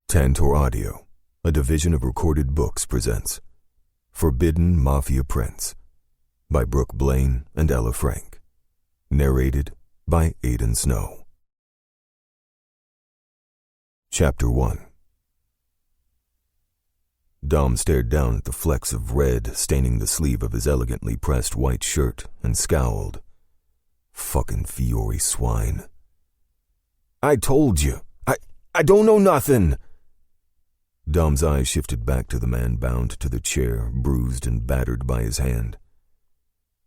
Tantor Audio, a division of Recorded Books, presents Forbidden Mafia Prince by Brooke, Blaine, and Ella Frank. Narrated by Aidan Snow. Chapter 1. Dom stared down at the flecks of red staining the sleeve of his elegantly pressed white shirt and scowled. Fucking Fiore swine. I told you. I don't know nothing. Dom's eyes shifted back to the man bound to the chair, bruised and battered by his hand.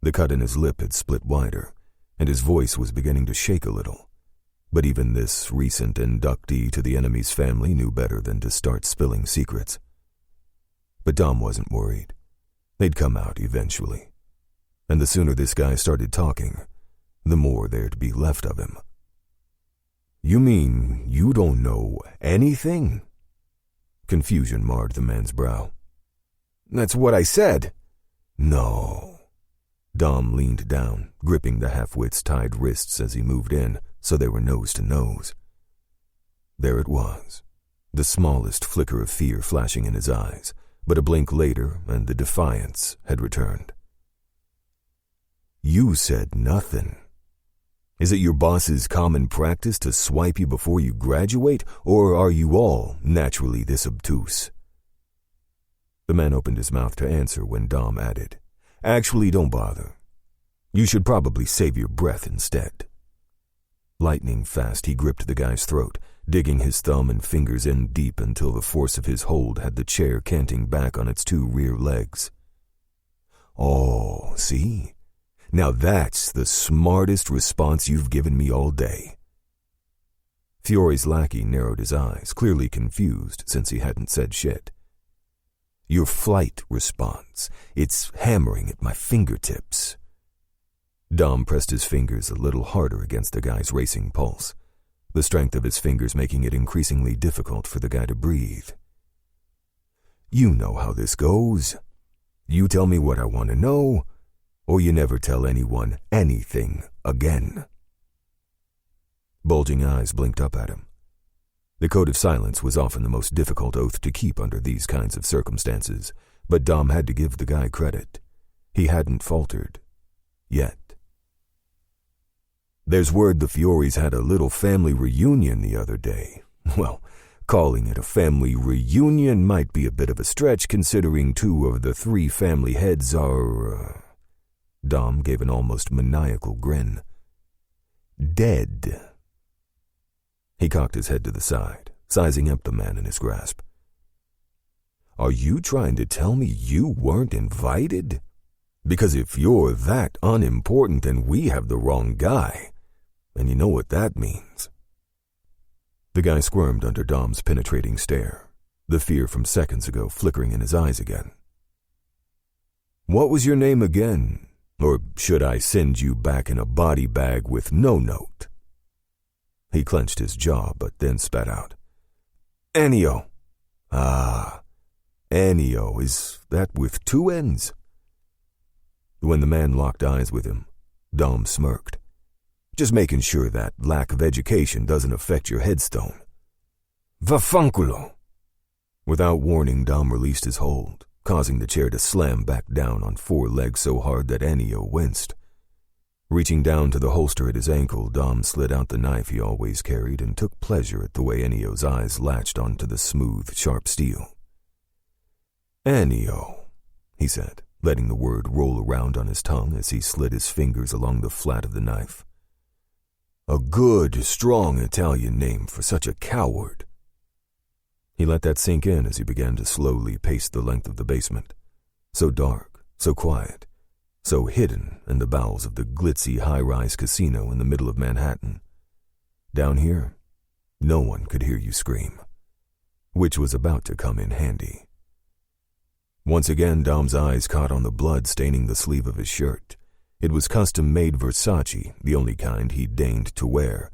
The cut in his lip had split wider, and his voice was beginning to shake a little. But even this recent inductee to the enemy's family knew better than to start spilling secrets. But Dom wasn't worried. They'd come out eventually. And the sooner this guy started talking, the more there'd be left of him. You mean you don't know anything? Confusion marred the man's brow. That's what I said. No. Dom leaned down, gripping the half-wit's tied wrists as he moved in, so they were nose to nose. There it was, the smallest flicker of fear flashing in his eyes, but a blink later and the defiance had returned. You said nothing. Is it your boss's common practice to swipe you before you graduate, or are you all naturally this obtuse? The man opened his mouth to answer when Dom added, Actually, don't bother. You should probably save your breath instead. Lightning fast, he gripped the guy's throat, digging his thumb and fingers in deep until the force of his hold had the chair canting back on its two rear legs. Oh, see? Now that's the smartest response you've given me all day. Fiore's lackey narrowed his eyes, clearly confused since he hadn't said shit. Your flight response. It's hammering at my fingertips. Dom pressed his fingers a little harder against the guy's racing pulse, the strength of his fingers making it increasingly difficult for the guy to breathe. You know how this goes. You tell me what I want to know, or you never tell anyone anything again. Bulging eyes blinked up at him. The code of silence was often the most difficult oath to keep under these kinds of circumstances, but Dom had to give the guy credit. He hadn't faltered. Yet. There's word the Fiories had a little family reunion the other day. Well, calling it a family reunion might be a bit of a stretch considering two of the three family heads are... Dom gave an almost maniacal grin. Dead. He cocked his head to the side, sizing up the man in his grasp. Are you trying to tell me you weren't invited? Because if you're that unimportant, then we have the wrong guy. And you know what that means. The guy squirmed under Dom's penetrating stare, the fear from seconds ago flickering in his eyes again. What was your name again? Or should I send you back in a body bag with no note? He clenched his jaw, but then spat out. Ennio. Ah, Ennio, is that with two N's? When the man locked eyes with him, Dom smirked. Just making sure that lack of education doesn't affect your headstone. Vaffanculo. Without warning, Dom released his hold, causing the chair to slam back down on four legs so hard that Ennio winced. Reaching down to the holster at his ankle, Dom slid out the knife he always carried and took pleasure at the way Ennio's eyes latched onto the smooth, sharp steel. Ennio, he said, letting the word roll around on his tongue as he slid his fingers along the flat of the knife. A good, strong Italian name for such a coward. He let that sink in as he began to slowly pace the length of the basement. So dark, so quiet, so hidden in the bowels of the glitzy high-rise casino in the middle of Manhattan. Down here, no one could hear you scream, which was about to come in handy. Once again, Dom's eyes caught on the blood staining the sleeve of his shirt. It was custom-made Versace, the only kind he deigned to wear,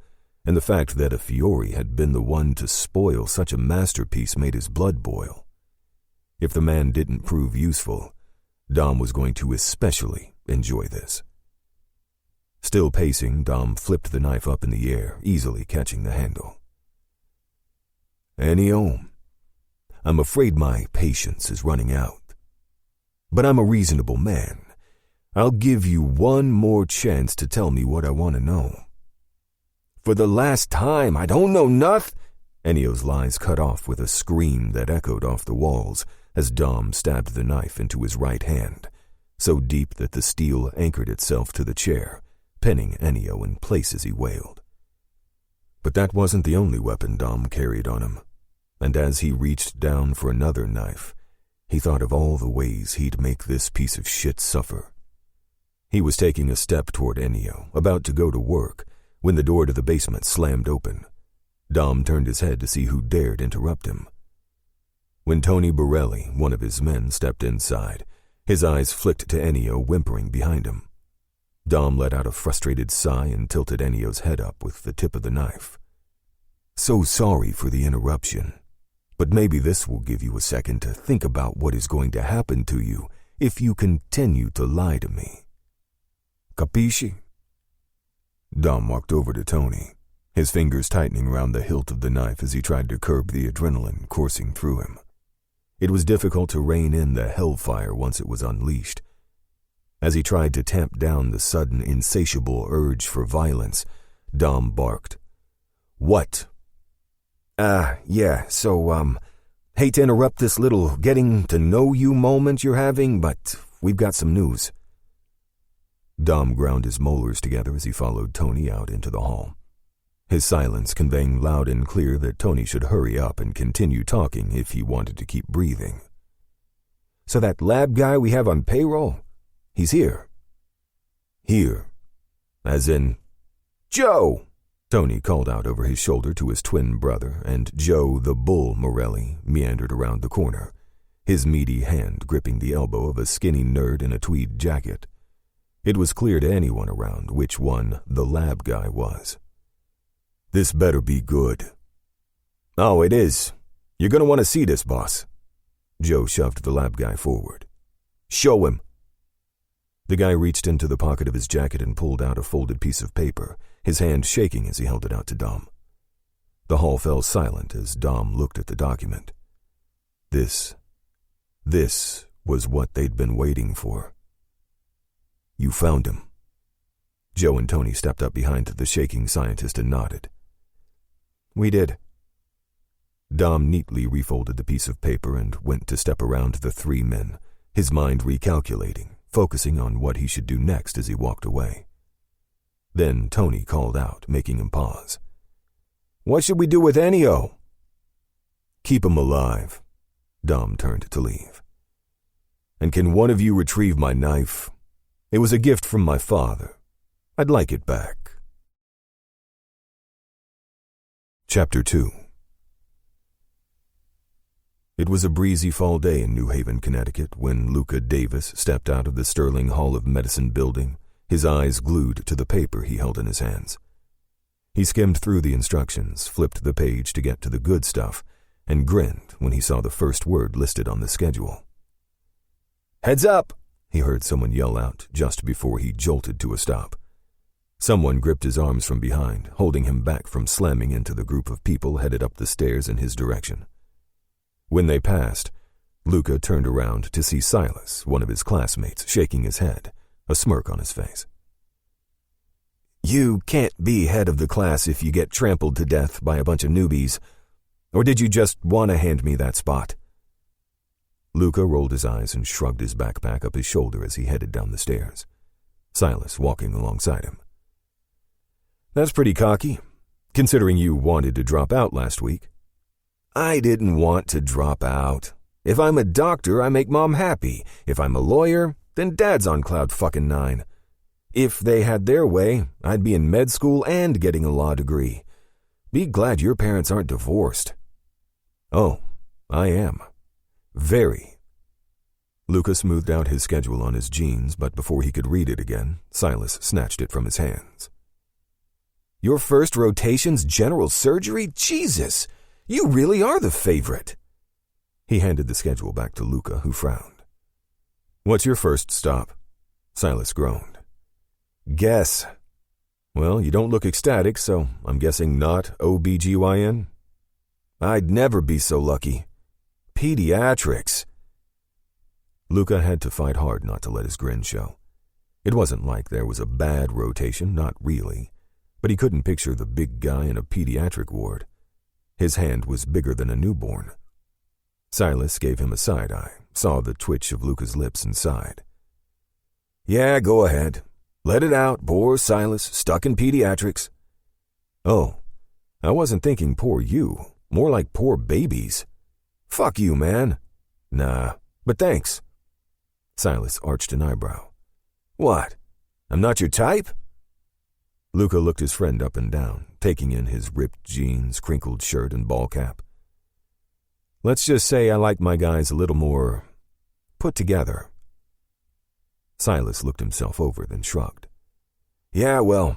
and the fact that a Fiore had been the one to spoil such a masterpiece made his blood boil. If the man didn't prove useful, Dom was going to especially enjoy this. Still pacing, Dom flipped the knife up in the air, easily catching the handle. Ennio, I'm afraid my patience is running out. But I'm a reasonable man. I'll give you one more chance to tell me what I want to know." "For the last time, I don't know noth." Ennio's lies cut off with a scream that echoed off the walls as Dom stabbed the knife into his right hand, so deep that the steel anchored itself to the chair, pinning Ennio in place as he wailed. But that wasn't the only weapon Dom carried on him, and as he reached down for another knife, he thought of all the ways he'd make this piece of shit suffer. He was taking a step toward Ennio, about to go to work, when the door to the basement slammed open. Dom turned his head to see who dared interrupt him. When Tony Borelli, one of his men, stepped inside, his eyes flicked to Ennio whimpering behind him. Dom let out a frustrated sigh and tilted Ennio's head up with the tip of the knife. "So sorry for the interruption, but maybe this will give you a second to think about what is going to happen to you if you continue to lie to me. Capisci?" Dom walked over to Tony, his fingers tightening around the hilt of the knife as he tried to curb the adrenaline coursing through him. It was difficult to rein in the hellfire once it was unleashed. As he tried to tamp down the sudden, insatiable urge for violence, Dom barked. "What?" Hate to interrupt this little getting-to-know-you moment you're having, but we've got some news." Dom ground his molars together as he followed Tony out into the hall, his silence conveying loud and clear that Tony should hurry up and continue talking if he wanted to keep breathing. "So that lab guy we have on payroll, he's here." "Here? As in—" "Joe!" Tony called out over his shoulder to his twin brother, and Joe the Bull Morelli meandered around the corner, his meaty hand gripping the elbow of a skinny nerd in a tweed jacket. It was clear to anyone around which one the lab guy was. "This better be good." "Oh, it is. You're going to want to see this, boss." Joe shoved the lab guy forward. "Show him." The guy reached into the pocket of his jacket and pulled out a folded piece of paper, his hand shaking as he held it out to Dom. The hall fell silent as Dom looked at the document. This was what they'd been waiting for. "You found him." Joe and Tony stepped up behind the shaking scientist and nodded. "We did." Dom neatly refolded the piece of paper and went to step around the three men, his mind recalculating, focusing on what he should do next as he walked away. Then Tony called out, making him pause. "What should we do with Ennio?" "Keep him alive." Dom turned to leave. "And can one of you retrieve my knife? It was a gift from my father. I'd like it back." Chapter 2. It was a breezy fall day in New Haven, Connecticut, when Luca Davis stepped out of the Sterling Hall of Medicine building, his eyes glued to the paper he held in his hands. He skimmed through the instructions, flipped the page to get to the good stuff, and grinned when he saw the first word listed on the schedule. "Heads up!" he heard someone yell out just before he jolted to a stop. Someone gripped his arms from behind, holding him back from slamming into the group of people headed up the stairs in his direction. When they passed, Luca turned around to see Silas, one of his classmates, shaking his head, a smirk on his face. "You can't be head of the class if you get trampled to death by a bunch of newbies. Or did you just want to hand me that spot?" Luca rolled his eyes and shrugged his backpack up his shoulder as he headed down the stairs, Silas walking alongside him. "That's pretty cocky, considering you wanted to drop out last week." "I didn't want to drop out. If I'm a doctor, I make Mom happy. If I'm a lawyer, then Dad's on cloud fucking 9. If they had their way, I'd be in med school and getting a law degree. Be glad your parents aren't divorced." "Oh, I am. Very." Luca smoothed out his schedule on his jeans, but before he could read it again, Silas snatched it from his hands. "Your first rotation's general surgery? Jesus! You really are the favorite." He handed the schedule back to Luca, who frowned. "What's your first stop?" Silas groaned. "Guess." "Well, you don't look ecstatic, so I'm guessing not OBGYN?" "I'd never be so lucky." pediatrics. Luca had to fight hard not to let his grin show. It wasn't like there was a bad rotation, not really, but he couldn't picture the big guy in a pediatric ward. His hand was bigger than a newborn. Silas gave him a side eye, saw the twitch of Luca's lips and sighed. Yeah, go ahead. Let it out, poor Silas, stuck in pediatrics. Oh, I wasn't thinking poor you, more like poor babies. Fuck you, man. Nah, but thanks. Silas arched an eyebrow. What? I'm not your type? Luca looked his friend up and down, taking in his ripped jeans, crinkled shirt, and ball cap. Let's just say I like my guys a little more put together. Silas looked himself over, then shrugged. Yeah, well,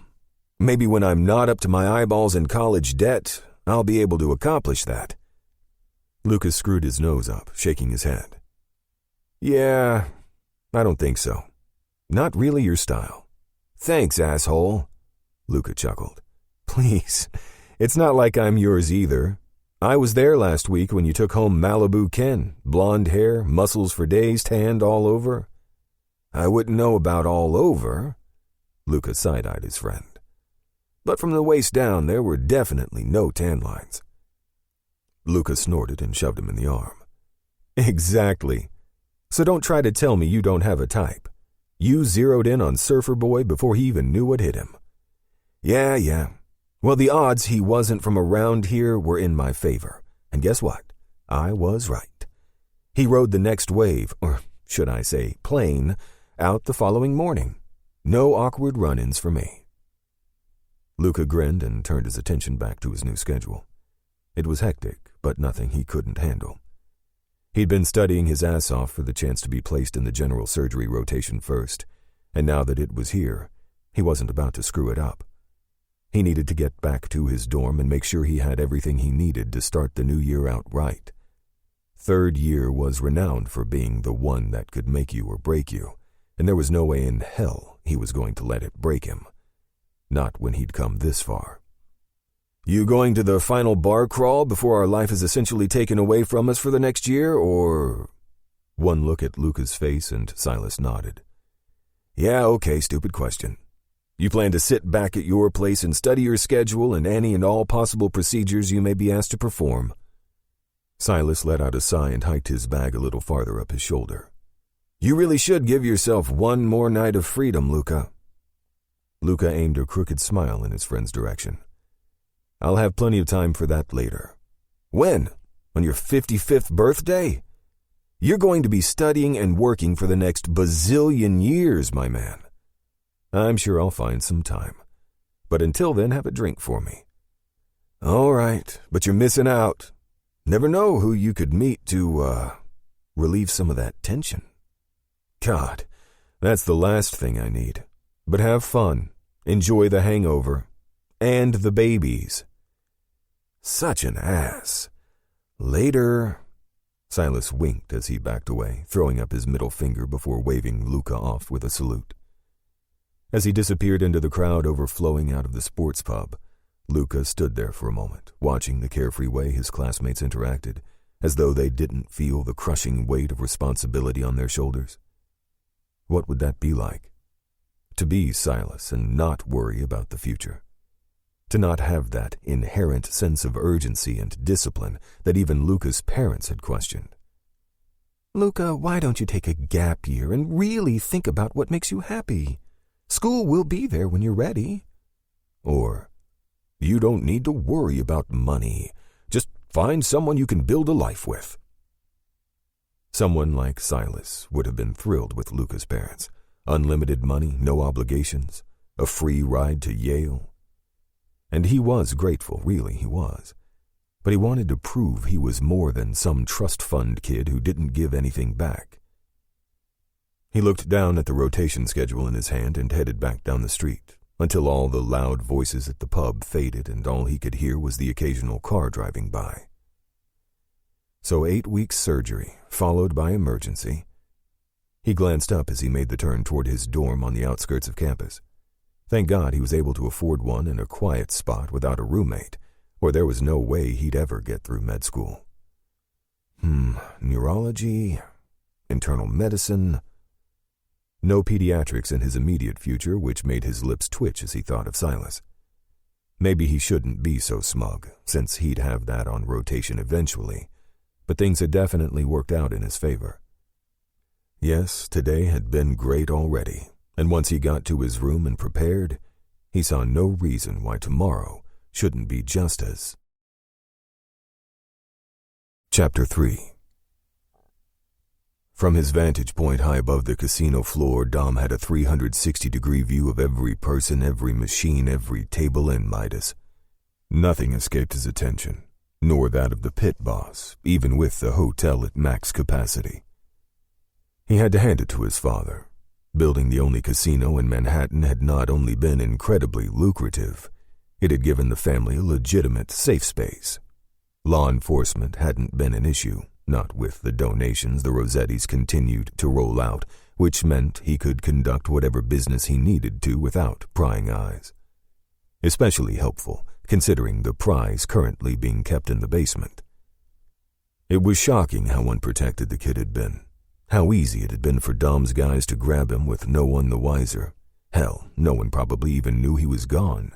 maybe when I'm not up to my eyeballs in college debt, I'll be able to accomplish that. Lucas screwed his nose up, shaking his head. Yeah, I don't think so. Not really your style. Thanks, asshole. Luca chuckled. Please, it's not like I'm yours either. I was there last week when you took home Malibu Ken. Blonde hair, muscles for days, tanned all over. I wouldn't know about all over. Luca side-eyed his friend. But from the waist down, there were definitely no tan lines. Luca snorted and shoved him in the arm. Exactly. So don't try to tell me you don't have a type. You zeroed in on Surfer Boy before he even knew what hit him. Yeah. Well, the odds he wasn't from around here were in my favor. And guess what? I was right. He rode the next wave, or should I say plane, out the following morning. No awkward run-ins for me. Luca grinned and turned his attention back to his new schedule. It was hectic, but nothing he couldn't handle. He'd been studying his ass off for the chance to be placed in the general surgery rotation first, and now that it was here, he wasn't about to screw it up. He needed to get back to his dorm and make sure he had everything he needed to start the new year out right. Third year was renowned for being the one that could make you or break you, and there was no way in hell he was going to let it break him. Not when he'd come this far. You going to the final bar crawl before our life is essentially taken away from us for the next year, or... One look at Luca's face and Silas nodded. Yeah, okay, stupid question. You plan to sit back at your place and study your schedule and any and all possible procedures you may be asked to perform. Silas let out a sigh and hiked his bag a little farther up his shoulder. You really should give yourself one more night of freedom, Luca. Luca aimed a crooked smile in his friend's direction. I'll have plenty of time for that later. When? On your 55th birthday? You're going to be studying and working for the next bazillion years, my man. I'm sure I'll find some time. But until then, have a drink for me. All right, but you're missing out. Never know who you could meet to, relieve some of that tension. God, that's the last thing I need. But have fun. Enjoy the hangover. And the babies. Such an ass. Later. Silas winked as he backed away, throwing up his middle finger before waving Luca off with a salute. As he disappeared into the crowd overflowing out of the sports pub, Luca stood there for a moment, watching the carefree way his classmates interacted, as though they didn't feel the crushing weight of responsibility on their shoulders. What would that be like? To be Silas and not worry about the future. To not have that inherent sense of urgency and discipline that even Luca's parents had questioned. Luca, why don't you take a gap year and really think about what makes you happy? School will be there when you're ready. Or, you don't need to worry about money. Just find someone you can build a life with. Someone like Silas would have been thrilled with Luca's parents. Unlimited money, no obligations, a free ride to Yale. And he was grateful, really he was. But he wanted to prove he was more than some trust fund kid who didn't give anything back. He looked down at the rotation schedule in his hand and headed back down the street, until all the loud voices at the pub faded and all he could hear was the occasional car driving by. So 8 weeks surgery, followed by emergency. He glanced up as he made the turn toward his dorm on the outskirts of campus. Thank God he was able to afford one in a quiet spot without a roommate, or there was no way he'd ever get through med school. Neurology, internal medicine. No pediatrics in his immediate future, which made his lips twitch as he thought of Silas. Maybe he shouldn't be so smug, since he'd have that on rotation eventually, but things had definitely worked out in his favor. Yes, today had been great already, and once he got to his room and prepared, he saw no reason why tomorrow shouldn't be just as. Chapter 3. From his vantage point high above the casino floor, Dom had a 360-degree view of every person, every machine, every table in Midas. Nothing escaped his attention, nor that of the pit boss, even with the hotel at max capacity. He had to hand it to his father. Building the only casino in Manhattan had not only been incredibly lucrative, it had given the family a legitimate safe space. Law enforcement hadn't been an issue, not with the donations the Rossettis continued to roll out, which meant he could conduct whatever business he needed to without prying eyes. Especially helpful, considering the prize currently being kept in the basement. It was shocking how unprotected the kid had been. How easy it had been for Dom's guys to grab him with no one the wiser. Hell, no one probably even knew he was gone.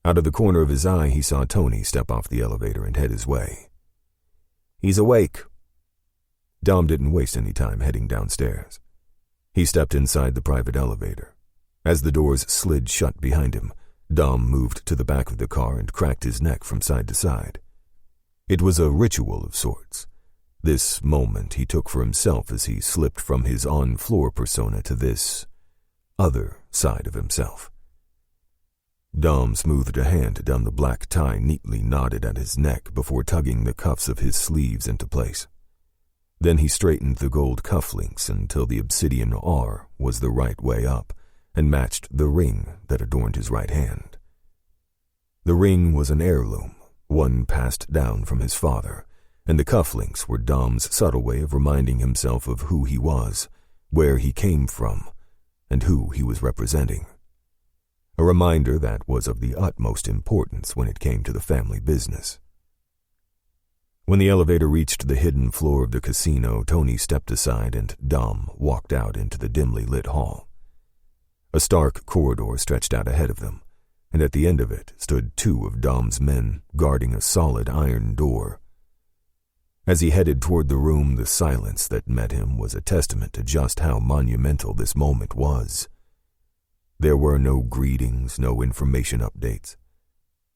Out of the corner of his eye, he saw Tony step off the elevator and head his way. "He's awake." Dom didn't waste any time heading downstairs. He stepped inside the private elevator. As the doors slid shut behind him, Dom moved to the back of the car and cracked his neck from side to side. It was a ritual of sorts. This moment he took for himself as he slipped from his on-floor persona to this other side of himself. Dom smoothed a hand down the black tie neatly knotted at his neck before tugging the cuffs of his sleeves into place. Then he straightened the gold cufflinks until the obsidian R was the right way up and matched the ring that adorned his right hand. The ring was an heirloom, one passed down from his father, and the cufflinks were Dom's subtle way of reminding himself of who he was, where he came from, and who he was representing. A reminder that was of the utmost importance when it came to the family business. When the elevator reached the hidden floor of the casino, Tony stepped aside and Dom walked out into the dimly lit hall. A stark corridor stretched out ahead of them, and at the end of it stood two of Dom's men guarding a solid iron door. As he headed toward the room, the silence that met him was a testament to just how monumental this moment was. There were no greetings, no information updates.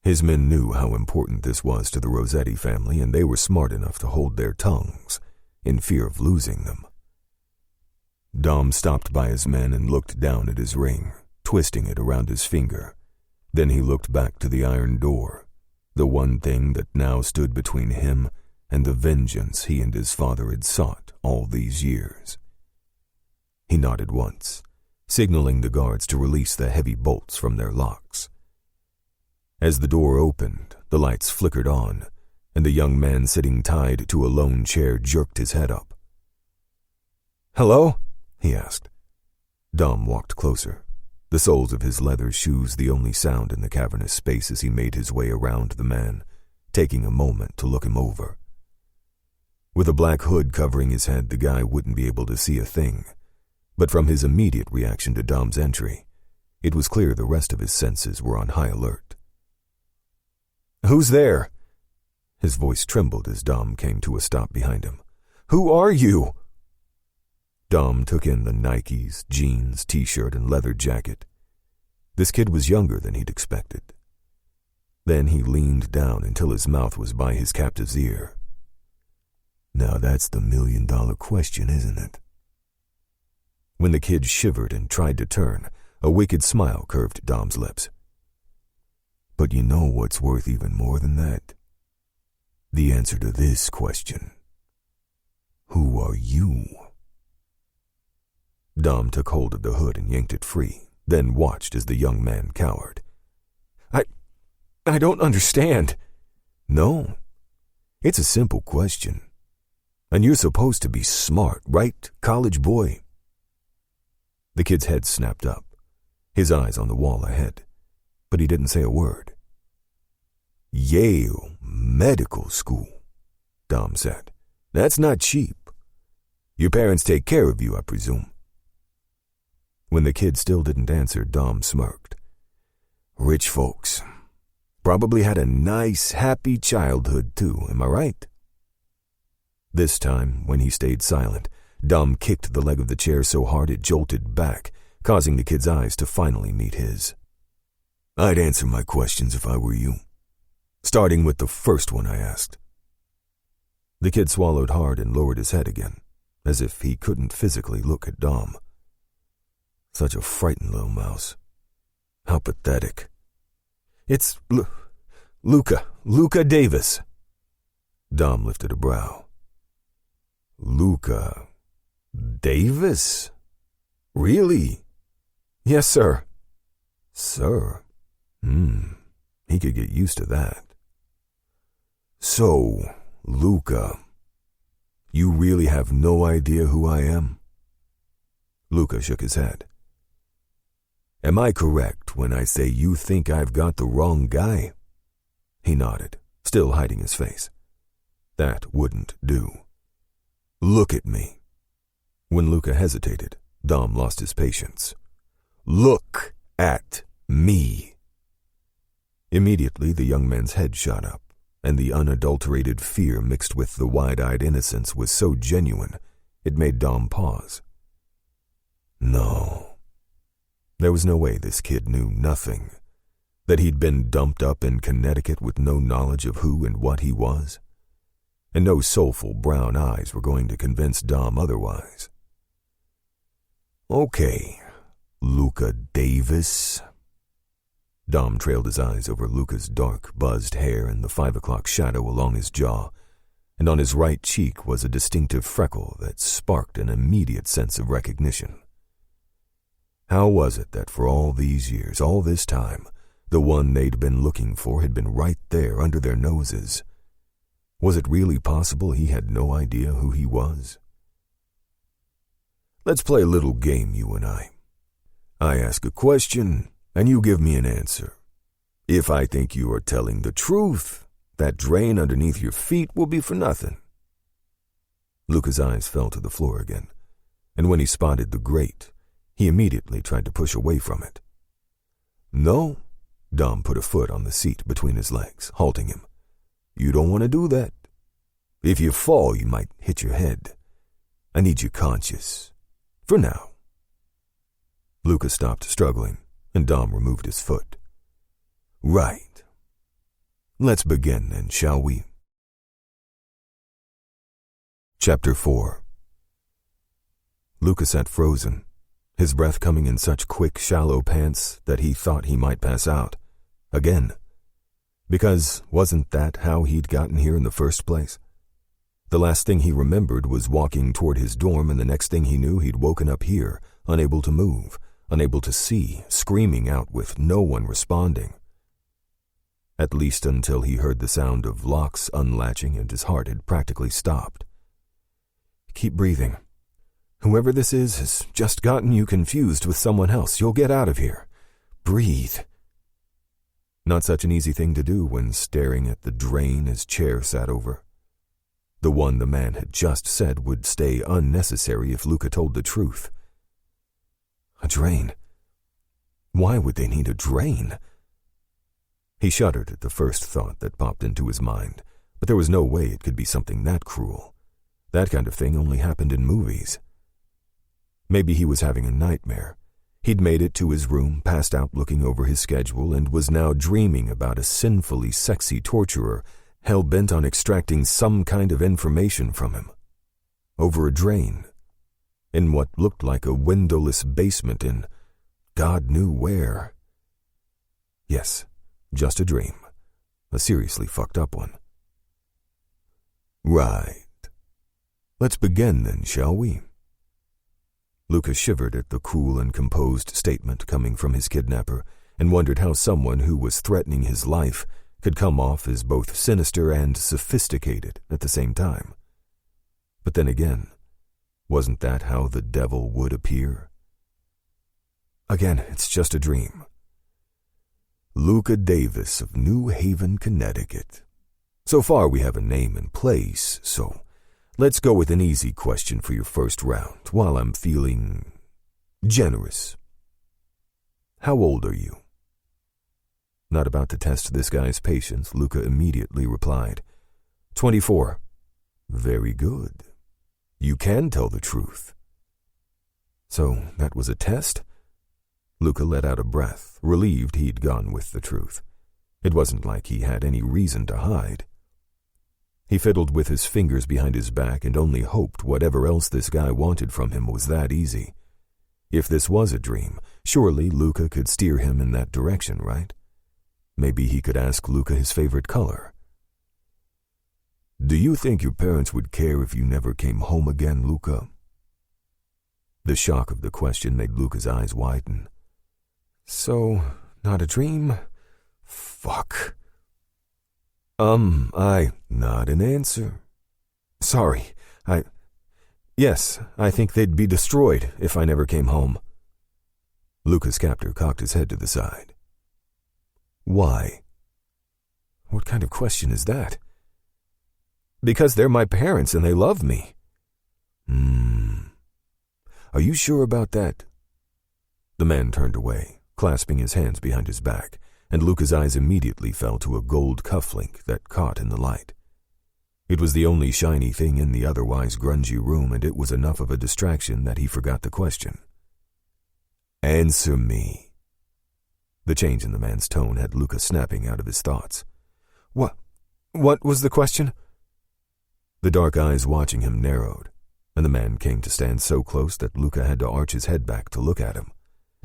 His men knew how important this was to the Rossetti family, and they were smart enough to hold their tongues, in fear of losing them. Dom stopped by his men and looked down at his ring, twisting it around his finger. Then he looked back to the iron door, the one thing that now stood between him and the vengeance he and his father had sought all these years. He nodded once, signaling the guards to release the heavy bolts from their locks. As the door opened, the lights flickered on, and the young man sitting tied to a lone chair jerked his head up. "Hello?" he asked. Dom walked closer, the soles of his leather shoes the only sound in the cavernous space as he made his way around the man, taking a moment to look him over. With a black hood covering his head, the guy wouldn't be able to see a thing, but from his immediate reaction to Dom's entry, it was clear the rest of his senses were on high alert. "Who's there?" His voice trembled as Dom came to a stop behind him. "Who are you?" Dom took in the Nikes, jeans, t-shirt, and leather jacket. This kid was younger than he'd expected. Then he leaned down until his mouth was by his captive's ear. "Now that's the million-dollar question, isn't it?" When the kid shivered and tried to turn, a wicked smile curved Dom's lips. "But you know what's worth even more than that? The answer to this question. Who are you?" Dom took hold of the hood and yanked it free, then watched as the young man cowered. I don't understand." "No, it's a simple question. And you're supposed to be smart, right, college boy?" The kid's head snapped up, his eyes on the wall ahead, but he didn't say a word. "Yale Medical School," Dom said. That's not cheap. Your parents take care of you, I presume." When the kid still didn't answer, Dom smirked. "Rich folks. Probably had a nice, happy childhood, too, am I right?" This time, when he stayed silent, Dom kicked the leg of the chair so hard it jolted back, causing the kid's eyes to finally meet his. "I'd answer my questions if I were you. Starting with the first one I asked." The kid swallowed hard and lowered his head again, as if he couldn't physically look at Dom. Such a frightened little mouse. How pathetic. "It's Luca Davis." Dom lifted a brow. "Luca Davis? Really?" "Yes, sir." "Sir? He could get used to that." "So, Luca, you really have no idea who I am?" Luca shook his head. "Am I correct when I say you think I've got the wrong guy?" He nodded, still hiding his face. That wouldn't do. "Look at me." When Luca hesitated, Dom lost his patience. "Look at me." Immediately, the young man's head shot up, and the unadulterated fear mixed with the wide-eyed innocence was so genuine, it made Dom pause. No. There was no way this kid knew nothing, that he'd been dumped up in Connecticut with no knowledge of who and what he was, and no soulful brown eyes were going to convince Dom otherwise. "Okay, Luca Davis." Dom trailed his eyes over Luca's dark, buzzed hair and the 5 o'clock shadow along his jaw, and on his right cheek was a distinctive freckle that sparked an immediate sense of recognition. How was it that for all these years, all this time, the one they'd been looking for had been right there under their noses? Was it really possible he had no idea who he was? "Let's play a little game, you and I. I ask a question, and you give me an answer. If I think you are telling the truth, that drain underneath your feet will be for nothing." Luca's eyes fell to the floor again, and when he spotted the grate, he immediately tried to push away from it. "No," Dom put a foot on the seat between his legs, halting him. "You don't want to do that. If you fall, you might hit your head. I need you conscious. For now." Luca stopped struggling, and Dom removed his foot. "Right. Let's begin then, shall we?" Chapter 4. Luca sat frozen, his breath coming in such quick, shallow pants that he thought he might pass out. Again. Because wasn't that how he'd gotten here in the first place? The last thing he remembered was walking toward his dorm, and the next thing he knew he'd woken up here, unable to move, unable to see, screaming out with no one responding. At least until he heard the sound of locks unlatching and his heart had practically stopped. "Keep breathing. Whoever this is has just gotten you confused with someone else. You'll get out of here. Breathe." Not such an easy thing to do when staring at the drain his chair sat over. The one the man had just said would stay unnecessary if Luca told the truth. A drain? Why would they need a drain? He shuddered at the first thought that popped into his mind, but there was no way it could be something that cruel. That kind of thing only happened in movies. Maybe he was having a nightmare. He'd made it to his room, passed out looking over his schedule, and was now dreaming about a sinfully sexy torturer hell-bent on extracting some kind of information from him. Over a drain. In what looked like a windowless basement in God knew where. Yes, just a dream. A seriously fucked up one. Right. Let's begin then, shall we? Luca shivered at the cool and composed statement coming from his kidnapper and wondered how someone who was threatening his life could come off as both sinister and sophisticated at the same time. But then again, wasn't that how the devil would appear? Again, it's just a dream. Luca Davis of New Haven, Connecticut. So far we have a name and place, so let's go with an easy question for your first round, while I'm feeling generous. How old are you? Not about to test this guy's patience, Luca immediately replied, 24. Very good. You can tell the truth. So that was a test? Luca let out a breath, relieved he'd gone with the truth. It wasn't like he had any reason to hide. He fiddled with his fingers behind his back and only hoped whatever else this guy wanted from him was that easy. If this was a dream, surely Luca could steer him in that direction, right? Maybe he could ask Luca his favorite color. Do you think your parents would care if you never came home again, Luca? The shock of the question made Luca's eyes widen. So, not a dream? Fuck. Not an answer. Sorry, Yes, I think they'd be destroyed if I never came home. Luca's captor cocked his head to the side. Why? What kind of question is that? Because they're my parents and they love me. Are you sure about that? The man turned away, clasping his hands behind his back, and Luca's eyes immediately fell to a gold cufflink that caught in the light. It was the only shiny thing in the otherwise grungy room, and it was enough of a distraction that he forgot the question. Answer me. The change in the man's tone had Luca snapping out of his thoughts. What was the question? The dark eyes watching him narrowed, and the man came to stand so close that Luca had to arch his head back to look at him,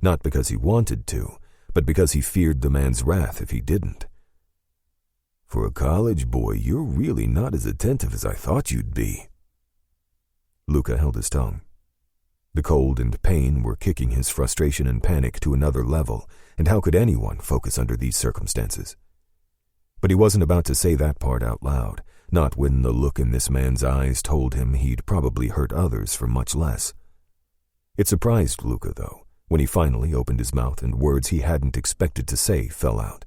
not because he wanted to, but because he feared the man's wrath if he didn't. For a college boy, you're really not as attentive as I thought you'd be. Luca held his tongue. The cold and pain were kicking his frustration and panic to another level, and how could anyone focus under these circumstances? But he wasn't about to say that part out loud, not when the look in this man's eyes told him he'd probably hurt others for much less. It surprised Luca, though, when he finally opened his mouth and words he hadn't expected to say fell out.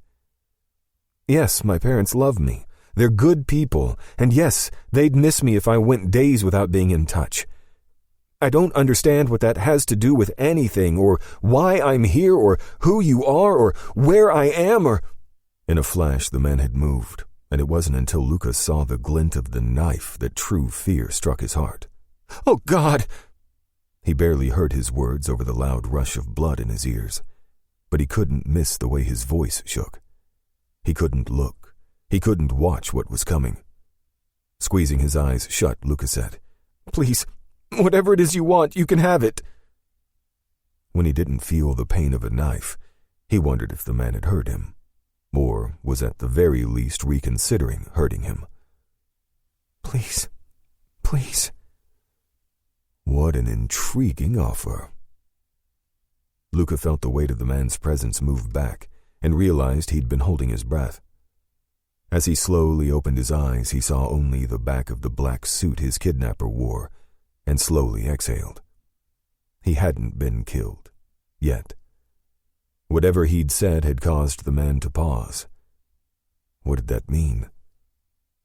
Yes, my parents love me. They're good people, and yes, they'd miss me if I went days without being in touch. I don't understand what that has to do with anything, or why I'm here, or who you are, or where I am, or... In a flash, the man had moved, and it wasn't until Luca saw the glint of the knife that true fear struck his heart. Oh, God! He barely heard his words over the loud rush of blood in his ears, but he couldn't miss the way his voice shook. He couldn't look. He couldn't watch what was coming. Squeezing his eyes shut, Luca said, Please, whatever it is you want, you can have it. When he didn't feel the pain of a knife, he wondered if the man had hurt him, or was at the very least reconsidering hurting him. Please, please. What an intriguing offer. Luca felt the weight of the man's presence move back, and realized he'd been holding his breath. As he slowly opened his eyes, he saw only the back of the black suit his kidnapper wore, and slowly exhaled. He hadn't been killed, yet. Whatever he'd said had caused the man to pause. What did that mean?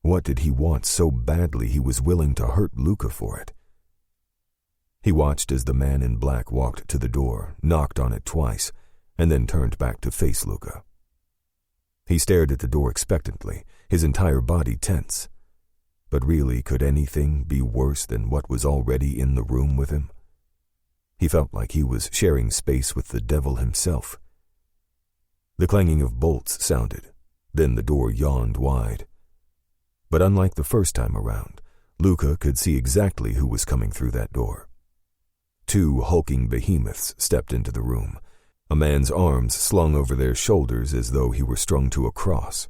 What did he want so badly he was willing to hurt Luca for it? He watched as the man in black walked to the door, knocked on it twice, and then turned back to face Luca. He stared at the door expectantly, his entire body tense. But really, could anything be worse than what was already in the room with him? He felt like he was sharing space with the devil himself. The clanging of bolts sounded, then the door yawned wide. But unlike the first time around, Luca could see exactly who was coming through that door. Two hulking behemoths stepped into the room, a man's arms slung over their shoulders as though he were strung to a cross.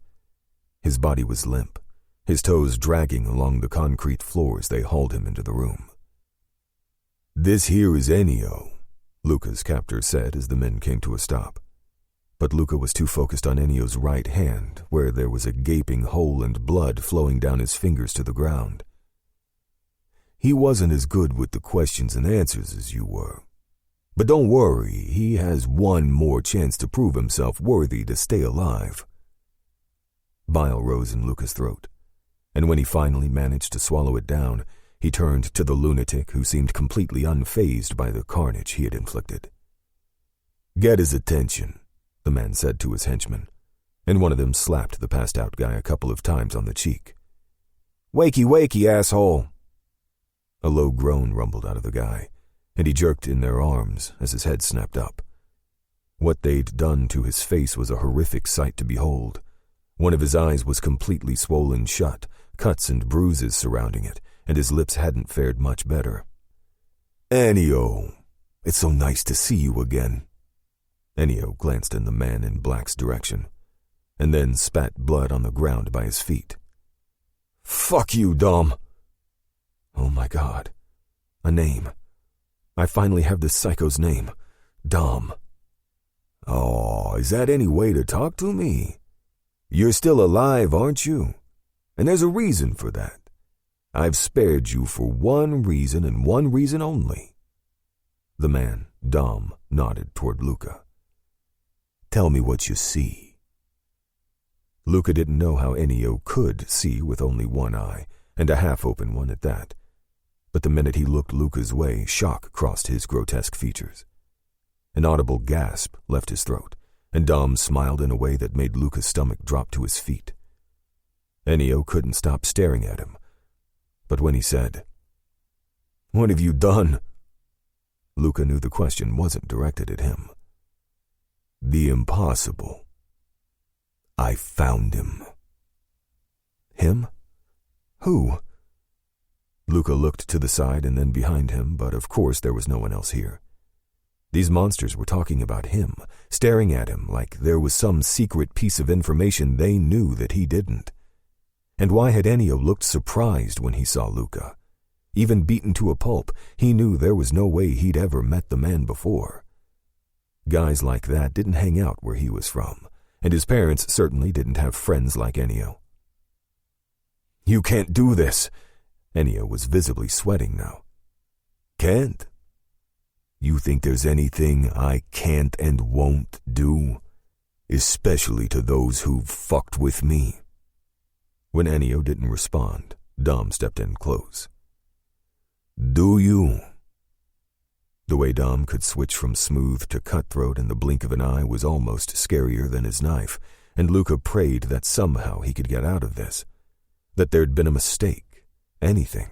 His body was limp, his toes dragging along the concrete floor as they hauled him into the room. This here is Ennio, Luca's captor said as the men came to a stop. But Luca was too focused on Ennio's right hand, where there was a gaping hole and blood flowing down his fingers to the ground. He wasn't as good with the questions and answers as you were. But don't worry, he has one more chance to prove himself worthy to stay alive. Bile rose in Luca's throat, and when he finally managed to swallow it down, he turned to the lunatic who seemed completely unfazed by the carnage he had inflicted. "Get his attention," the man said to his henchmen, and one of them slapped the passed-out guy a couple of times on the cheek. "Wakey, wakey, asshole!" A low groan rumbled out of the guy, and he jerked in their arms as his head snapped up. What they'd done to his face was a horrific sight to behold. One of his eyes was completely swollen shut, cuts and bruises surrounding it, and his lips hadn't fared much better. "Ennio, it's so nice to see you again." Ennio glanced in the man in black's direction, and then spat blood on the ground by his feet. "Fuck you, Dom." Oh my God. A name. I finally have this psycho's name. Dom. "Oh, is that any way to talk to me? You're still alive, aren't you? And there's a reason for that. I've spared you for one reason and one reason only." The man, Dom, nodded toward Luca. "Tell me what you see." Luca didn't know how Ennio could see with only one eye, and a half-open one at that. But the minute he looked Luca's way, shock crossed his grotesque features. An audible gasp left his throat, and Dom smiled in a way that made Luca's stomach drop to his feet. Ennio couldn't stop staring at him, but when he said, "What have you done?" Luca knew the question wasn't directed at him. "The impossible. I found him." "Him? Who?" Luca looked to the side and then behind him, but of course there was no one else here. These monsters were talking about him, staring at him like there was some secret piece of information they knew that he didn't. And why had Ennio looked surprised when he saw Luca? Even beaten to a pulp, he knew there was no way he'd ever met the man before. Guys like that didn't hang out where he was from, and his parents certainly didn't have friends like Ennio. "You can't do this." Ennio was visibly sweating now. "Can't? You think there's anything I can't and won't do? Especially to those who've fucked with me?" When Ennio didn't respond, Dom stepped in close. "Do you?" The way Dom could switch from smooth to cutthroat in the blink of an eye was almost scarier than his knife, and Luca prayed that somehow he could get out of this, that there'd been a mistake, anything.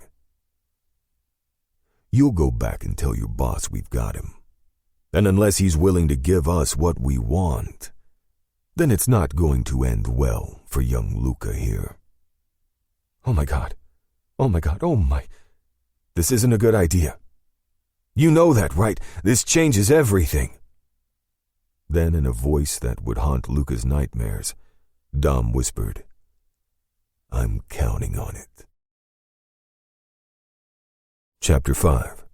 "You'll go back and tell your boss we've got him. And unless he's willing to give us what we want, then it's not going to end well for young Luca here." Oh my God. Oh my God. Oh my. This isn't a good idea. "You know that, right? This changes everything." Then in a voice that would haunt Luca's nightmares, Dom whispered, "I'm counting on it." Chapter 5.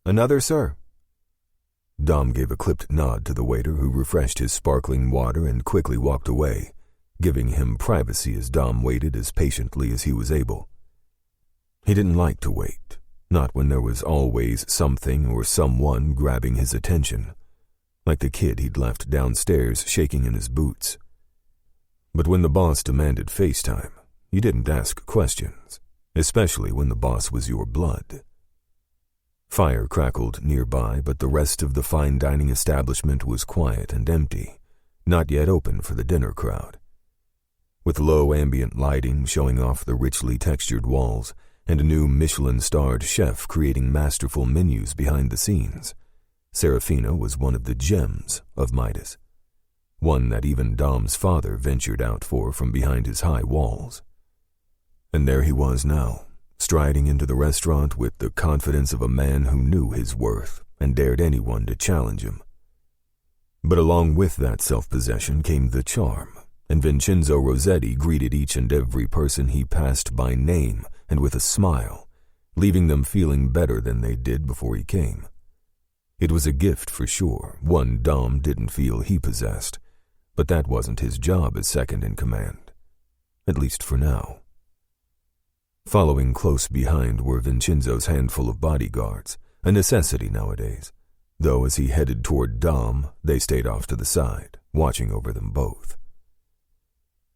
"Another, sir?" Dom gave a clipped nod to the waiter, who refreshed his sparkling water and quickly walked away, giving him privacy as Dom waited as patiently as he was able. He didn't like to wait, not when there was always something or someone grabbing his attention, like the kid he'd left downstairs shaking in his boots. But when the boss demanded FaceTime, you didn't ask questions, especially when the boss was your blood. Fire crackled nearby, but the rest of the fine dining establishment was quiet and empty, not yet open for the dinner crowd. With low ambient lighting showing off the richly textured walls, and a new Michelin-starred chef creating masterful menus behind the scenes, Serafina was one of the gems of Midas, one that even Dom's father ventured out for from behind his high walls. And there he was now, striding into the restaurant with the confidence of a man who knew his worth and dared anyone to challenge him. But along with that self-possession came the charm, and Vincenzo Rossetti greeted each and every person he passed by name and with a smile, leaving them feeling better than they did before he came. It was a gift for sure, one Dom didn't feel he possessed, but that wasn't his job as second in command, at least for now. Following close behind were Vincenzo's handful of bodyguards, a necessity nowadays, though as he headed toward Dom, they stayed off to the side, watching over them both.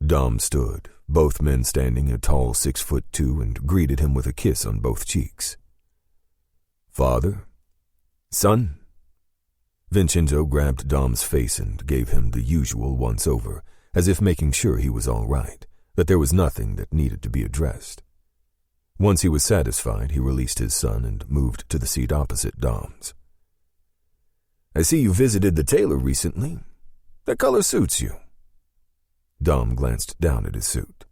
Dom stood, both men standing a tall 6'2", and greeted him with a kiss on both cheeks. "Father? Son?" Vincenzo grabbed Dom's face and gave him the usual once-over, as if making sure he was all right, that there was nothing that needed to be addressed. Once he was satisfied, he released his son and moved to the seat opposite Dom's. "I see you visited the tailor recently. That color suits you." Dom glanced down at his suit.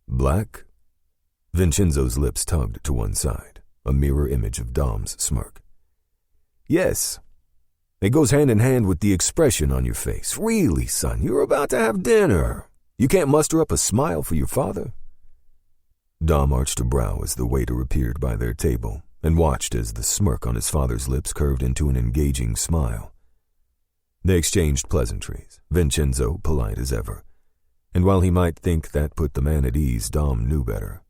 "Black?" Vincenzo's lips tugged to one side, a mirror image of Dom's smirk. "Yes. It goes hand in hand with the expression on your face. Really, son, you're about to have dinner. You can't muster up a smile for your father?" Dom arched a brow as the waiter appeared by their table and watched as the smirk on his father's lips curved into an engaging smile. They exchanged pleasantries, Vincenzo polite as ever, and while he might think that put the man at ease, Dom knew better.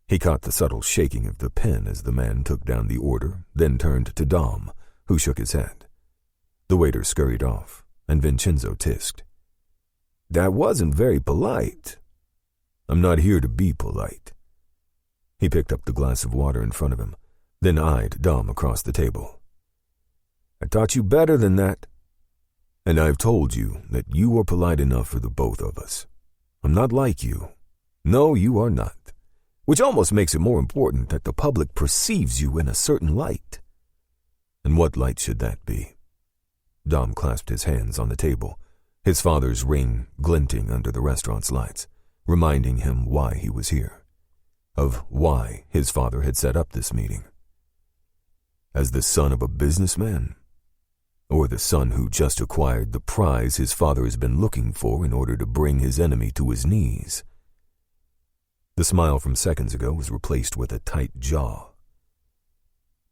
He caught the subtle shaking of the pen as the man took down the order, then turned to Dom, who shook his head. The waiter scurried off, and Vincenzo tisked. "That wasn't very polite." "I'm not here to be polite." He picked up the glass of water in front of him, then eyed Dom across the table. "I taught you better than that." "And I've told you that you are polite enough for the both of us. I'm not like you. No, you are not. Which almost makes it more important that the public perceives you in a certain light." "And what light should that be?" Dom clasped his hands on the table, his father's ring glinting under the restaurant's lights, reminding him why he was here, of why his father had set up this meeting. As the son of a businessman? Or the son who just acquired the prize his father has been looking for in order to bring his enemy to his knees? The smile from seconds ago was replaced with a tight jaw.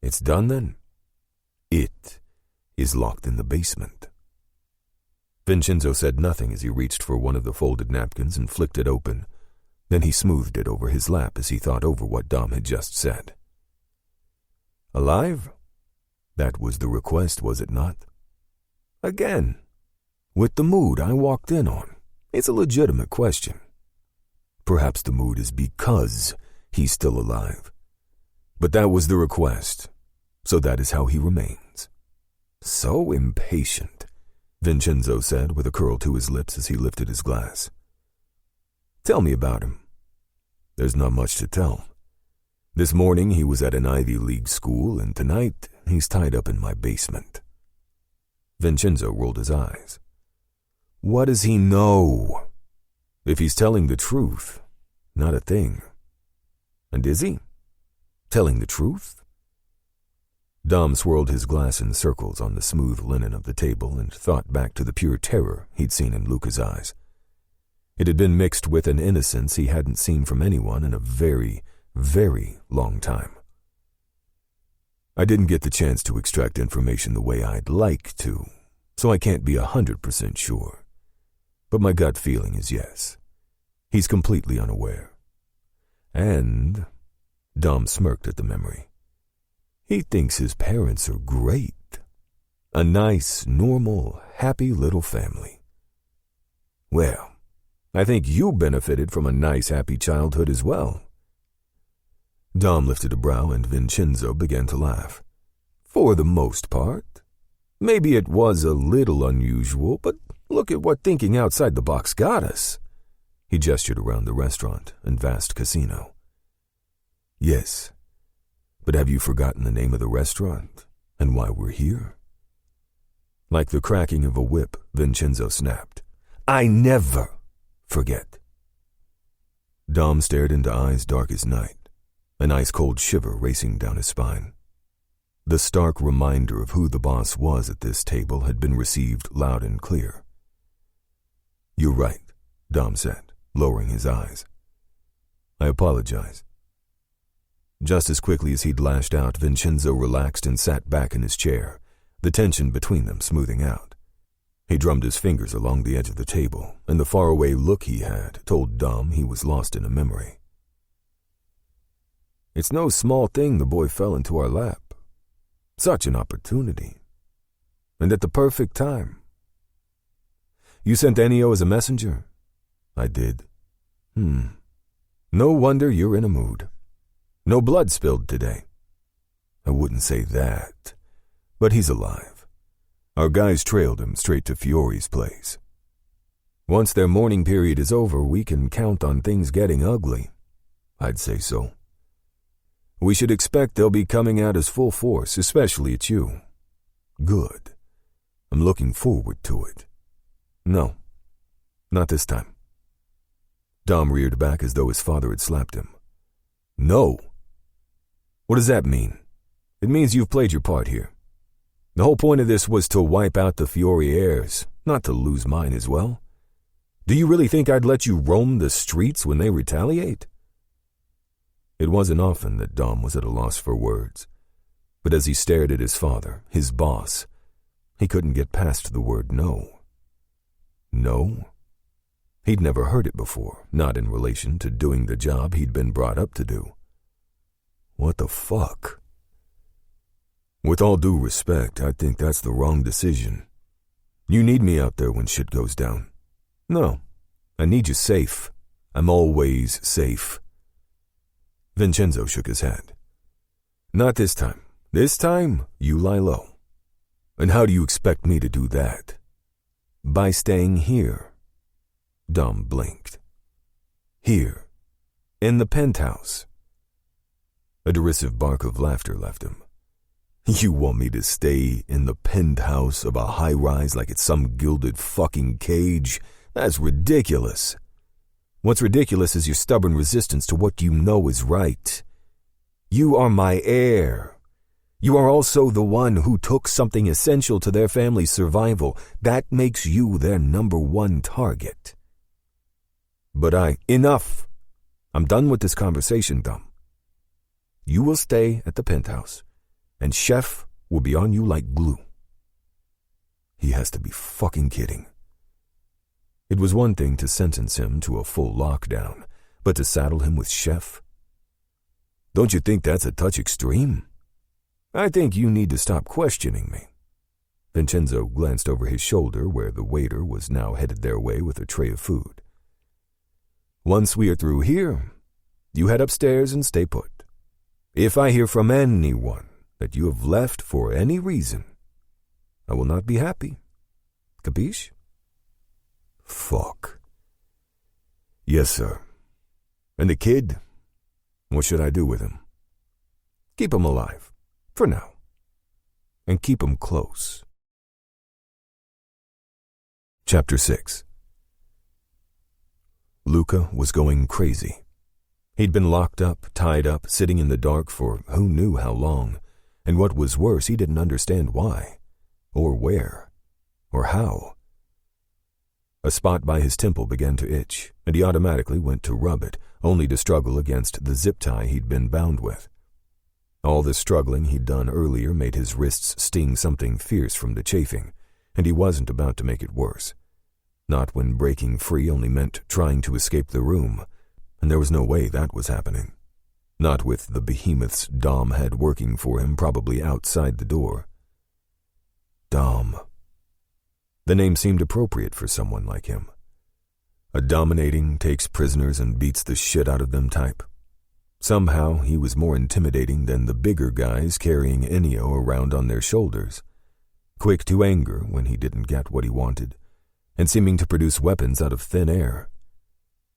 "It's done then?" "It is locked in the basement." Vincenzo said nothing as he reached for one of the folded napkins and flicked it open. Then he smoothed it over his lap as he thought over what Dom had just said. "Alive? That was the request, was it not?" "Again, with the mood I walked in on. It's a legitimate question." "Perhaps the mood is because he's still alive. But that was the request, so that is how he remains." "So impatient," Vincenzo said with a curl to his lips as he lifted his glass. "Tell me about him." "There's not much to tell. This morning he was at an Ivy League school, and tonight he's tied up in my basement." Vincenzo rolled his eyes. "What does he know? If he's telling the truth, not a thing." "And is he? Telling the truth?" Dom swirled his glass in circles on the smooth linen of the table and thought back to the pure terror he'd seen in Luca's eyes. It had been mixed with an innocence he hadn't seen from anyone in a very, very long time. "I didn't get the chance to extract information the way I'd like to, so I can't be 100% sure. But my gut feeling is yes. He's completely unaware. And," Dom smirked at the memory, "he thinks his parents are great. A nice, normal, happy little family." "Well, I think you benefited from a nice, happy childhood as well." Dom lifted a brow and Vincenzo began to laugh. "For the most part. Maybe it was a little unusual, but look at what thinking outside the box got us." He gestured around the restaurant and vast casino. "Yes, but have you forgotten the name of the restaurant and why we're here?" Like the cracking of a whip, Vincenzo snapped. "I never forget." Dom stared into eyes dark as night, an ice-cold shiver racing down his spine. The stark reminder of who the boss was at this table had been received loud and clear. "You're right," Dom said, lowering his eyes. "I apologize." Just as quickly as he'd lashed out, Vincenzo relaxed and sat back in his chair, the tension between them smoothing out. He drummed his fingers along the edge of the table, and the faraway look he had told Dom he was lost in a memory. "It's no small thing the boy fell into our lap. Such an opportunity. And at the perfect time. You sent Ennio as a messenger? I did. No wonder you're in a mood. No blood spilled today. I wouldn't say that, but he's alive. Our guys trailed him straight to Fiore's place. Once their mourning period is over, we can count on things getting ugly. I'd say so. We should expect they'll be coming out as full force, especially at you. Good. I'm looking forward to it. No, not this time. Dom reared back as though his father had slapped him. No. What does that mean? It means you've played your part here. The whole point of this was to wipe out the Fiore heirs, not to lose mine as well. Do you really think I'd let you roam the streets when they retaliate? It wasn't often that Dom was at a loss for words, but as he stared at his father, his boss, he couldn't get past the word no. No? He'd never heard it before, not in relation to doing the job he'd been brought up to do. What the fuck? With all due respect, I think that's the wrong decision. You need me out there when shit goes down. No, I need you safe. I'm always safe. Vincenzo shook his head. Not this time. This time, you lie low. And how do you expect me to do that? By staying here. Dom blinked. Here. In the penthouse. A derisive bark of laughter left him. You want me to stay in the penthouse of a high-rise like it's some gilded fucking cage? That's ridiculous. What's ridiculous is your stubborn resistance to what you know is right. You are my heir. You are also the one who took something essential to their family's survival. That makes you their number one target. But enough. I'm done with this conversation, Dom. You will stay at the penthouse, and Chef will be on you like glue. He has to be fucking kidding. It was one thing to sentence him to a full lockdown, but to saddle him with Chef? Don't you think that's a touch extreme? I think you need to stop questioning me. Vincenzo glanced over his shoulder where the waiter was now headed their way with a tray of food. Once we are through here, you head upstairs and stay put. If I hear from anyone that you have left for any reason, I will not be happy. Capiche? Fuck. Yes, sir. And the kid? What should I do with him? Keep him alive, for now. And keep him close. Chapter 6. Luca was going crazy. He'd been locked up, tied up, sitting in the dark for who knew how long, and what was worse, he didn't understand why, or where, or how. A spot by his temple began to itch, and he automatically went to rub it, only to struggle against the zip tie he'd been bound with. All the struggling he'd done earlier made his wrists sting something fierce from the chafing, and he wasn't about to make it worse. Not when breaking free only meant trying to escape the room, and there was no way that was happening. Not with the behemoths Dom had working for him probably outside the door. Dom. The name seemed appropriate for someone like him. A dominating, takes prisoners and beats the shit out of them type. Somehow he was more intimidating than the bigger guys carrying Ennio around on their shoulders. Quick to anger when he didn't get what he wanted, and seeming to produce weapons out of thin air.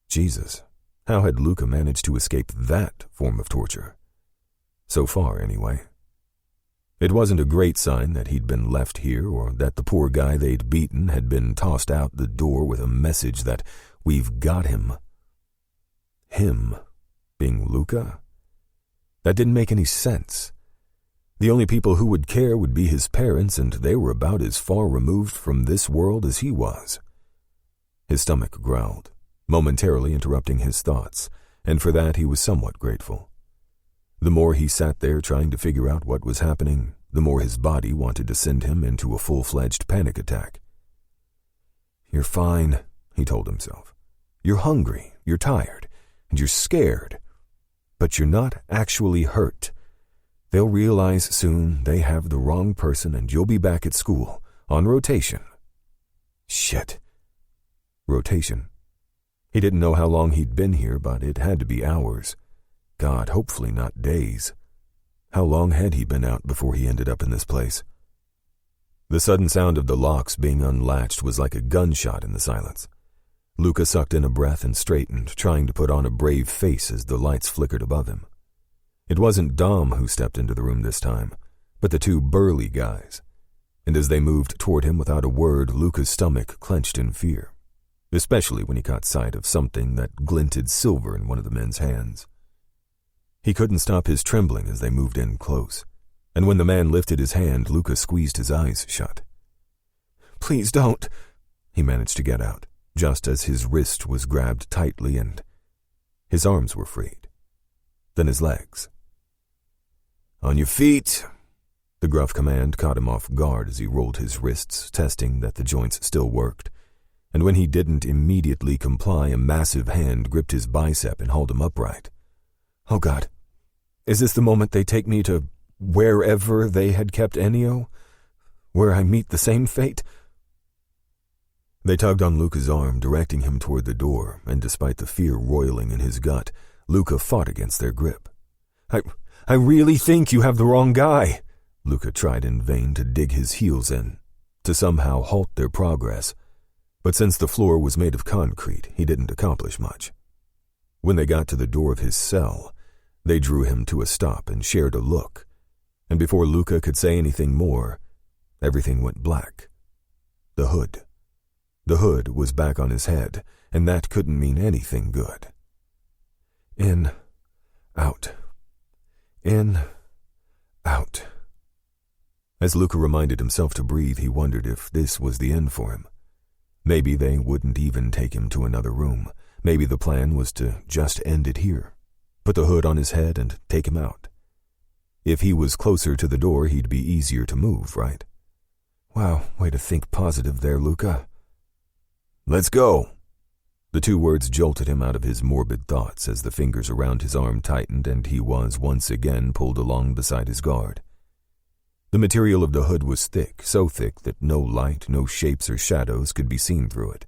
Jesus, how had Luca managed to escape that form of torture? So far, anyway. It wasn't a great sign that he'd been left here or that the poor guy they'd beaten had been tossed out the door with a message that we've got him. Him being Luca? That didn't make any sense. The only people who would care would be his parents, and they were about as far removed from this world as he was. His stomach growled, momentarily interrupting his thoughts, and for that he was somewhat grateful. The more he sat there trying to figure out what was happening, the more his body wanted to send him into a full-fledged panic attack. You're fine, he told himself. You're hungry, you're tired, and you're scared. But you're not actually hurt. They'll realize soon they have the wrong person and you'll be back at school, on rotation. Shit. Rotation? He didn't know how long he'd been here, but it had to be hours. God, hopefully not days. How long had he been out before he ended up in this place? The sudden sound of the locks being unlatched was like a gunshot in the silence. Luca sucked in a breath and straightened, trying to put on a brave face as the lights flickered above him. It wasn't Dom who stepped into the room this time, but the two burly guys. And as they moved toward him without a word, Luca's stomach clenched in fear, especially when he caught sight of something that glinted silver in one of the men's hands. He couldn't stop his trembling as they moved in close, and when the man lifted his hand, Luca squeezed his eyes shut. "Please don't," he managed to get out, just as his wrist was grabbed tightly and his arms were freed. Then his legs. "On your feet!" The gruff command caught him off guard as he rolled his wrists, testing that the joints still worked, and when he didn't immediately comply, a massive hand gripped his bicep and hauled him upright. Oh God, is this the moment they take me to wherever they had kept Ennio? Where I meet the same fate? They tugged on Luca's arm, directing him toward the door, and despite the fear roiling in his gut, Luca fought against their grip. I really think you have the wrong guy." Luca tried in vain to dig his heels in, to somehow halt their progress, but since the floor was made of concrete, he didn't accomplish much. When they got to the door of his cell, they drew him to a stop and shared a look, and before Luca could say anything more, everything went black. The hood. The hood was back on his head, and that couldn't mean anything good. In, out. In, out. As Luca reminded himself to breathe, he wondered if this was the end for him. Maybe they wouldn't even take him to another room. Maybe the plan was to just end it here, put the hood on his head and take him out. If he was closer to the door, he'd be easier to move, right? Wow, way to think positive there, Luca. "Let's go." The two words jolted him out of his morbid thoughts as the fingers around his arm tightened and he was once again pulled along beside his guard. The material of the hood was thick, so thick that no light, no shapes or shadows could be seen through it,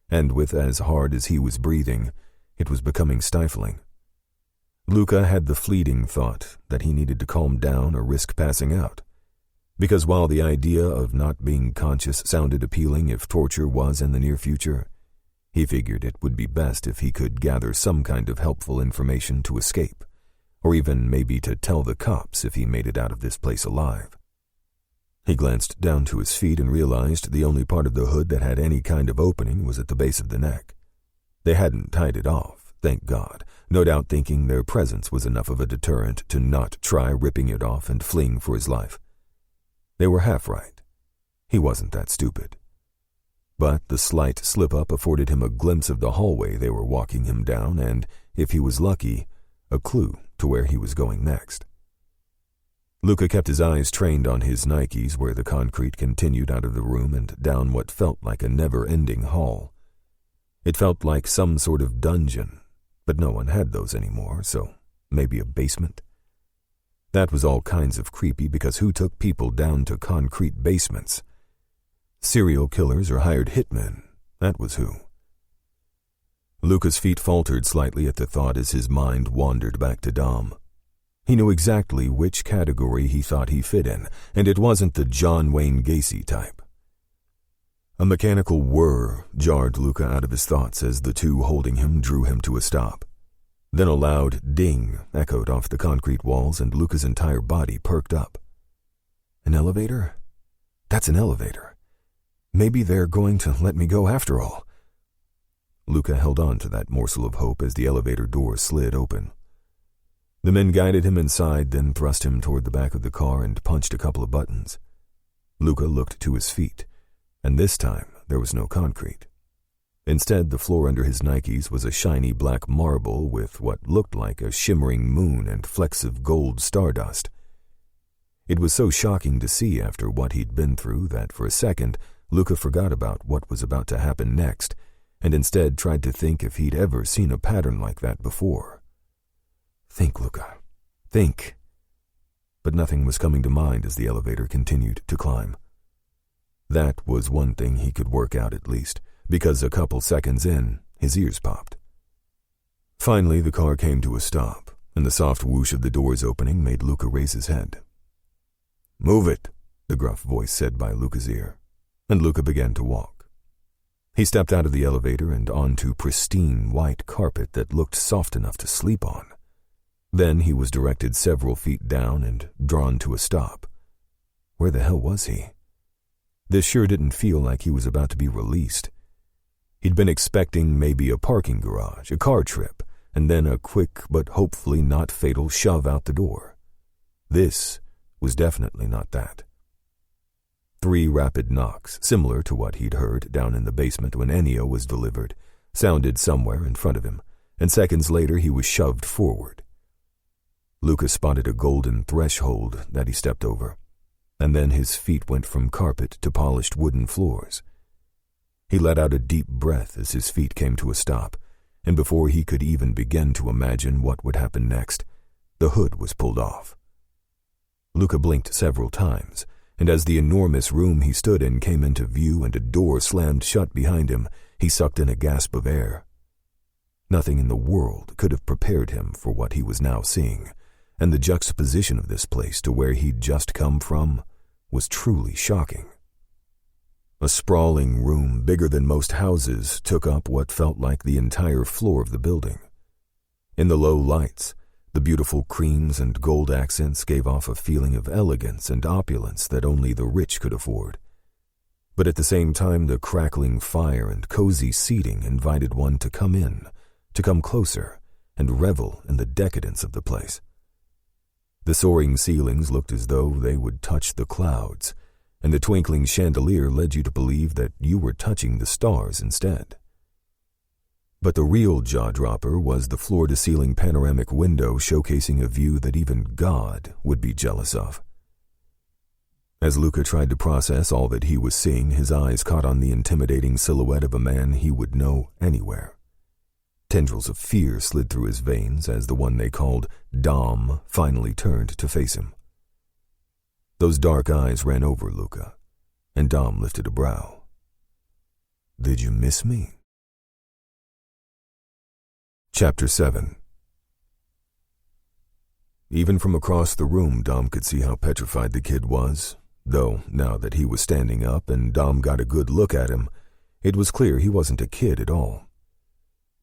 and with as hard as he was breathing, it was becoming stifling. Luca had the fleeting thought that he needed to calm down or risk passing out, because while the idea of not being conscious sounded appealing if torture was in the near future, he figured it would be best if he could gather some kind of helpful information to escape, or even maybe to tell the cops if he made it out of this place alive. He glanced down to his feet and realized the only part of the hood that had any kind of opening was at the base of the neck. They hadn't tied it off, thank God, no doubt thinking their presence was enough of a deterrent to not try ripping it off and fleeing for his life. They were half right. He wasn't that stupid. But the slight slip-up afforded him a glimpse of the hallway they were walking him down and, if he was lucky, a clue to where he was going next. Luca kept his eyes trained on his Nikes where the concrete continued out of the room and down what felt like a never-ending hall. It felt like some sort of dungeon, but no one had those anymore, so maybe a basement? That was all kinds of creepy because who took people down to concrete basements? Serial killers or hired hitmen, that was who. Luca's feet faltered slightly at the thought as his mind wandered back to Dom. He knew exactly which category he thought he fit in, and it wasn't the John Wayne Gacy type. A mechanical whir jarred Luca out of his thoughts as the two holding him drew him to a stop. Then a loud ding echoed off the concrete walls and Luca's entire body perked up. An elevator? That's an elevator. Maybe they're going to let me go after all. Luca held on to that morsel of hope as the elevator door slid open. The men guided him inside, then thrust him toward the back of the car and punched a couple of buttons. Luca looked to his feet, and this time there was no concrete. Instead, the floor under his Nikes was a shiny black marble with what looked like a shimmering moon and flecks of gold stardust. It was so shocking to see after what he'd been through that for a second, Luca forgot about what was about to happen next, and instead tried to think if he'd ever seen a pattern like that before. Think, Luca. Think. But nothing was coming to mind as the elevator continued to climb. That was one thing he could work out at least, because a couple seconds in, His ears popped. Finally, the car came to a stop, and the soft whoosh of the doors opening made Luca raise his head. "Move it," the gruff voice said by Luca's ear, and Luca began to walk. He stepped out of the elevator and onto pristine white carpet that looked soft enough to sleep on. Then he was directed several feet down and drawn to a stop. Where the hell was he? This sure didn't feel like he was about to be released. He'd been expecting maybe a parking garage, a car trip, and then a quick but hopefully not fatal shove out the door. This was definitely not that. 3 rapid knocks, similar to what he'd heard down in the basement when Ennio was delivered, sounded somewhere in front of him, and seconds later he was shoved forward. Luca spotted a golden threshold that he stepped over, and then his feet went from carpet to polished wooden floors. He let out a deep breath as his feet came to a stop, and before he could even begin to imagine what would happen next, the hood was pulled off. Luca blinked several times, and as the enormous room he stood in came into view and a door slammed shut behind him, he sucked in a gasp of air. Nothing in the world could have prepared him for what he was now seeing, and the juxtaposition of this place to where he'd just come from was truly shocking. A sprawling room bigger than most houses took up what felt like the entire floor of the building. In the low lights, the beautiful creams and gold accents gave off a feeling of elegance and opulence that only the rich could afford. But at the same time, the crackling fire and cozy seating invited one to come in, to come closer, and revel in the decadence of the place. The soaring ceilings looked as though they would touch the clouds, and the twinkling chandelier led you to believe that you were touching the stars instead. But the real jaw-dropper was the floor-to-ceiling panoramic window showcasing a view that even God would be jealous of. As Luca tried to process all that he was seeing, his eyes caught on the intimidating silhouette of a man he would know anywhere. Tendrils of fear slid through his veins as the one they called Dom finally turned to face him. Those dark eyes ran over Luca, and Dom lifted a brow. "Did you miss me?" Chapter 7. Even from across the room, Dom could see how petrified the kid was, though now that he was standing up and Dom got a good look at him, it was clear he wasn't a kid at all.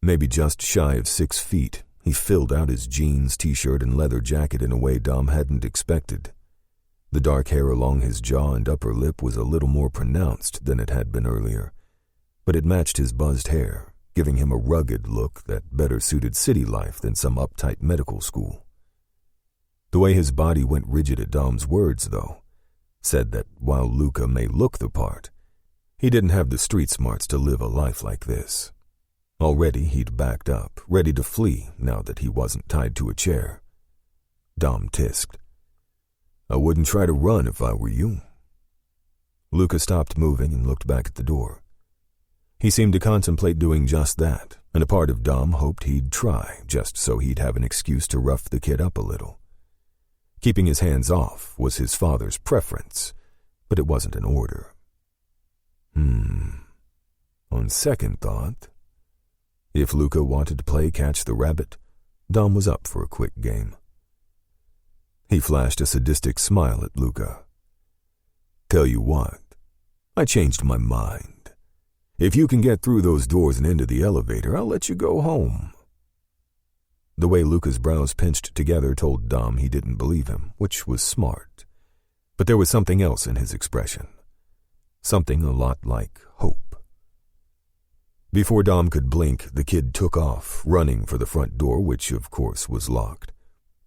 Maybe just shy of 6 feet, he filled out his jeans, t-shirt, and leather jacket in a way Dom hadn't expected. The dark hair along his jaw and upper lip was a little more pronounced than it had been earlier, but it matched his buzzed hair, giving him a rugged look that better suited city life than some uptight medical school. The way his body went rigid at Dom's words, though, said that while Luca may look the part, he didn't have the street smarts to live a life like this. Already he'd backed up, ready to flee now that he wasn't tied to a chair. Dom tisked. "I wouldn't try to run if I were you." Luca stopped moving and looked back at the door. He seemed to contemplate doing just that, and a part of Dom hoped he'd try, just so he'd have an excuse to rough the kid up a little. Keeping his hands off was his father's preference, but it wasn't an order. On second thought, if Luca wanted to play catch the rabbit, Dom was up for a quick game. He flashed a sadistic smile at Luca. "Tell you what, I changed my mind. If you can get through those doors and into the elevator, I'll let you go home." The way Luca's brows pinched together told Dom he didn't believe him, which was smart. But there was something else in his expression. Something a lot like hope. Before Dom could blink, the kid took off, running for the front door, which of course was locked.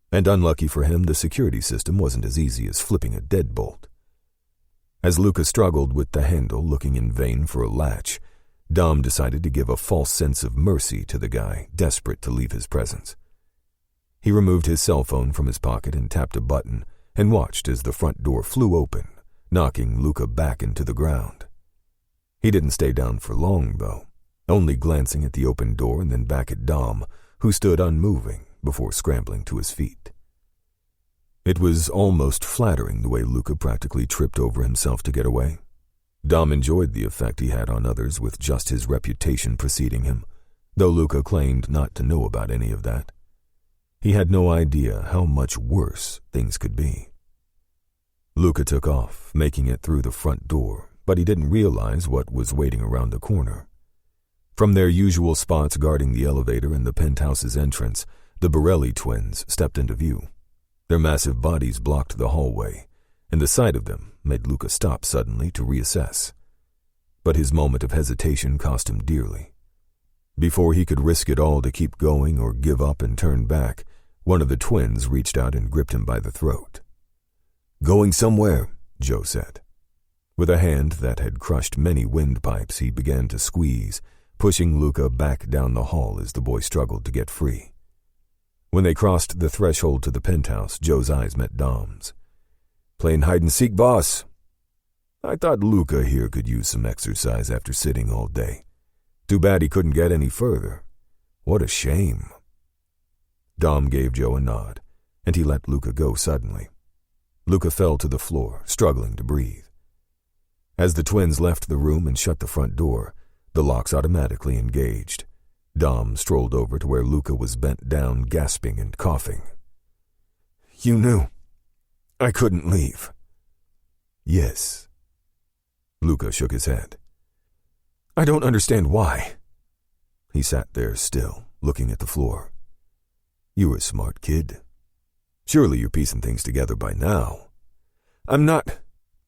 And unlucky for him, the security system wasn't as easy as flipping a deadbolt. As Luca struggled with the handle, looking in vain for a latch, Dom decided to give a false sense of mercy to the guy, desperate to leave his presence. He removed his cell phone from his pocket and tapped a button, and watched as the front door flew open, knocking Luca back into the ground. He didn't stay down for long, though, only glancing at the open door and then back at Dom, who stood unmoving before scrambling to his feet. It was almost flattering the way Luca practically tripped over himself to get away. Dom enjoyed the effect he had on others with just his reputation preceding him, though Luca claimed not to know about any of that. He had no idea how much worse things could be. Luca took off, making it through the front door, but he didn't realize what was waiting around the corner. From their usual spots guarding the elevator and the penthouse's entrance, the Borelli twins stepped into view. Their massive bodies blocked the hallway, and the sight of them made Luca stop suddenly to reassess. But his moment of hesitation cost him dearly. Before he could risk it all to keep going or give up and turn back, one of the twins reached out and gripped him by the throat. "Going somewhere," Joe said. With a hand that had crushed many windpipes, he began to squeeze, pushing Luca back down the hall as the boy struggled to get free. When they crossed the threshold to the penthouse, Joe's eyes met Dom's. "Playing hide-and-seek, boss?" "I thought Luca here could use some exercise after sitting all day. Too bad he couldn't get any further. What a shame." Dom gave Joe a nod, and he let Luca go suddenly. Luca fell to the floor, struggling to breathe. As the twins left the room and shut the front door, the locks automatically engaged. Dom strolled over to where Luca was bent down, gasping and coughing. "You knew I couldn't leave." "Yes." Luca shook his head. "I don't understand why." He sat there still, looking at the floor. "You're a smart kid. Surely you're piecing things together by now." "I'm not."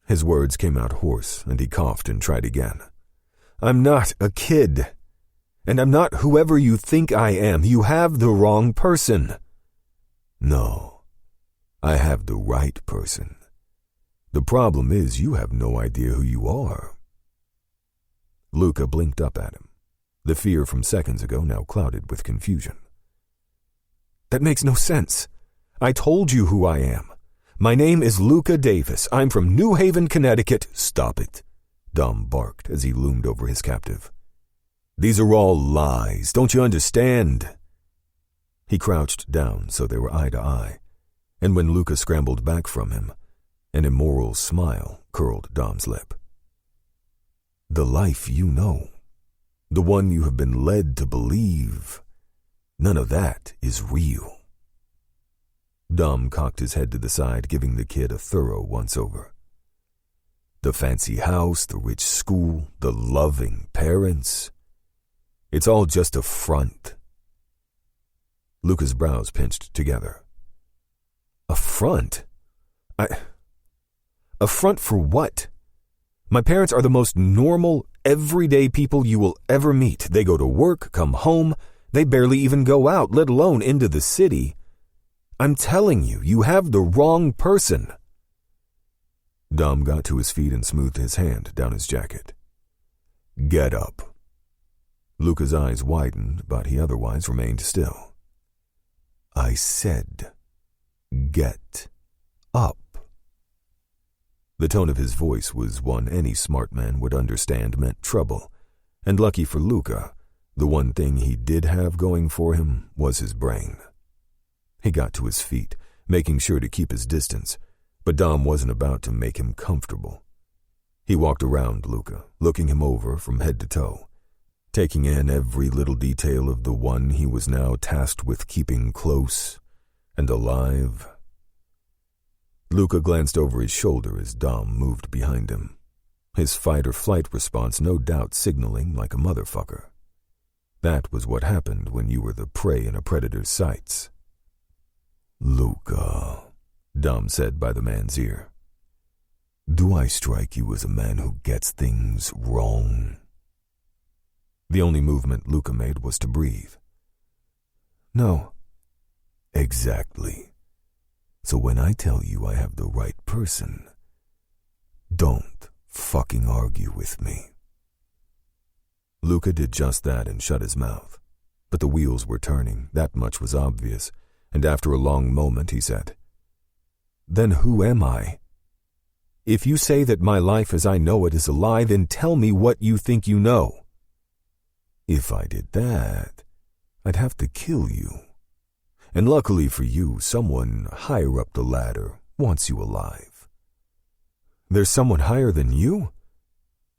His words came out hoarse, and he coughed and tried again. "I'm not a kid. And I'm not whoever you think I am. You have the wrong person." "No, I have the right person. The problem is you have no idea who you are." Luca blinked up at him, the fear from seconds ago now clouded with confusion. "That makes no sense. I told you who I am. My name is Luca Davis. I'm from New Haven, Connecticut." "Stop it," Dom barked as he loomed over his captive. "These are all lies. Don't you understand?" He crouched down so they were eye to eye, and when Luca scrambled back from him, an immoral smile curled Dom's lip. "The life you know, the one you have been led to believe, none of that is real." Dom cocked his head to the side, giving the kid a thorough once-over. "The fancy house, the rich school, the loving parents, it's all just a front." Luca's brows pinched together. "A front? A front for what? My parents are the most normal, everyday people you will ever meet. They go to work, come home. They barely even go out, let alone into the city. I'm telling you, you have the wrong person." Dom got to his feet and smoothed his hand down his jacket. "Get up." Luca's eyes widened, but he otherwise remained still. "I said, get up." The tone of his voice was one any smart man would understand meant trouble, and lucky for Luca, the one thing he did have going for him was his brain. He got to his feet, making sure to keep his distance, but Dom wasn't about to make him comfortable. He walked around Luca, looking him over from head to toe, taking in every little detail of the one he was now tasked with keeping close and alive. Luca glanced over his shoulder as Dom moved behind him, his fight-or-flight response no doubt signaling like a motherfucker. That was what happened when you were the prey in a predator's sights. "Luca," Dom said by the man's ear, "do I strike you as a man who gets things wrong?" The only movement Luca made was to breathe. "No." "Exactly. So when I tell you I have the right person, don't fucking argue with me." Luca did just that and shut his mouth. But the wheels were turning, that much was obvious, and after a long moment he said, "Then who am I? If you say that my life as I know it is a lie, then tell me what you think you know." "If I did that, I'd have to kill you. And luckily for you, someone higher up the ladder wants you alive." "There's someone higher than you?"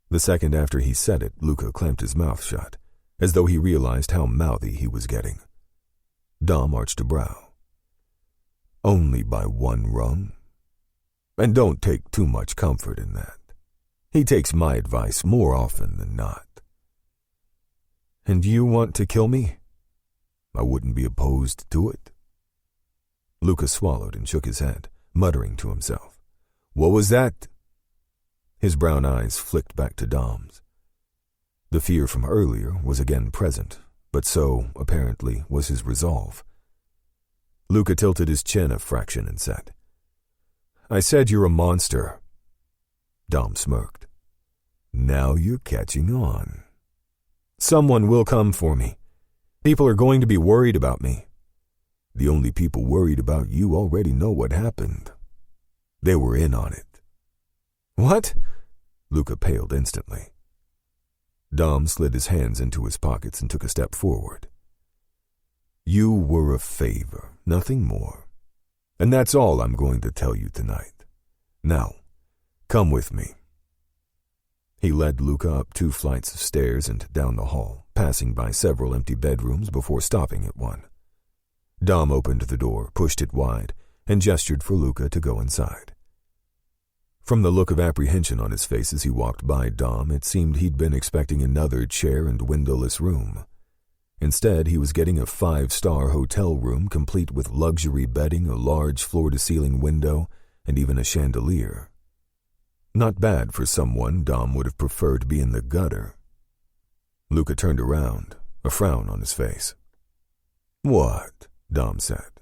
The second after he said it, Luca clamped his mouth shut, as though he realized how mouthy he was getting. Dom arched a brow. Only by one rung? And don't take too much comfort in that. He takes my advice more often than not. And you want to kill me? I wouldn't be opposed to it. Luca swallowed and shook his head, muttering to himself. What was that? His brown eyes flicked back to Dom's. The fear from earlier was again present, but so, apparently, was his resolve. Luca tilted his chin a fraction and said, I said you're a monster. Dom smirked. Now you're catching on. Someone will come for me. People are going to be worried about me. The only people worried about you already know what happened. They were in on it. What? Luca paled instantly. Dom slid his hands into his pockets and took a step forward. You were a favor, nothing more. And that's all I'm going to tell you tonight. Now, come with me. He led Luca up 2 flights of stairs and down the hall, passing by several empty bedrooms before stopping at one. Dom opened the door, pushed it wide, and gestured for Luca to go inside. From the look of apprehension on his face as he walked by Dom, it seemed he'd been expecting another chair and windowless room. Instead, he was getting a 5-star hotel room complete with luxury bedding, a large floor-to-ceiling window, and even a chandelier. Not bad for someone Dom would have preferred to be in the gutter. Luca turned around, a frown on his face. What? Dom said.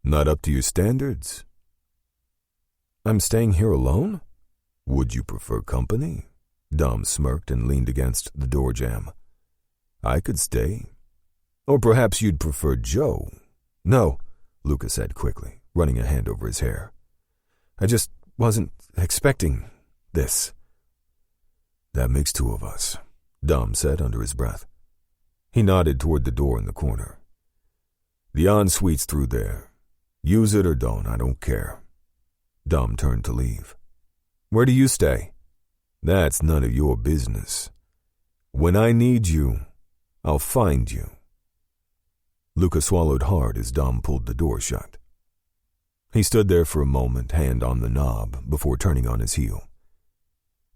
Not up to your standards? I'm staying here alone? Would you prefer company? Dom smirked and leaned against the door jamb. I could stay. Or perhaps you'd prefer Joe. No, Luca said quickly, running a hand over his hair. I just wasn't expecting this. That makes 2 of us, Dom said under his breath. He nodded toward the door in the corner. The ensuite's through there. Use it or don't, I don't care. Dom turned to leave. Where do you stay? That's none of your business. When I need you, I'll find you. Luca swallowed hard as Dom pulled the door shut. He stood there for a moment, hand on the knob, before turning on his heel.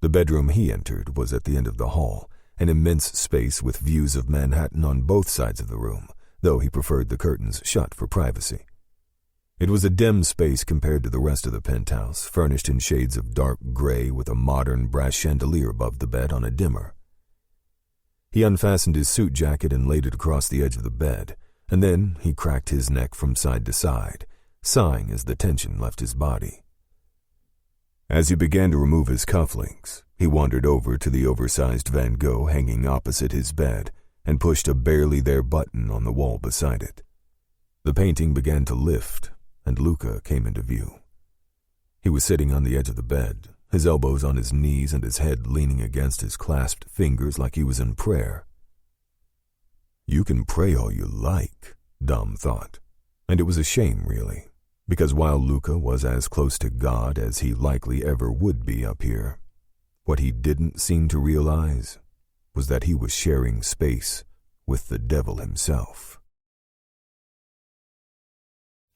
The bedroom he entered was at the end of the hall, an immense space with views of Manhattan on both sides of the room, though he preferred the curtains shut for privacy. It was a dim space compared to the rest of the penthouse, furnished in shades of dark gray with a modern brass chandelier above the bed on a dimmer. He unfastened his suit jacket and laid it across the edge of the bed, and then he cracked his neck from side to side, sighing as the tension left his body. As he began to remove his cufflinks, he wandered over to the oversized Van Gogh hanging opposite his bed and pushed a barely-there button on the wall beside it. The painting began to lift, and Luca came into view. He was sitting on the edge of the bed, his elbows on his knees and his head leaning against his clasped fingers like he was in prayer. You can pray all you like, Dom thought, and it was a shame, really, because while Luca was as close to God as he likely ever would be up here, what he didn't seem to realize was that he was sharing space with the devil himself.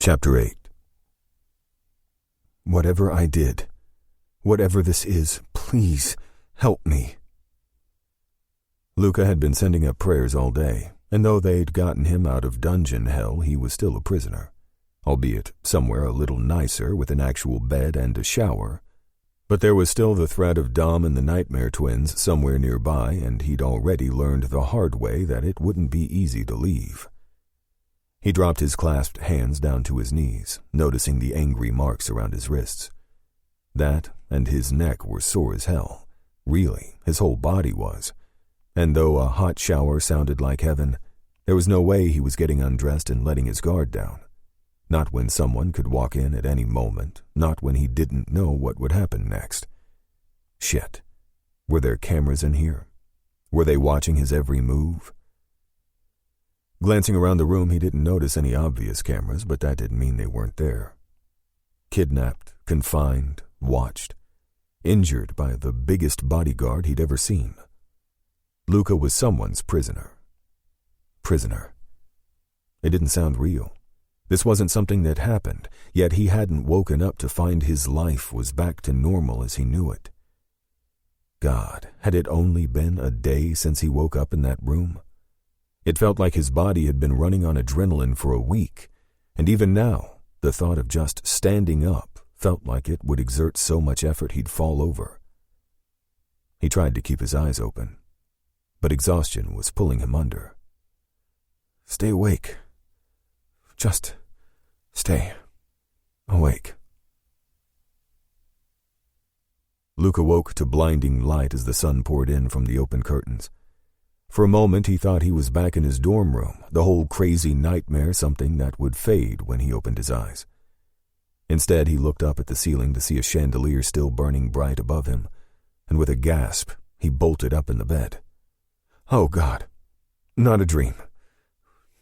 Chapter 8. Whatever I did, whatever this is, please help me. Luca had been sending up prayers all day, and though they'd gotten him out of dungeon hell, he was still a prisoner, albeit somewhere a little nicer with an actual bed and a shower. But there was still the threat of Dom and the Nightmare Twins somewhere nearby, and he'd already learned the hard way that it wouldn't be easy to leave. He dropped his clasped hands down to his knees, noticing the angry marks around his wrists. That and his neck were sore as hell. Really, his whole body was. And though a hot shower sounded like heaven, there was no way he was getting undressed and letting his guard down. Not when someone could walk in at any moment, not when he didn't know what would happen next. Shit. Were there cameras in here? Were they watching his every move? Glancing around the room, he didn't notice any obvious cameras, but that didn't mean they weren't there. Kidnapped, confined, watched, injured by the biggest bodyguard he'd ever seen. Luca was someone's prisoner, prisoner. It didn't sound real. This wasn't something that happened, yet he hadn't woken up to find his life was back to normal as he knew it. God, had it only been a day since he woke up in that room? It felt like his body had been running on adrenaline for a week, and even now, the thought of just standing up felt like it would exert so much effort he'd fall over. He tried to keep his eyes open, but exhaustion was pulling him under. Stay awake. Just stay awake. Luca woke to blinding light as the sun poured in from the open curtains. For a moment he thought he was back in his dorm room, the whole crazy nightmare something that would fade when he opened his eyes. Instead, he looked up at the ceiling to see a chandelier still burning bright above him, and with a gasp, he bolted up in the bed. Oh God, not a dream.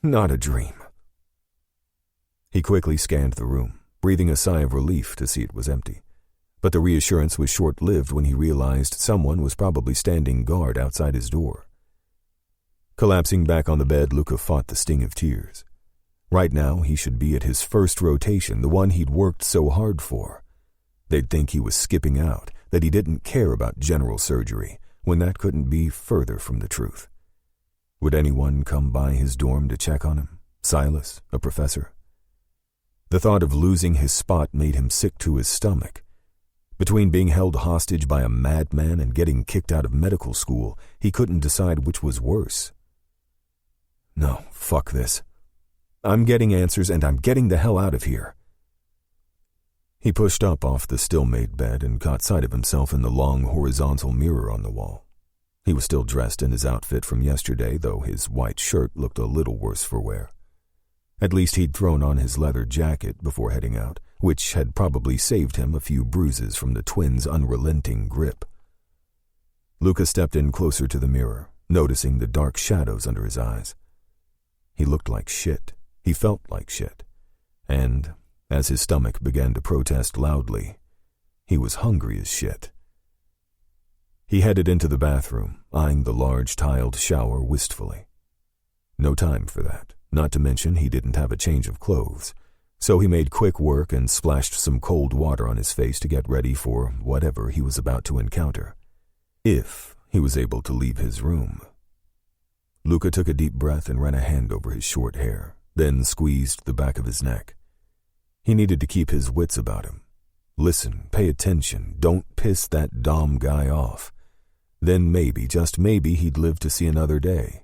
Not a dream. He quickly scanned the room, breathing a sigh of relief to see it was empty. But the reassurance was short-lived when he realized someone was probably standing guard outside his door. Collapsing back on the bed, Luca fought the sting of tears. Right now, he should be at his first rotation, the one he'd worked so hard for. They'd think he was skipping out, that he didn't care about general surgery, when that couldn't be further from the truth. Would anyone come by his dorm to check on him? Silas, a professor? The thought of losing his spot made him sick to his stomach. Between being held hostage by a madman and getting kicked out of medical school, he couldn't decide which was worse. No, fuck this. I'm getting answers and I'm getting the hell out of here. He pushed up off the still-made bed and caught sight of himself in the long horizontal mirror on the wall. He was still dressed in his outfit from yesterday, though his white shirt looked a little worse for wear. At least he'd thrown on his leather jacket before heading out, which had probably saved him a few bruises from the twins' unrelenting grip. Luca stepped in closer to the mirror, noticing the dark shadows under his eyes. He looked like shit. He felt like shit. And, as his stomach began to protest loudly, he was hungry as shit. He headed into the bathroom, eyeing the large tiled shower wistfully. No time for that, not to mention he didn't have a change of clothes, so he made quick work and splashed some cold water on his face to get ready for whatever he was about to encounter, if he was able to leave his room. Luca took a deep breath and ran a hand over his short hair, then squeezed the back of his neck. He needed to keep his wits about him. Listen, pay attention, don't piss that Dom guy off. Then maybe, just maybe, he'd live to see another day.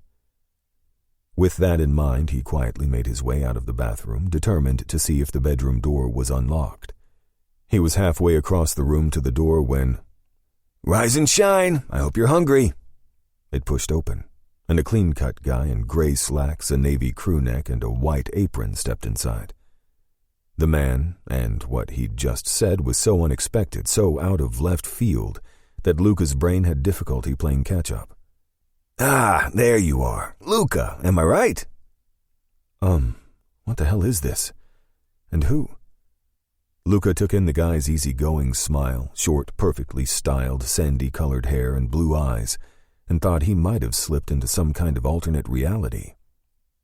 With that in mind, he quietly made his way out of the bathroom, determined to see if the bedroom door was unlocked. He was halfway across the room to the door when, "Rise and shine, I hope you're hungry." It pushed open, and a clean-cut guy in gray slacks, a navy crew neck, and a white apron stepped inside. The man, and what he'd just said, was so unexpected, so out of left field, that Luca's brain had difficulty playing catch-up. "Ah, there you are. Luca, am I right?" What the hell is this? And who? Luca took in the guy's easygoing smile, short, perfectly styled, sandy-colored hair and blue eyes, and thought he might have slipped into some kind of alternate reality.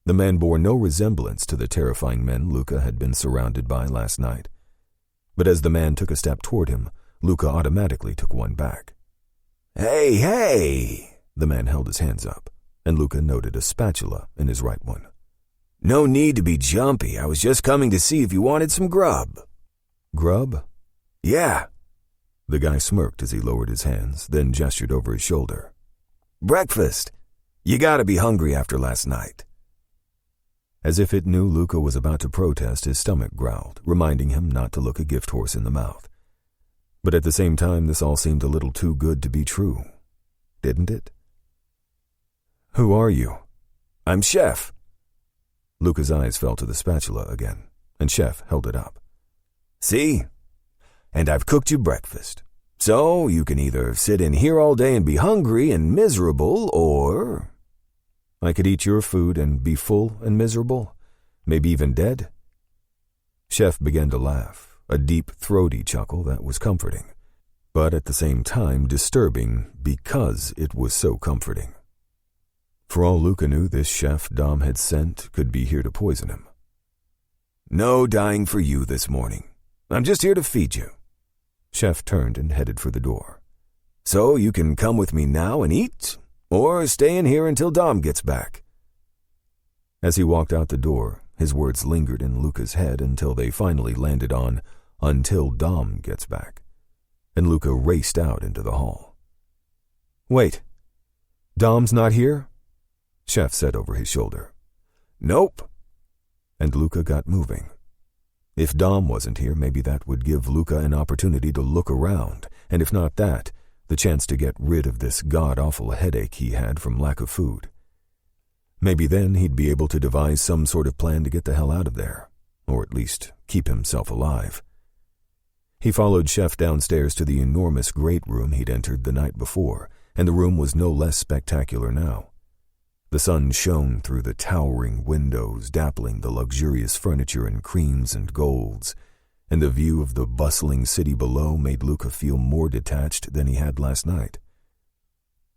The man bore no resemblance to the terrifying men Luca had been surrounded by last night. But as the man took a step toward him, Luca automatically took one back. "Hey, hey!" The man held his hands up, and Luca noted a spatula in his right one. "No need to be jumpy. I was just coming to see if you wanted some grub." "Grub?" "Yeah." The guy smirked as he lowered his hands, then gestured over his shoulder. "Breakfast. You gotta be hungry after last night." As if it knew Luca was about to protest, his stomach growled, reminding him not to look a gift horse in the mouth. But at the same time, this all seemed a little too good to be true. Didn't it? "Who are you?" "I'm Chef." Luca's eyes fell to the spatula again, and Chef held it up. "See? And I've cooked you breakfast. So you can either sit in here all day and be hungry and miserable, or..." "I could eat your food and be full and miserable, maybe even dead?" Chef began to laugh, a deep, throaty chuckle that was comforting, but at the same time disturbing because it was so comforting. For all Luca knew, this chef Dom had sent could be here to poison him. "No dying for you this morning. I'm just here to feed you." Chef turned and headed for the door. "So you can come with me now and eat, or stay in here until Dom gets back." As he walked out the door, his words lingered in Luca's head until they finally landed on, "until Dom gets back," and Luca raced out into the hall. "Wait, Dom's not here?" Chef said over his shoulder. "Nope." And Luca got moving. If Dom wasn't here, maybe that would give Luca an opportunity to look around, and if not that, the chance to get rid of this god-awful headache he had from lack of food. Maybe then he'd be able to devise some sort of plan to get the hell out of there, or at least keep himself alive. He followed Chef downstairs to the enormous great room he'd entered the night before, and the room was no less spectacular now. The sun shone through the towering windows, dappling the luxurious furniture in creams and golds, and the view of the bustling city below made Luca feel more detached than he had last night.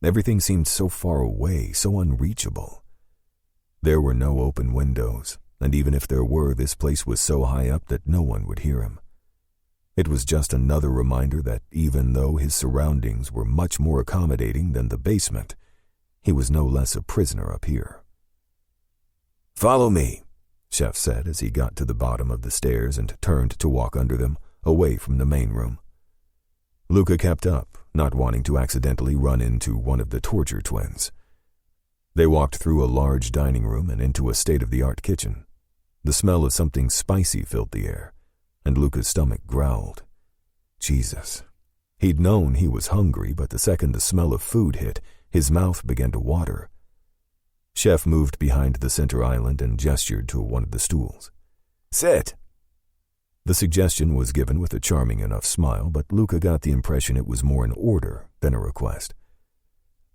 Everything seemed so far away, so unreachable. There were no open windows, and even if there were, this place was so high up that no one would hear him. It was just another reminder that even though his surroundings were much more accommodating than the basement, he was no less a prisoner up here. "Follow me," Chef said as he got to the bottom of the stairs and turned to walk under them, away from the main room. Luca kept up, not wanting to accidentally run into one of the torture twins. They walked through a large dining room and into a state-of-the-art kitchen. The smell of something spicy filled the air, and Luca's stomach growled. Jesus. He'd known he was hungry, but the second the smell of food hit, his mouth began to water. Chef moved behind the center island and gestured to one of the stools. "Sit." The suggestion was given with a charming enough smile, but Luca got the impression it was more an order than a request.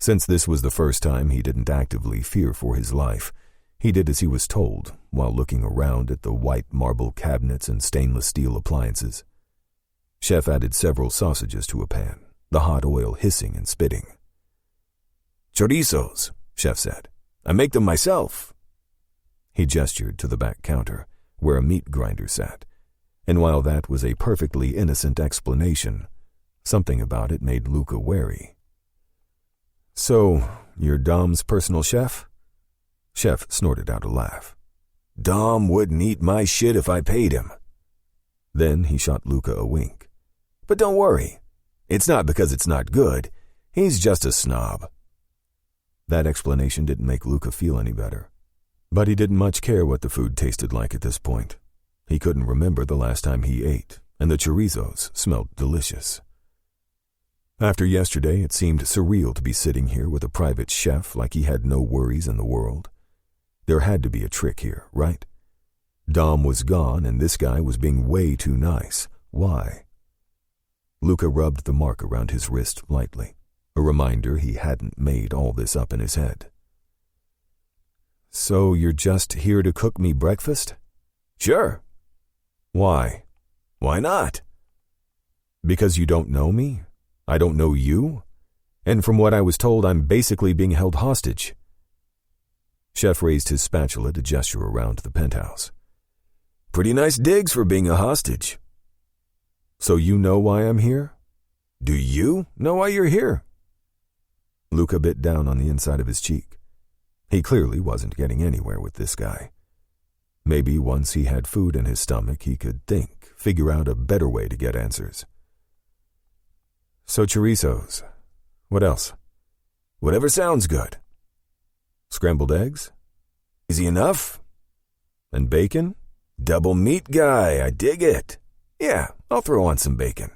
Since this was the first time he didn't actively fear for his life, he did as he was told, while looking around at the white marble cabinets and stainless steel appliances. Chef added several sausages to a pan, the hot oil hissing and spitting. "Chorizos," Chef said. "I make them myself." He gestured to the back counter, where a meat grinder sat, and while that was a perfectly innocent explanation, something about it made Luca wary. "So, you're Dom's personal chef?" Chef snorted out a laugh. "Dom wouldn't eat my shit if I paid him." Then he shot Luca a wink. "But don't worry. It's not because it's not good. He's just a snob." That explanation didn't make Luca feel any better. But he didn't much care what the food tasted like at this point. He couldn't remember the last time he ate, and the chorizos smelled delicious. After yesterday, it seemed surreal to be sitting here with a private chef like he had no worries in the world. There had to be a trick here, right? Dom was gone, and this guy was being way too nice. Why? Luca rubbed the mark around his wrist lightly, a reminder he hadn't made all this up in his head. "So you're just here to cook me breakfast?" "Sure." "Why?" "Why not?" "Because you don't know me? I don't know you? And from what I was told, I'm basically being held hostage." Chef raised his spatula to gesture around the penthouse. "Pretty nice digs for being a hostage." "So you know why I'm here?" "Do you know why you're here?" Luca bit down on the inside of his cheek. He clearly wasn't getting anywhere with this guy. Maybe once he had food in his stomach, he could figure out a better way to get answers. "So chorizos. What else?" "Whatever sounds good." "Scrambled eggs?" "Easy enough." "And bacon?" "Double meat guy, I dig it." "Yeah, I'll throw on some bacon."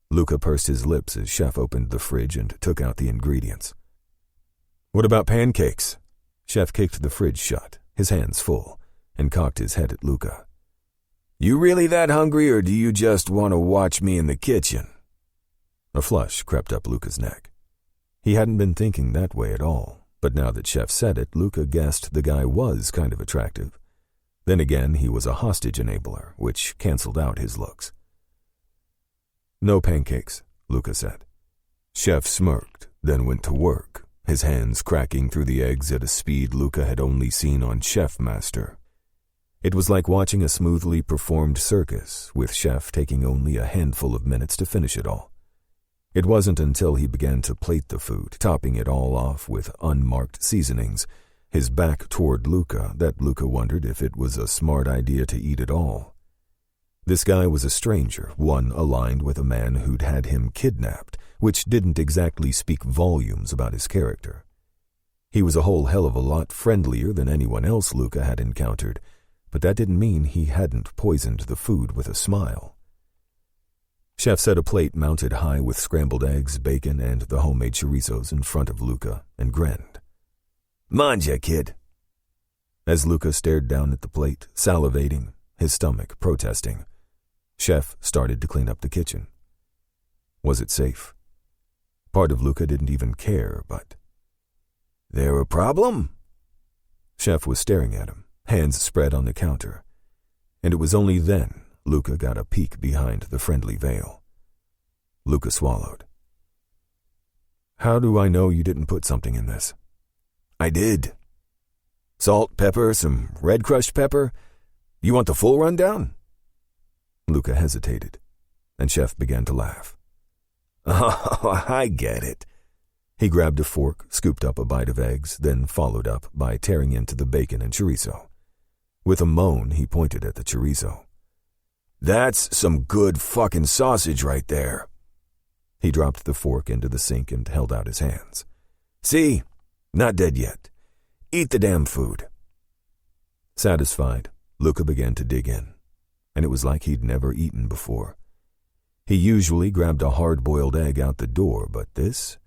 Luca pursed his lips as Chef opened the fridge and took out the ingredients. "What about pancakes?" Chef kicked the fridge shut, his hands full, and cocked his head at Luca. "You really that hungry, or do you just want to watch me in the kitchen?" A flush crept up Luca's neck. He hadn't been thinking that way at all, but now that Chef said it, Luca guessed the guy was kind of attractive. Then again, he was a hostage enabler, which canceled out his looks. "No pancakes," Luca said. Chef smirked, then went to work, his hands cracking through the eggs at a speed Luca had only seen on Chef Master. It was like watching a smoothly performed circus, with Chef taking only a handful of minutes to finish it all. It wasn't until he began to plate the food, topping it all off with unmarked seasonings, his back toward Luca, that Luca wondered if it was a smart idea to eat it all. This guy was a stranger, one aligned with a man who'd had him kidnapped, which didn't exactly speak volumes about his character. He was a whole hell of a lot friendlier than anyone else Luca had encountered, but that didn't mean he hadn't poisoned the food with a smile. Chef set a plate mounted high with scrambled eggs, bacon, and the homemade chorizos in front of Luca and grinned. "Manja, kid." As Luca stared down at the plate, salivating, his stomach protesting, Chef started to clean up the kitchen. Was it safe? Part of Luca didn't even care, but... "There a problem?" Chef was staring at him, hands spread on the counter, and it was only then Luca got a peek behind the friendly veil. Luca swallowed. "How do I know you didn't put something in this?" "I did. Salt, pepper, some red crushed pepper. You want the full rundown?" Luca hesitated, and Chef began to laugh. "Oh, I get it." He grabbed a fork, scooped up a bite of eggs, then followed up by tearing into the bacon and chorizo. With a moan, he pointed at the chorizo. "That's some good fucking sausage right there." He dropped the fork into the sink and held out his hands. "See? Not dead yet. Eat the damn food." Satisfied, Luca began to dig in, and it was like he'd never eaten before. He usually grabbed a hard-boiled egg out the door, but this?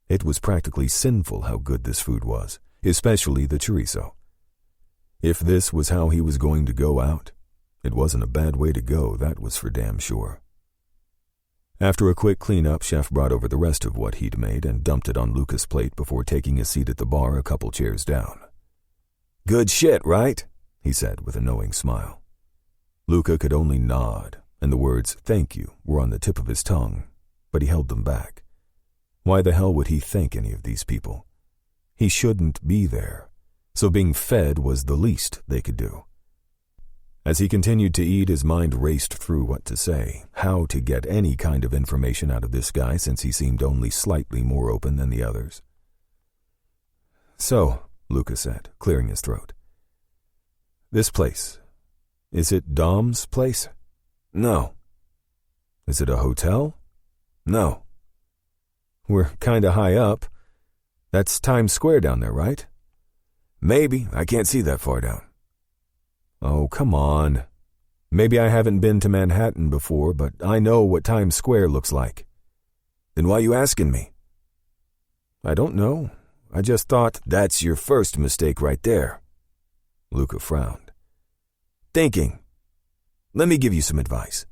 It was practically sinful how good this food was, especially the chorizo. If this was how he was going to go out, it wasn't a bad way to go, that was for damn sure. After a quick cleanup, Chef brought over the rest of what he'd made and dumped it on Luca's plate before taking a seat at the bar a couple chairs down. "Good shit, right?" he said with a knowing smile. Luca could only nod, and the words "thank you" were on the tip of his tongue, but he held them back. Why the hell would he thank any of these people? He shouldn't be there, so being fed was the least they could do. As he continued to eat, his mind raced through what to say, how to get any kind of information out of this guy since he seemed only slightly more open than the others. "So," Luca said, clearing his throat. "This place, is it Dom's place?" "No." "Is it a hotel?" "No." "We're kinda high up. That's Times Square down there, right?" "Maybe. I can't see that far down." "Oh, come on. Maybe I haven't been to Manhattan before, but I know what Times Square looks like." "Then why are you asking me?" "I don't know. I just thought..." "That's your first mistake right there." Luca frowned. "Thinking. Let me give you some advice.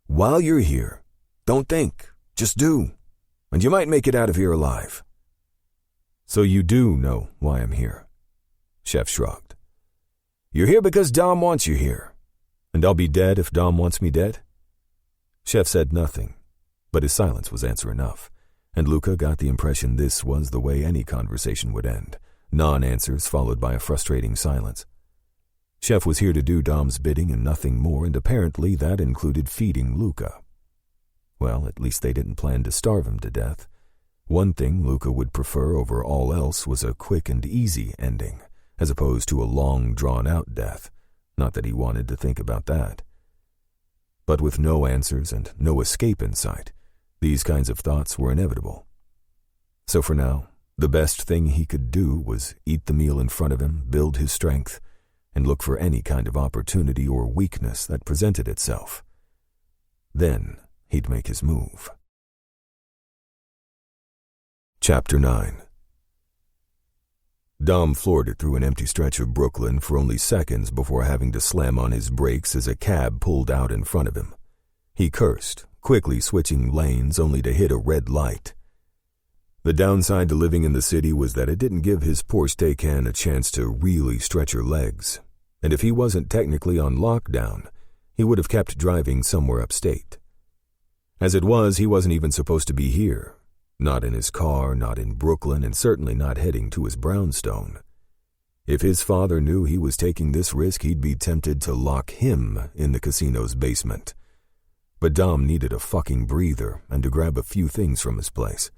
While you're here, don't think. Just do. And you might make it out of here alive." "So you do know why I'm here?" Chef shrugged. "You're here because Dom wants you here." "And I'll be dead if Dom wants me dead?" Chef said nothing, but his silence was answer enough, and Luca got the impression this was the way any conversation would end, non-answers followed by a frustrating silence. Chef was here to do Dom's bidding and nothing more, and apparently that included feeding Luca. Well, at least they didn't plan to starve him to death. One thing Luca would prefer over all else was a quick and easy ending, as opposed to a long, drawn-out death. Not that he wanted to think about that. But with no answers and no escape in sight, these kinds of thoughts were inevitable. So for now, the best thing he could do was eat the meal in front of him, build his strength, and look for any kind of opportunity or weakness that presented itself. Then he'd make his move. Chapter 9. Dom floored it through an empty stretch of Brooklyn for only seconds before having to slam on his brakes as a cab pulled out in front of him. He cursed, quickly switching lanes only to hit a red light. The downside to living in the city was that it didn't give his poor Staycan a chance to really stretch her legs, and if he wasn't technically on lockdown, he would have kept driving somewhere upstate. As it was, he wasn't even supposed to be here, Not in his car, not in Brooklyn, and certainly not heading to his brownstone. If his father knew he was taking this risk, he'd be tempted to lock him in the casino's basement. But Dom needed a fucking breather and to grab a few things from his place.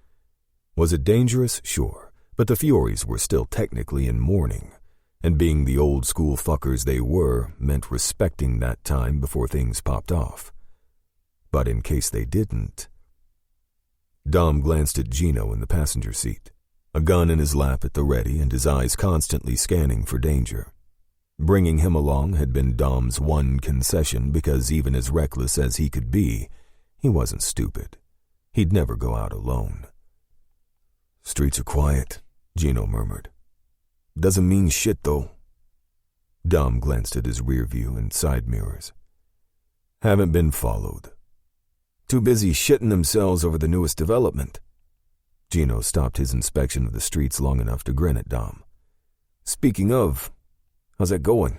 Was it dangerous? Sure, but the Fiories were still technically in mourning, and being the old-school fuckers they were meant respecting that time before things popped off. But in case they didn't... Dom glanced at Gino in the passenger seat, a gun in his lap at the ready and his eyes constantly scanning for danger. Bringing him along had been Dom's one concession because even as reckless as he could be, he wasn't stupid. He'd never go out alone. "Streets are quiet," Gino murmured. "Doesn't mean shit, though." Dom glanced at his rear view and side mirrors. "Haven't been followed. Too busy shitting themselves over the newest development." Gino stopped his inspection of the streets long enough to grin at Dom. "Speaking of, how's that going?"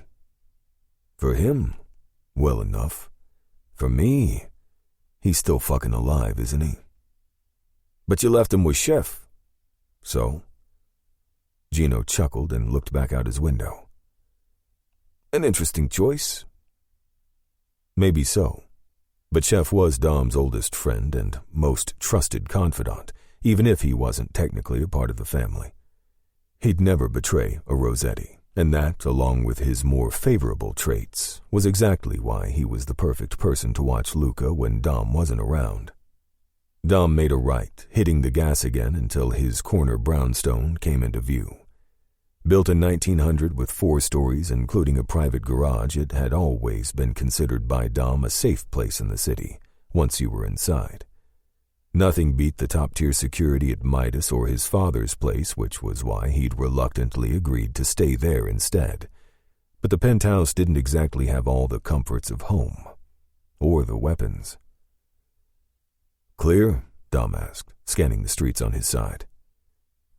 "For him, well enough. For me, he's still fucking alive, isn't he?" "But you left him with Chef." "So?" Gino chuckled and looked back out his window. "An interesting choice." Maybe so, but Chef was Dom's oldest friend and most trusted confidant, even if he wasn't technically a part of the family. He'd never betray a Rossetti, and that, along with his more favorable traits, was exactly why he was the perfect person to watch Luca when Dom wasn't around. Dom made a right, hitting the gas again until his corner brownstone came into view. Built in 1900 with 4 stories, including a private garage, it had always been considered by Dom a safe place in the city, once you were inside. Nothing beat the top-tier security at Midas or his father's place, which was why he'd reluctantly agreed to stay there instead. But the penthouse didn't exactly have all the comforts of home, or the weapons. "Clear?" Dom asked, scanning the streets on his side.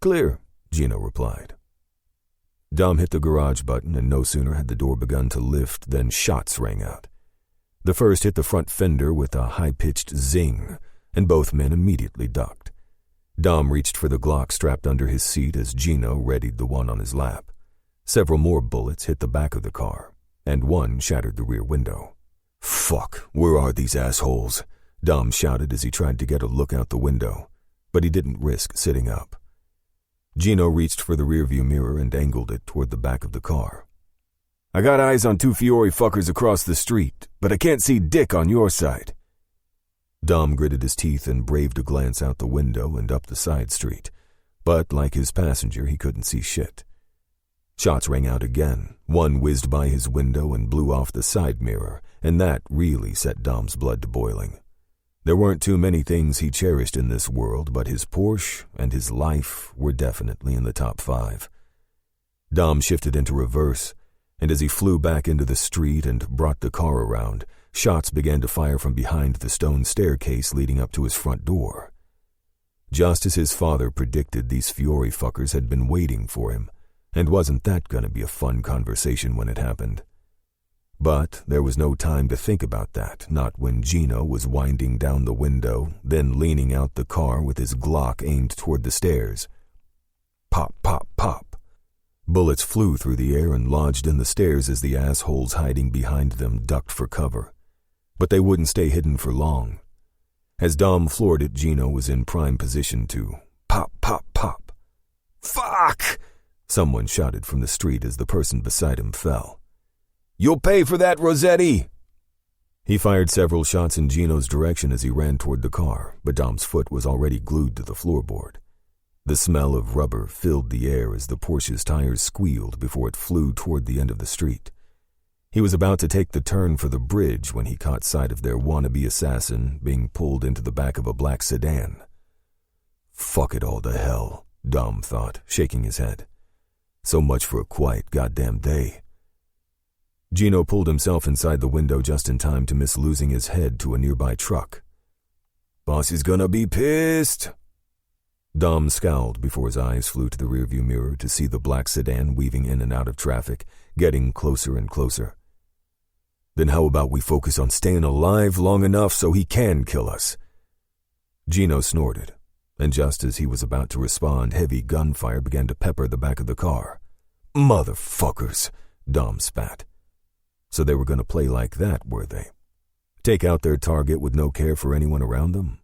"Clear," Gino replied. Dom hit the garage button, and no sooner had the door begun to lift than shots rang out. The first hit the front fender with a high-pitched zing, and both men immediately ducked. Dom reached for the Glock strapped under his seat as Gino readied the one on his lap. Several more bullets hit the back of the car, and one shattered the rear window. "Fuck, where are these assholes?" Dom shouted as he tried to get a look out the window, but he didn't risk sitting up. Gino reached for the rearview mirror and angled it toward the back of the car. "I got eyes on 2 Fiore fuckers across the street, but I can't see Dick on your side." Dom gritted his teeth and braved a glance out the window and up the side street, but like his passenger, he couldn't see shit. Shots rang out again. One whizzed by his window and blew off the side mirror, and that really set Dom's blood to boiling. There weren't too many things he cherished in this world, but his Porsche and his life were definitely in the top 5. Dom shifted into reverse, and as he flew back into the street and brought the car around, shots began to fire from behind the stone staircase leading up to his front door. Just as his father predicted, these Fiore fuckers had been waiting for him, and wasn't that going to be a fun conversation when it happened? But there was no time to think about that, not when Gino was winding down the window, then leaning out the car with his Glock aimed toward the stairs. Pop, pop, pop. Bullets flew through the air and lodged in the stairs as the assholes hiding behind them ducked for cover. But they wouldn't stay hidden for long. As Dom floored it, Gino was in prime position to pop, pop, pop. "Fuck!" someone shouted from the street as the person beside him fell. "You'll pay for that, Rossetti!" He fired several shots in Gino's direction as he ran toward the car, but Dom's foot was already glued to the floorboard. The smell of rubber filled the air as the Porsche's tires squealed before it flew toward the end of the street. He was about to take the turn for the bridge when he caught sight of their wannabe assassin being pulled into the back of a black sedan. "Fuck it all to hell," Dom thought, shaking his head. "So much for a quiet goddamn day." Gino pulled himself inside the window just in time to miss losing his head to a nearby truck. "Boss is gonna be pissed." Dom scowled before his eyes flew to the rearview mirror to see the black sedan weaving in and out of traffic, getting closer and closer. "Then how about we focus on staying alive long enough so he can kill us?" Gino snorted. and just as he was about to respond, heavy gunfire began to pepper the back of the car. "Motherfuckers," Dom spat. So they were going to play like that, were they? Take out their target with no care for anyone around them?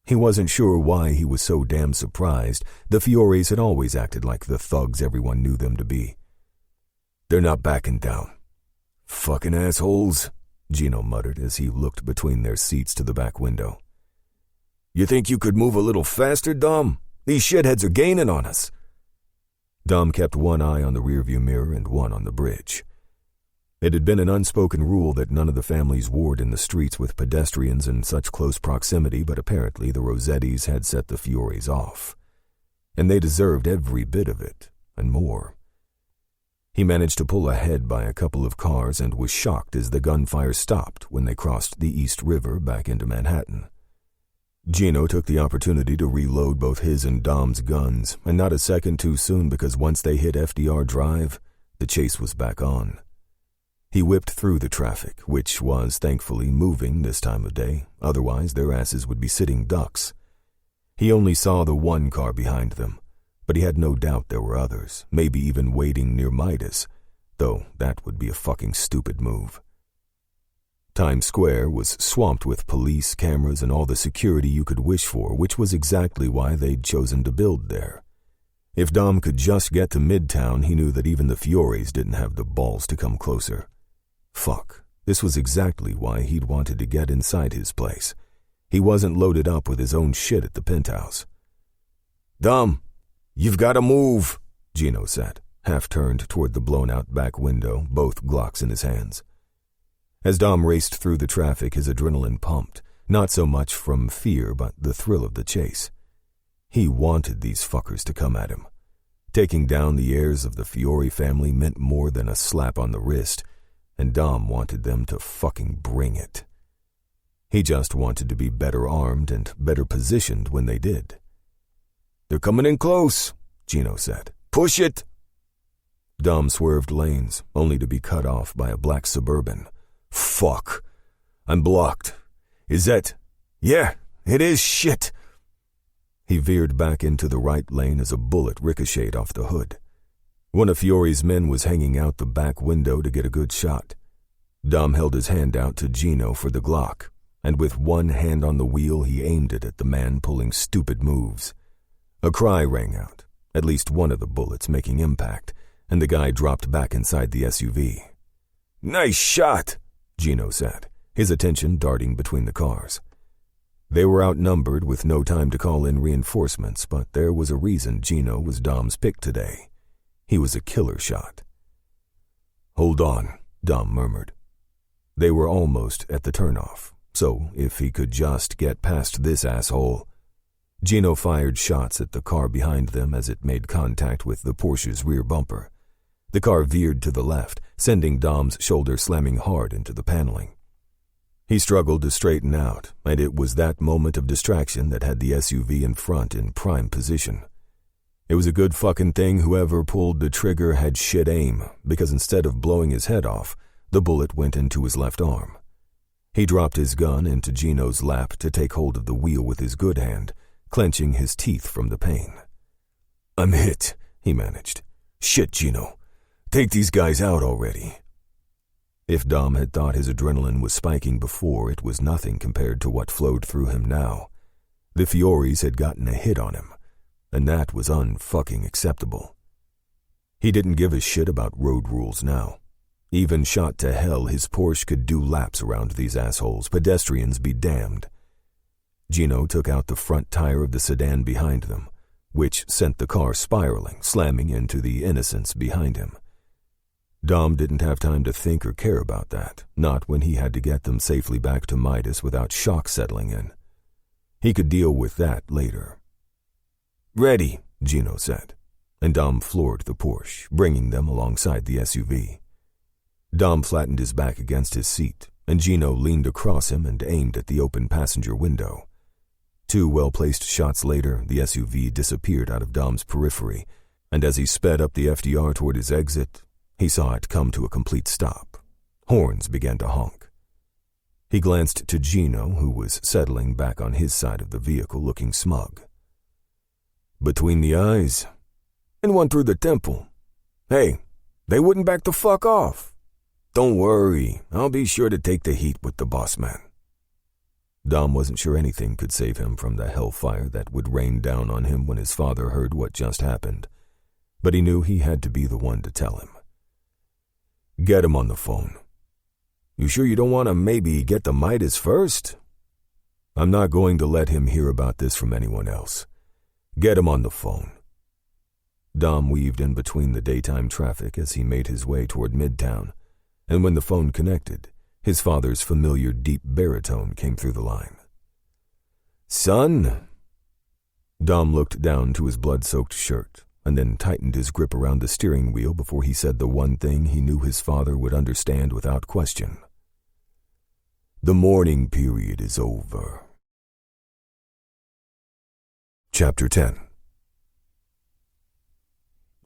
He wasn't sure why he was so damn surprised. The Fioris had always acted like the thugs everyone knew them to be. "They're not backing down." "Fucking assholes," Gino muttered as he looked between their seats to the back window. "You think you could move a little faster, Dom? These shitheads are gaining on us." Dom kept one eye on the rearview mirror and one on the bridge. It had been an unspoken rule that none of the families warred in the streets with pedestrians in such close proximity, but apparently the Rossettis had set the Fioris off. And they deserved every bit of it, and more. He managed to pull ahead by a couple of cars and was shocked as the gunfire stopped when they crossed the East River back into Manhattan. Gino took the opportunity to reload both his and Dom's guns, and not a second too soon because once they hit FDR Drive, the chase was back on. He whipped through the traffic, which was, thankfully, moving this time of day, otherwise their asses would be sitting ducks. He only saw the one car behind them, but he had no doubt there were others, maybe even waiting near Midas, though that would be a fucking stupid move. Times Square was swamped with police, cameras, and all the security you could wish for, which was exactly why they'd chosen to build there. If Dom could just get to Midtown, he knew that even the Fioris didn't have the balls to come closer. Fuck, this was exactly why he'd wanted to get inside his place. He wasn't loaded up with his own shit at the penthouse. "Dom, you've got to move," Gino said, half-turned toward the blown-out back window, both Glocks in his hands. As Dom raced through the traffic, his adrenaline pumped, not so much from fear but the thrill of the chase. He wanted these fuckers to come at him. Taking down the heirs of the Fiori family meant more than a slap on the wrist, and Dom wanted them to fucking bring it. He just wanted to be better armed and better positioned when they did. "They're coming in close," Gino said. "Push it!" Dom swerved lanes, only to be cut off by a black Suburban. "Fuck. I'm blocked. Is that... Yeah, it is shit." He veered back into the right lane as a bullet ricocheted off the hood. One of Fiori's men was hanging out the back window to get a good shot. Dom held his hand out to Gino for the Glock, and with one hand on the wheel he aimed it at the man pulling stupid moves. A cry rang out, at least one of the bullets making impact, and the guy dropped back inside the SUV. "Nice shot," Gino said, his attention darting between the cars. They were outnumbered with no time to call in reinforcements, but there was a reason Gino was Dom's pick today. He was a killer shot. "Hold on," Dom murmured. They were almost at the turnoff, so if he could just get past this asshole. Gino fired shots at the car behind them as it made contact with the Porsche's rear bumper. The car veered to the left, sending Dom's shoulder slamming hard into the paneling. He struggled to straighten out, and it was that moment of distraction that had the SUV in front in prime position. It was a good fucking thing whoever pulled the trigger had shit aim, because instead of blowing his head off, the bullet went into his left arm. He dropped his gun into Gino's lap to take hold of the wheel with his good hand, clenching his teeth from the pain. "I'm hit," he managed. "Shit, Gino. Take these guys out already." If Dom had thought his adrenaline was spiking before, it was nothing compared to what flowed through him now. The Fioris had gotten a hit on him, and that was unfucking acceptable. He didn't give a shit about road rules now. Even shot to hell, his Porsche could do laps around these assholes, pedestrians be damned. Gino took out the front tire of the sedan behind them, which sent the car spiraling, slamming into the innocents behind him. Dom didn't have time to think or care about that, not when he had to get them safely back to Midas without shock settling in. He could deal with that later. "Ready," Gino said, and Dom floored the Porsche, bringing them alongside the SUV. Dom flattened his back against his seat, and Gino leaned across him and aimed at the open passenger window. 2 well-placed shots later, the SUV disappeared out of Dom's periphery, and as he sped up the FDR toward his exit, he saw it come to a complete stop. Horns began to honk. He glanced to Gino, who was settling back on his side of the vehicle looking smug. between the eyes, and one through the temple. Hey, they wouldn't back the fuck off. Don't worry, I'll be sure to take the heat with the boss man. Dom wasn't sure anything could save him from the hellfire that would rain down on him when his father heard what just happened, but he knew he had to be the one to tell him. Get him on the phone. You sure you don't want to maybe get the Midas first? I'm not going to let him hear about this from anyone else. Get him on the phone. Dom weaved in between the daytime traffic as he made his way toward Midtown, and when the phone connected, his father's familiar deep baritone came through the line. Son? Dom looked down to his blood-soaked shirt and then tightened his grip around the steering wheel before he said the one thing he knew his father would understand without question. The mourning period is over. Chapter 10.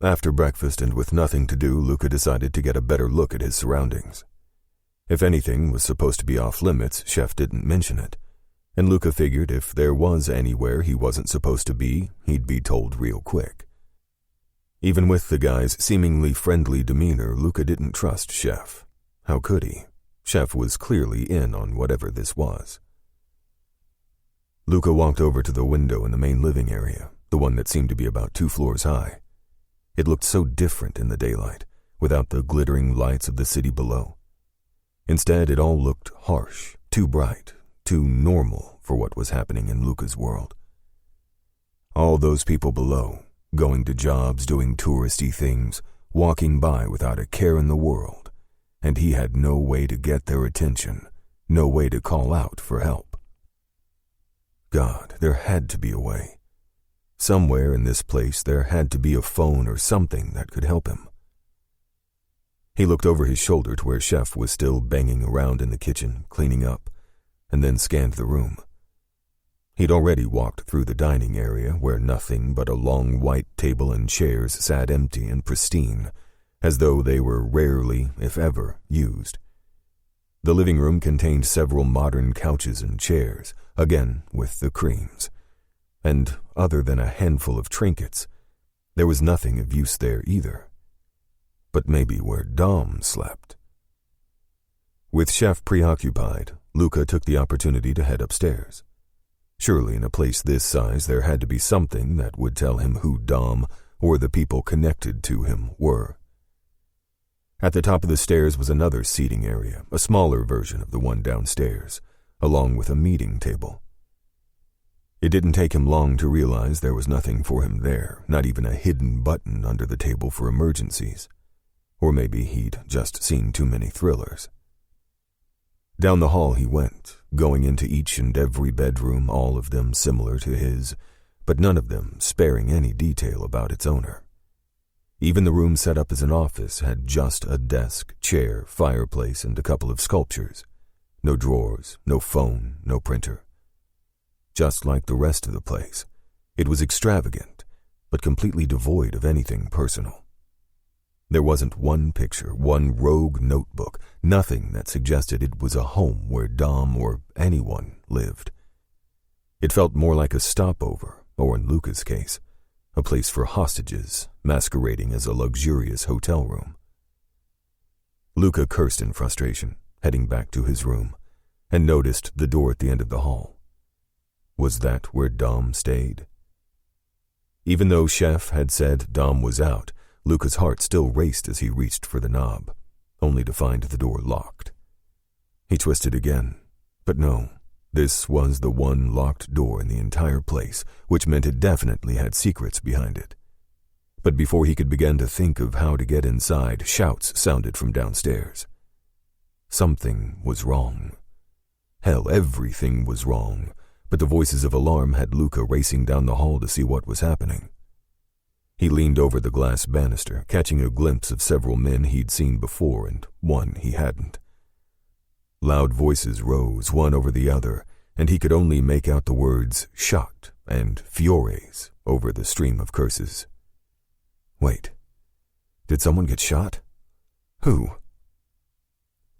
After breakfast and with nothing to do, Luca decided to get a better look at his surroundings. If anything was supposed to be off limits, Chef didn't mention it, and Luca figured if there was anywhere he wasn't supposed to be, he'd be told real quick. Even with the guy's seemingly friendly demeanor, Luca didn't trust Chef. How could he? Chef was clearly in on whatever this was. Luca walked over to the window in the main living area, the one that seemed to be about 2 floors high. It looked so different in the daylight, without the glittering lights of the city below. Instead, it all looked harsh, too bright, too normal for what was happening in Luca's world. All those people below, going to jobs, doing touristy things, walking by without a care in the world, and he had no way to get their attention, no way to call out for help. God, there had to be a way. Somewhere in this place there had to be a phone or something that could help him. He looked over his shoulder to where Chef was still banging around in the kitchen, cleaning up, and then scanned the room. He'd already walked through the dining area where nothing but a long white table and chairs sat empty and pristine, as though they were rarely, if ever, used. The living room contained several modern couches and chairs, again with the creams. And other than a handful of trinkets, there was nothing of use there either. But maybe where Dom slept. With Chef preoccupied, Luca took the opportunity to head upstairs. Surely in a place this size there had to be something that would tell him who Dom or the people connected to him were. At the top of the stairs was another seating area, a smaller version of the one downstairs, along with a meeting table. It didn't take him long to realize there was nothing for him there, not even a hidden button under the table for emergencies. Or maybe he'd just seen too many thrillers. Down the hall he went, going into each and every bedroom, all of them similar to his, but none of them sparing any detail about its owner. Even the room set up as an office had just a desk, chair, fireplace, and a couple of sculptures. No drawers, no phone, no printer. Just like the rest of the place, it was extravagant, but completely devoid of anything personal. There wasn't one picture, one rogue notebook, nothing that suggested it was a home where Dom or anyone lived. It felt more like a stopover, or in Luca's case, a place for hostages, masquerading as a luxurious hotel room. Luca cursed in frustration, heading back to his room, and noticed the door at the end of the hall. Was that where Dom stayed? Even though Chef had said Dom was out, Luca's heart still raced as he reached for the knob, only to find the door locked. He twisted again, but no, this was the one locked door in the entire place, which meant it definitely had secrets behind it. But before he could begin to think of how to get inside, shouts sounded from downstairs. Something was wrong. Hell, everything was wrong, but the voices of alarm had Luca racing down the hall to see what was happening. He leaned over the glass banister, catching a glimpse of several men he'd seen before and one he hadn't. Loud voices rose, one over the other, and he could only make out the words "shot" and "fiores" over the stream of curses. Wait, did someone get shot? Who?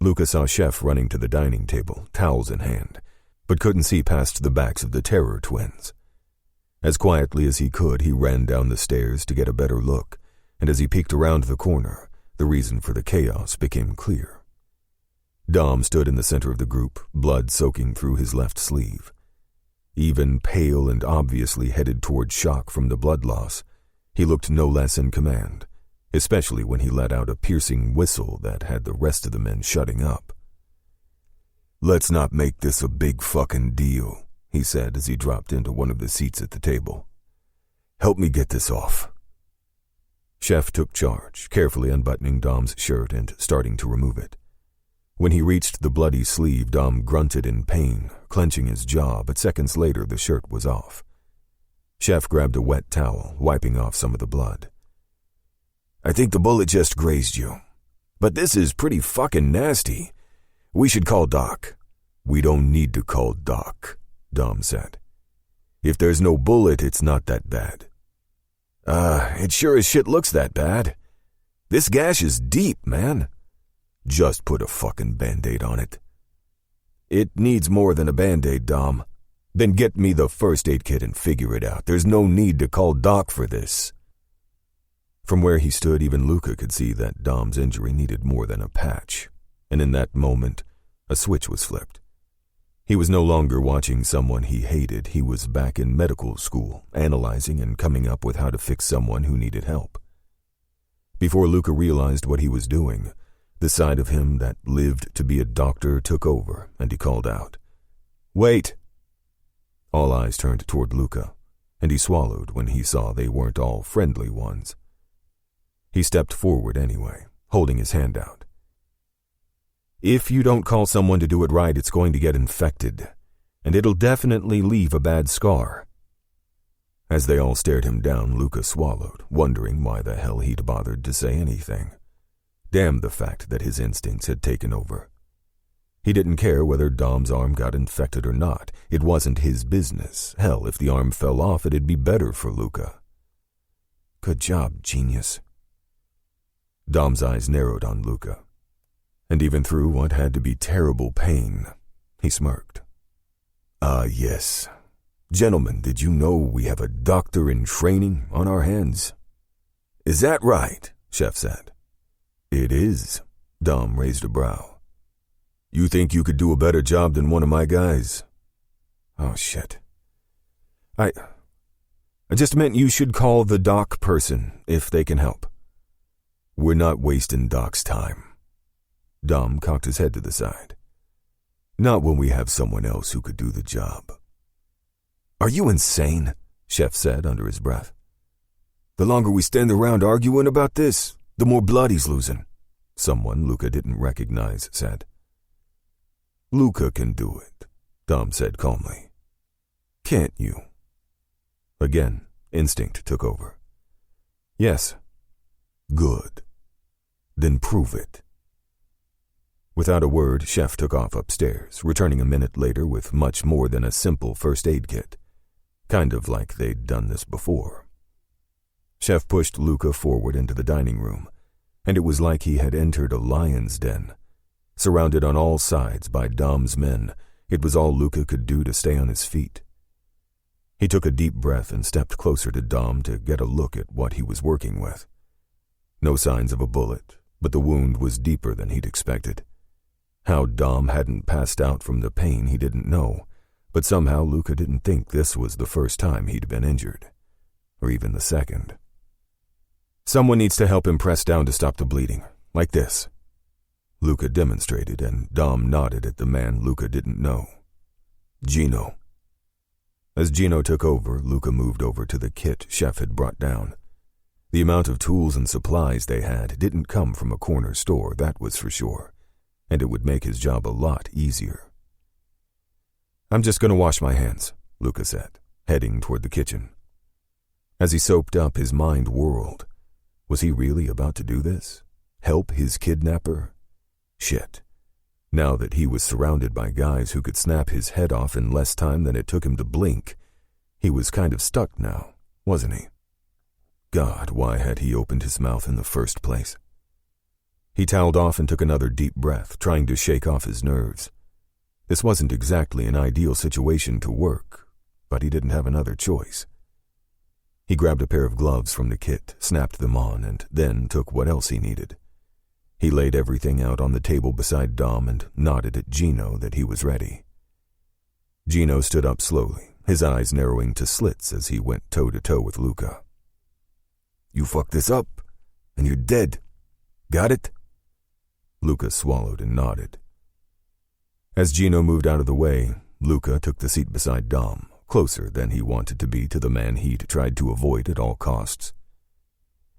Luca saw Chef running to the dining table, towels in hand, but couldn't see past the backs of the Terror twins. As quietly as he could, he ran down the stairs to get a better look, and as he peeked around the corner, the reason for the chaos became clear. Dom stood in the center of the group, blood soaking through his left sleeve. Even pale and obviously headed toward shock from the blood loss, he looked no less in command, especially when he let out a piercing whistle that had the rest of the men shutting up. "Let's not make this a big fucking deal," he said as he dropped into one of the seats at the table. "Help me get this off." Chef took charge, carefully unbuttoning Dom's shirt and starting to remove it. When he reached the bloody sleeve, Dom grunted in pain, clenching his jaw, but seconds later the shirt was off. Chef grabbed a wet towel, wiping off some of the blood. "I think the bullet just grazed you. But this is pretty fucking nasty. We should call Doc." "We don't need to call Doc," Dom said. "If there's no bullet, it's not that bad." It sure as shit looks that bad. This gash is deep, man." "Just put a fucking Band-Aid on it." "It needs more than a Band-Aid, Dom." "Then get me the first aid kit and figure it out. There's no need to call Doc for this." From where he stood, even Luca could see that Dom's injury needed more than a patch, and in that moment, a switch was flipped. He was no longer watching someone he hated. He was back in medical school, analyzing and coming up with how to fix someone who needed help. Before Luca realized what he was doing, the side of him that lived to be a doctor took over, and he called out, "Wait!" All eyes turned toward Luca, and he swallowed when he saw they weren't all friendly ones. He stepped forward anyway, holding his hand out. "If you don't call someone to do it right, it's going to get infected, and it'll definitely leave a bad scar." As they all stared him down, Luca swallowed, wondering why the hell he'd bothered to say anything. Damn the fact that his instincts had taken over. He didn't care whether Dom's arm got infected or not. It wasn't his business. Hell, if the arm fell off, it'd be better for Luca. "Good job, genius." Dom's eyes narrowed on Luca. And even through what had to be terrible pain, he smirked. Yes. Gentlemen, did you know we have a doctor in training on our hands?" "Is that right?" Chef said. "It is." Dom raised a brow. "You think you could do a better job than one of my guys?" "Oh, shit. I just meant you should call the doc person if they can help." "We're not wasting Doc's time." Dom cocked his head to the side. "Not when we have someone else who could do the job." "Are you insane?" Chef said under his breath. "The longer we stand around arguing about this, the more blood he's losing," someone Luca didn't recognize said. "Luca can do it," Dom said calmly. "Can't you?" Again, instinct took over. "Yes." "Good. Then prove it." Without a word, Chef took off upstairs, returning a minute later with much more than a simple first aid kit. Kind of like they'd done this before. Chef pushed Luca forward into the dining room, and it was like he had entered a lion's den. Surrounded on all sides by Dom's men, it was all Luca could do to stay on his feet. He took a deep breath and stepped closer to Dom to get a look at what he was working with. No signs of a bullet, but the wound was deeper than he'd expected. How Dom hadn't passed out from the pain he didn't know, but somehow Luca didn't think this was the first time he'd been injured, or even the second. "Someone needs to help him press down to stop the bleeding, like this." Luca demonstrated, and Dom nodded at the man Luca didn't know. "Gino." As Gino took over, Luca moved over to the kit Chef had brought down. The amount of tools and supplies they had didn't come from a corner store, that was for sure, and it would make his job a lot easier. "I'm just going to wash my hands," Luca said, heading toward the kitchen. As he soaped up, his mind whirled. Was he really about to do this? Help his kidnapper? Shit. Now that he was surrounded by guys who could snap his head off in less time than it took him to blink, he was kind of stuck now, wasn't he? God, why had he opened his mouth in the first place? He toweled off and took another deep breath, trying to shake off his nerves. This wasn't exactly an ideal situation to work, but he didn't have another choice. He grabbed a pair of gloves from the kit, snapped them on, and then took what else he needed. He laid everything out on the table beside Dom and nodded at Gino that he was ready. Gino stood up slowly, his eyes narrowing to slits as he went toe-to-toe with Luca. "You fuck this up, and you're dead. Got it?" Luca swallowed and nodded. As Gino moved out of the way, Luca took the seat beside Dom, closer than he wanted to be to the man he'd tried to avoid at all costs.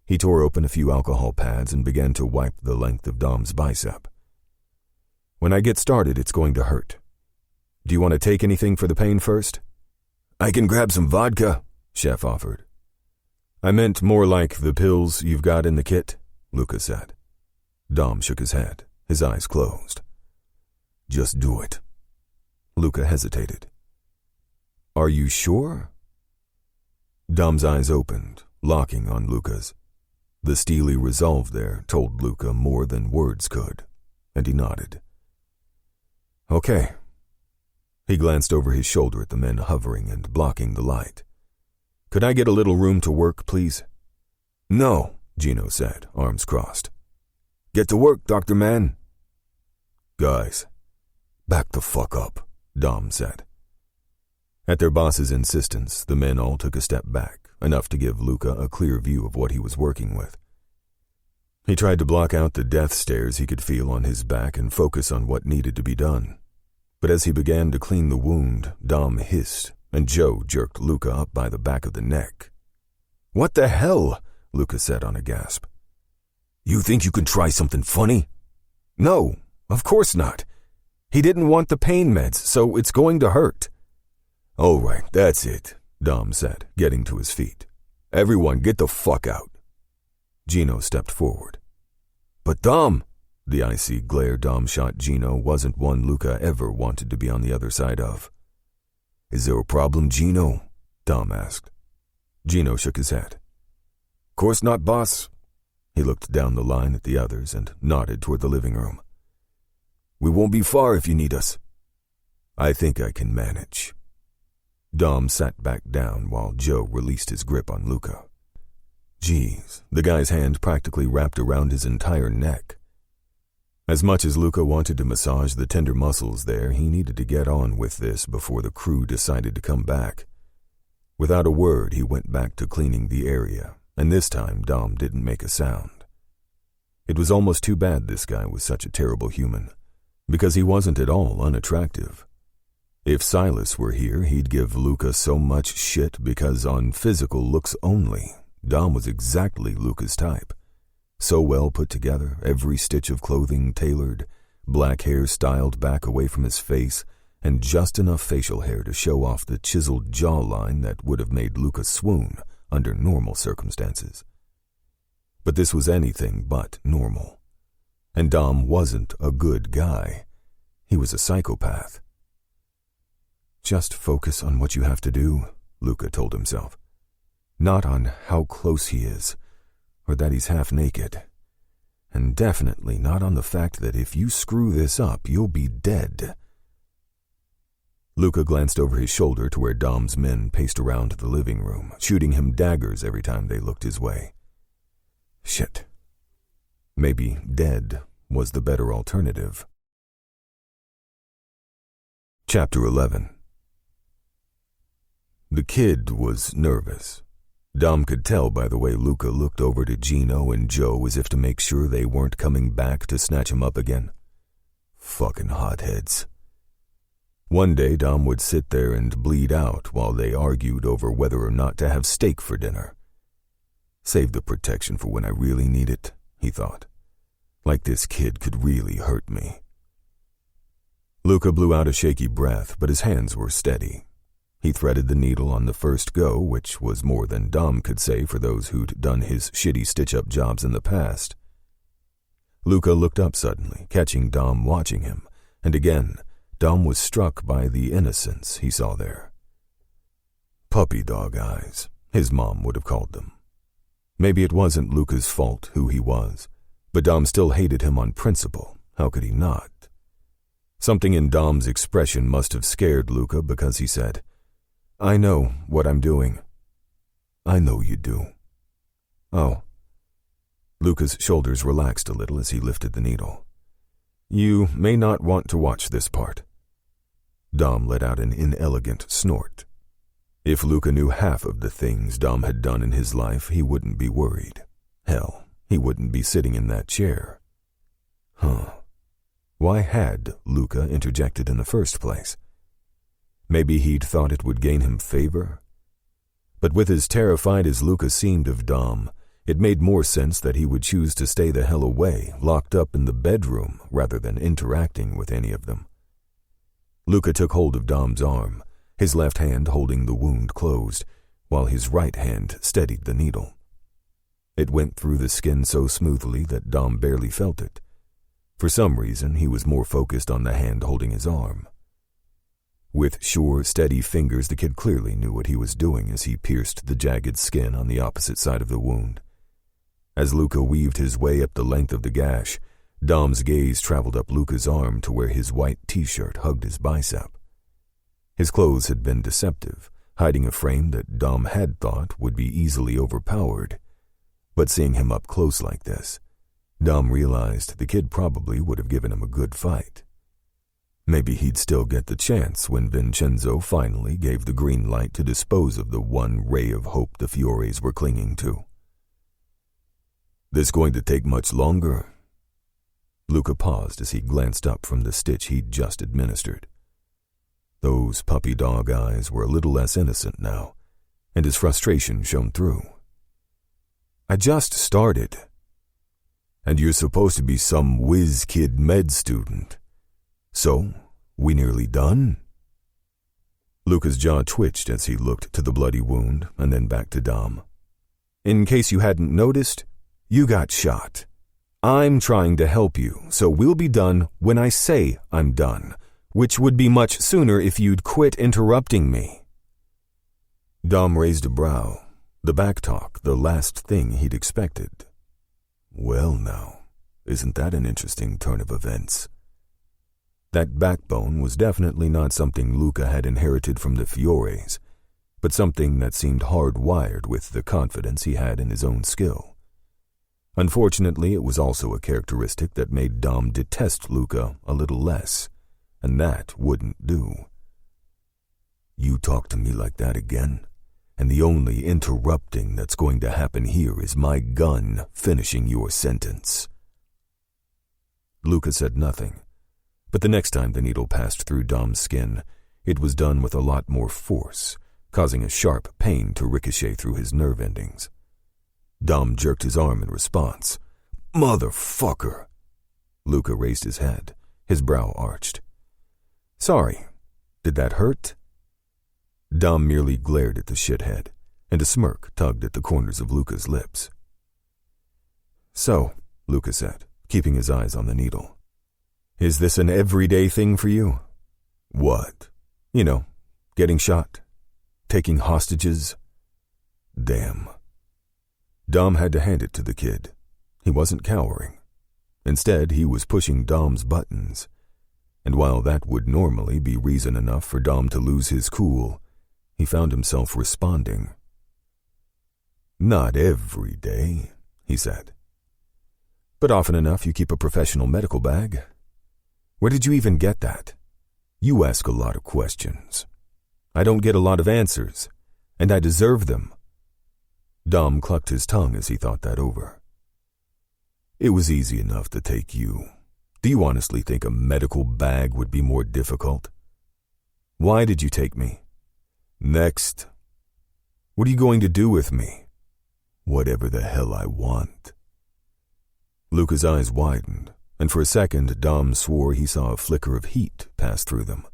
He tore open a few alcohol pads and began to wipe the length of Dom's bicep. "When I get started, it's going to hurt. Do you want to take anything for the pain first?" "I can grab some vodka," Chef offered. "I meant more like the pills you've got in the kit," Luca said. Dom shook his head, his eyes closed. "Just do it." Luca hesitated. "Are you sure?" Dom's eyes opened, locking on Luca's. The steely resolve there told Luca more than words could, and he nodded. "Okay." He glanced over his shoulder at the men hovering and blocking the light. "Could I get a little room to work, please?" "No," Gino said, arms crossed. "Get to work, Dr. Mann." "Guys, back the fuck up," Dom said. At their boss's insistence, the men all took a step back, enough to give Luca a clear view of what he was working with. He tried to block out the death stares he could feel on his back and focus on what needed to be done. But as he began to clean the wound, Dom hissed, and Joe jerked Luca up by the back of the neck. "What the hell?" Luca said on a gasp. "You think you can try something funny?" "No, of course not. He didn't want the pain meds, so it's going to hurt." "All right, that's it," Dom said, getting to his feet. "Everyone get the fuck out." Gino stepped forward. "But Dom," the icy glare Dom shot Gino wasn't one Luca ever wanted to be on the other side of. "Is there a problem, Gino?" Dom asked. Gino shook his head. "Course not, boss." He looked down the line at the others and nodded toward the living room. "We won't be far if you need us." "I think I can manage." Dom sat back down while Joe released his grip on Luca. Geez, the guy's hand practically wrapped around his entire neck. As much as Luca wanted to massage the tender muscles there, he needed to get on with this before the crew decided to come back. Without a word, he went back to cleaning the area, and this time Dom didn't make a sound. It was almost too bad this guy was such a terrible human, because he wasn't at all unattractive. If Silas were here, he'd give Luca so much shit because on physical looks only, Dom was exactly Luca's type. So well put together, every stitch of clothing tailored, black hair styled back away from his face, and just enough facial hair to show off the chiseled jawline that would have made Luca swoon under normal circumstances. But this was anything but normal. And Dom wasn't a good guy. He was a psychopath. "Just focus on what you have to do," Luca told himself. "Not on how close he is, or that he's half naked. And definitely not on the fact that if you screw this up, you'll be dead." Luca glanced over his shoulder to where Dom's men paced around the living room, shooting him daggers every time they looked his way. Shit. Maybe dead was the better alternative. Chapter 11. The kid was nervous. Dom could tell by the way Luca looked over to Gino and Joe as if to make sure they weren't coming back to snatch him up again. Fucking hotheads. One day Dom would sit there and bleed out while they argued over whether or not to have steak for dinner. Save the protection for when I really need it, he thought. Like this kid could really hurt me. Luca blew out a shaky breath, but his hands were steady. He threaded the needle on the first go, which was more than Dom could say for those who'd done his shitty stitch-up jobs in the past. Luca looked up suddenly, catching Dom watching him, and again, Dom was struck by the innocence he saw there. Puppy dog eyes, his mom would have called them. Maybe it wasn't Luca's fault who he was, but Dom still hated him on principle. How could he not? Something in Dom's expression must have scared Luca because he said, "I know what I'm doing." I know you do." "Oh." Luca's shoulders relaxed a little as he lifted the needle. "You may not want to watch this part." Dom let out an inelegant snort. If Luca knew half of the things Dom had done in his life, he wouldn't be worried. Hell, he wouldn't be sitting in that chair. Why had Luca interjected in the first place? Maybe he'd thought it would gain him favor? But with as terrified as Luca seemed of Dom, it made more sense that he would choose to stay the hell away, locked up in the bedroom, rather than interacting with any of them. Luca took hold of Dom's arm, his left hand holding the wound closed, while his right hand steadied the needle. It went through the skin so smoothly that Dom barely felt it. For some reason, he was more focused on the hand holding his arm. With sure, steady fingers, the kid clearly knew what he was doing as he pierced the jagged skin on the opposite side of the wound. As Luca weaved his way up the length of the gash, Dom's gaze traveled up Luca's arm to where his white t-shirt hugged his bicep. His clothes had been deceptive, hiding a frame that Dom had thought would be easily overpowered. But seeing him up close like this, Dom realized the kid probably would have given him a good fight. Maybe he'd still get the chance when Vincenzo finally gave the green light to dispose of the one ray of hope the Fiores were clinging to. "This going to take much longer?" Luca paused as he glanced up from the stitch he'd just administered. Those puppy dog eyes were a little less innocent now, and his frustration shone through. "I just started." "And you're supposed to be some whiz-kid med student. So, we nearly done?" Luca's jaw twitched as he looked to the bloody wound and then back to Dom. "In case you hadn't noticed, you got shot. I'm trying to help you, so we'll be done when I say I'm done, which would be much sooner if you'd quit interrupting me." Dom raised a brow, the backtalk the last thing he'd expected. Well now, isn't that an interesting turn of events? That backbone was definitely not something Luca had inherited from the Fiores, but something that seemed hardwired with the confidence he had in his own skill. Unfortunately, it was also a characteristic that made Dom detest Luca a little less, and that wouldn't do. "You talk to me like that again, and the only interrupting that's going to happen here is my gun finishing your sentence." Luca said nothing, but the next time the needle passed through Dom's skin, it was done with a lot more force, causing a sharp pain to ricochet through his nerve endings. Dom jerked his arm in response. "Motherfucker!" Luca raised his head, his brow arched. "Sorry, did that hurt?" Dom merely glared at the shithead, and a smirk tugged at the corners of Luca's lips. "So," Luca said, keeping his eyes on the needle, "is this an everyday thing for you?" "What?" "You know, getting shot, taking hostages." Damn. Dom had to hand it to the kid. He wasn't cowering. Instead, he was pushing Dom's buttons. And while that would normally be reason enough for Dom to lose his cool, he found himself responding. "Not every day," he said. "But often enough you keep a professional medical bag. Where did you even get that? You ask a lot of questions. I don't get a lot of answers, and I deserve them." Dom clucked his tongue as he thought that over. "It was easy enough to take you. Do you honestly think a medical bag would be more difficult?" "Why did you take me?" "Next." "What are you going to do with me?" "Whatever the hell I want." Luca's eyes widened, and for a second Dom swore he saw a flicker of heat pass through them.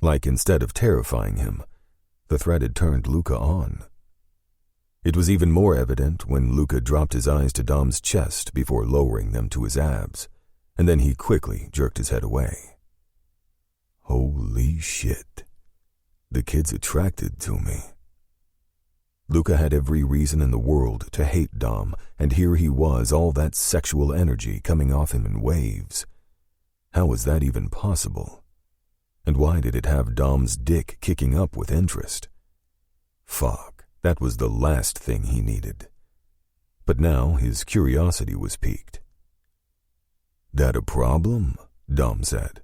Like instead of terrifying him, the threat had turned Luca on. It was even more evident when Luca dropped his eyes to Dom's chest before lowering them to his abs, and then he quickly jerked his head away. Holy shit. The kid's attracted to me. Luca had every reason in the world to hate Dom, and here he was, all that sexual energy coming off him in waves. How was that even possible? And why did it have Dom's dick kicking up with interest? Fuck, That was the last thing he needed. But now his curiosity was piqued. "That a problem?" Dom said.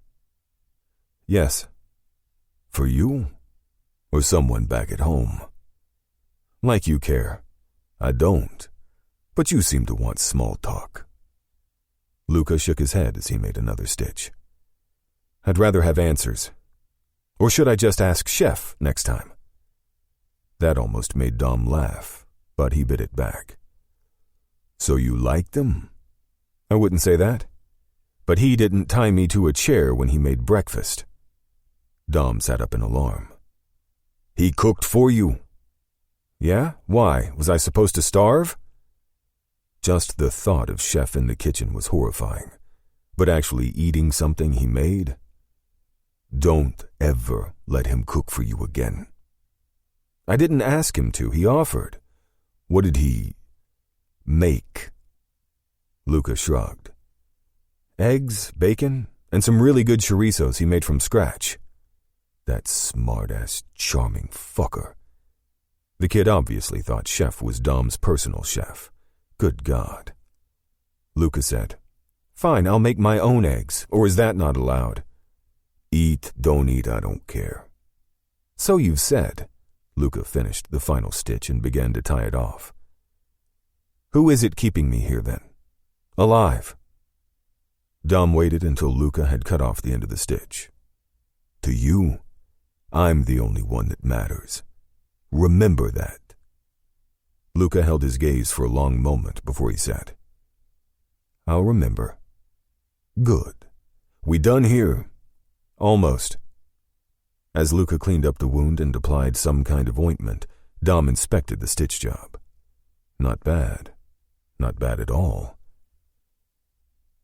"Yes. For you? Or someone back at home?" "Like you care." "I don't. But you seem to want small talk." Luca shook his head as he made another stitch. "I'd rather have answers. Or should I just ask Chef next time?" That almost made Dom laugh, but he bit it back. "So you liked him?" "I wouldn't say that. But he didn't tie me to a chair when he made breakfast." Dom sat up in alarm. "He cooked for you?" "Yeah? Why? Was I supposed to starve?" Just the thought of Chef in the kitchen was horrifying. But actually eating something he made? "Don't ever let him cook for you again." "I didn't ask him to. He offered." "What did he make?" Luca shrugged. "Eggs, bacon, and some really good chorizos he made from scratch." That smart-ass, charming fucker. The kid obviously thought Chef was Dom's personal chef. Good God. Luca said, "Fine, I'll make my own eggs, or is that not allowed?" "Eat, don't eat, I don't care." "So you've said." Luca finished the final stitch and began to tie it off. "Who is it keeping me here then? Alive?" Dom waited until Luca had cut off the end of the stitch. "To you, I'm the only one that matters. Remember that." Luca held his gaze for a long moment before he said, "I'll remember." "Good. We done here?" "Almost." As Luca cleaned up the wound and applied some kind of ointment, Dom inspected the stitch job. Not bad. Not bad at all.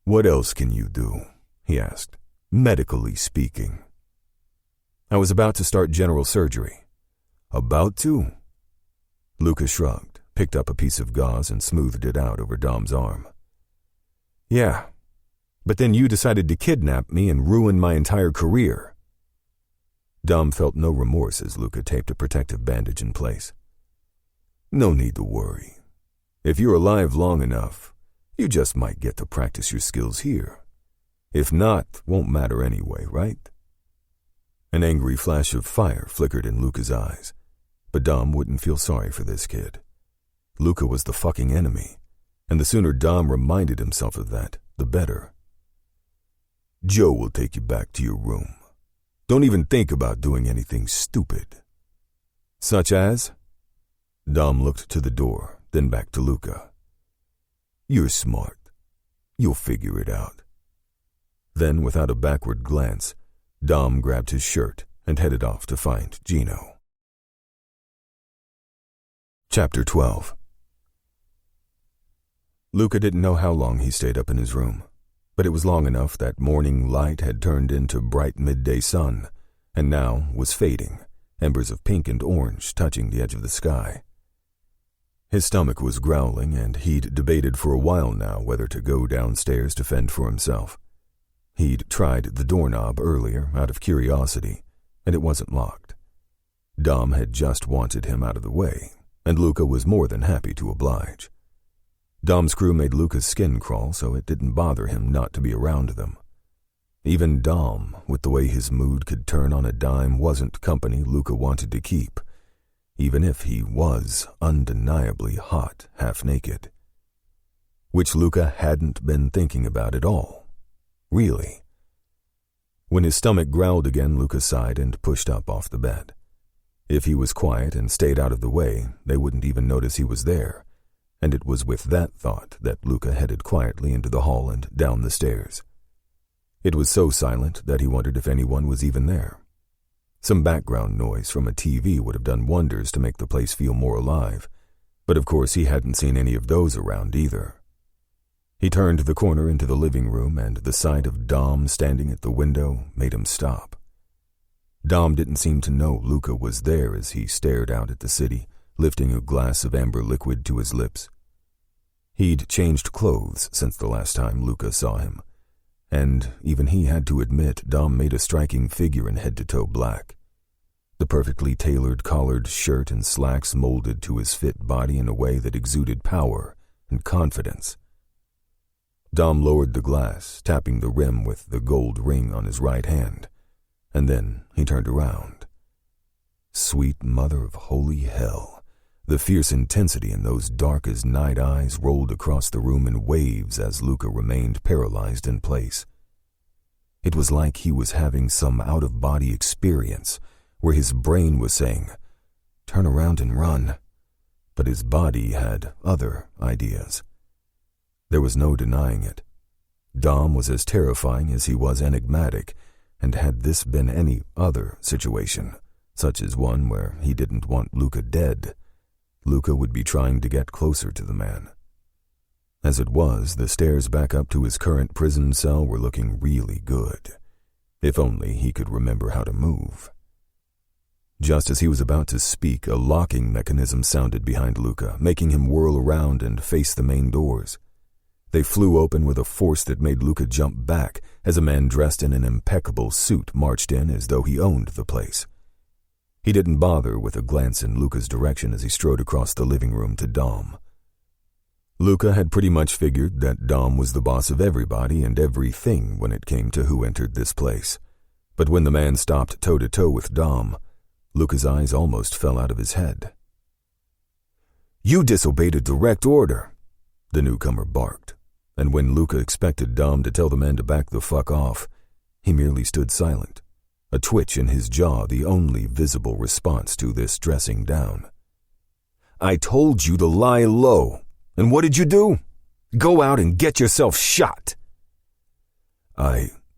"What else can you do?" he asked, "medically speaking." "I was about to start general surgery." "About to?" Luca shrugged, picked up a piece of gauze and smoothed it out over Dom's arm. "Yeah, but then you decided to kidnap me and ruin my entire career." Dom felt no remorse as Luca taped a protective bandage in place. "No need to worry. If you're alive long enough, you just might get to practice your skills here. If not, won't matter anyway, right?" An angry flash of fire flickered in Luca's eyes, but Dom wouldn't feel sorry for this kid. Luca was the fucking enemy, and the sooner Dom reminded himself of that, the better. "Joe will take you back to your room. Don't even think about doing anything stupid." "Such as?" Dom looked to the door, then back to Luca. "You're smart. You'll figure it out." Then, without a backward glance, Dom grabbed his shirt and headed off to find Gino. Chapter 12. Luca didn't know how long he stayed up in his room, but it was long enough that morning light had turned into bright midday sun, and now was fading, embers of pink and orange touching the edge of the sky. His stomach was growling, and he'd debated for a while now whether to go downstairs to fend for himself. He'd tried the doorknob earlier out of curiosity, and it wasn't locked. Dom had just wanted him out of the way, and Luca was more than happy to oblige. Dom's crew made Luca's skin crawl, so it didn't bother him not to be around them. Even Dom, with the way his mood could turn on a dime, wasn't company Luca wanted to keep, even if he was undeniably hot, half-naked. Which Luca hadn't been thinking about at all. Really. When his stomach growled again, Luca sighed and pushed up off the bed. If he was quiet and stayed out of the way, they wouldn't even notice he was there, and it was with that thought that Luca headed quietly into the hall and down the stairs. It was so silent that he wondered if anyone was even there. Some background noise from a TV would have done wonders to make the place feel more alive, but of course he hadn't seen any of those around either. He turned the corner into the living room, and the sight of Dom standing at the window made him stop. Dom didn't seem to know Luca was there as he stared out at the city, lifting a glass of amber liquid to his lips. He'd changed clothes since the last time Luca saw him, and even he had to admit Dom made a striking figure in head-to-toe black. the perfectly tailored collared shirt and slacks molded to his fit body in a way that exuded power and confidence. Dom lowered the glass, tapping the rim with the gold ring on his right hand, and then he turned around. Sweet mother of holy hell, the fierce intensity in those dark-as-night eyes rolled across the room in waves as Luca remained paralyzed in place. It was like he was having some out-of-body experience where his brain was saying, "Turn around and run," but his body had other ideas. There was no denying it. Dom was as terrifying as he was enigmatic, and had this been any other situation, such as one where he didn't want Luca dead, Luca would be trying to get closer to the man. As it was, the stairs back up to his current prison cell were looking really good. If only he could remember how to move. Just as he was about to speak, a locking mechanism sounded behind Luca, making him whirl around and face the main doors. They flew open with a force that made Luca jump back as a man dressed in an impeccable suit marched in as though he owned the place. He didn't bother with a glance in Luca's direction as he strode across the living room to Dom. Luca had pretty much figured that Dom was the boss of everybody and everything when it came to who entered this place. But when the man stopped toe-to-toe with Dom, Luca's eyes almost fell out of his head. "You disobeyed a direct order," the newcomer barked, and when Luca expected Dom to tell the man to back the fuck off, he merely stood silent, a twitch in his jaw the only visible response to this dressing down. "I told you to lie low, and what did you do? Go out and get yourself shot."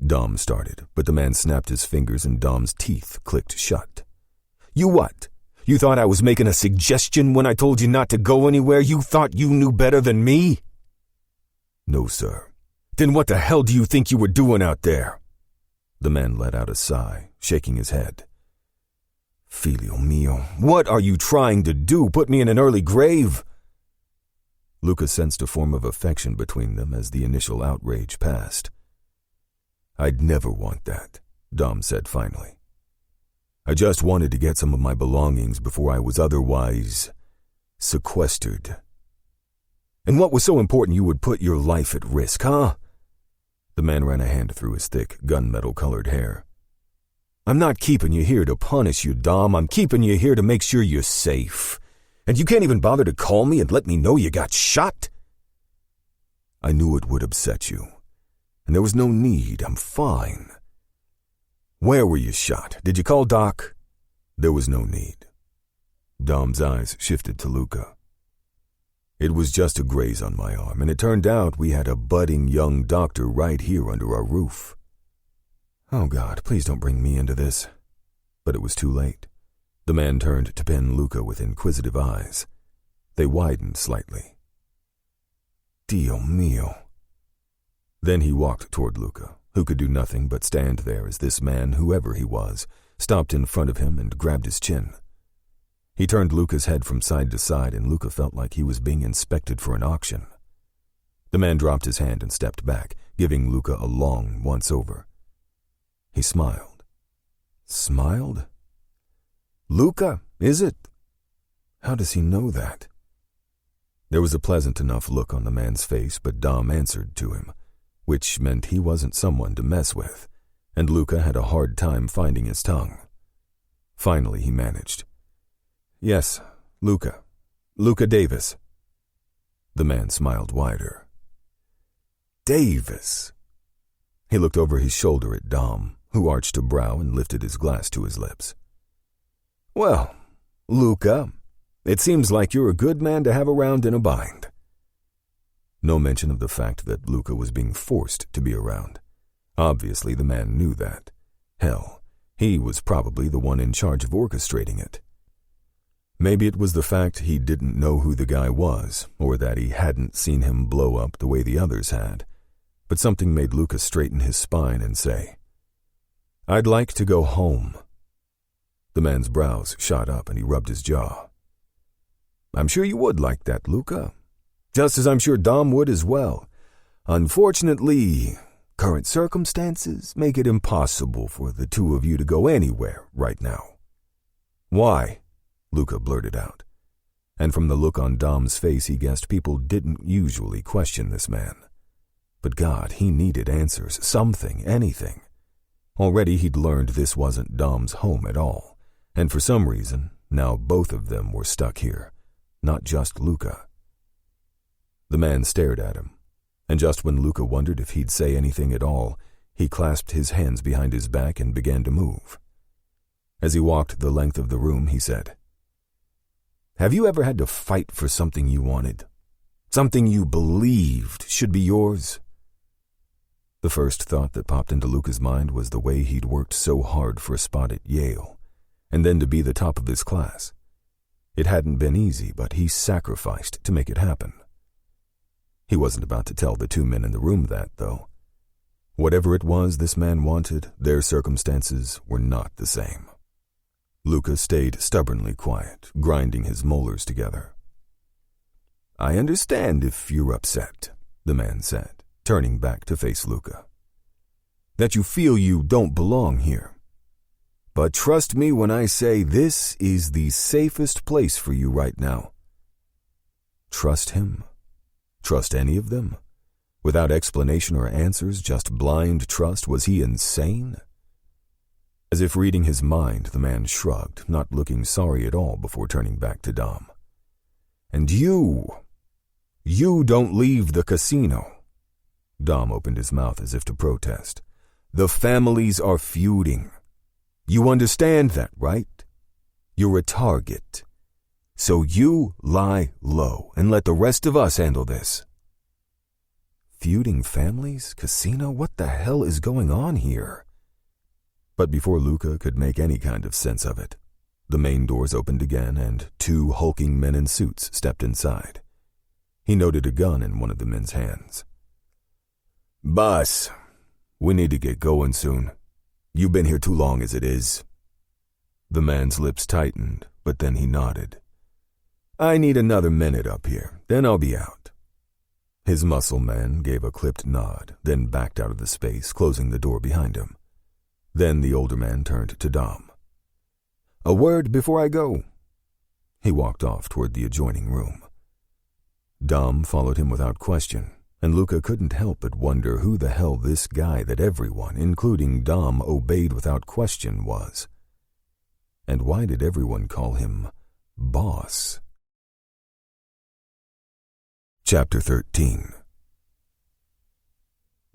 Dom started, but the man snapped his fingers and Dom's teeth clicked shut. "You what? You thought I was making a suggestion when I told you not to go anywhere? You thought you knew better than me?" "No, sir." "Then what the hell do you think you were doing out there?" The man let out a sigh, shaking his head. "Figlio mio, what are you trying to do? Put me in an early grave?" Luca sensed a form of affection between them as the initial outrage passed. "I'd never want that," Dom said finally. "I just wanted to get some of my belongings before I was otherwise sequestered." "And what was so important you would put your life at risk, huh?" The man ran a hand through his thick, gunmetal-colored hair. "I'm not keeping you here to punish you, Dom. I'm keeping you here to make sure you're safe. And you can't even bother to call me and let me know you got shot?" "I knew it would upset you. And there was no need. I'm fine." "Where were you shot? Did you call Doc?" "There was no need." Dom's eyes shifted to Luca. "It was just a graze on my arm, and it turned out we had a budding young doctor right here under our roof." "Oh God, please don't bring me into this." But it was too late. The man turned to pin Luca with inquisitive eyes. They widened slightly. "Dio mio." Then he walked toward Luca, who could do nothing but stand there as this man, whoever he was, stopped in front of him and grabbed his chin. He turned Luca's head from side to side, and Luca felt like he was being inspected for an auction. The man dropped his hand and stepped back, giving Luca a long once-over. He smiled. Smiled? "Luca, is it? How does he know that?" There was a pleasant enough look on the man's face, but Dom answered to him, which meant he wasn't someone to mess with, and Luca had a hard time finding his tongue. Finally he managed. "Yes, Luca. Luca Davis." The man smiled wider. "Davis." He looked over his shoulder at Dom, who arched a brow and lifted his glass to his lips. "Well, Luca, it seems like you're a good man to have around in a bind." No mention of the fact that Luca was being forced to be around. Obviously, the man knew that. Hell, he was probably the one in charge of orchestrating it. Maybe it was the fact he didn't know who the guy was, or that he hadn't seen him blow up the way the others had, but something made Luca straighten his spine and say, "I'd like to go home." The man's brows shot up and he rubbed his jaw. "I'm sure you would like that, Luca. Just as I'm sure Dom would as well. Unfortunately, current circumstances make it impossible for the two of you to go anywhere right now." "Why?" Luca blurted out. And from the look on Dom's face, he guessed people didn't usually question this man. But God, he needed answers, something, anything. Already he'd learned this wasn't Dom's home at all, and for some reason, now both of them were stuck here, not just Luca. The man stared at him, and just when Luca wondered if he'd say anything at all, he clasped his hands behind his back and began to move. As he walked the length of the room, he said, "Have you ever had to fight for something you wanted? Something you believed should be yours?" The first thought that popped into Luca's mind was the way he'd worked so hard for a spot at Yale, and then to be the top of his class. It hadn't been easy, but he sacrificed to make it happen. He wasn't about to tell the two men in the room that, though. Whatever it was this man wanted, their circumstances were not the same. Luca stayed stubbornly quiet, grinding his molars together. "I understand if you're upset," the man said, turning back to face Luca. "That you feel you don't belong here. But trust me when I say this is the safest place for you right now." Trust him? Trust any of them? Without explanation or answers, just blind trust? Was he insane? As if reading his mind, the man shrugged, not looking sorry at all before turning back to Dom. "And you don't leave the casino." Dom opened his mouth as if to protest. "The families are feuding. You understand that, right? You're a target. So you lie low and let the rest of us handle this." Feuding families? Casino? What the hell is going on here? But before Luca could make any kind of sense of it, the main doors opened again and two hulking men in suits stepped inside. He noted a gun in one of the men's hands. "Boss, we need to get going soon. You've been here too long as it is." The man's lips tightened, but then he nodded. "I need another minute up here, then I'll be out." His muscle man gave a clipped nod, then backed out of the space, closing the door behind him. Then the older man turned to Dom. "A word before I go." He walked off toward the adjoining room. Dom followed him without question, and Luca couldn't help but wonder who the hell this guy that everyone, including Dom, obeyed without question was. And why did everyone call him Boss? Chapter 13.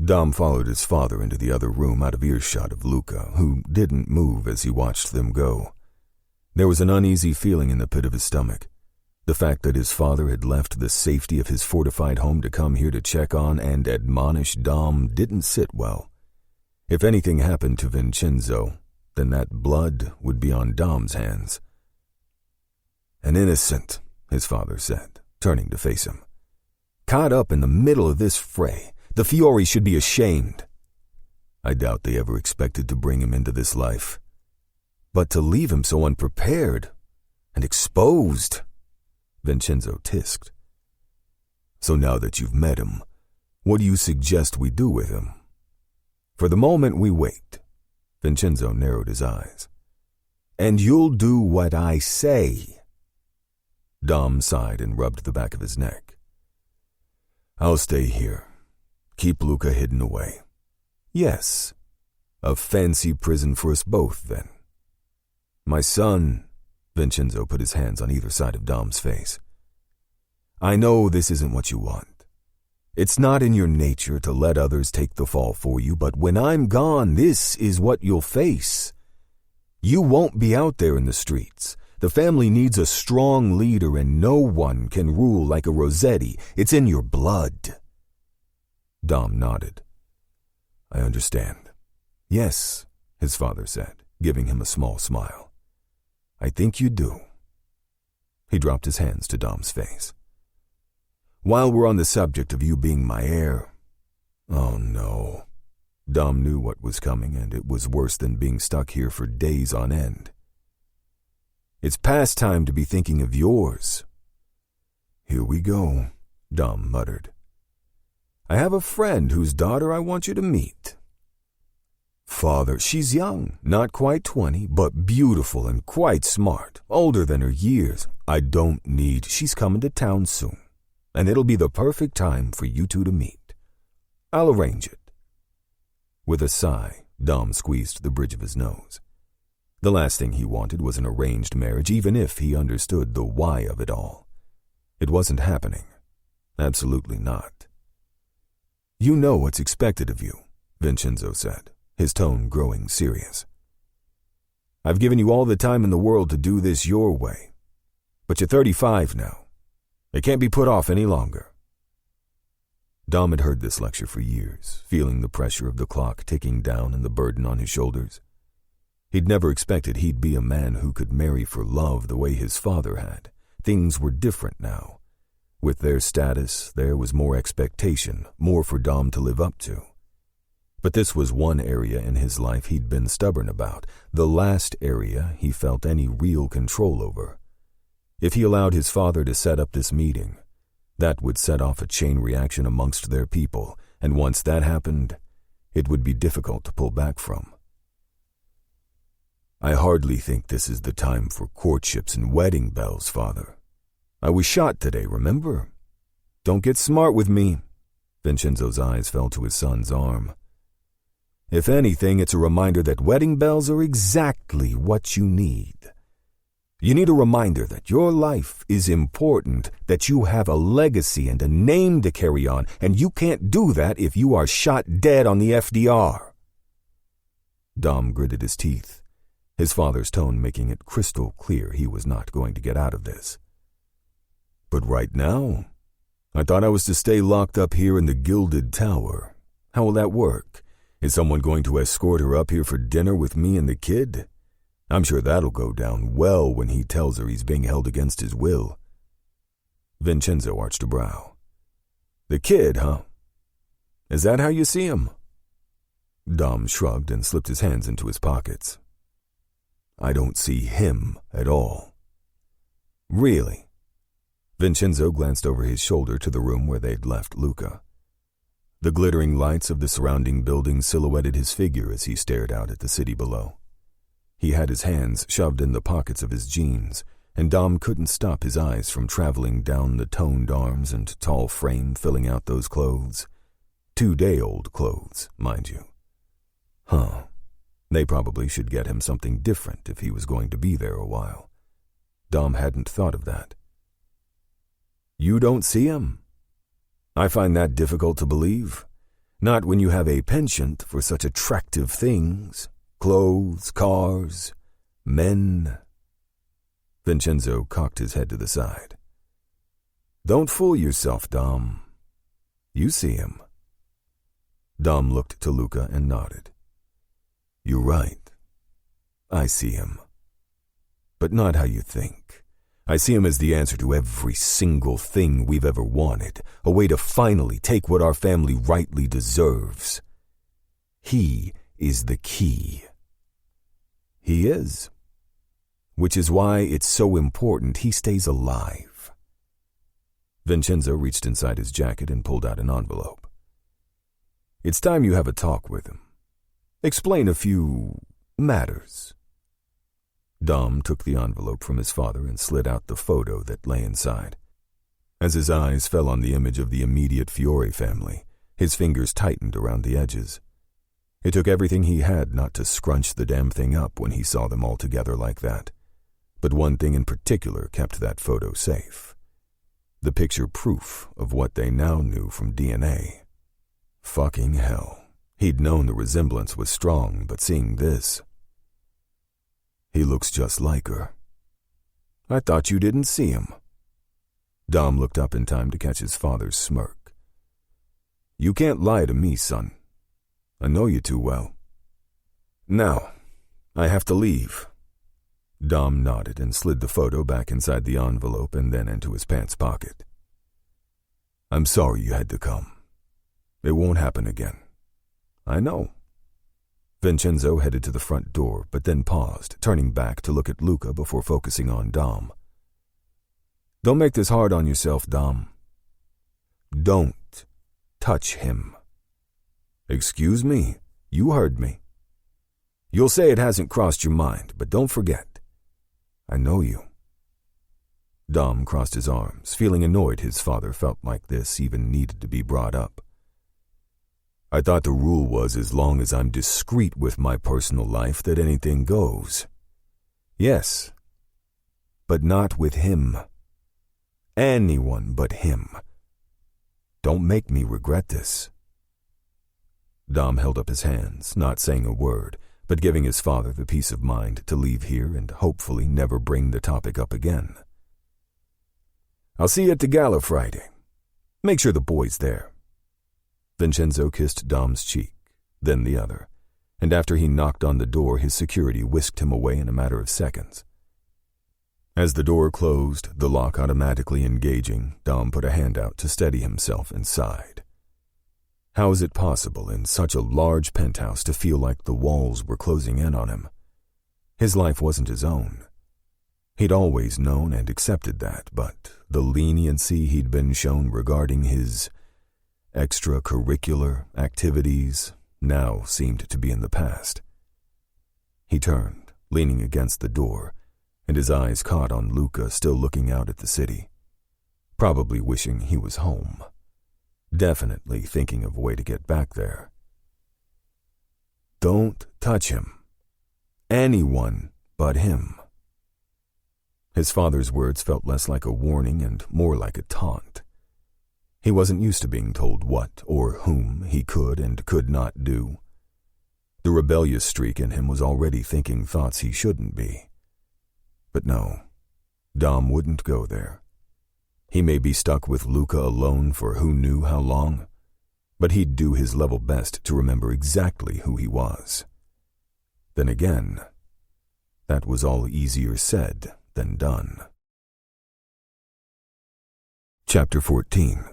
Dom followed his father into the other room out of earshot of Luca, who didn't move as he watched them go. There was an uneasy feeling in the pit of his stomach. The fact that his father had left the safety of his fortified home to come here to check on and admonish Dom didn't sit well. If anything happened to Vincenzo, then that blood would be on Dom's hands. "An innocent," his father said, turning to face him. "Caught up in the middle of this fray. The Fiori should be ashamed." I doubt they ever expected to bring him into this life. But to leave him so unprepared and exposed, Vincenzo tisked. "So now that you've met him, what do you suggest we do with him?" "For the moment, we wait." Vincenzo narrowed his eyes. "And you'll do what I say." Dom sighed and rubbed the back of his neck. "I'll stay here. Keep Luca hidden away." "Yes. A fancy prison for us both, then." "My son," Vincenzo put his hands on either side of Dom's face. "I know this isn't what you want. It's not in your nature to let others take the fall for you, but when I'm gone, this is what you'll face. You won't be out there in the streets. The family needs a strong leader, and no one can rule like a Rossetti. It's in your blood." Dom nodded. "I understand." "Yes," his father said, giving him a small smile. "I think you do." He dropped his hands to Dom's face. "While we're on the subject of you being my heir..." Oh no. Dom knew what was coming, and it was worse than being stuck here for days on end. "It's past time to be thinking of yours." "Here we go," Dom muttered. "I have a friend whose daughter I want you to meet." Father, she's young, not quite 20, but beautiful and quite smart, older than her years. I don't need, she's coming to town soon, and it'll be the perfect time for you two to meet. I'll arrange it. With a sigh, Dom squeezed the bridge of his nose. The last thing he wanted was an arranged marriage, even if he understood the why of it all. It wasn't happening. Absolutely not. You know what's expected of you, Vincenzo said, his tone growing serious. I've given you all the time in the world to do this your way, but you're 35 now. It can't be put off any longer. Dom had heard this lecture for years, feeling the pressure of the clock ticking down and the burden on his shoulders. He'd never expected he'd be a man who could marry for love the way his father had. Things were different now. With their status, there was more expectation, more for Dom to live up to. But this was one area in his life he'd been stubborn about, the last area he felt any real control over. If he allowed his father to set up this meeting, that would set off a chain reaction amongst their people, and once that happened, it would be difficult to pull back from. I hardly think this is the time for courtships and wedding bells, Father. I was shot today, remember? Don't get smart with me. Vincenzo's eyes fell to his son's arm. If anything, it's a reminder that wedding bells are exactly what you need. You need a reminder that your life is important, that you have a legacy and a name to carry on, and you can't do that if you are shot dead on the FDR. Dom gritted his teeth, his father's tone making it crystal clear he was not going to get out of this. But right now, I thought I was to stay locked up here in the Gilded Tower. How will that work? Is someone going to escort her up here for dinner with me and the kid? I'm sure that'll go down well when he tells her he's being held against his will. Vincenzo arched a brow. The kid, huh? Is that how you see him? Dom shrugged and slipped his hands into his pockets. I don't see him at all. Really? Vincenzo glanced over his shoulder to the room where they'd left Luca. The glittering lights of the surrounding buildings silhouetted his figure as he stared out at the city below. He had his hands shoved in the pockets of his jeans, and Dom couldn't stop his eyes from traveling down the toned arms and tall frame filling out those clothes. 2-day-old clothes, mind you. Huh. They probably should get him something different if he was going to be there a while. Dom hadn't thought of that. You don't see him? I find that difficult to believe. Not when you have a penchant for such attractive things. Clothes, cars, men. Vincenzo cocked his head to the side. Don't fool yourself, Dom. You see him. Dom looked to Luca and nodded. You're right. I see him. But not how you think. I see him as the answer to every single thing we've ever wanted, a way to finally take what our family rightly deserves. He is the key. He is. Which is why it's so important he stays alive. Vincenzo reached inside his jacket and pulled out an envelope. It's time you have a talk with him. Explain a few matters. Dom took the envelope from his father and slid out the photo that lay inside. As his eyes fell on the image of the immediate Fiore family, his fingers tightened around the edges. It took everything he had not to scrunch the damn thing up when he saw them all together like that. But one thing in particular kept that photo safe. The picture proof of what they now knew from DNA. Fucking hell. He'd known the resemblance was strong, but seeing this... He looks just like her. I thought you didn't see him. Dom looked up in time to catch his father's smirk. You can't lie to me, son. I know you too well. Now, I have to leave. Dom nodded and slid the photo back inside the envelope and then into his pants pocket. I'm sorry you had to come. It won't happen again. I know. Vincenzo headed to the front door, but then paused, turning back to look at Luca before focusing on Dom. Don't make this hard on yourself, Dom. Don't touch him. Excuse me, you heard me. You'll say it hasn't crossed your mind, but don't forget. I know you. Dom crossed his arms, feeling annoyed his father felt like this even needed to be brought up. I thought the rule was as long as I'm discreet with my personal life that anything goes. Yes, but not with him. Anyone but him. Don't make me regret this. Dom held up his hands, not saying a word, but giving his father the peace of mind to leave here and hopefully never bring the topic up again. I'll see you at the gala Friday. Make sure the boy's there. Vincenzo kissed Dom's cheek, then the other, and after he knocked on the door, his security whisked him away in a matter of seconds. As the door closed, the lock automatically engaging, Dom put a hand out to steady himself and sighed. How is it possible in such a large penthouse to feel like the walls were closing in on him? His life wasn't his own. He'd always known and accepted that, but the leniency he'd been shown regarding his extracurricular activities now seemed to be in the past. He turned, leaning against the door, and his eyes caught on Luca still looking out at the city, probably wishing he was home, definitely thinking of a way to get back there. Don't touch him. Anyone but him. His father's words felt less like a warning and more like a taunt. He wasn't used to being told what or whom he could and could not do. The rebellious streak in him was already thinking thoughts he shouldn't be. But no, Dom wouldn't go there. He may be stuck with Luca alone for who knew how long, but he'd do his level best to remember exactly who he was. Then again, that was all easier said than done. Chapter 14.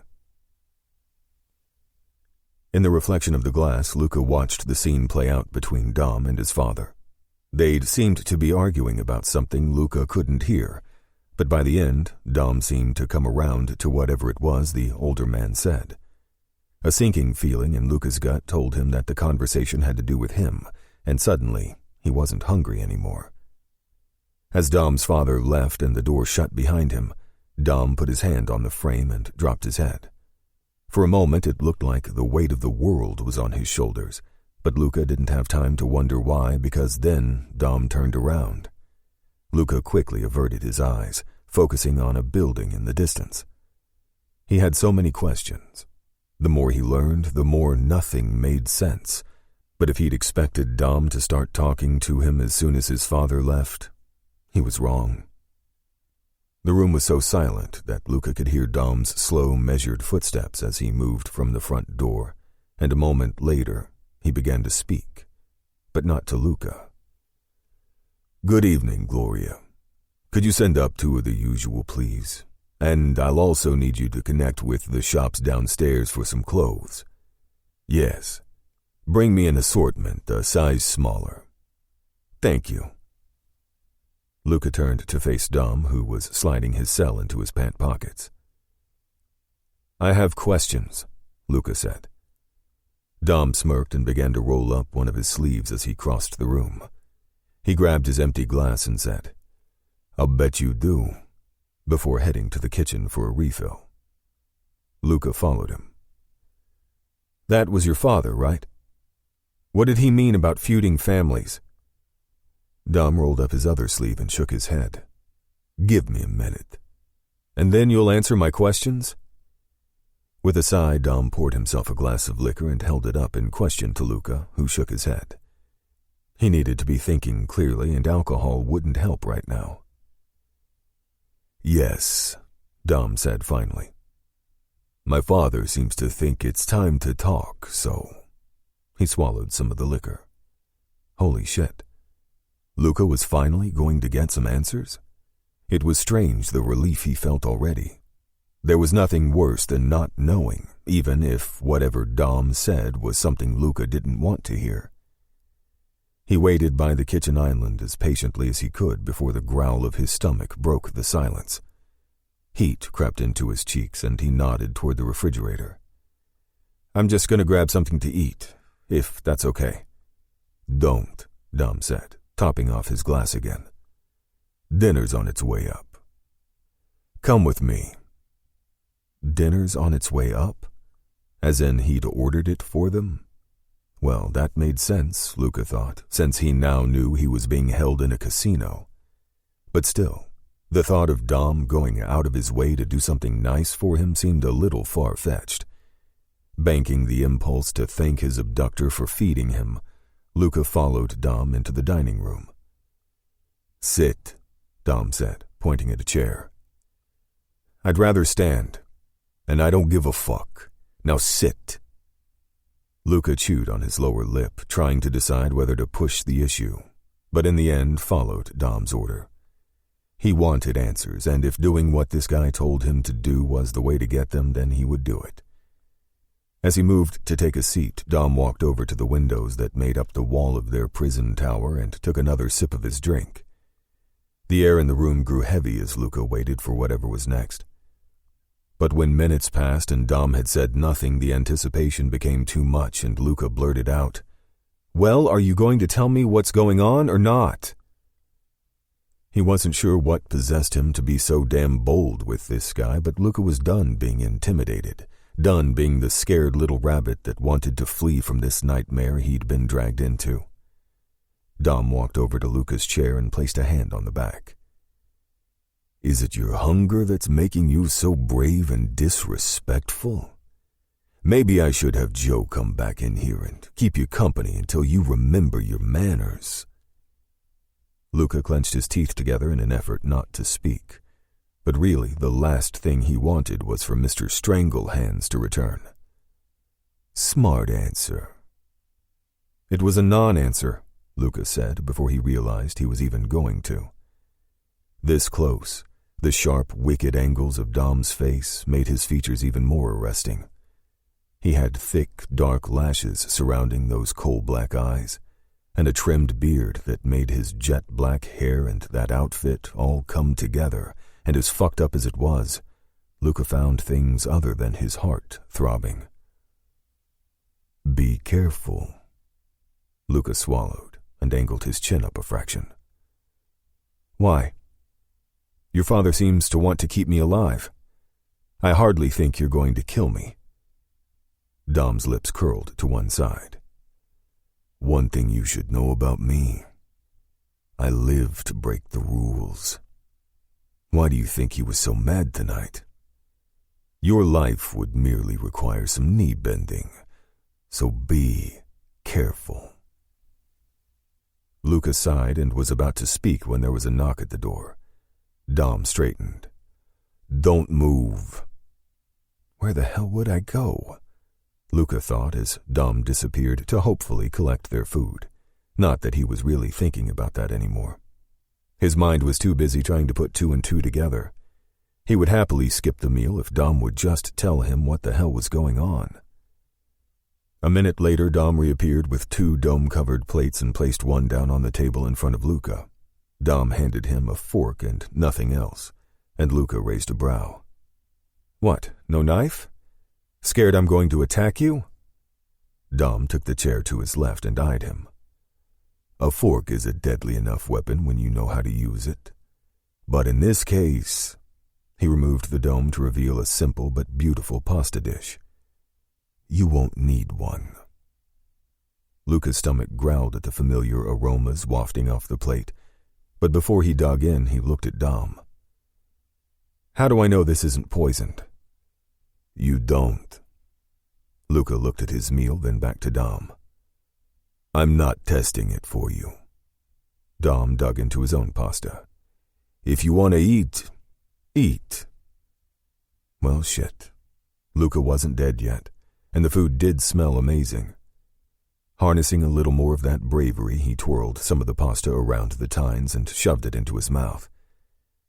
In the reflection of the glass, Luca watched the scene play out between Dom and his father. They'd seemed to be arguing about something Luca couldn't hear, but by the end, Dom seemed to come around to whatever it was the older man said. A sinking feeling in Luca's gut told him that the conversation had to do with him, and suddenly, he wasn't hungry anymore. As Dom's father left and the door shut behind him, Dom put his hand on the frame and dropped his head. For a moment, it looked like the weight of the world was on his shoulders, but Luca didn't have time to wonder why, because then Dom turned around. Luca quickly averted his eyes, focusing on a building in the distance. He had so many questions. The more he learned, the more nothing made sense. But if he'd expected Dom to start talking to him as soon as his father left, he was wrong. The room was so silent that Luca could hear Dom's slow, measured footsteps as he moved from the front door, and a moment later, he began to speak, but not to Luca. Good evening, Gloria. Could you send up 2 of the usual, please? And I'll also need you to connect with the shops downstairs for some clothes. Yes. Bring me an assortment, a size smaller. Thank you. Luca turned to face Dom, who was sliding his cell into his pant pockets. I have questions, Luca said. Dom smirked and began to roll up one of his sleeves as he crossed the room. He grabbed his empty glass and said, I'll bet you do, before heading to the kitchen for a refill. Luca followed him. That was your father, right? What did he mean about feuding families? Dom rolled up his other sleeve and shook his head. Give me a minute. And then you'll answer my questions? With a sigh, Dom poured himself a glass of liquor and held it up in question to Luca, who shook his head. He needed to be thinking clearly, and alcohol wouldn't help right now. Yes, Dom said finally. My father seems to think it's time to talk, so... He swallowed some of the liquor. Holy shit. Luca was finally going to get some answers? It was strange the relief he felt already. There was nothing worse than not knowing, even if whatever Dom said was something Luca didn't want to hear. He waited by the kitchen island as patiently as he could before the growl of his stomach broke the silence. Heat crept into his cheeks and he nodded toward the refrigerator. I'm just going to grab something to eat, if that's okay. Don't, Dom said, topping off his glass again. Dinner's on its way up. Come with me. Dinner's on its way up? As in he'd ordered it for them? Well, that made sense, Luca thought, since he now knew he was being held in a casino. But still, the thought of Dom going out of his way to do something nice for him seemed a little far-fetched. Banking the impulse to thank his abductor for feeding him, Luca followed Dom into the dining room. Sit, Dom said, pointing at a chair. I'd rather stand, and I don't give a fuck. Now sit. Luca chewed on his lower lip, trying to decide whether to push the issue, but in the end followed Dom's order. He wanted answers, and if doing what this guy told him to do was the way to get them, then he would do it. As he moved to take a seat, Dom walked over to the windows that made up the wall of their prison tower and took another sip of his drink. The air in the room grew heavy as Luca waited for whatever was next. But when minutes passed and Dom had said nothing, the anticipation became too much and Luca blurted out, Well, are you going to tell me what's going on or not? He wasn't sure what possessed him to be so damn bold with this guy, but Luca was done being intimidated, done being the scared little rabbit that wanted to flee from this nightmare he'd been dragged into. Dom walked over to Luca's chair and placed a hand on the back. Is it your hunger that's making you so brave and disrespectful? Maybe I should have Joe come back in here and keep you company until you remember your manners. Luca clenched his teeth together in an effort not to speak, but really the last thing he wanted was for Mr. Stranglehands to return. Smart answer. It was a non-answer, Luca said before he realized he was even going to. This close, the sharp, wicked angles of Dom's face made his features even more arresting. He had thick, dark lashes surrounding those coal-black eyes, and a trimmed beard that made his jet-black hair and that outfit all come together, and as fucked up as it was, Luca found things other than his heart throbbing. Be careful. Luca swallowed and angled his chin up a fraction. Why? Your father seems to want to keep me alive. I hardly think you're going to kill me. Dom's lips curled to one side. One thing you should know about me. I live to break the rules. Why do you think he was so mad tonight? Your life would merely require some knee bending, so be careful. Luca sighed and was about to speak when there was a knock at the door. Dom straightened. Don't move. Where the hell would I go? Luca thought as Dom disappeared to hopefully collect their food. Not that he was really thinking about that anymore. His mind was too busy trying to put two and two together. He would happily skip the meal if Dom would just tell him what the hell was going on. A minute later, Dom reappeared with 2 dome-covered plates and placed one down on the table in front of Luca. Dom handed him a fork and nothing else, and Luca raised a brow. What, no knife? Scared I'm going to attack you? Dom took the chair to his left and eyed him. A fork is a deadly enough weapon when you know how to use it. But in this case, he removed the dome to reveal a simple but beautiful pasta dish. You won't need one. Luca's stomach growled at the familiar aromas wafting off the plate, but before he dug in, he looked at Dom. How do I know this isn't poisoned? You don't. Luca looked at his meal, then back to Dom. I'm not testing it for you. Dom dug into his own pasta. If you want to eat, eat. Well, shit. Luca wasn't dead yet, and the food did smell amazing. Harnessing a little more of that bravery, he twirled some of the pasta around the tines and shoved it into his mouth.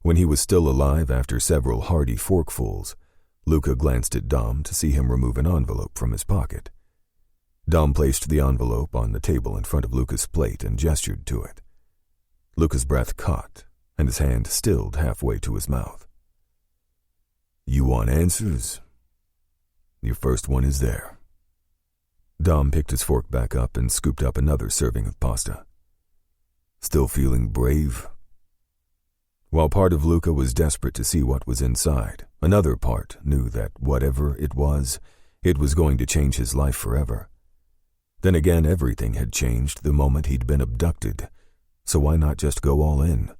When he was still alive after several hearty forkfuls, Luca glanced at Dom to see him remove an envelope from his pocket. Dom placed the envelope on the table in front of Luca's plate and gestured to it. Luca's breath caught, and his hand stilled halfway to his mouth. You want answers? Your first one is there. Dom picked his fork back up and scooped up another serving of pasta. Still feeling brave? While part of Luca was desperate to see what was inside, another part knew that whatever it was going to change his life forever. Then again, everything had changed the moment he'd been abducted, so why not just go all in?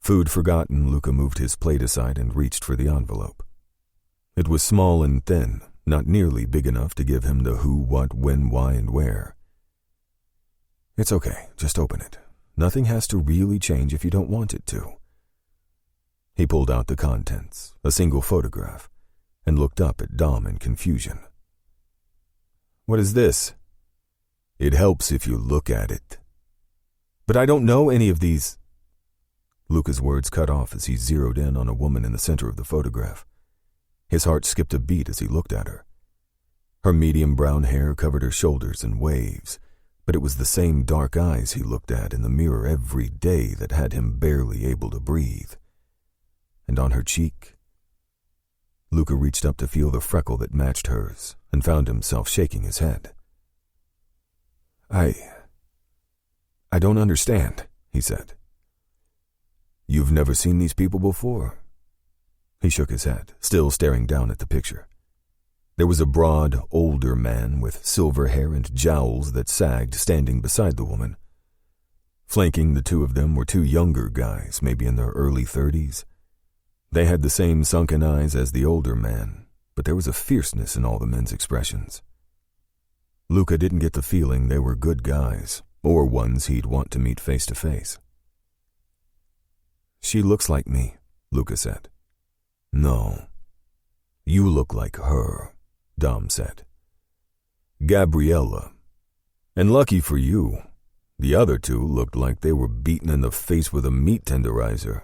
Food forgotten, Luca moved his plate aside and reached for the envelope. It was small and thin, not nearly big enough to give him the who, what, when, why, and where. It's okay, just open it. Nothing has to really change if you don't want it to. He pulled out the contents, a single photograph, and looked up at Dom in confusion. What is this? It helps if you look at it. But I don't know any of these. Luca's words cut off as he zeroed in on a woman in the center of the photograph. His heart skipped a beat as he looked at her. Her medium brown hair covered her shoulders in waves, but it was the same dark eyes he looked at in the mirror every day that had him barely able to breathe. And on her cheek, Luca reached up to feel the freckle that matched hers and found himself shaking his head. I don't understand, he said. You've never seen these people before? He shook his head, still staring down at the picture. There was a broad, older man with silver hair and jowls that sagged standing beside the woman. Flanking the two of them were two younger guys, maybe in their early 30s. They had the same sunken eyes as the older man, but there was a fierceness in all the men's expressions. Luca didn't get the feeling they were good guys, or ones he'd want to meet face to face. She looks like me, Luca said. No, you look like her, Dom said. Gabriella. And lucky for you, the other two looked like they were beaten in the face with a meat tenderizer.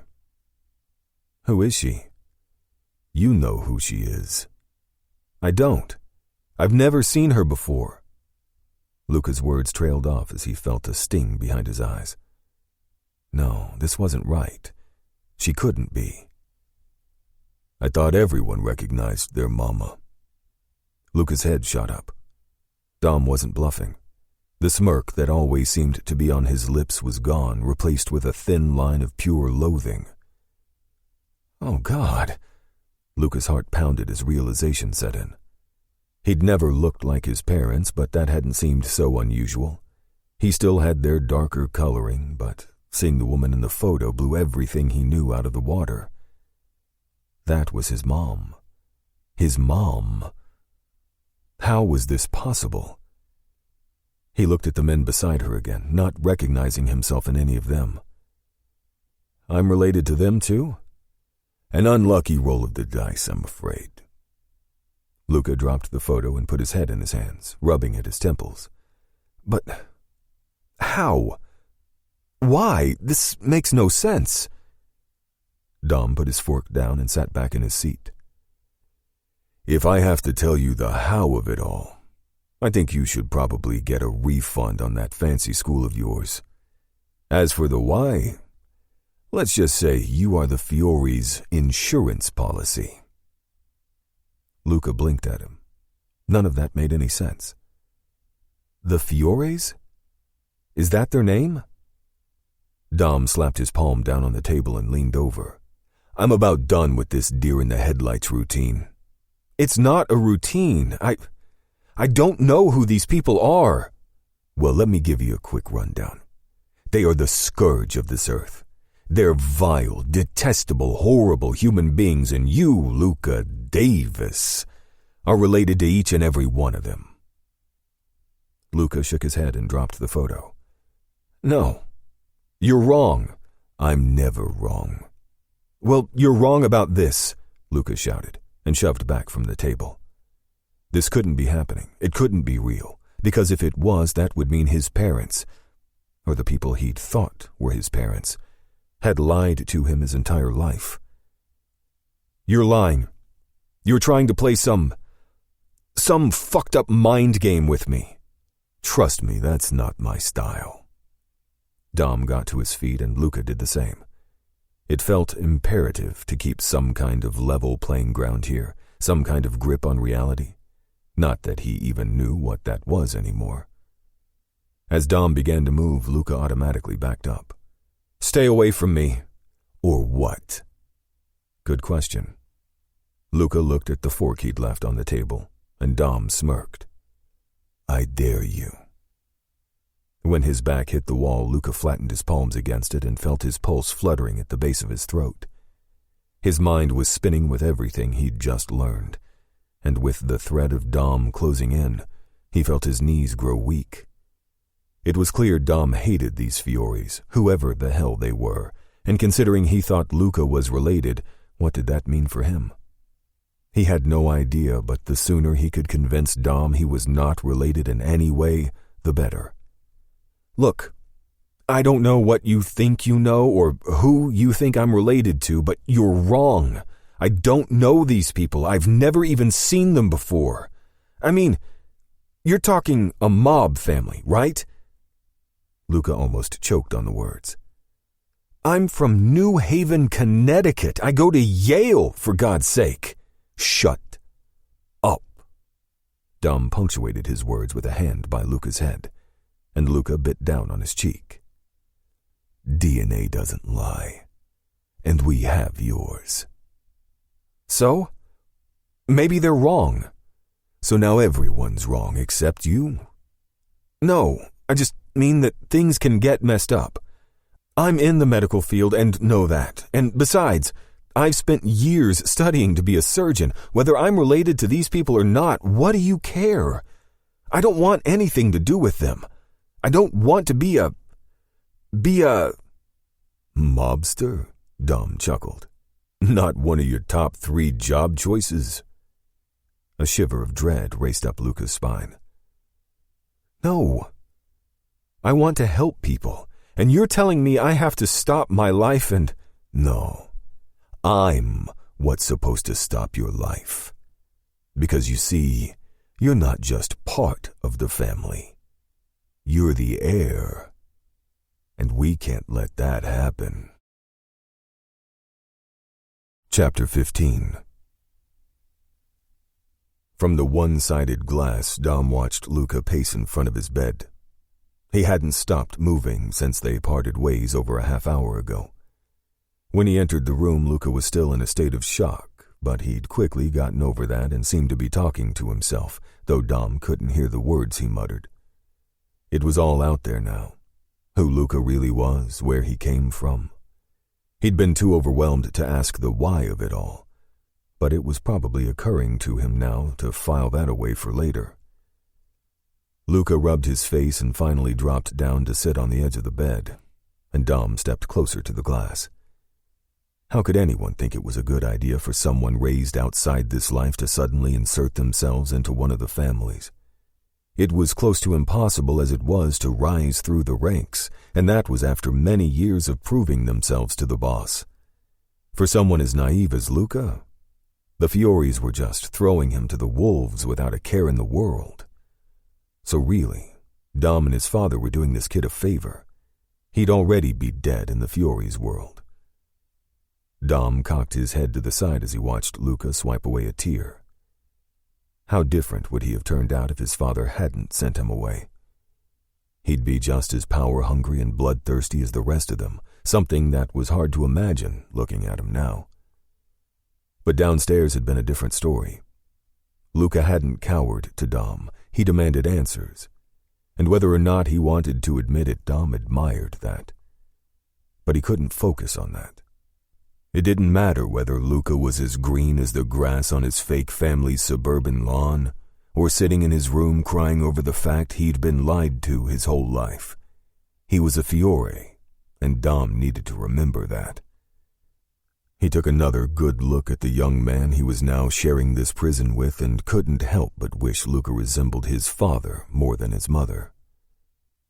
Who is she? You know who she is. I don't. I've never seen her before. Luca's words trailed off as he felt a sting behind his eyes. No, this wasn't right. She couldn't be. I thought everyone recognized their mama. Luca's head shot up. Dom wasn't bluffing. The smirk that always seemed to be on his lips was gone, replaced with a thin line of pure loathing. Oh, God. Luca's heart pounded as realization set in. He'd never looked like his parents, but that hadn't seemed so unusual. He still had their darker coloring, but seeing the woman in the photo blew everything he knew out of the water. That was his mom. His mom. How was this possible? He looked at the men beside her again, not recognizing himself in any of them. I'm related to them too? An unlucky roll of the dice, I'm afraid. Luca dropped the photo and put his head in his hands, rubbing at his temples. But how? Why? This makes no sense. Dom put his fork down and sat back in his seat. If I have to tell you the how of it all, I think you should probably get a refund on that fancy school of yours. As for the why, let's just say you are the Fiore's insurance policy. Luca blinked at him. None of that made any sense. The Fiores? Is that their name? Dom slapped his palm down on the table and leaned over. I'm about done with this deer-in-the-headlights routine. It's not a routine. I don't know who these people are. Well, let me give you a quick rundown. They are the scourge of this earth. They're vile, detestable, horrible human beings, and you, Luca Davis, are related to each and every one of them. Luca shook his head and dropped the photo. No, you're wrong. I'm never wrong. Well, you're wrong about this, Luca shouted, and shoved back from the table. This couldn't be happening. It couldn't be real, because if it was, that would mean his parents, or the people he'd thought were his parents, had lied to him his entire life. You're lying. You're trying to play some fucked up mind game with me. Trust me, that's not my style. Dom got to his feet and Luca did the same. It felt imperative to keep some kind of level playing ground here, some kind of grip on reality. Not that he even knew what that was anymore. As Dom began to move, Luca automatically backed up. "Stay away from me." "Or what?" "Good question." Luca looked at the fork he'd left on the table, and Dom smirked. "I dare you." When his back hit the wall, Luca flattened his palms against it and felt his pulse fluttering at the base of his throat. His mind was spinning with everything he'd just learned, and with the threat of Dom closing in, he felt his knees grow weak. It was clear Dom hated these Fioris, whoever the hell they were, and considering he thought Luca was related, what did that mean for him? He had no idea, but the sooner he could convince Dom he was not related in any way, the better. "Look, I don't know what you think you know or who you think I'm related to, but you're wrong. I don't know these people. I've never even seen them before. I mean, you're talking a mob family, right?" Luca almost choked on the words. "I'm from New Haven, Connecticut. I go to Yale, for God's sake." "Shut up." Dom punctuated his words with a hand by Luca's head, and Luca bit down on his cheek. "DNA doesn't lie, and we have yours." "So? Maybe they're wrong." "So now everyone's wrong except you?" "No, I just mean that things can get messed up. I'm in the medical field and know that. And besides, I've spent years studying to be a surgeon. Whether I'm related to these people or not, what do you care? I don't want anything to do with them. I don't want to be a... "Mobster?" Dom chuckled. "Not one of your top 3 job choices?" A shiver of dread raced up Luca's spine. "No. I want to help people, and you're telling me I have to stop my life and..." "No. I'm what's supposed to stop your life. Because you see, you're not just part of the family. You're the heir. And we can't let that happen." Chapter 15. From the one-sided glass, Dom watched Luca pace in front of his bed. He hadn't stopped moving since they parted ways over a half hour ago. When he entered the room, Luca was still in a state of shock, but he'd quickly gotten over that and seemed to be talking to himself, though Dom couldn't hear the words he muttered. It was all out there now. Who Luca really was, where he came from. He'd been too overwhelmed to ask the why of it all, but it was probably occurring to him now to file that away for later. Luca rubbed his face and finally dropped down to sit on the edge of the bed, and Dom stepped closer to the glass. How could anyone think it was a good idea for someone raised outside this life to suddenly insert themselves into one of the families? It was close to impossible as it was to rise through the ranks, and that was after many years of proving themselves to the boss. For someone as naive as Luca, the Fioris were just throwing him to the wolves without a care in the world. So really, Dom and his father were doing this kid a favor. He'd already be dead in the Fioris' world. Dom cocked his head to the side as he watched Luca swipe away a tear. How different would he have turned out if his father hadn't sent him away? He'd be just as power-hungry and bloodthirsty as the rest of them, something that was hard to imagine looking at him now. But downstairs had been a different story. Luca hadn't cowered to Dom. He demanded answers, and whether or not he wanted to admit it, Dom admired that. But he couldn't focus on that. It didn't matter whether Luca was as green as the grass on his fake family's suburban lawn, or sitting in his room crying over the fact he'd been lied to his whole life. He was a Fiore, and Dom needed to remember that. He took another good look at the young man he was now sharing this prison with and couldn't help but wish Luca resembled his father more than his mother.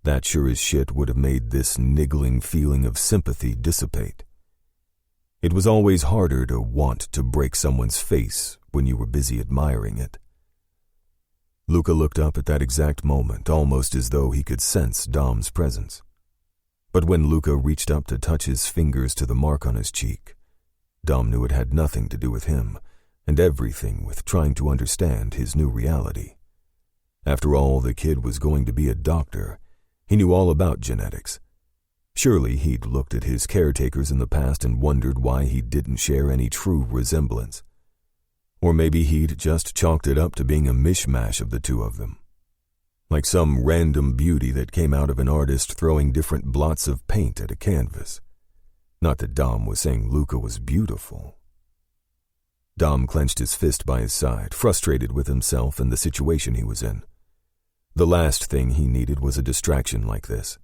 That sure as shit would have made this niggling feeling of sympathy dissipate. It was always harder to want to break someone's face when you were busy admiring it. Luca looked up at that exact moment, almost as though he could sense Dom's presence. But when Luca reached up to touch his fingers to the mark on his cheek, Dom knew it had nothing to do with him, and everything with trying to understand his new reality. After all, the kid was going to be a doctor, He knew all about genetics. Surely he'd looked at his caretakers in the past and wondered why he didn't share any true resemblance. Or maybe he'd just chalked it up to being a mishmash of the two of them. Like some random beauty that came out of an artist throwing different blots of paint at a canvas. Not that Dom was saying Luca was beautiful. Dom clenched his fist by his side, frustrated with himself and the situation he was in. The last thing he needed was a distraction like this.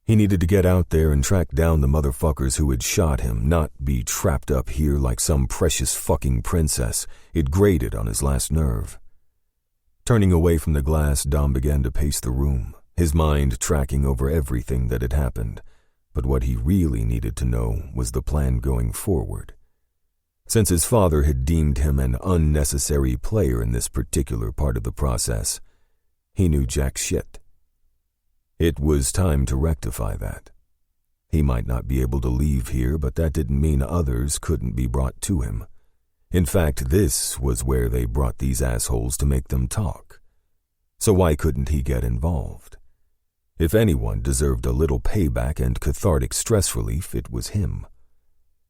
He needed to get out there and track down the motherfuckers who had shot him, not be trapped up here like some precious fucking princess. It grated on his last nerve. Turning away from the glass, Dom began to pace the room, his mind tracking over everything that had happened. But what he really needed to know was the plan going forward. Since his father had deemed him an unnecessary player in this particular part of the process, he knew jack shit. It was time to rectify that. He might not be able to leave here, but that didn't mean others couldn't be brought to him. In fact, this was where they brought these assholes to make them talk. So why couldn't he get involved? If anyone deserved a little payback and cathartic stress relief, it was him.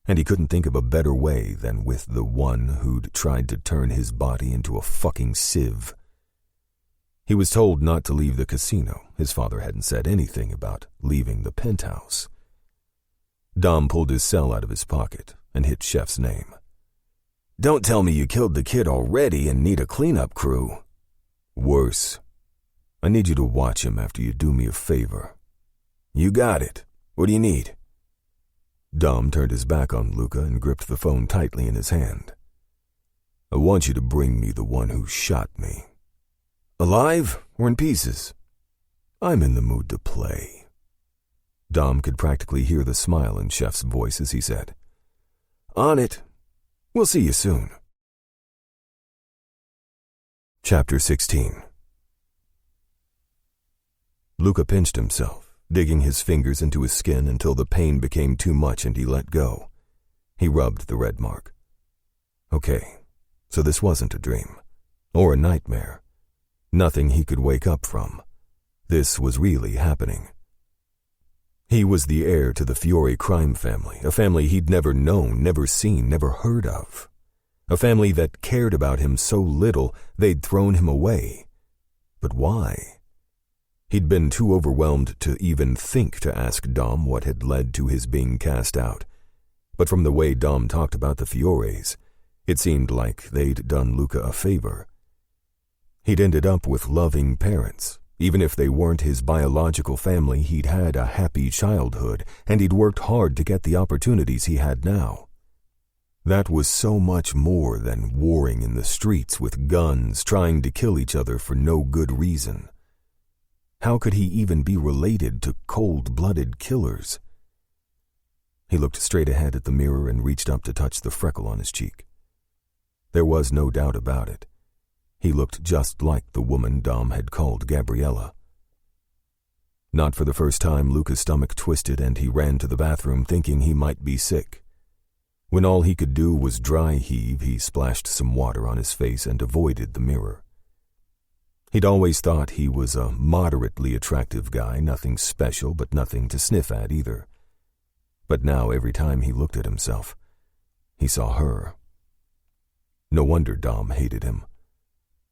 And he couldn't think of a better way than with the one who'd tried to turn his body into a fucking sieve. He was told not to leave the casino. His father hadn't said anything about leaving the penthouse. Dom pulled his cell out of his pocket and hit Chef's name. Don't tell me you killed the kid already and need a cleanup crew. Worse. I need you to watch him after you do me a favor. You got it. What do you need? Dom turned his back on Luca and gripped the phone tightly in his hand. I want you to bring me the one who shot me. Alive or in pieces? I'm in the mood to play. Dom could practically hear the smile in Chef's voice as he said, On it. We'll see you soon. Chapter 16. Luca pinched himself, digging his fingers into his skin until the pain became too much and he let go. He rubbed the red mark. Okay, so this wasn't a dream, or a nightmare. Nothing he could wake up from. This was really happening. He was the heir to the Fiore crime family, a family he'd never known, never seen, never heard of. A family that cared about him so little they'd thrown him away. But why? He'd been too overwhelmed to even think to ask Dom what had led to his being cast out. But from the way Dom talked about the Fiores, it seemed like they'd done Luca a favor. He'd ended up with loving parents. Even if they weren't his biological family, he'd had a happy childhood, and he'd worked hard to get the opportunities he had now. That was so much more than warring in the streets with guns, trying to kill each other for no good reason. How could he even be related to cold-blooded killers? He looked straight ahead at the mirror and reached up to touch the freckle on his cheek. There was no doubt about it. He looked just like the woman Dom had called Gabriella. Not for the first time, Luca's stomach twisted and he ran to the bathroom thinking he might be sick. When all he could do was dry heave, he splashed some water on his face and avoided the mirror. He'd always thought he was a moderately attractive guy, nothing special but nothing to sniff at either. But now every time he looked at himself, he saw her. No wonder Dom hated him.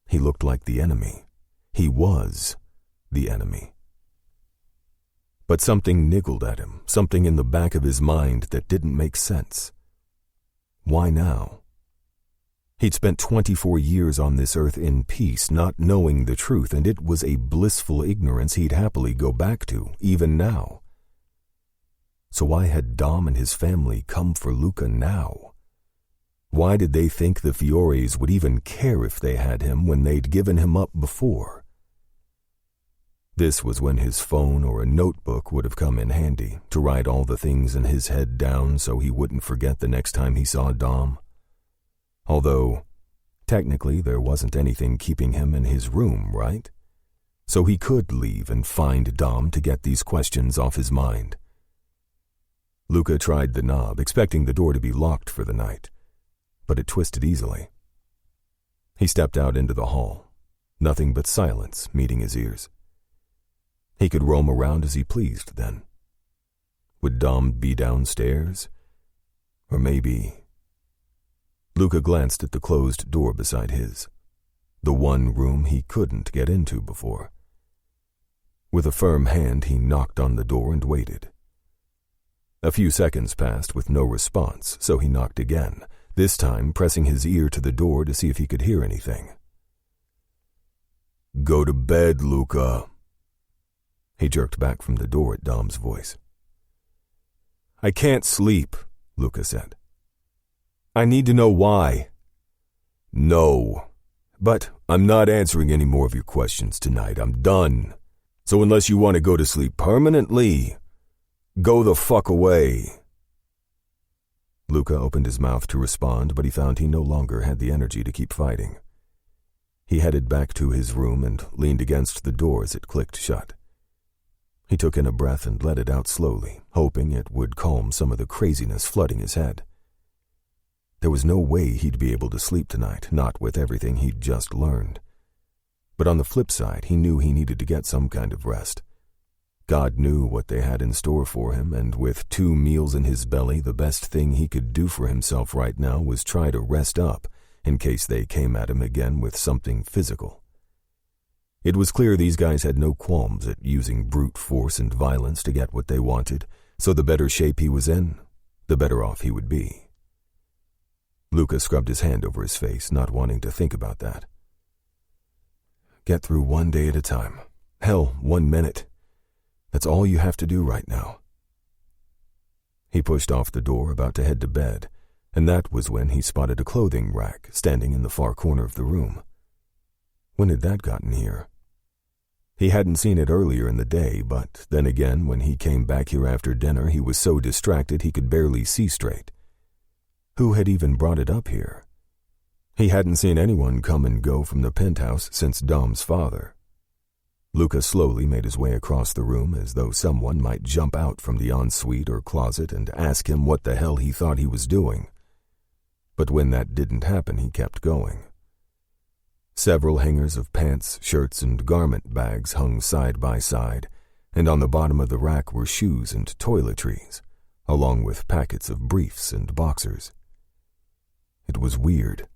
He looked like the enemy. He was the enemy. But something niggled at him, something in the back of his mind that didn't make sense. Why now? He'd spent 24 years on this earth in peace, not knowing the truth, and it was a blissful ignorance he'd happily go back to, even now. So why had Dom and his family come for Luca now? Why did they think the Fiores would even care if they had him when they'd given him up before? This was when his phone or a notebook would have come in handy to write all the things in his head down so he wouldn't forget the next time he saw Dom. Although, technically there wasn't anything keeping him in his room, right? So he could leave and find Dom to get these questions off his mind. Luca tried the knob, expecting the door to be locked for the night. But it twisted easily. He stepped out into the hall, nothing but silence meeting his ears. He could roam around as he pleased then. Would Dom be downstairs? Or maybe... Luca glanced at the closed door beside his, the one room he couldn't get into before. With a firm hand, he knocked on the door and waited. A few seconds passed with no response, so he knocked again, this time pressing his ear to the door to see if he could hear anything. "Go to bed, Luca." He jerked back from the door at Dom's voice. "I can't sleep," Luca said. "I need to know why." "No, but I'm not answering any more of your questions tonight. I'm done. So unless you want to go to sleep permanently, go the fuck away." Luca opened his mouth to respond, but he found he no longer had the energy to keep fighting. He headed back to his room and leaned against the door as it clicked shut. He took in a breath and let it out slowly, hoping it would calm some of the craziness flooding his head. There was no way he'd be able to sleep tonight, not with everything he'd just learned. But on the flip side, he knew he needed to get some kind of rest. God knew what they had in store for him, and with 2 meals in his belly, the best thing he could do for himself right now was try to rest up in case they came at him again with something physical. It was clear these guys had no qualms at using brute force and violence to get what they wanted, so the better shape he was in, the better off he would be. Luca scrubbed his hand over his face, not wanting to think about that. Get through one day at a time. Hell, 1 minute. That's all you have to do right now. He pushed off the door, about to head to bed, and that was when he spotted a clothing rack standing in the far corner of the room. When had that gotten here? He hadn't seen it earlier in the day, but then again, when he came back here after dinner, he was so distracted he could barely see straight. Who had even brought it up here? He hadn't seen anyone come and go from the penthouse since Dom's father. Luca slowly made his way across the room as though someone might jump out from the ensuite or closet and ask him what the hell he thought he was doing. But when that didn't happen, he kept going. Several hangers of pants, shirts, and garment bags hung side by side, and on the bottom of the rack were shoes and toiletries, along with packets of briefs and boxers. It was weird,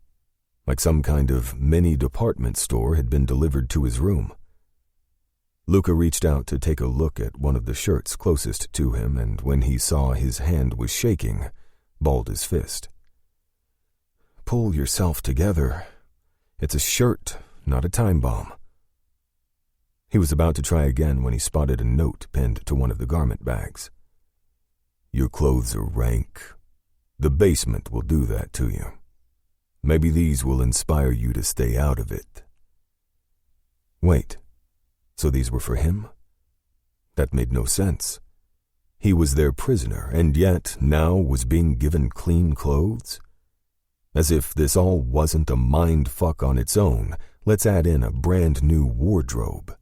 like some kind of mini department store had been delivered to his room. Luca reached out to take a look at one of the shirts closest to him, and when he saw his hand was shaking, balled his fist. "Pull yourself together. It's a shirt, not a time bomb." He was about to try again when he spotted a note pinned to one of the garment bags. "Your clothes are rank. The basement will do that to you. Maybe these will inspire you to stay out of it." Wait, so these were for him? That made no sense. He was their prisoner, and yet now was being given clean clothes? As if this all wasn't a mind fuck on its own, let's add in a brand new wardrobe.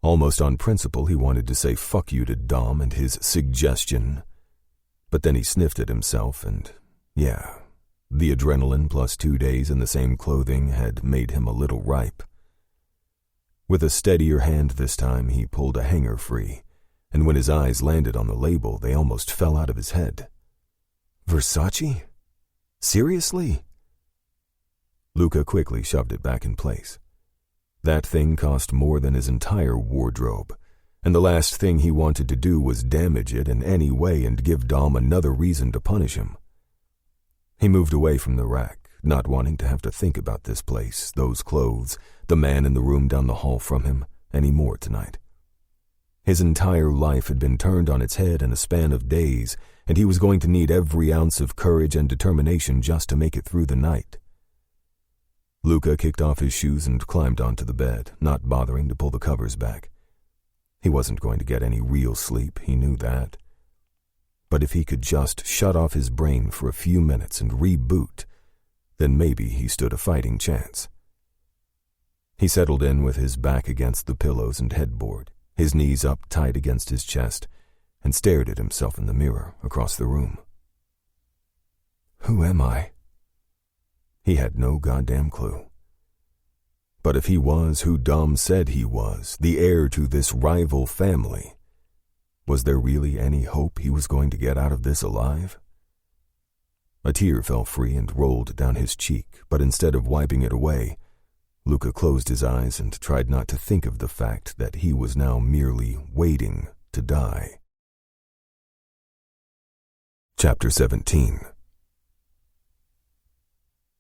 Almost on principle, he wanted to say fuck you to Dom and his suggestion. But then he sniffed at himself and, yeah, the adrenaline plus 2 days in the same clothing had made him a little ripe. With a steadier hand this time, he pulled a hanger free, and when his eyes landed on the label, they almost fell out of his head. Versace? Seriously? Luca quickly shoved it back in place. That thing cost more than his entire wardrobe, and the last thing he wanted to do was damage it in any way and give Dom another reason to punish him. He moved away from the rack, not wanting to have to think about this place, those clothes, the man in the room down the hall from him, any more tonight. His entire life had been turned on its head in a span of days, and he was going to need every ounce of courage and determination just to make it through the night. Luca kicked off his shoes and climbed onto the bed, not bothering to pull the covers back. He wasn't going to get any real sleep, he knew that. But if he could just shut off his brain for a few minutes and reboot, then maybe he stood a fighting chance. He settled in with his back against the pillows and headboard, his knees up tight against his chest, and stared at himself in the mirror across the room. Who am I? He had no goddamn clue. But if he was who Dom said he was, the heir to this rival family, was there really any hope he was going to get out of this alive? A tear fell free and rolled down his cheek, but instead of wiping it away, Luca closed his eyes and tried not to think of the fact that he was now merely waiting to die. Chapter 17.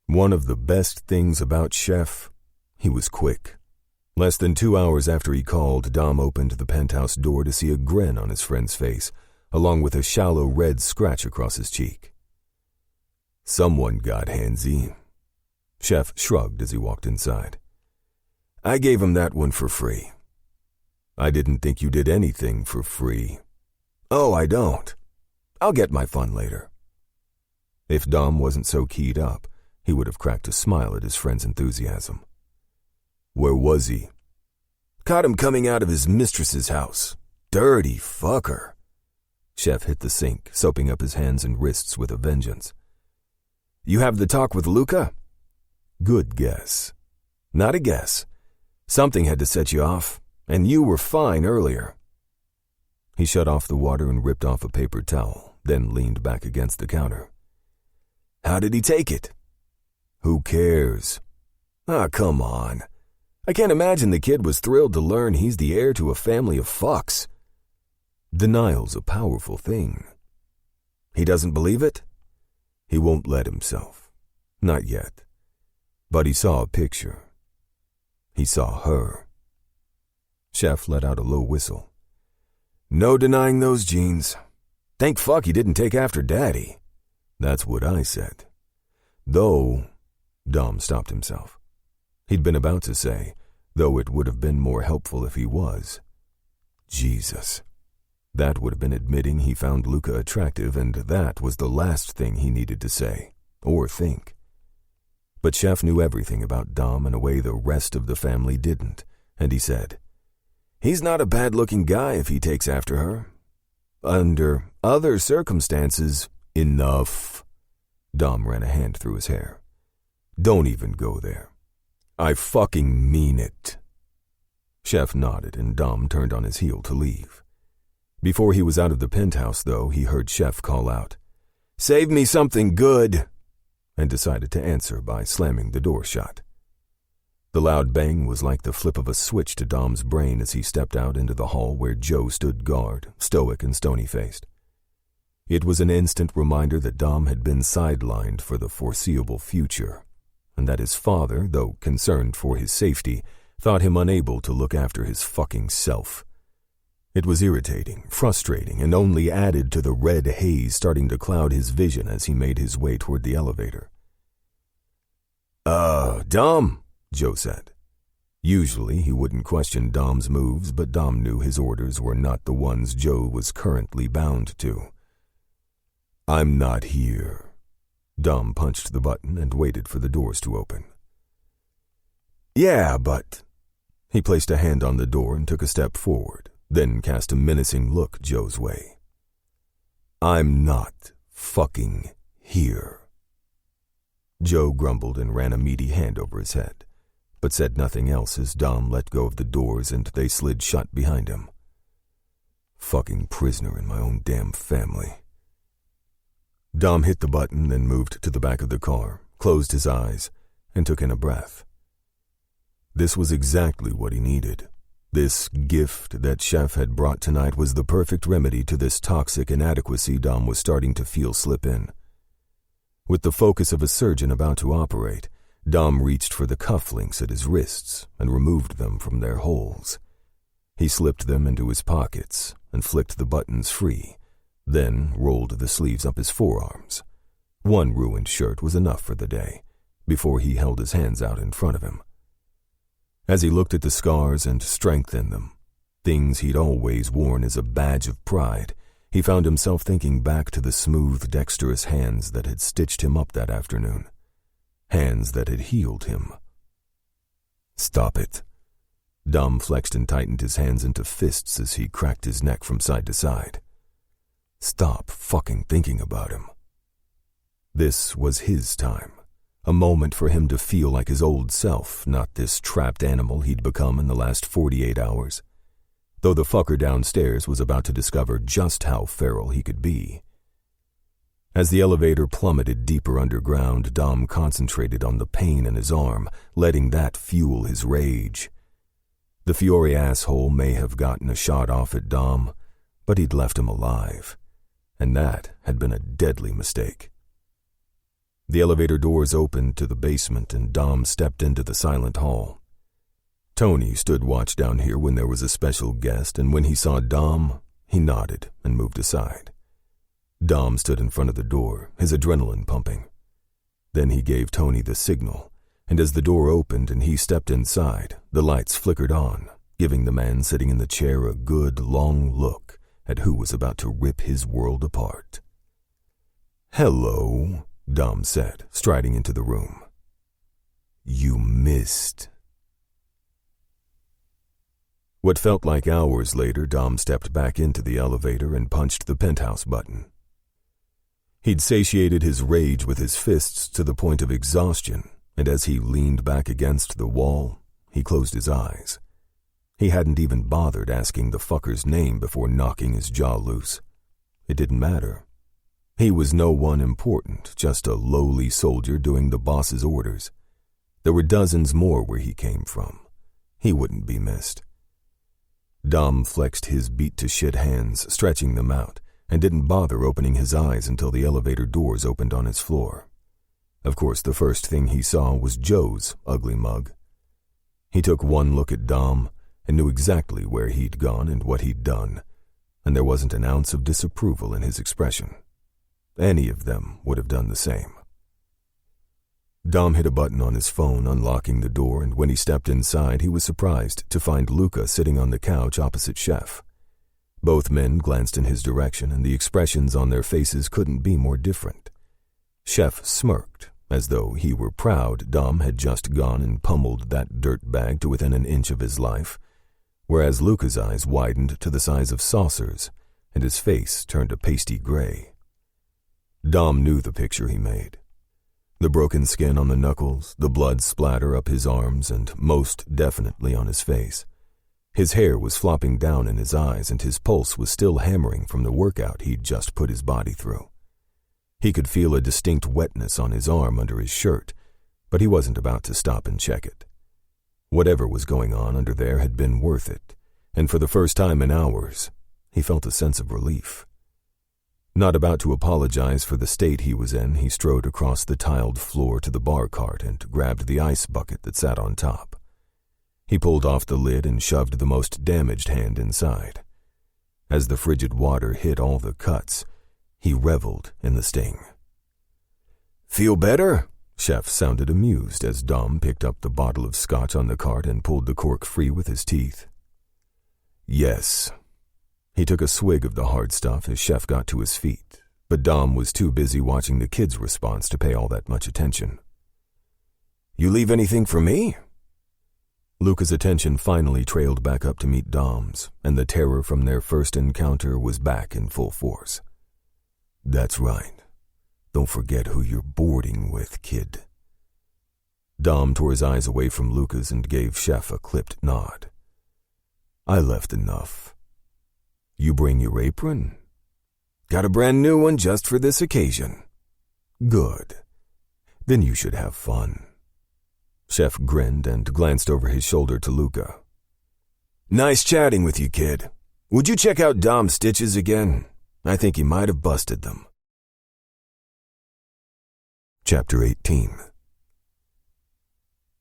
One of the best things about Chef, he was quick. Less than 2 hours after he called, Dom opened the penthouse door to see a grin on his friend's face, along with a shallow red scratch across his cheek. Someone got handsy. Chef shrugged as he walked inside. I gave him that one for free. I didn't think you did anything for free. Oh, I don't. I'll get my fun later. If Dom wasn't so keyed up, he would have cracked a smile at his friend's enthusiasm. Where was he? Caught him coming out of his mistress's house. Dirty fucker. Chef hit the sink, soaping up his hands and wrists with a vengeance. You have the talk with Luca? Good guess. Not a guess. Something had to set you off, and you were fine earlier. He shut off the water and ripped off a paper towel, then leaned back against the counter. How did he take it? Who cares? Ah, come on. I can't imagine the kid was thrilled to learn he's the heir to a family of fucks. Denial's a powerful thing. He doesn't believe it? He won't let himself. Not yet. But he saw a picture. He saw her. Chef let out a low whistle. No denying those genes. Thank fuck he didn't take after Daddy. That's what I said. Though, Dom stopped himself. He'd been about to say, though it would have been more helpful if he was. Jesus. That would have been admitting he found Luca attractive, and that was the last thing he needed to say, or think. But Chef knew everything about Dom in a way the rest of the family didn't, and he said, He's not a bad-looking guy if he takes after her. Under other circumstances, enough. Dom ran a hand through his hair. Don't even go there. I fucking mean it. Chef nodded, and Dom turned on his heel to leave. Before he was out of the penthouse, though, he heard Chef call out, Save me something good, and decided to answer by slamming the door shut. The loud bang was like the flip of a switch to Dom's brain as he stepped out into the hall where Joe stood guard, stoic and stony-faced. It was an instant reminder that Dom had been sidelined for the foreseeable future, and that his father, though concerned for his safety, thought him unable to look after his fucking self. It was irritating, frustrating, and only added to the red haze starting to cloud his vision as he made his way toward the elevator. Dom, Joe said. Usually he wouldn't question Dom's moves, but Dom knew his orders were not the ones Joe was currently bound to. I'm not here. Dom punched the button and waited for the doors to open. Yeah, but... He placed a hand on the door and took a step forward, then cast a menacing look Joe's way. I'm not fucking here. Joe grumbled and ran a meaty hand over his head, but said nothing else as Dom let go of the doors and they slid shut behind him. Fucking prisoner in my own damn family. Dom hit the button, then moved to the back of the car, closed his eyes, and took in a breath. This was exactly what he needed. This gift that Chef had brought tonight was the perfect remedy to this toxic inadequacy Dom was starting to feel slip in. With the focus of a surgeon about to operate, Dom reached for the cufflinks at his wrists and removed them from their holes. He slipped them into his pockets and flicked the buttons free, then rolled the sleeves up his forearms. One ruined shirt was enough for the day, before he held his hands out in front of him. As he looked at the scars and strength in them, things he'd always worn as a badge of pride, he found himself thinking back to the smooth, dexterous hands that had stitched him up that afternoon. Hands that had healed him. Stop it. Dom flexed and tightened his hands into fists as he cracked his neck from side to side. Stop fucking thinking about him. This was his time. A moment for him to feel like his old self, not this trapped animal he'd become in the last 48 hours. Though the fucker downstairs was about to discover just how feral he could be. As the elevator plummeted deeper underground, Dom concentrated on the pain in his arm, letting that fuel his rage. The Fiore asshole may have gotten a shot off at Dom, but he'd left him alive, and that had been a deadly mistake. The elevator doors opened to the basement, and Dom stepped into the silent hall. Tony stood watch down here when there was a special guest, and when he saw Dom, he nodded and moved aside. Dom stood in front of the door, his adrenaline pumping. Then he gave Tony the signal, and as the door opened and he stepped inside, the lights flickered on, giving the man sitting in the chair a good, long look at who was about to rip his world apart. "Hello," Dom said, striding into the room. "You missed." What felt like hours later, Dom stepped back into the elevator and punched the penthouse button. He'd satiated his rage with his fists to the point of exhaustion, and as he leaned back against the wall, he closed his eyes. He hadn't even bothered asking the fucker's name before knocking his jaw loose. It didn't matter. He was no one important, just a lowly soldier doing the boss's orders. There were dozens more where he came from. He wouldn't be missed. Dom flexed his beat-to-shit hands, stretching them out, and didn't bother opening his eyes until the elevator doors opened on his floor. Of course, the first thing he saw was Joe's ugly mug. He took one look at Dom and knew exactly where he'd gone and what he'd done, and there wasn't an ounce of disapproval in his expression. Any of them would have done the same. Dom hit a button on his phone, unlocking the door, and when he stepped inside, he was surprised to find Luca sitting on the couch opposite Chef. Both men glanced in his direction, and the expressions on their faces couldn't be more different. Chef smirked, as though he were proud Dom had just gone and pummeled that dirtbag to within an inch of his life, whereas Luca's eyes widened to the size of saucers, and his face turned a pasty gray. Dom knew the picture he made. The broken skin on the knuckles, the blood splatter up his arms, and most definitely on his face. His hair was flopping down in his eyes, and his pulse was still hammering from the workout he'd just put his body through. He could feel a distinct wetness on his arm under his shirt, but he wasn't about to stop and check it. Whatever was going on under there had been worth it, and for the first time in hours, he felt a sense of relief. Not about to apologize for the state he was in, he strode across the tiled floor to the bar cart and grabbed the ice bucket that sat on top. He pulled off the lid and shoved the most damaged hand inside. As the frigid water hit all the cuts, he reveled in the sting. "Feel better?" Chef sounded amused as Dom picked up the bottle of scotch on the cart and pulled the cork free with his teeth. "Yes." He took a swig of the hard stuff as Chef got to his feet, but Dom was too busy watching the kid's response to pay all that much attention. "You leave anything for me?" Luca's attention finally trailed back up to meet Dom's, and the terror from their first encounter was back in full force. "That's right. Don't forget who you're boarding with, kid." Dom tore his eyes away from Luca's and gave Chef a clipped nod. "I left enough. You bring your apron?" "Got a brand new one just for this occasion." "Good. Then you should have fun." Chef grinned and glanced over his shoulder to Luca. "Nice chatting with you, kid. Would you check out Dom's stitches again? I think he might have busted them." Chapter 18.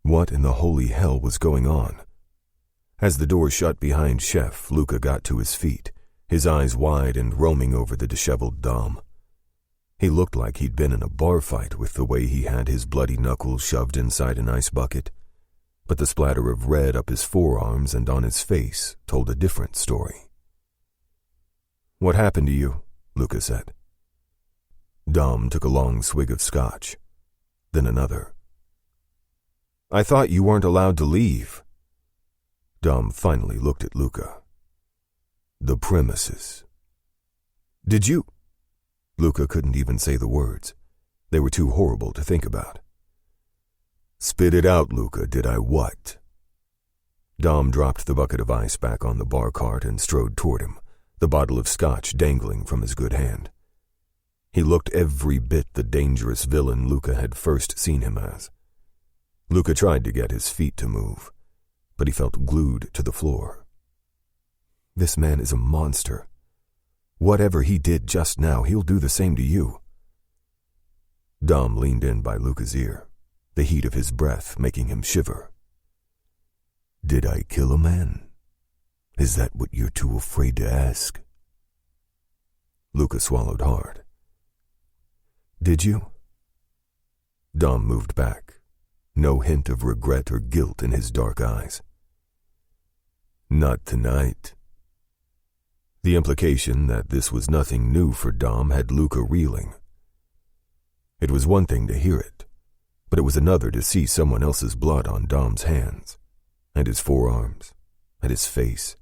What in the holy hell was going on? As the door shut behind Chef, Luca got to his feet, his eyes wide and roaming over the disheveled Dom. He looked like he'd been in a bar fight with the way he had his bloody knuckles shoved inside an ice bucket, but the splatter of red up his forearms and on his face told a different story. "What happened to you?" Luca said. Dom took a long swig of scotch, then another. "I thought you weren't allowed to leave." Dom finally looked at Luca. "The premises." "Did you—" Luca couldn't even say the words. They were too horrible to think about. Spit it out, Luca. Did I what? Dom dropped the bucket of ice back on the bar cart and strode toward him, the bottle of scotch dangling from his good hand. He looked every bit the dangerous villain Luca had first seen him as. Luca tried to get his feet to move, but he felt glued to the floor. This man is a monster. Whatever he did just now, he'll do the same to you. Dom leaned in by Luca's ear, the heat of his breath making him shiver. Did I kill a man? Is that what you're too afraid to ask? Luca swallowed hard. Did you? Dom moved back, no hint of regret or guilt in his dark eyes. Not tonight. The implication that this was nothing new for Dom had Luca reeling. It was one thing to hear it, but it was another to see someone else's blood on Dom's hands, and his forearms, and his face.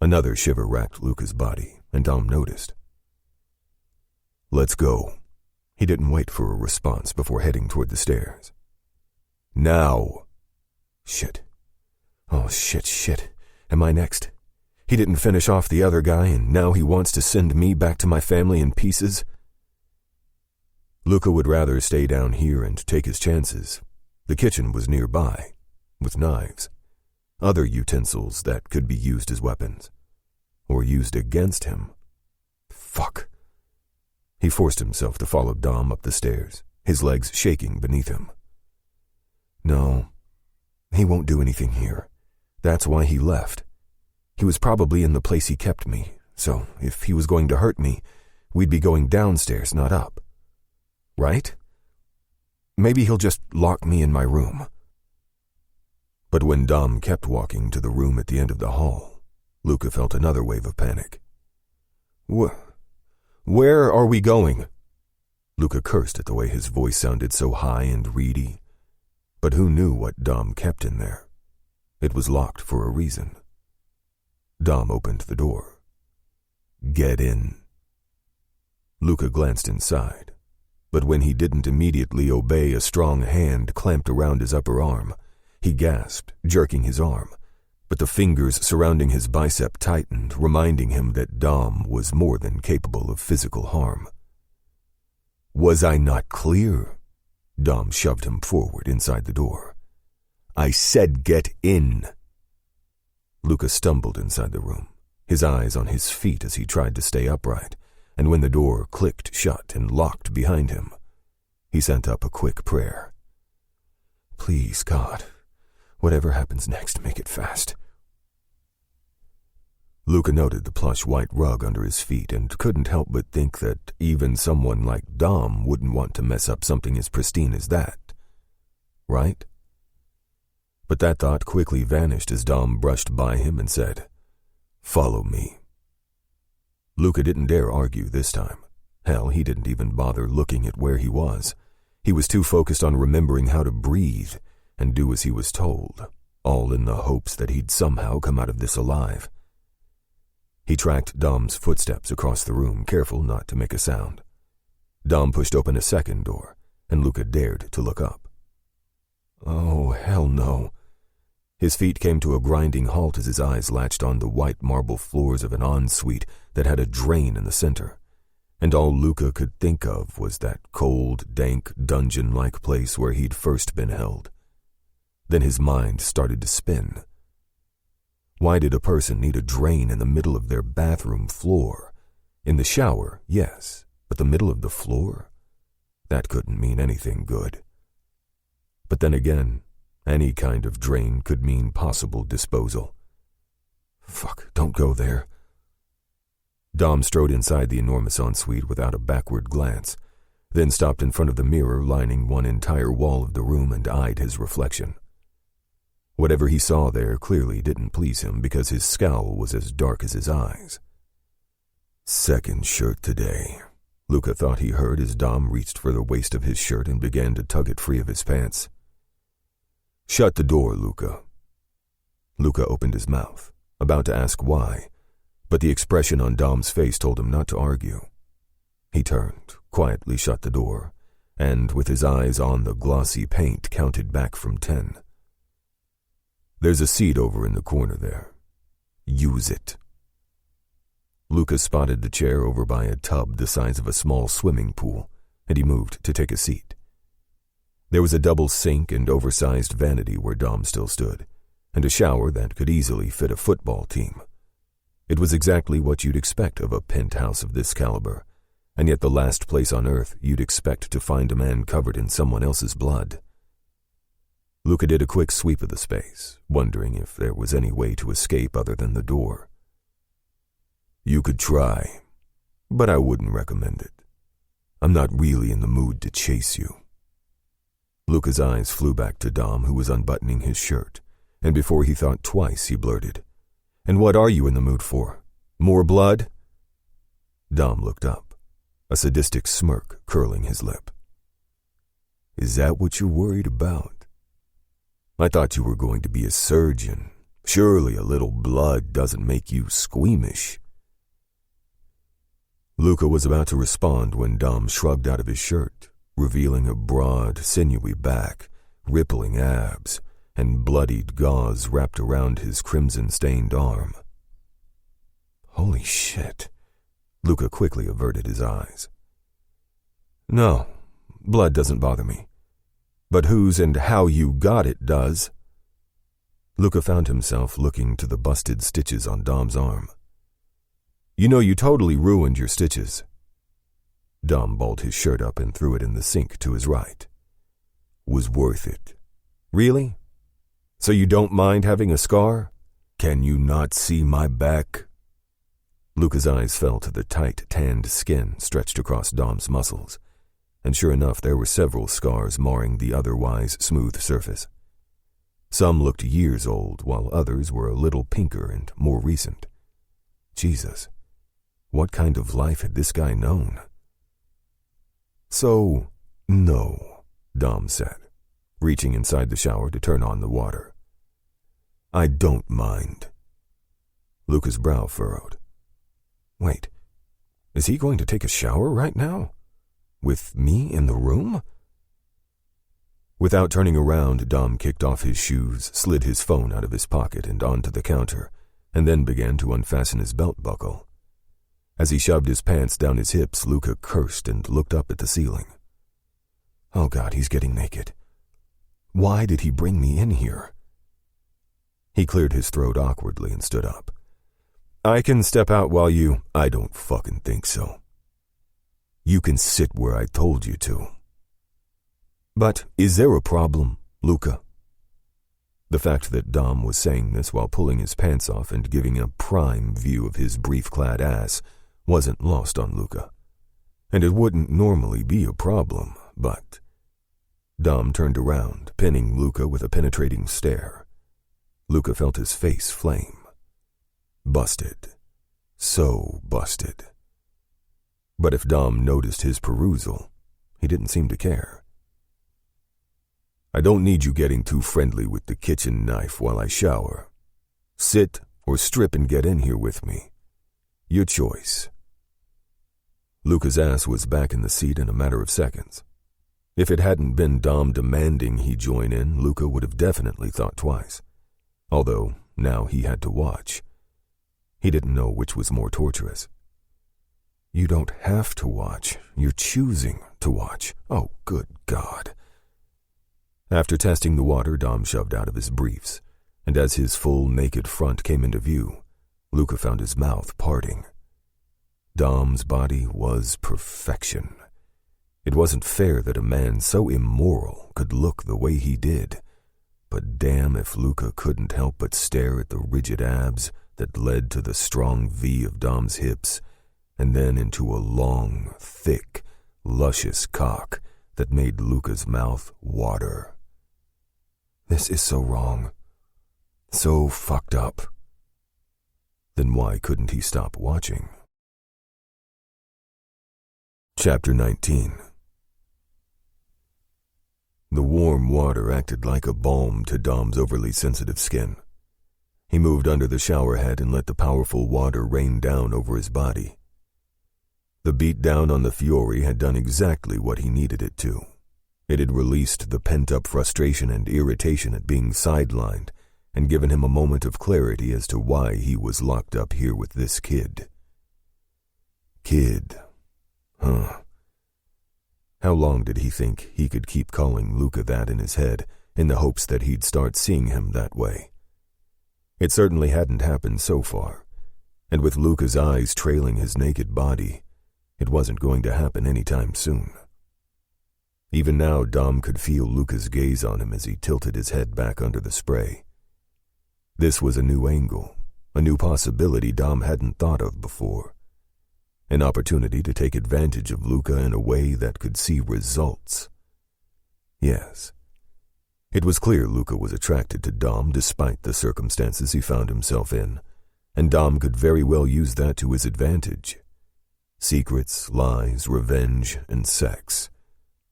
Another shiver racked Luca's body, and Dom noticed. Let's go. He didn't wait for a response before heading toward the stairs. Now. Shit. Oh, shit. Am I next? He didn't finish off the other guy, and now he wants to send me back to my family in pieces? Luca would rather stay down here and take his chances. The kitchen was nearby, with knives, other utensils that could be used as weapons, or used against him. Fuck. He forced himself to follow Dom up the stairs, his legs shaking beneath him. No, he won't do anything here. That's why he left. He was probably in the place he kept me, so if he was going to hurt me, we'd be going downstairs, not up. Right? Maybe he'll just lock me in my room. But when Dom kept walking to the room at the end of the hall, Luca felt another wave of panic. Where are we going? Luca cursed at the way his voice sounded so high and reedy. But who knew what Dom kept in there? It was locked for a reason. Dom opened the door. Get in. Luca glanced inside, but when he didn't immediately obey, a strong hand clamped around his upper arm. He gasped, jerking his arm, but the fingers surrounding his bicep tightened, reminding him that Dom was more than capable of physical harm. Was I not clear? Dom shoved him forward inside the door. I said get in. Luca stumbled inside the room, his eyes on his feet as he tried to stay upright, and when the door clicked shut and locked behind him, he sent up a quick prayer. Please, God, whatever happens next, make it fast. Luca noted the plush white rug under his feet and couldn't help but think that even someone like Dom wouldn't want to mess up something as pristine as that. Right? But that thought quickly vanished as Dom brushed by him and said, Follow me. Luca didn't dare argue this time. Hell, he didn't even bother looking at where he was. He was too focused on remembering how to breathe and do as he was told, all in the hopes that he'd somehow come out of this alive. He tracked Dom's footsteps across the room, careful not to make a sound. Dom pushed open a second door, and Luca dared to look up. Oh, hell no. His feet came to a grinding halt as his eyes latched on the white marble floors of an ensuite that had a drain in the center, and all Luca could think of was that cold, dank, dungeon-like place where he'd first been held. Then his mind started to spin. Why did a person need a drain in the middle of their bathroom floor? In the shower, yes, but the middle of the floor? That couldn't mean anything good. But then again, any kind of drain could mean possible disposal. Fuck, don't go there. Dom strode inside the enormous ensuite without a backward glance, then stopped in front of the mirror lining one entire wall of the room and eyed his reflection. Whatever he saw there clearly didn't please him because his scowl was as dark as his eyes. Second shirt today, Luca thought he heard as Dom reached for the waist of his shirt and began to tug it free of his pants. Shut the door, Luca. Luca opened his mouth, about to ask why, but the expression on Dom's face told him not to argue. He turned, quietly shut the door, and with his eyes on the glossy paint counted back from 10. "There's a seat over in the corner there. Use it." Luca spotted the chair over by a tub the size of a small swimming pool, and he moved to take a seat. There was a double sink and oversized vanity where Dom still stood, and a shower that could easily fit a football team. It was exactly what you'd expect of a penthouse of this caliber, and yet the last place on earth you'd expect to find a man covered in someone else's blood. Luca did a quick sweep of the space, wondering if there was any way to escape other than the door. "You could try, but I wouldn't recommend it. I'm not really in the mood to chase you." Luca's eyes flew back to Dom, who was unbuttoning his shirt, and before he thought twice, he blurted, "And what are you in the mood for? More blood?" Dom looked up, a sadistic smirk curling his lip. "Is that what you're worried about? I thought you were going to be a surgeon. Surely a little blood doesn't make you squeamish." Luca was about to respond when Dom shrugged out of his shirt, revealing a broad, sinewy back, rippling abs, and bloodied gauze wrapped around his crimson-stained arm. "Holy shit." Luca quickly averted his eyes. "No, blood doesn't bother me. But whose and how you got it does." Luca found himself looking to the busted stitches on Dom's arm. "You know you totally ruined your stitches." Dom balled his shirt up and threw it in the sink to his right. "Was worth it." "Really? So you don't mind having a scar? Can you not see my back?" Luca's eyes fell to the tight, tanned skin stretched across Dom's muscles, and sure enough there were several scars marring the otherwise smooth surface. Some looked years old, while others were a little pinker and more recent. Jesus, what kind of life had this guy known? "So, no," Dom said, reaching inside the shower to turn on the water. "I don't mind." Luca's brow furrowed. Wait, is he going to take a shower right now? With me in the room? Without turning around, Dom kicked off his shoes, slid his phone out of his pocket and onto the counter, and then began to unfasten his belt buckle. As he shoved his pants down his hips, Luca cursed and looked up at the ceiling. Oh God, he's getting naked. Why did he bring me in here? He cleared his throat awkwardly and stood up. "I can step out while you—" "I don't fucking think so. You can sit where I told you to." "But is there a problem, Luca?" The fact that Dom was saying this while pulling his pants off and giving a prime view of his brief-clad ass wasn't lost on Luca. And it wouldn't normally be a problem, but... Dom turned around, pinning Luca with a penetrating stare. Luca felt his face flame. Busted. So busted. But if Dom noticed his perusal, he didn't seem to care. "I don't need you getting too friendly with the kitchen knife while I shower. Sit or strip and get in here with me. Your choice." Luca's ass was back in the seat in a matter of seconds. If it hadn't been Dom demanding he join in, Luca would have definitely thought twice. Although, now he had to watch. He didn't know which was more torturous. You don't have to watch. You're choosing to watch. Oh, good God. After testing the water, Dom shoved out of his briefs, and as his full naked front came into view, Luca found his mouth parting. Dom's body was perfection. It wasn't fair that a man so immoral could look the way he did, but damn if Luca couldn't help but stare at the rigid abs that led to the strong V of Dom's hips, and then into a long, thick, luscious cock that made Luca's mouth water. This is so wrong. So fucked up. Then why couldn't he stop watching? Chapter 19. The warm water acted like a balm to Dom's overly sensitive skin. He moved under the shower head and let the powerful water rain down over his body. The beat down on the Fiore had done exactly what he needed it to, It had released the pent-up frustration and irritation at being sidelined and given him a moment of clarity as to why he was locked up here with this kid. Kid. Huh. How long did he think he could keep calling Luca that in his head in the hopes that he'd start seeing him that way? It certainly hadn't happened so far, and with Luca's eyes trailing his naked body, it wasn't going to happen anytime soon. Even now, Dom could feel Luca's gaze on him as he tilted his head back under the spray. This was a new angle, a new possibility Dom hadn't thought of before. An opportunity to take advantage of Luca in a way that could see results. Yes. It was clear Luca was attracted to Dom despite the circumstances he found himself in, and Dom could very well use that to his advantage. Secrets, lies, revenge, and sex.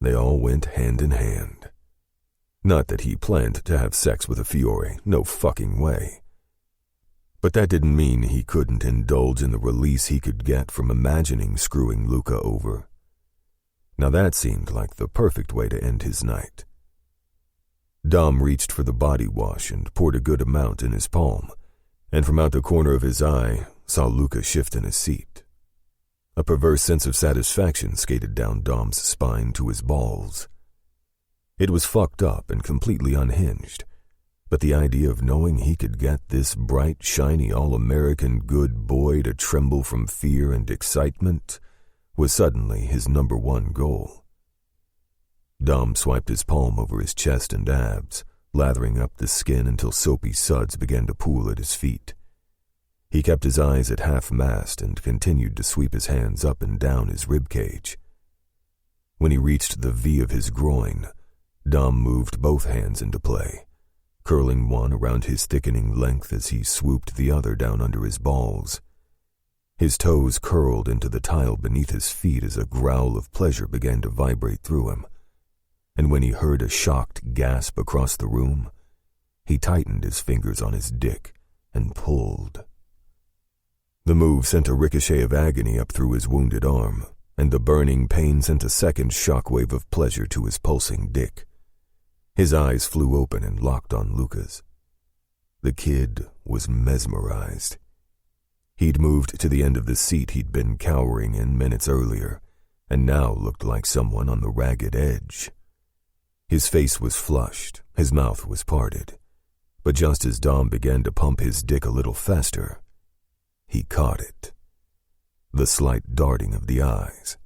They all went hand in hand. Not that he planned to have sex with a Fiore, no fucking way. But that didn't mean he couldn't indulge in the release he could get from imagining screwing Luca over. Now that seemed like the perfect way to end his night. Dom reached for the body wash and poured a good amount in his palm, and from out the corner of his eye saw Luca shift in his seat. A perverse sense of satisfaction skated down Dom's spine to his balls. It was fucked up and completely unhinged, but the idea of knowing he could get this bright, shiny, all-American good boy to tremble from fear and excitement was suddenly his number one goal. Dom swiped his palm over his chest and abs, lathering up the skin until soapy suds began to pool at his feet. He kept his eyes at half-mast and continued to sweep his hands up and down his ribcage. When he reached the V of his groin, Dom moved both hands into play, curling one around his thickening length as he swooped the other down under his balls. His toes curled into the tile beneath his feet as a growl of pleasure began to vibrate through him, and when he heard a shocked gasp across the room, he tightened his fingers on his dick and pulled. The move sent a ricochet of agony up through his wounded arm, and the burning pain sent a second shockwave of pleasure to his pulsing dick. His eyes flew open and locked on Luca's. The kid was mesmerized. He'd moved to the end of the seat he'd been cowering in minutes earlier, and now looked like someone on the ragged edge. His face was flushed, his mouth was parted, but just as Dom began to pump his dick a little faster, he caught it. The slight darting of the eyes,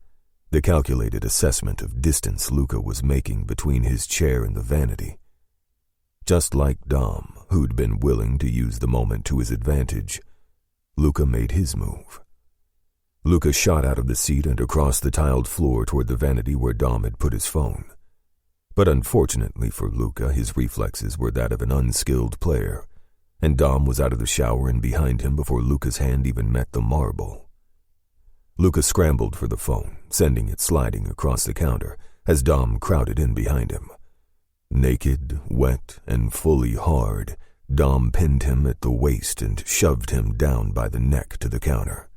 the calculated assessment of distance Luca was making between his chair and the vanity. Just like Dom, who'd been willing to use the moment to his advantage, Luca made his move. Luca shot out of the seat and across the tiled floor toward the vanity where Dom had put his phone. But unfortunately for Luca, his reflexes were that of an unskilled player, and Dom was out of the shower and behind him before Luca's hand even met the marble. Luca scrambled for the phone, sending it sliding across the counter as Dom crowded in behind him. Naked, wet, and fully hard, Dom pinned him at the waist and shoved him down by the neck to the counter.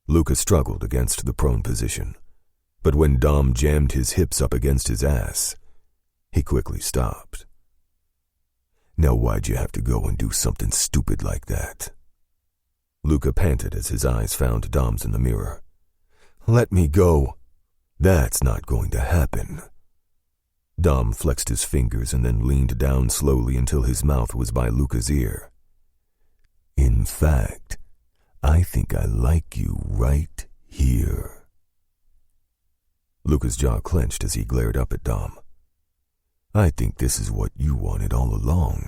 Luca struggled against the prone position, but when Dom jammed his hips up against his ass, he quickly stopped. Now why'd you have to go and do something stupid like that? Luca panted as his eyes found Dom's in the mirror. Let me go. That's not going to happen. Dom flexed his fingers and then leaned down slowly until his mouth was by Luca's ear. In fact, I think I like you right here. Luca's jaw clenched as he glared up at Dom. I think this is what you wanted all along,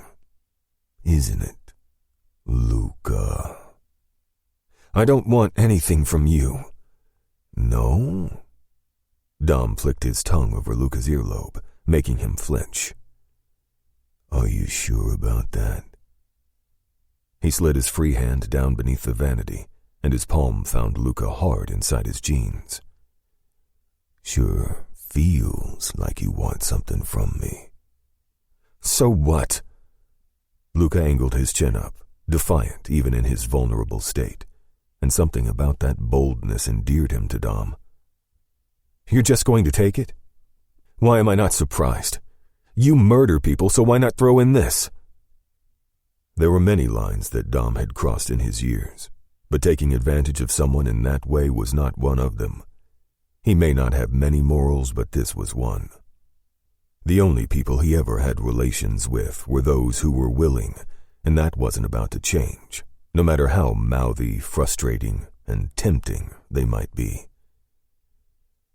isn't it, Luca? I don't want anything from you. No? Dom flicked his tongue over Luca's earlobe, making him flinch. Are you sure about that? He slid his free hand down beneath the vanity, and his palm found Luca hard inside his jeans. Sure feels like you want something from me. So what? Luca angled his chin up, defiant even in his vulnerable state, and something about that boldness endeared him to Dom. You're just going to take it? Why am I not surprised? You murder people, so why not throw in this? There were many lines that Dom had crossed in his years, but taking advantage of someone in that way was not one of them. He may not have many morals, but this was one. The only people he ever had relations with were those who were willing, and that wasn't about to change, no matter how mouthy, frustrating, and tempting they might be.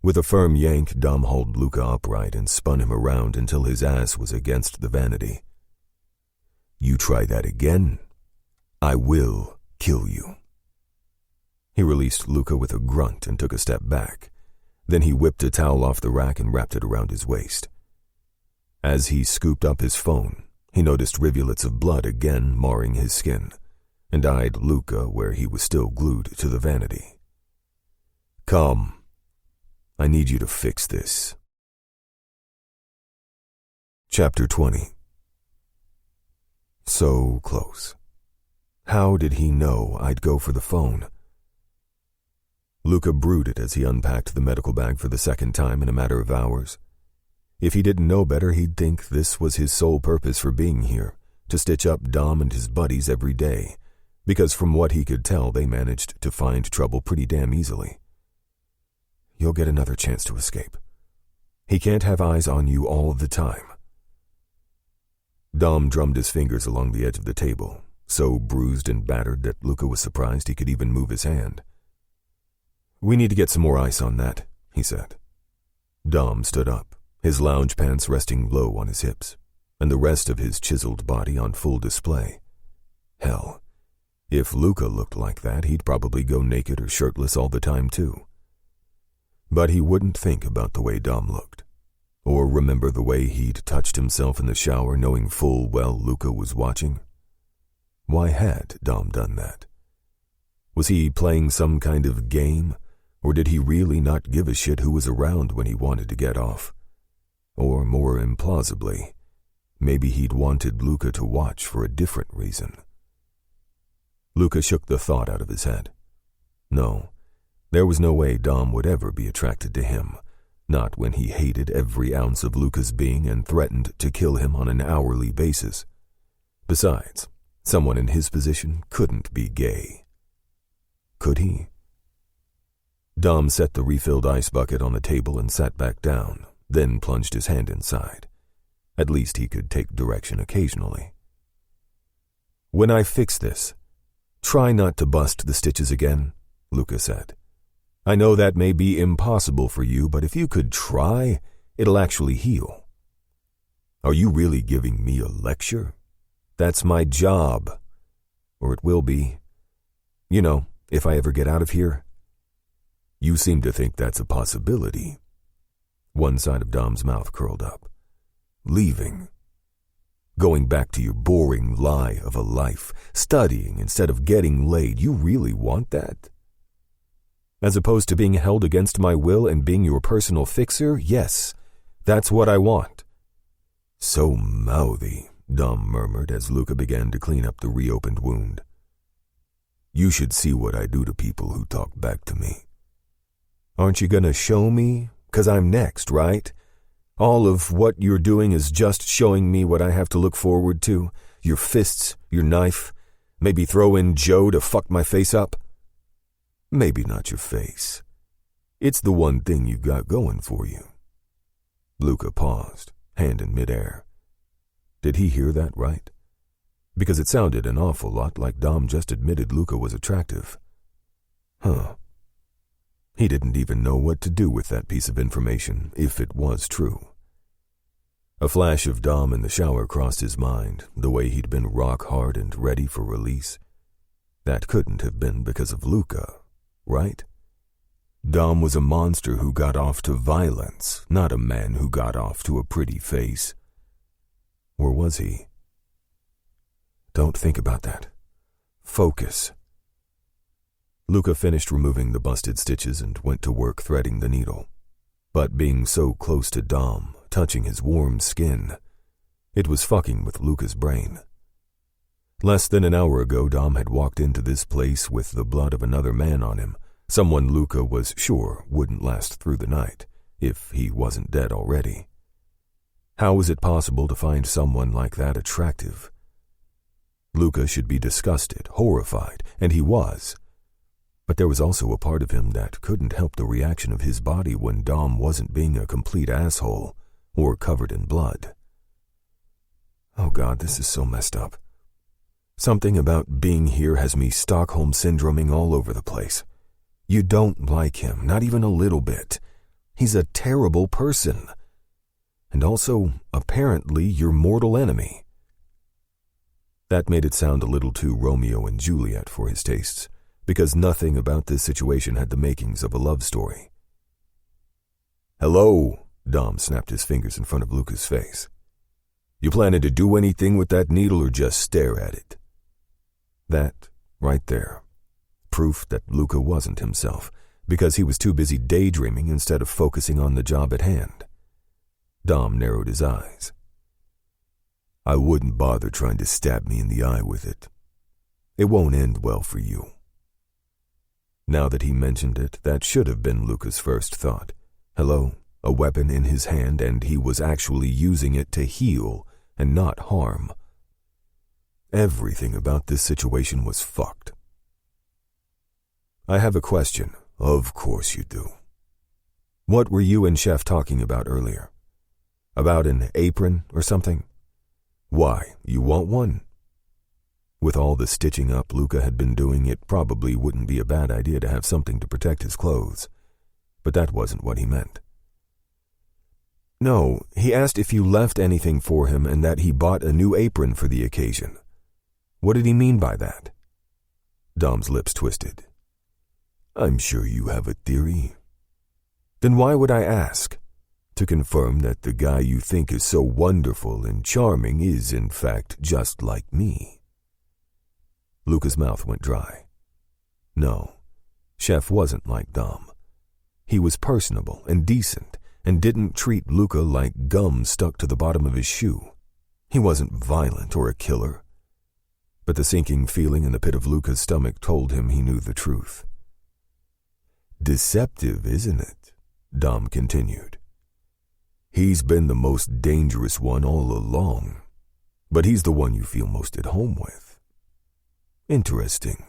With a firm yank, Dom hauled Luca upright and spun him around until his ass was against the vanity. You try that again, I will kill you. He released Luca with a grunt and took a step back. Then he whipped a towel off the rack and wrapped it around his waist. As he scooped up his phone, he noticed rivulets of blood again marring his skin, and eyed Luca where he was still glued to the vanity. Come, I need you to fix this. Chapter 20. So close. How did he know I'd go for the phone? Luca brooded as he unpacked the medical bag for the second time in a matter of hours. If he didn't know better, he'd think this was his sole purpose for being here, to stitch up Dom and his buddies every day, because from what he could tell, they managed to find trouble pretty damn easily. You'll get another chance to escape. He can't have eyes on you all the time. Dom drummed his fingers along the edge of the table, so bruised and battered that Luca was surprised he could even move his hand. We need to get some more ice on that, he said. Dom stood up, his lounge pants resting low on his hips, and the rest of his chiseled body on full display. Hell, if Luca looked like that, he'd probably go naked or shirtless all the time too. But he wouldn't think about the way Dom looked, or remember the way he'd touched himself in the shower knowing full well Luca was watching. Why had Dom done that? Was he playing some kind of game, or did he really not give a shit who was around when he wanted to get off? Or, more implausibly, maybe he'd wanted Luca to watch for a different reason. Luca shook the thought out of his head. No, there was no way Dom would ever be attracted to him, not when he hated every ounce of Luca's being and threatened to kill him on an hourly basis. Besides, someone in his position couldn't be gay. Could he? Dom set the refilled ice bucket on the table and sat back down, then plunged his hand inside. At least he could take direction occasionally. When I fix this, try not to bust the stitches again, Luca said. I know that may be impossible for you, but if you could try, it'll actually heal. Are you really giving me a lecture? That's my job. Or it will be. You know, if I ever get out of here. You seem to think that's a possibility. One side of Dom's mouth curled up. Leaving. Going back to your boring lie of a life, studying instead of getting laid. You really want that? As opposed to being held against my will and being your personal fixer? Yes, that's what I want. So mouthy, Dom murmured as Luca began to clean up the reopened wound. You should see what I do to people who talk back to me. Aren't you gonna show me? 'Cause I'm next, right? All of what you're doing is just showing me what I have to look forward to. Your fists, your knife, maybe throw in Joe to fuck my face up. Maybe not your face. It's the one thing you got going for you. Luca paused, hand in midair. Did he hear that right? Because it sounded an awful lot like Dom just admitted Luca was attractive. Huh. He didn't even know what to do with that piece of information, if it was true. A flash of Dom in the shower crossed his mind, the way he'd been rock hard and ready for release. That couldn't have been because of Luca, right? Dom was a monster who got off to violence, not a man who got off to a pretty face. Or was he? Don't think about that. Focus. Luca finished removing the busted stitches and went to work threading the needle. But being so close to Dom, touching his warm skin, it was fucking with Luca's brain. Less than an hour ago, Dom had walked into this place with the blood of another man on him, someone Luca was sure wouldn't last through the night, if he wasn't dead already. How was it possible to find someone like that attractive? Luca should be disgusted, horrified, and he was. But there was also a part of him that couldn't help the reaction of his body when Dom wasn't being a complete asshole or covered in blood. Oh God, this is so messed up. Something about being here has me Stockholm syndroming all over the place. You don't like him, not even a little bit. He's a terrible person. And also, apparently, your mortal enemy. That made it sound a little too Romeo and Juliet for his tastes, because nothing about this situation had the makings of a love story. "Hello," Dom snapped his fingers in front of Luca's face. "You planning to do anything with that needle or just stare at it?" That, right there, proof that Luca wasn't himself, because he was too busy daydreaming instead of focusing on the job at hand. Dom narrowed his eyes. "I wouldn't bother trying to stab me in the eye with it. It won't end well for you." Now that he mentioned it, that should have been Luca's first thought. Hello, a weapon in his hand, and he was actually using it to heal and not harm. Everything about this situation was fucked. "I have a question." "Of course you do." "What were you and Chef talking about earlier? About an apron or something? Why, you want one?" With all the stitching up Luca had been doing, it probably wouldn't be a bad idea to have something to protect his clothes. But that wasn't what he meant. "No, he asked if you left anything for him and that he bought a new apron for the occasion. What did he mean by that?" Dom's lips twisted. "I'm sure you have a theory." "Then why would I ask?" "To confirm that the guy you think is so wonderful and charming is, in fact, just like me." Luca's mouth went dry. No, Chef wasn't like Dom. He was personable and decent and didn't treat Luca like gum stuck to the bottom of his shoe. He wasn't violent or a killer. But the sinking feeling in the pit of Luca's stomach told him he knew the truth. "Deceptive, isn't it?" Dom continued. "He's been the most dangerous one all along, but he's the one you feel most at home with. Interesting."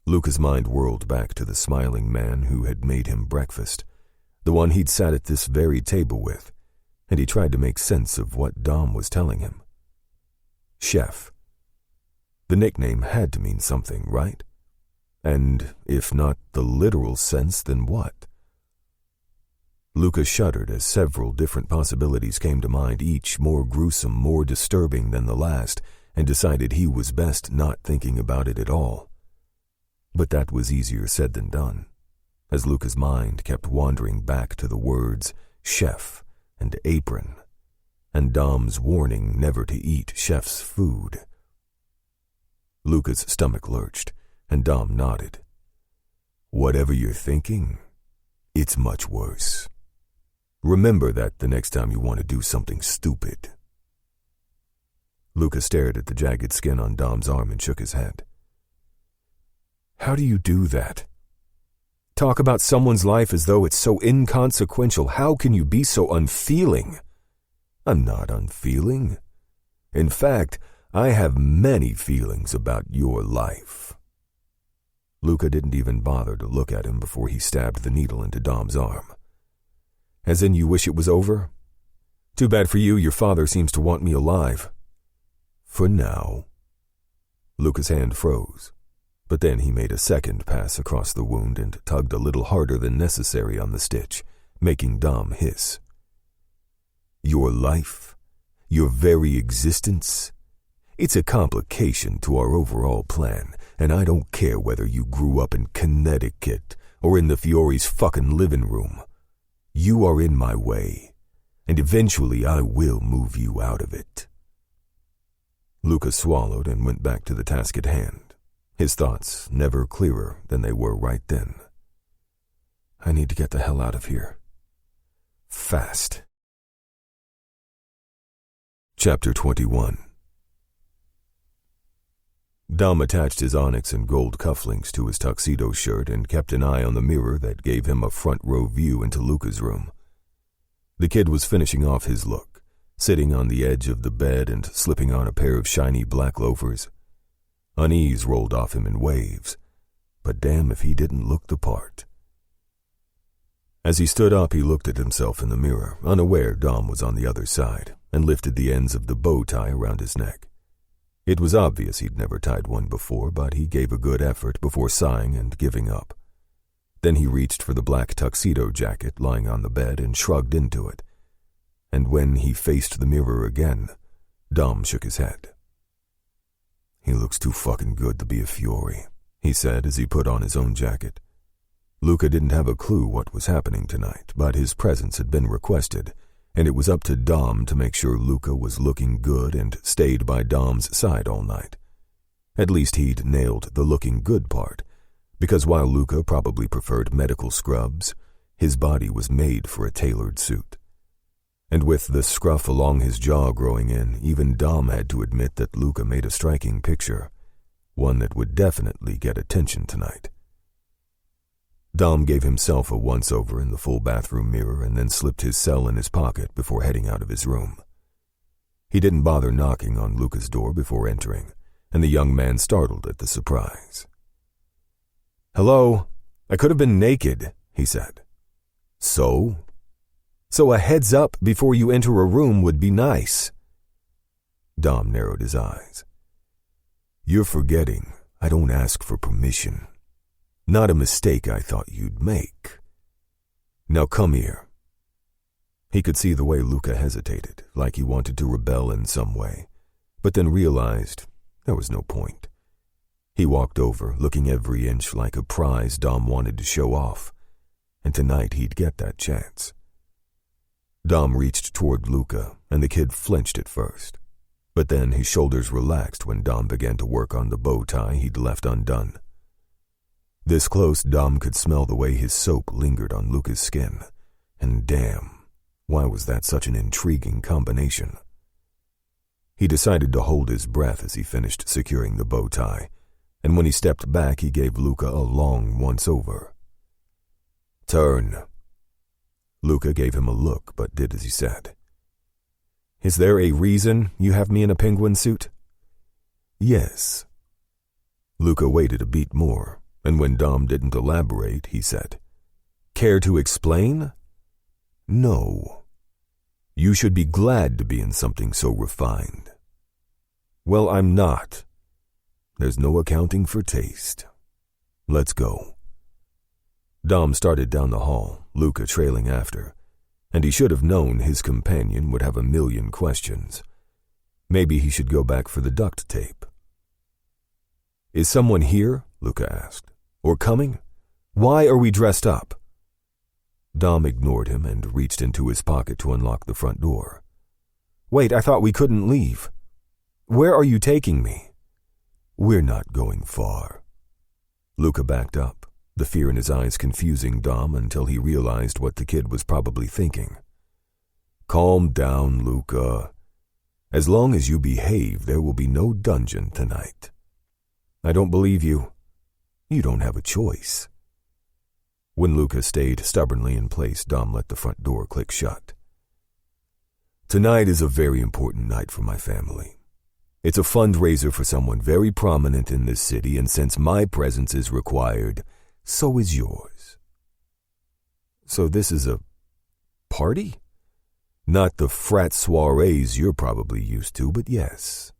Luca's mind whirled back to the smiling man who had made him breakfast, the one he'd sat at this very table with, and he tried to make sense of what Dom was telling him. Chef. The nickname had to mean something, right? And if not the literal sense, then what? Luca shuddered as several different possibilities came to mind, each more gruesome, more disturbing than the last, and decided he was best not thinking about it at all. But that was easier said than done, as Luca's mind kept wandering back to the words chef and apron, and Dom's warning never to eat Chef's food. Luca's stomach lurched, and Dom nodded. "Whatever you're thinking, it's much worse. Remember that the next time you want to do something stupid." Luca stared at the jagged skin on Dom's arm and shook his head. "How do you do that? Talk about someone's life as though it's so inconsequential. How can you be so unfeeling?" "I'm not unfeeling. In fact, I have many feelings about your life." Luca didn't even bother to look at him before he stabbed the needle into Dom's arm. "As in you wish it was over? Too bad for you, your father seems to want me alive." "For now." Luca's hand froze, but then he made a second pass across the wound and tugged a little harder than necessary on the stitch, making Dom hiss. "Your life, your very existence, it's a complication to our overall plan, and I don't care whether you grew up in Connecticut or in the Fiore's fucking living room. You are in my way, and eventually I will move you out of it." Luca swallowed and went back to the task at hand, his thoughts never clearer than they were right then. "I need to get the hell out of here. Fast." Chapter 21. Dom attached his onyx and gold cufflinks to his tuxedo shirt and kept an eye on the mirror that gave him a front-row view into Luca's room. The kid was finishing off his look, sitting on the edge of the bed and slipping on a pair of shiny black loafers. Unease rolled off him in waves, but damn if he didn't look the part. As he stood up, he looked at himself in the mirror, unaware Dom was on the other side, and lifted the ends of the bow tie around his neck. It was obvious he'd never tied one before, but he gave a good effort before sighing and giving up. Then he reached for the black tuxedo jacket lying on the bed and shrugged into it. And when he faced the mirror again, Dom shook his head. "He looks too fucking good to be a Fury," he said as he put on his own jacket. Luca didn't have a clue what was happening tonight, but his presence had been requested, and it was up to Dom to make sure Luca was looking good and stayed by Dom's side all night. At least he'd nailed the looking good part, because while Luca probably preferred medical scrubs, his body was made for a tailored suit. And with the scruff along his jaw growing in, even Dom had to admit that Luca made a striking picture, one that would definitely get attention tonight. Dom gave himself a once-over in the full bathroom mirror and then slipped his cell in his pocket before heading out of his room. He didn't bother knocking on Luca's door before entering, and the young man startled at the surprise. "Hello? I could have been naked," he said. "So? So a heads up before you enter a room would be nice." Dom narrowed his eyes. "You're forgetting I don't ask for permission. Not a mistake I thought you'd make. Now come here." He could see the way Luca hesitated, like he wanted to rebel in some way, but then realized there was no point. He walked over, looking every inch like a prize Dom wanted to show off, and tonight he'd get that chance. Dom reached toward Luca, and the kid flinched at first, but then his shoulders relaxed when Dom began to work on the bow tie he'd left undone. This close, Dom could smell the way his soap lingered on Luca's skin, and damn, why was that such an intriguing combination? He decided to hold his breath as he finished securing the bow tie, and when he stepped back, he gave Luca a long once-over. "Turn." Luca gave him a look, but did as he said. "Is there a reason you have me in a penguin suit?" "Yes." Luca waited a beat more, and when Dom didn't elaborate, he said, "Care to explain?" "No. You should be glad to be in something so refined." "Well, I'm not. There's no accounting for taste. Let's go." Dom started down the hall, Luca trailing after, and he should have known his companion would have a million questions. Maybe he should go back for the duct tape. "Is someone here?" Luca asked. "Or coming? Why are we dressed up?" Dom ignored him and reached into his pocket to unlock the front door. "Wait, I thought we couldn't leave. Where are you taking me?" "We're not going far." Luca backed up, the fear in his eyes confusing Dom until he realized what the kid was probably thinking. "Calm down, Luca. As long as you behave, there will be no dungeon tonight." "I don't believe you." "You don't have a choice." When Luca stayed stubbornly in place, Dom let the front door click shut. "Tonight is a very important night for my family. It's a fundraiser for someone very prominent in this city, and since my presence is required, so is yours." "So this is a party?" "Not the frat soirees you're probably used to, but yes."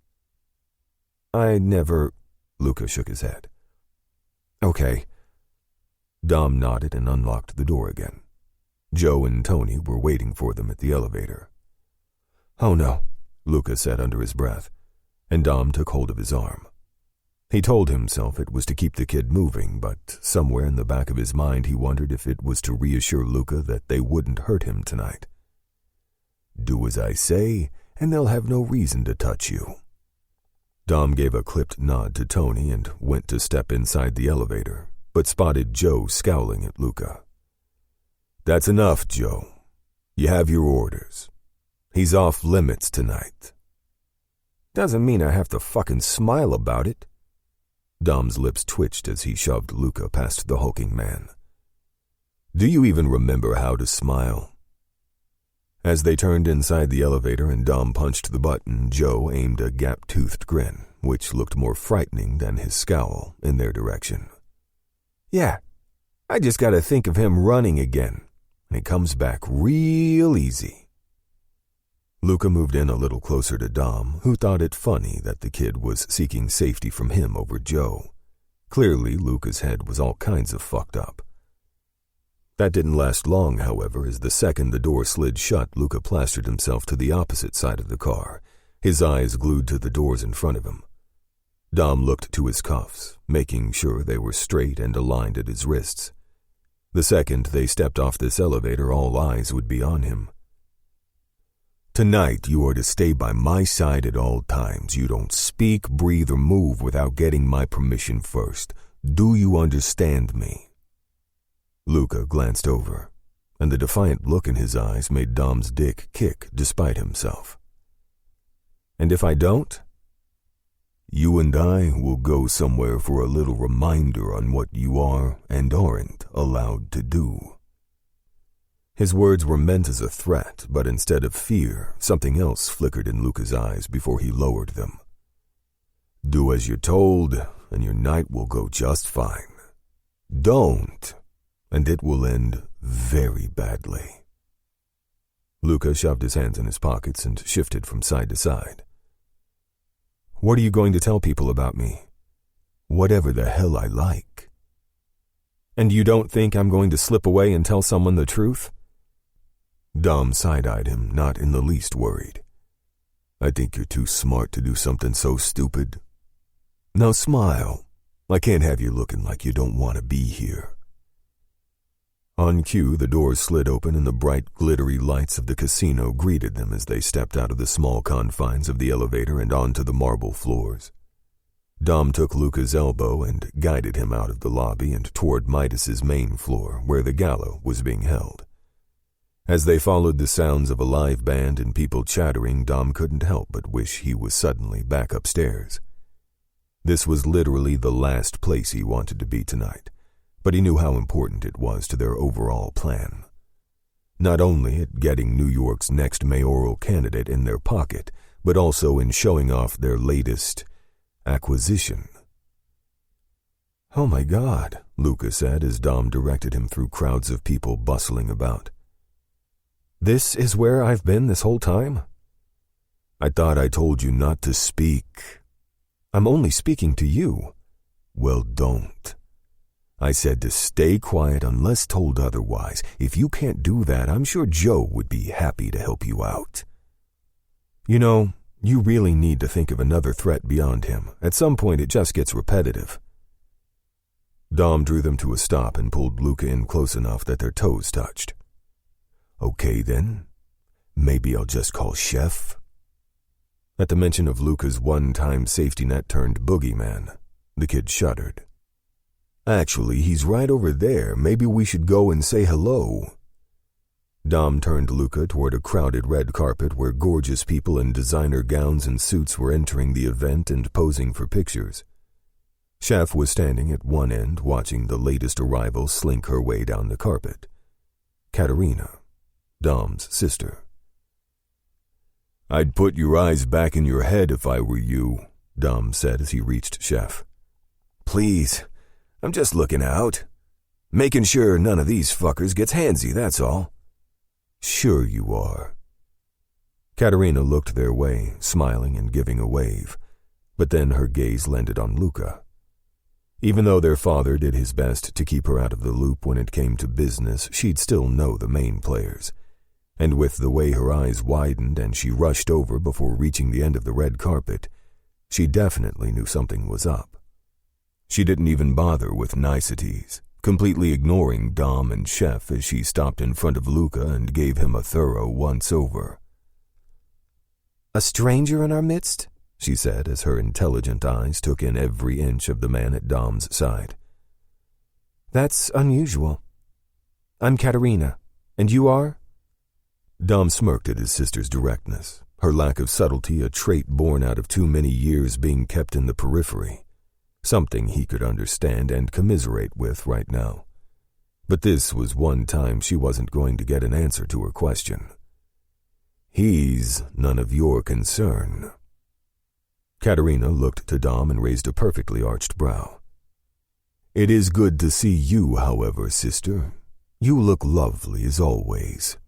"I never—" Luca shook his head. "Okay." Dom nodded and unlocked the door again. Joe and Tony were waiting for them at the elevator. "Oh no," Luca said under his breath, and Dom took hold of his arm. He told himself it was to keep the kid moving, but somewhere in the back of his mind he wondered if it was to reassure Luca that they wouldn't hurt him tonight. "Do as I say, and they'll have no reason to touch you." Dom gave a clipped nod to Tony and went to step inside the elevator, but spotted Joe scowling at Luca. "That's enough, Joe. You have your orders. He's off limits tonight." "Doesn't mean I have to fucking smile about it." Dom's lips twitched as he shoved Luca past the hulking man. "Do you even remember how to smile?" As they turned inside the elevator and Dom punched the button, Joe aimed a gap-toothed grin, which looked more frightening than his scowl, in their direction. "Yeah, I just gotta think of him running again, and it comes back real easy." Luca moved in a little closer to Dom, who thought it funny that the kid was seeking safety from him over Joe. Clearly, Luca's head was all kinds of fucked up. That didn't last long, however, as the second the door slid shut, Luca plastered himself to the opposite side of the car, his eyes glued to the doors in front of him. Dom looked to his cuffs, making sure they were straight and aligned at his wrists. The second they stepped off this elevator, all eyes would be on him. "Tonight, you are to stay by my side at all times. You don't speak, breathe, or move without getting my permission first. Do you understand me?" Luca glanced over, and the defiant look in his eyes made Dom's dick kick despite himself. "And if I don't?" "You and I will go somewhere for a little reminder on what you are and aren't allowed to do." His words were meant as a threat, but instead of fear, something else flickered in Luca's eyes before he lowered them. "Do as you're told, and your night will go just fine. Don't, and it will end very badly." Luca shoved his hands in his pockets and shifted from side to side. "What are you going to tell people about me?" "Whatever the hell I like." "And you don't think I'm going to slip away and tell someone the truth?" Dom side-eyed him, not in the least worried. "I think you're too smart to do something so stupid. Now smile. I can't have you looking like you don't want to be here." On cue, the doors slid open and the bright, glittery lights of the casino greeted them as they stepped out of the small confines of the elevator and onto the marble floors. Dom took Luca's elbow and guided him out of the lobby and toward Midas's main floor, where the gala was being held. As they followed the sounds of a live band and people chattering, Dom couldn't help but wish he was suddenly back upstairs. This was literally the last place he wanted to be tonight, but he knew how important it was to their overall plan. Not only at getting New York's next mayoral candidate in their pocket, but also in showing off their latest acquisition. "Oh my God," Luca said as Dom directed him through crowds of people bustling about. "This is where I've been this whole time?" "I thought I told you not to speak." "I'm only speaking to you." "Well, don't. I said to stay quiet unless told otherwise. If you can't do that, I'm sure Joe would be happy to help you out." "You know, you really need to think of another threat beyond him. At some point, it just gets repetitive." Dom drew them to a stop and pulled Luca in close enough that their toes touched. "Okay, then. Maybe I'll just call Chef." At the mention of Luca's one-time safety net turned boogeyman, the kid shuddered. "Actually, he's right over there. Maybe we should go and say hello." Dom turned Luca toward a crowded red carpet where gorgeous people in designer gowns and suits were entering the event and posing for pictures. Chef was standing at one end watching the latest arrival slink her way down the carpet. Katerina, Dom's sister. "I'd put your eyes back in your head if I were you," Dom said as he reached Chef. "Please, I'm just looking out. Making sure none of these fuckers gets handsy, that's all." "Sure you are." Katerina looked their way, smiling and giving a wave, but then her gaze landed on Luca. Even though their father did his best to keep her out of the loop when it came to business, she'd still know the main players. And with the way her eyes widened and she rushed over before reaching the end of the red carpet, she definitely knew something was up. She didn't even bother with niceties, completely ignoring Dom and Chef as she stopped in front of Luca and gave him a thorough once-over. "A stranger in our midst?" she said as her intelligent eyes took in every inch of the man at Dom's side. "That's unusual. I'm Katerina, and you are?" Dom smirked at his sister's directness, her lack of subtlety a trait born out of too many years being kept in the periphery, something he could understand and commiserate with right now. But this was one time she wasn't going to get an answer to her question. He's none of your concern. Katerina looked to Dom and raised a perfectly arched brow. It is good to see you, however, sister. You look lovely as always.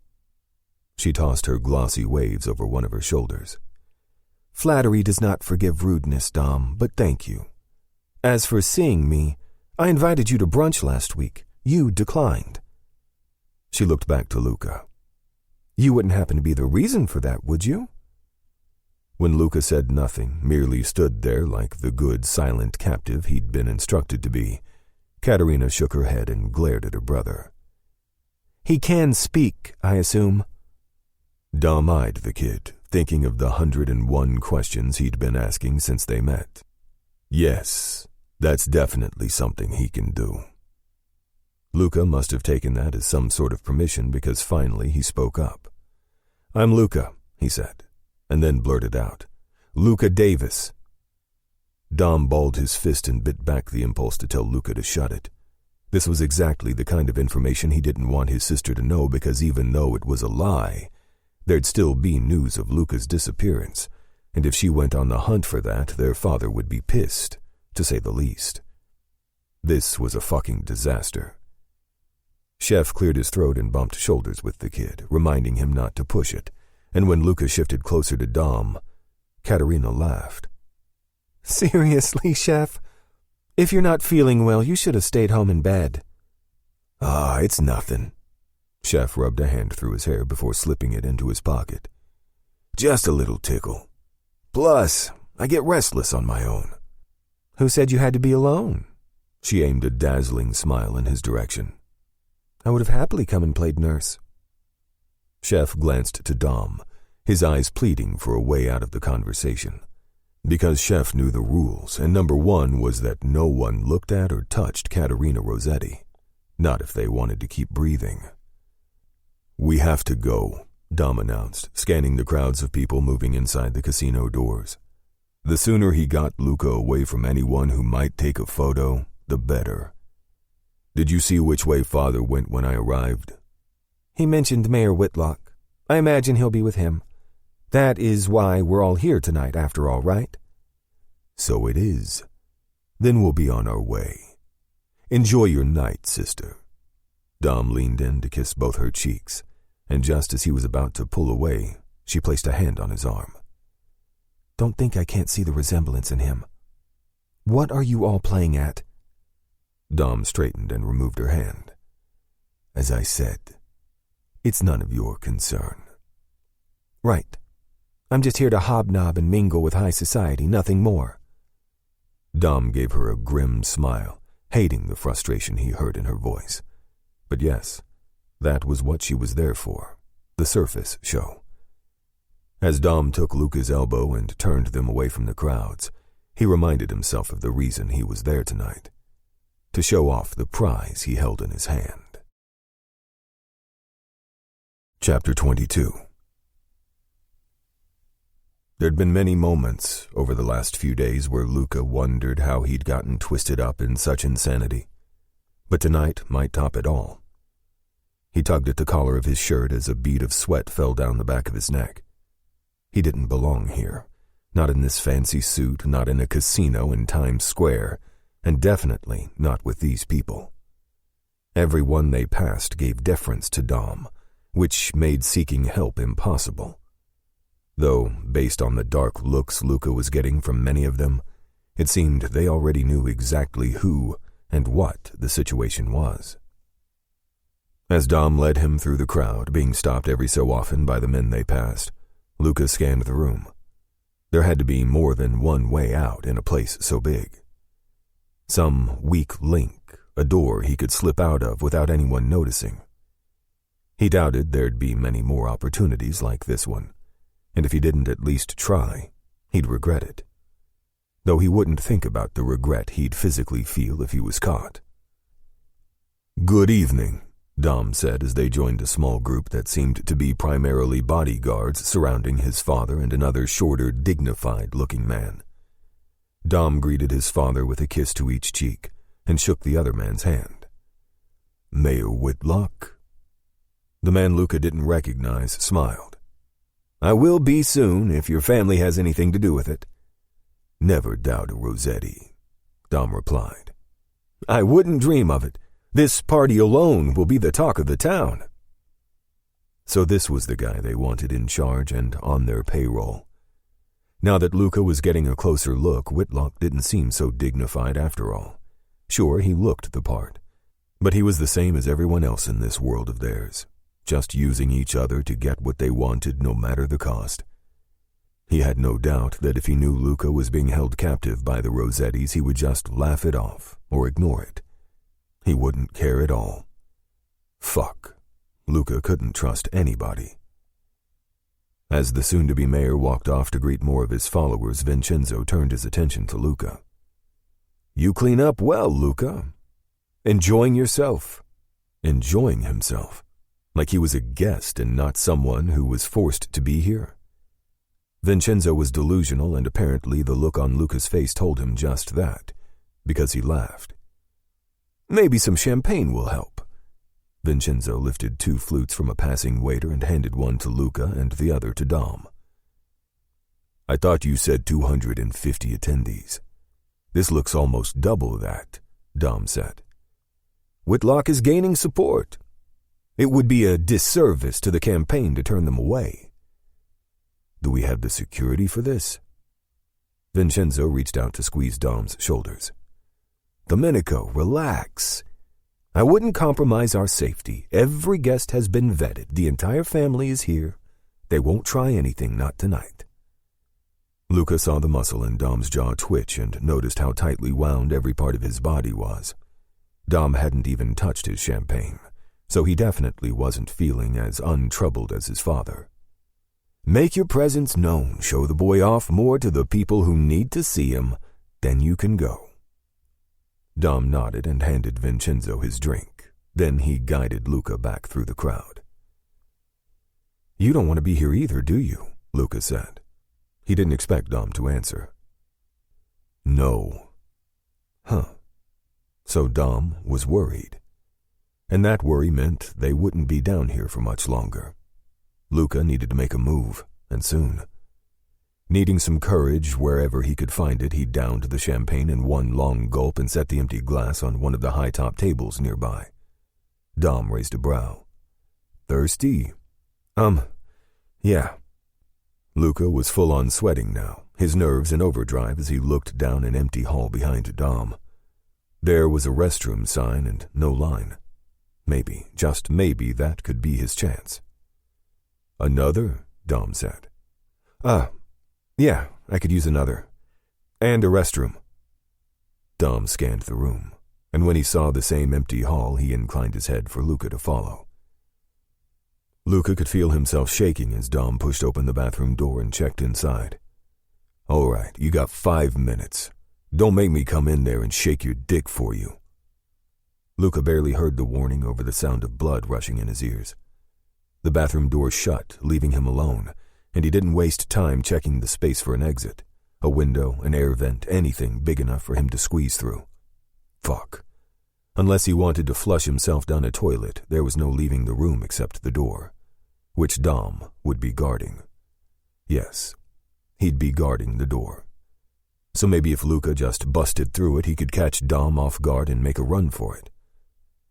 She tossed her glossy waves over one of her shoulders. Flattery does not forgive rudeness, Dom, but thank you. As for seeing me, I invited you to brunch last week. You declined. She looked back to Luca. You wouldn't happen to be the reason for that, would you? When Luca said nothing, merely stood there like the good, silent captive he'd been instructed to be, Katerina shook her head and glared at her brother. He can speak, I assume. Dom eyed the kid, thinking of the 101 questions he'd been asking since they met. Yes, that's definitely something he can do. Luca must have taken that as some sort of permission because finally he spoke up. I'm Luca, he said, and then blurted out, Luca Davis. Dom balled his fist and bit back the impulse to tell Luca to shut it. This was exactly the kind of information he didn't want his sister to know because even though it was a lie, there'd still be news of Luca's disappearance, and if she went on the hunt for that, their father would be pissed, to say the least. This was a fucking disaster. Chef cleared his throat and bumped shoulders with the kid, reminding him not to push it, and when Luca shifted closer to Dom, Katerina laughed. Seriously, Chef? If you're not feeling well, you should have stayed home in bed. Ah, it's nothing. Chef rubbed a hand through his hair before slipping it into his pocket. Just a little tickle. Plus, I get restless on my own. Who said you had to be alone? She aimed a dazzling smile in his direction. I would have happily come and played nurse. Chef glanced to Dom, his eyes pleading for a way out of the conversation. Because Chef knew the rules, and number one was that no one looked at or touched Katerina Rossetti, not if they wanted to keep breathing. We have to go, Dom announced, scanning the crowds of people moving inside the casino doors. The sooner he got Luca away from anyone who might take a photo, the better. Did you see which way Father went when I arrived? He mentioned Mayor Whitlock. I imagine he'll be with him. That is why we're all here tonight, after all, right? So it is. Then we'll be on our way. Enjoy your night, sister. Dom leaned in to kiss both her cheeks, and just as he was about to pull away, she placed a hand on his arm. Don't think I can't see the resemblance in him. What are you all playing at? Dom straightened and removed her hand. As I said, it's none of your concern. Right. I'm just here to hobnob and mingle with high society, nothing more. Dom gave her a grim smile, hating the frustration he heard in her voice. But yes, that was what she was there for, the surface show. As Dom took Luca's elbow and turned them away from the crowds, he reminded himself of the reason he was there tonight. To show off the prize he held in his hand. Chapter 22. There'd been many moments over the last few days where Luca wondered how he'd gotten twisted up in such insanity. But tonight might top it all. He tugged at the collar of his shirt as a bead of sweat fell down the back of his neck. He didn't belong here. Not in this fancy suit, not in a casino in Times Square, and definitely not with these people. Everyone they passed gave deference to Dom, which made seeking help impossible. Though, based on the dark looks Luca was getting from many of them, it seemed they already knew exactly who and what the situation was. As Dom led him through the crowd, being stopped every so often by the men they passed, Luca scanned the room. There had to be more than one way out in a place so big. Some weak link, a door he could slip out of without anyone noticing. He doubted there'd be many more opportunities like this one, and if he didn't at least try, he'd regret it. Though he wouldn't think about the regret he'd physically feel if he was caught. Good evening, Dom said as they joined a small group that seemed to be primarily bodyguards surrounding his father and another shorter, dignified-looking man. Dom greeted his father with a kiss to each cheek and shook the other man's hand. Mayor Whitlock? The man Luca didn't recognize smiled. I will be soon if your family has anything to do with it." "Never doubt a Rossetti," Dom replied. "I wouldn't dream of it. This party alone will be the talk of the town." So this was the guy they wanted in charge and on their payroll. Now that Luca was getting a closer look, Whitlock didn't seem so dignified after all. Sure, he looked the part, but he was the same as everyone else in this world of theirs, just using each other to get what they wanted no matter the cost. He had no doubt that if he knew Luca was being held captive by the Rossettis, he would just laugh it off or ignore it. He wouldn't care at all. Fuck. Luca couldn't trust anybody. As the soon-to-be mayor walked off to greet more of his followers, Vincenzo turned his attention to Luca. "You clean up well, Luca. Enjoying yourself." Enjoying himself. Like he was a guest and not someone who was forced to be here. Vincenzo was delusional, and apparently the look on Luca's face told him just that, because he laughed. "Maybe some champagne will help." Vincenzo lifted 2 flutes from a passing waiter and handed one to Luca and the other to Dom. "I thought you said 250 attendees. This looks almost double that," Dom said. "Whitlock is gaining support. It would be a disservice to the campaign to turn them away." "Do we have the security for this?" Vincenzo reached out to squeeze Dom's shoulders. "Domenico, relax. I wouldn't compromise our safety. Every guest has been vetted. The entire family is here. They won't try anything, not tonight." Luca saw the muscle in Dom's jaw twitch and noticed how tightly wound every part of his body was. Dom hadn't even touched his champagne, so he definitely wasn't feeling as untroubled as his father. "Make your presence known. Show the boy off more to the people who need to see him. Then you can go." Dom nodded and handed Vincenzo his drink. Then he guided Luca back through the crowd. "You don't want to be here either, do you?" Luca said. He didn't expect Dom to answer. "No." Huh. So Dom was worried. And that worry meant they wouldn't be down here for much longer. Luca needed to make a move, and soon. Needing some courage wherever he could find it, he downed the champagne in one long gulp and set the empty glass on one of the high-top tables nearby. Dom raised a brow. "Thirsty?" Yeah." Luca was full-on sweating now, his nerves in overdrive as he looked down an empty hall behind Dom. There was a restroom sign and no line. Maybe, just maybe, that could be his chance. "Another?" Dom said. Yeah, I could use another. And a restroom." Dom scanned the room, and when he saw the same empty hall, he inclined his head for Luca to follow. Luca could feel himself shaking as Dom pushed open the bathroom door and checked inside. "All right, you got 5 minutes. Don't make me come in there and shake your dick for you." Luca barely heard the warning over the sound of blood rushing in his ears. The bathroom door shut, leaving him alone, and he didn't waste time checking the space for an exit, a window, an air vent, anything big enough for him to squeeze through. Fuck. Unless he wanted to flush himself down a toilet, there was no leaving the room except the door, which Dom would be guarding. Yes, he'd be guarding the door. So maybe if Luca just busted through it, he could catch Dom off guard and make a run for it.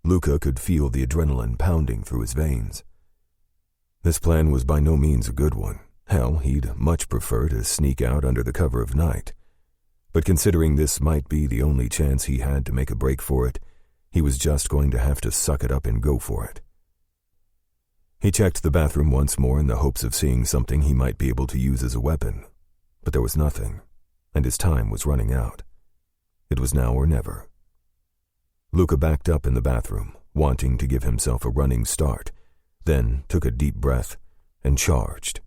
Luca could feel the adrenaline pounding through his veins. This plan was by no means a good one. Hell, he'd much prefer to sneak out under the cover of night. But considering this might be the only chance he had to make a break for it, he was just going to have to suck it up and go for it. He checked the bathroom once more in the hopes of seeing something he might be able to use as a weapon. But there was nothing, and his time was running out. It was now or never. Luca backed up in the bathroom, wanting to give himself a running start, then took a deep breath and charged.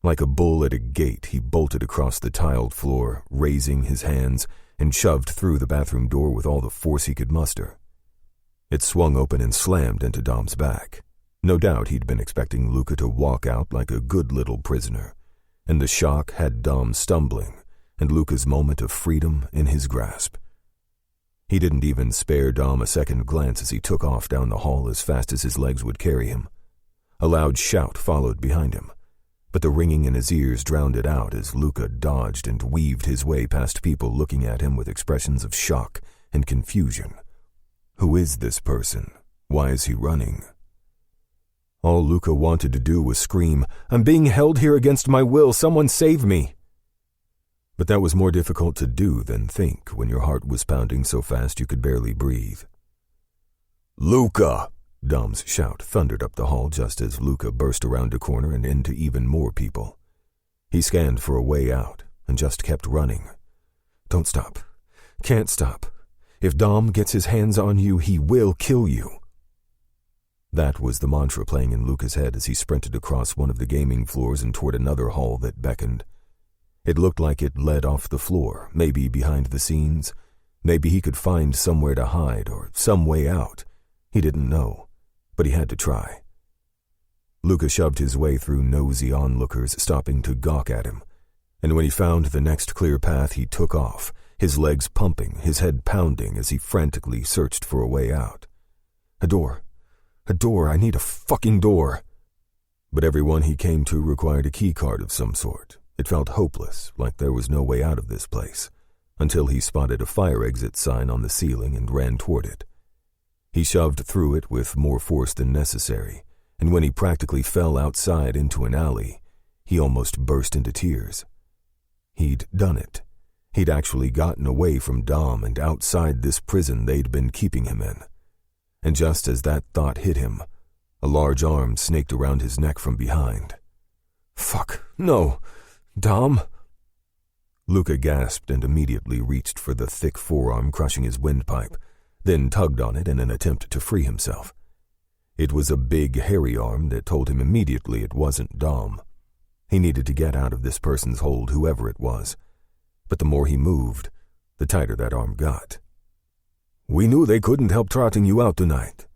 Like a bull at a gate, he bolted across the tiled floor, raising his hands, and shoved through the bathroom door with all the force he could muster. It swung open and slammed into Dom's back. No doubt he'd been expecting Luca to walk out like a good little prisoner, and the shock had Dom stumbling, and Luca's moment of freedom in his grasp. He didn't even spare Dom a second glance as he took off down the hall as fast as his legs would carry him. A loud shout followed behind him, but the ringing in his ears drowned it out as Luca dodged and weaved his way past people looking at him with expressions of shock and confusion. Who is this person? Why is he running? All Luca wanted to do was scream, "I'm being held here against my will, someone save me!" But that was more difficult to do than think when your heart was pounding so fast you could barely breathe. "Luca!" Dom's shout thundered up the hall just as Luca burst around a corner and into even more people. He scanned for a way out and just kept running. "Don't stop. Can't stop. If Dom gets his hands on you, he will kill you." That was the mantra playing in Luca's head as he sprinted across one of the gaming floors and toward another hall that beckoned. It looked like it led off the floor, maybe behind the scenes. Maybe he could find somewhere to hide or some way out. He didn't know, but he had to try. Luca shoved his way through nosy onlookers, stopping to gawk at him. And when he found the next clear path, he took off, his legs pumping, his head pounding as he frantically searched for a way out. A door, I need a fucking door. But everyone he came to required a key card of some sort. It felt hopeless, like there was no way out of this place, until he spotted a fire exit sign on the ceiling and ran toward it. He shoved through it with more force than necessary, and when he practically fell outside into an alley, he almost burst into tears. He'd done it. He'd actually gotten away from Dom and outside this prison they'd been keeping him in. And just as that thought hit him, a large arm snaked around his neck from behind. "Fuck, no! Dom!" Luca gasped and immediately reached for the thick forearm crushing his windpipe, then tugged on it in an attempt to free himself. It was a big, hairy arm that told him immediately it wasn't Dom. He needed to get out of this person's hold, whoever it was. But the more he moved, the tighter that arm got. "We knew they couldn't help trotting you out tonight."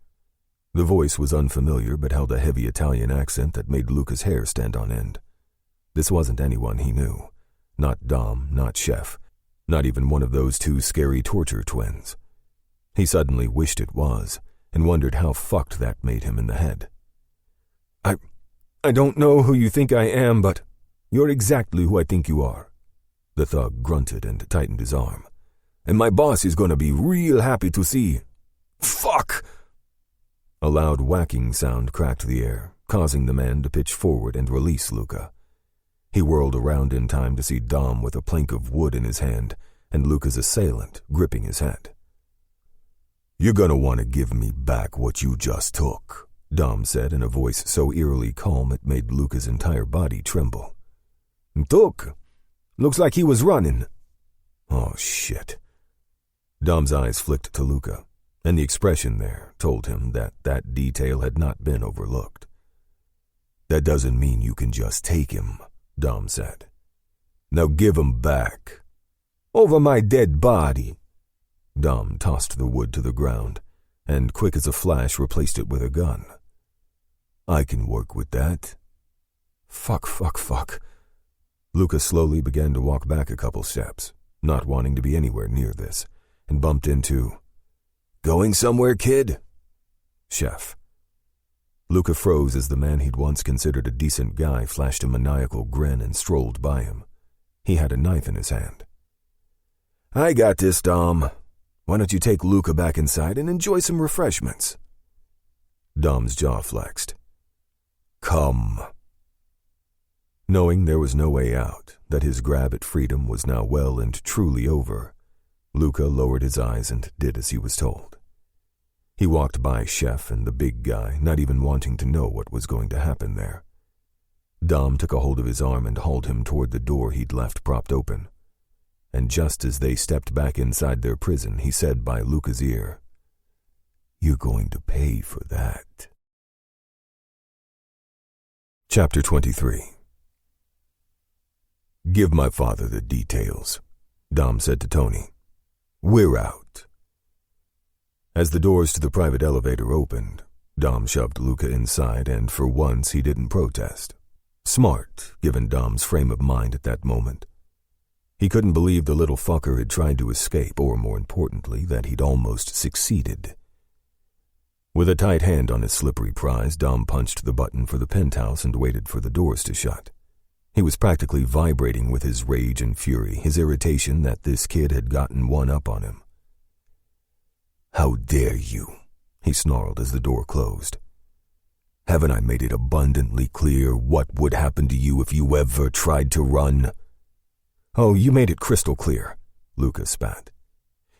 The voice was unfamiliar but held a heavy Italian accent that made Luca's hair stand on end. This wasn't anyone he knew. Not Dom, not Chef, not even one of those two scary torture twins. He suddenly wished it was, and wondered how fucked that made him in the head. I don't know who you think I am, but you're exactly who I think you are." The thug grunted and tightened his arm. "And my boss is gonna be real happy to see." "Fuck!" A loud whacking sound cracked the air, causing the man to pitch forward and release Luca. He whirled around in time to see Dom with a plank of wood in his hand and Luca's assailant gripping his head. "You're gonna want to give me back what you just took," Dom said in a voice so eerily calm it made Luca's entire body tremble. "Took? Looks like he was running." "Oh, shit." Dom's eyes flicked to Luca, and the expression there told him that that detail had not been overlooked. "That doesn't mean you can just take him," Dom said. "Now give him back." "Over my dead body." Dom tossed the wood to the ground, and quick as a flash replaced it with a gun. "I can work with that." Fuck. Luca slowly began to walk back a couple steps, not wanting to be anywhere near this, and bumped into, "Going somewhere, kid?" Chef. Luca froze as the man he'd once considered a decent guy flashed a maniacal grin and strolled by him. He had a knife in his hand. "I got this, Dom. Why don't you take Luca back inside and enjoy some refreshments?" Dom's jaw flexed. "Come." Knowing there was no way out, that his grab at freedom was now well and truly over, Luca lowered his eyes and did as he was told. He walked by Chef and the big guy, not even wanting to know what was going to happen there. Dom took a hold of his arm and hauled him toward the door he'd left propped open. And just as they stepped back inside their prison, he said by Luca's ear, "You're going to pay for that." Chapter 23. "Give my father the details," Dom said to Tony. "We're out." As the doors to the private elevator opened, Dom shoved Luca inside, and for once he didn't protest. Smart, given Dom's frame of mind at that moment. He couldn't believe the little fucker had tried to escape, or more importantly, that he'd almost succeeded. With a tight hand on his slippery prize, Dom punched the button for the penthouse and waited for the doors to shut. He was practically vibrating with his rage and fury, his irritation that this kid had gotten one up on him. "How dare you?" he snarled as the door closed. "Haven't I made it abundantly clear what would happen to you if you ever tried to run?" "Oh, you made it crystal clear," Luca spat.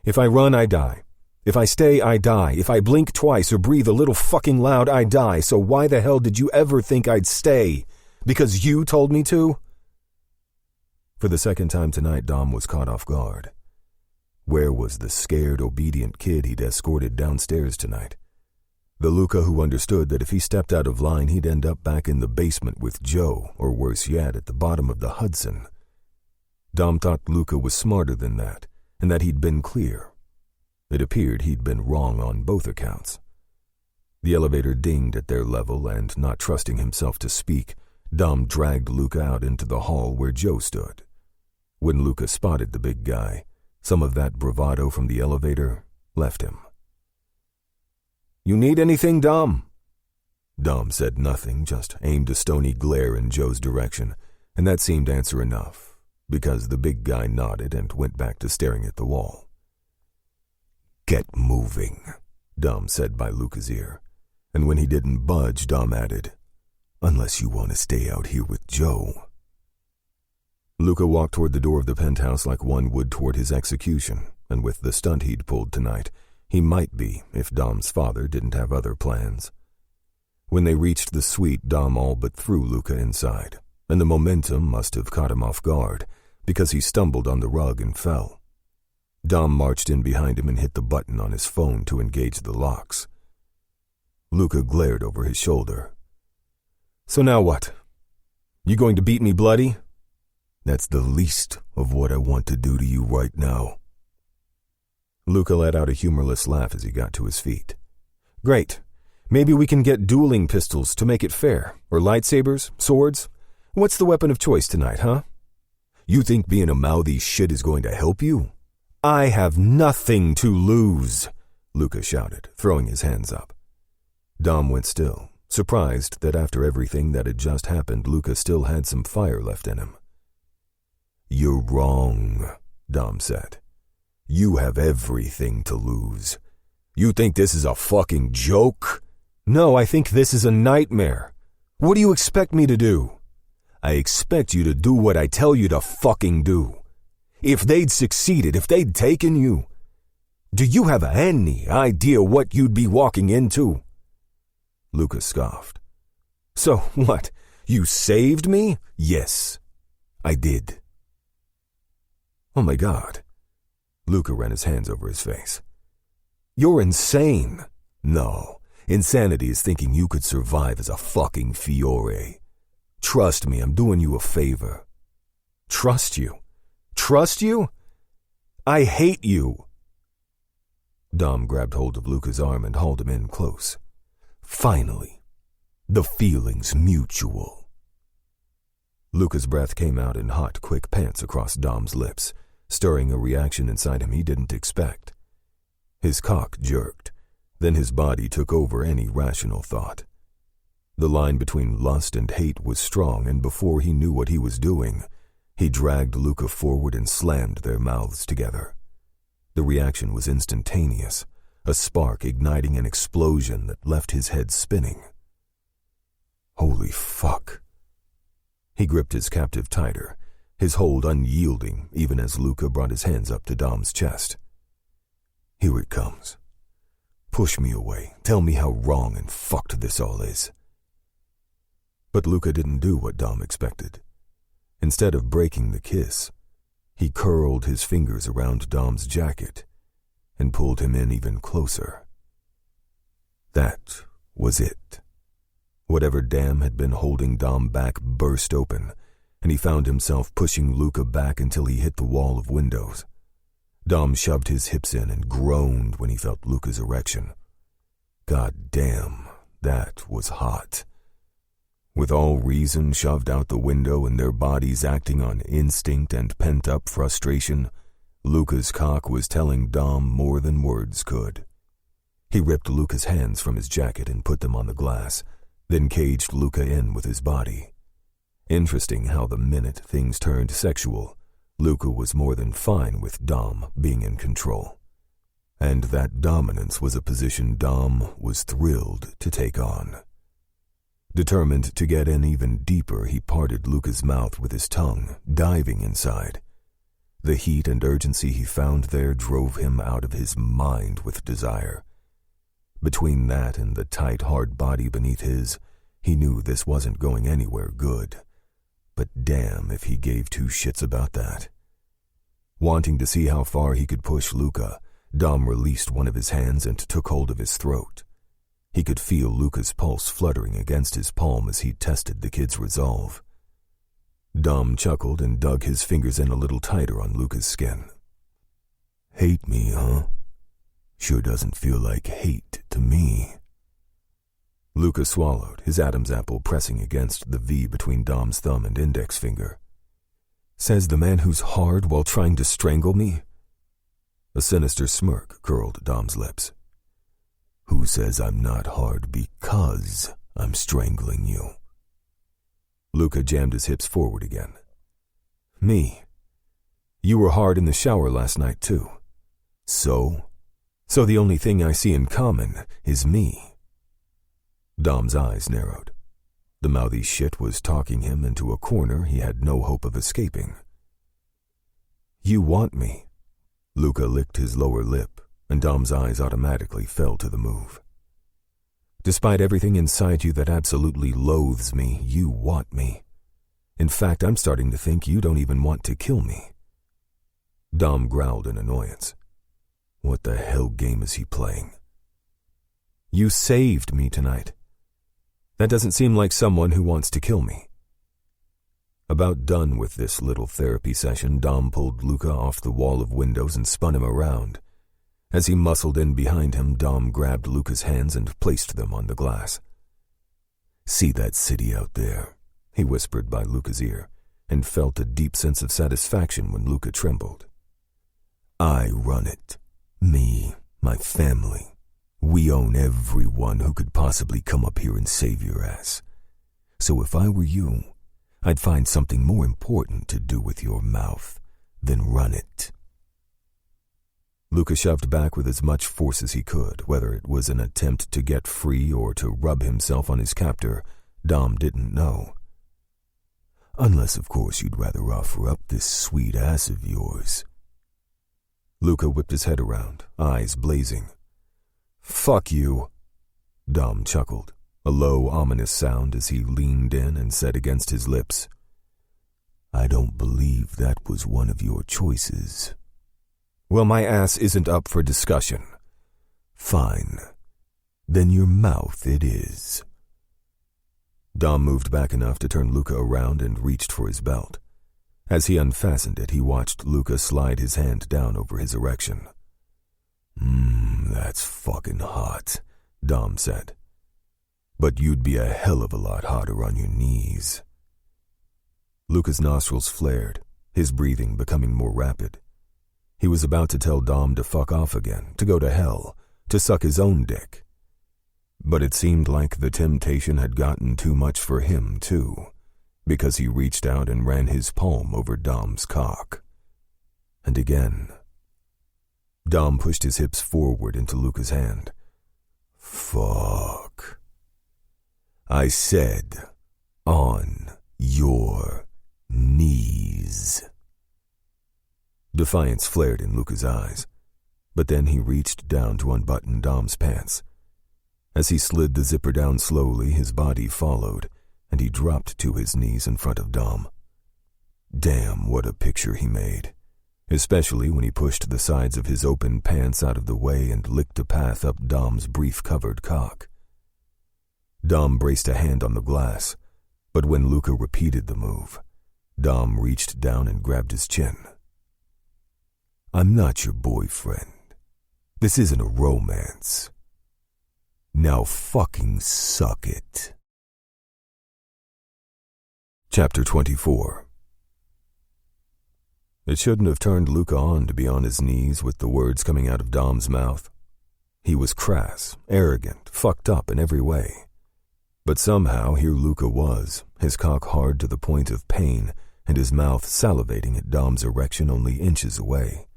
"If I run, I die. If I stay, I die. If I blink twice or breathe a little fucking loud, I die. So why the hell did you ever think I'd stay? Because you told me to?" For the second time tonight, Dom was caught off guard. Where was the scared, obedient kid he'd escorted downstairs tonight? The Luca who understood that if he stepped out of line, he'd end up back in the basement with Joe, or worse yet, at the bottom of the Hudson. Dom thought Luca was smarter than that, and that he'd been clear. It appeared he'd been wrong on both accounts. The elevator dinged at their level, and not trusting himself to speak, Dom dragged Luca out into the hall where Joe stood. When Luca spotted the big guy, some of that bravado from the elevator left him. "You need anything, Dom?" Dom said nothing, just aimed a stony glare in Joe's direction, and that seemed answer enough, because the big guy nodded and went back to staring at the wall. "Get moving," Dom said by Luca's ear, and when he didn't budge, Dom added, "Unless you want to stay out here with Joe." Luca walked toward the door of the penthouse like one would toward his execution, and with the stunt he'd pulled tonight, he might be if Dom's father didn't have other plans. When they reached the suite, Dom all but threw Luca inside, and the momentum must have caught him off guard, because he stumbled on the rug and fell. Dom marched in behind him and hit the button on his phone to engage the locks. Luca glared over his shoulder. "So now what? You going to beat me bloody?" "That's the least of what I want to do to you right now." Luca let out a humorless laugh as he got to his feet. "Great. Maybe we can get dueling pistols to make it fair, or lightsabers, swords. What's the weapon of choice tonight, huh?" "You think being a mouthy shit is going to help you?" "I have nothing to lose," Luca shouted, throwing his hands up. Dom went still, surprised that after everything that had just happened, Luca still had some fire left in him. "You're wrong," Dom said. "You have everything to lose. You think this is a fucking joke?" "No, I think this is a nightmare. What do you expect me to do?" "I expect you to do what I tell you to fucking do. If they'd succeeded, if they'd taken you, do you have any idea what you'd be walking into?" Luca scoffed. "So what? You saved me?" "Yes, I did." "Oh my God." Luca ran his hands over his face. "You're insane." "No, insanity is thinking you could survive as a fucking Fiore. Trust me, I'm doing you a favor." "Trust you? Trust you? I hate you." Dom grabbed hold of Luca's arm and hauled him in close. "Finally, the feeling's mutual." Luca's breath came out in hot, quick pants across Dom's lips, stirring a reaction inside him he didn't expect. His cock jerked, then his body took over any rational thought. The line between lust and hate was strong, and before he knew what he was doing, he dragged Luca forward and slammed their mouths together. The reaction was instantaneous, a spark igniting an explosion that left his head spinning. Holy fuck. He gripped his captive tighter, his hold unyielding even as Luca brought his hands up to Dom's chest. "Here it comes. Push me away. Tell me how wrong and fucked this all is." But Luca didn't do what Dom expected. Instead of breaking the kiss, he curled his fingers around Dom's jacket and pulled him in even closer. That was it. Whatever dam had been holding Dom back burst open, and he found himself pushing Luca back until he hit the wall of windows. Dom shoved his hips in and groaned when he felt Luca's erection. God damn, that was hot. With all reason shoved out the window and their bodies acting on instinct and pent-up frustration, Luca's cock was telling Dom more than words could. He ripped Luca's hands from his jacket and put them on the glass, then caged Luca in with his body. Interesting how the minute things turned sexual, Luca was more than fine with Dom being in control. And that dominance was a position Dom was thrilled to take on. Determined to get in even deeper, he parted Luca's mouth with his tongue, diving inside. The heat and urgency he found there drove him out of his mind with desire. Between that and the tight, hard body beneath his, he knew this wasn't going anywhere good. But damn if he gave two shits about that. Wanting to see how far he could push Luca, Dom released one of his hands and took hold of his throat. He could feel Luca's pulse fluttering against his palm as he tested the kid's resolve. Dom chuckled and dug his fingers in a little tighter on Luca's skin. Hate me, huh? Sure doesn't feel like hate to me. Luca swallowed, his Adam's apple pressing against the V between Dom's thumb and index finger. Says the man who's hard while trying to strangle me? A sinister smirk curled Dom's lips. Who says I'm not hard because I'm strangling you? Luca jammed his hips forward again. Me. You were hard in the shower last night, too. So? So the only thing I see in common is me. Dom's eyes narrowed. The mouthy shit was talking him into a corner he had no hope of escaping. You want me. Luca licked his lower lip, and Dom's eyes automatically fell to the move. Despite everything inside you that absolutely loathes me, you want me. In fact, I'm starting to think you don't even want to kill me. Dom growled in annoyance. What the hell game is he playing? You saved me tonight. That doesn't seem like someone who wants to kill me. About done with this little therapy session, Dom pulled Luca off the wall of windows and spun him around. As he muscled in behind him, Dom grabbed Luca's hands and placed them on the glass. See that city out there? He whispered by Luca's ear, and felt a deep sense of satisfaction when Luca trembled. I run it. Me, my family. We own everyone who could possibly come up here and save your ass. So if I were you, I'd find something more important to do with your mouth than run it. Luca shoved back with as much force as he could, whether it was an attempt to get free or to rub himself on his captor, Dom didn't know. Unless, of course, you'd rather offer up this sweet ass of yours. Luca whipped his head around, eyes blazing. Fuck you, Dom chuckled, a low, ominous sound as he leaned in and said against his lips, I don't believe that was one of your choices. Well, my ass isn't up for discussion. Fine. Then your mouth it is. Dom moved back enough to turn Luca around and reached for his belt. As he unfastened it, he watched Luca slide his hand down over his erection. That's fucking hot, Dom said. But you'd be a hell of a lot hotter on your knees. Luca's nostrils flared, his breathing becoming more rapid. He was about to tell Dom to fuck off again, to go to hell, to suck his own dick. But it seemed like the temptation had gotten too much for him, too, because he reached out and ran his palm over Dom's cock. And again. Dom pushed his hips forward into Luca's hand. Fuck. I said, on your knees. Defiance flared in Luca's eyes, but then he reached down to unbutton Dom's pants. As he slid the zipper down slowly, his body followed, and he dropped to his knees in front of Dom. Damn, what a picture he made, especially when he pushed the sides of his open pants out of the way and licked a path up Dom's brief-covered cock. Dom braced a hand on the glass, but when Luca repeated the move, Dom reached down and grabbed his chin. I'm not your boyfriend. This isn't a romance. Now fucking suck it. Chapter 24. It shouldn't have turned Luca on to be on his knees with the words coming out of Dom's mouth. He was crass, arrogant, fucked up in every way. But somehow here Luca was, his cock hard to the point of pain and his mouth salivating at Dom's erection only inches away.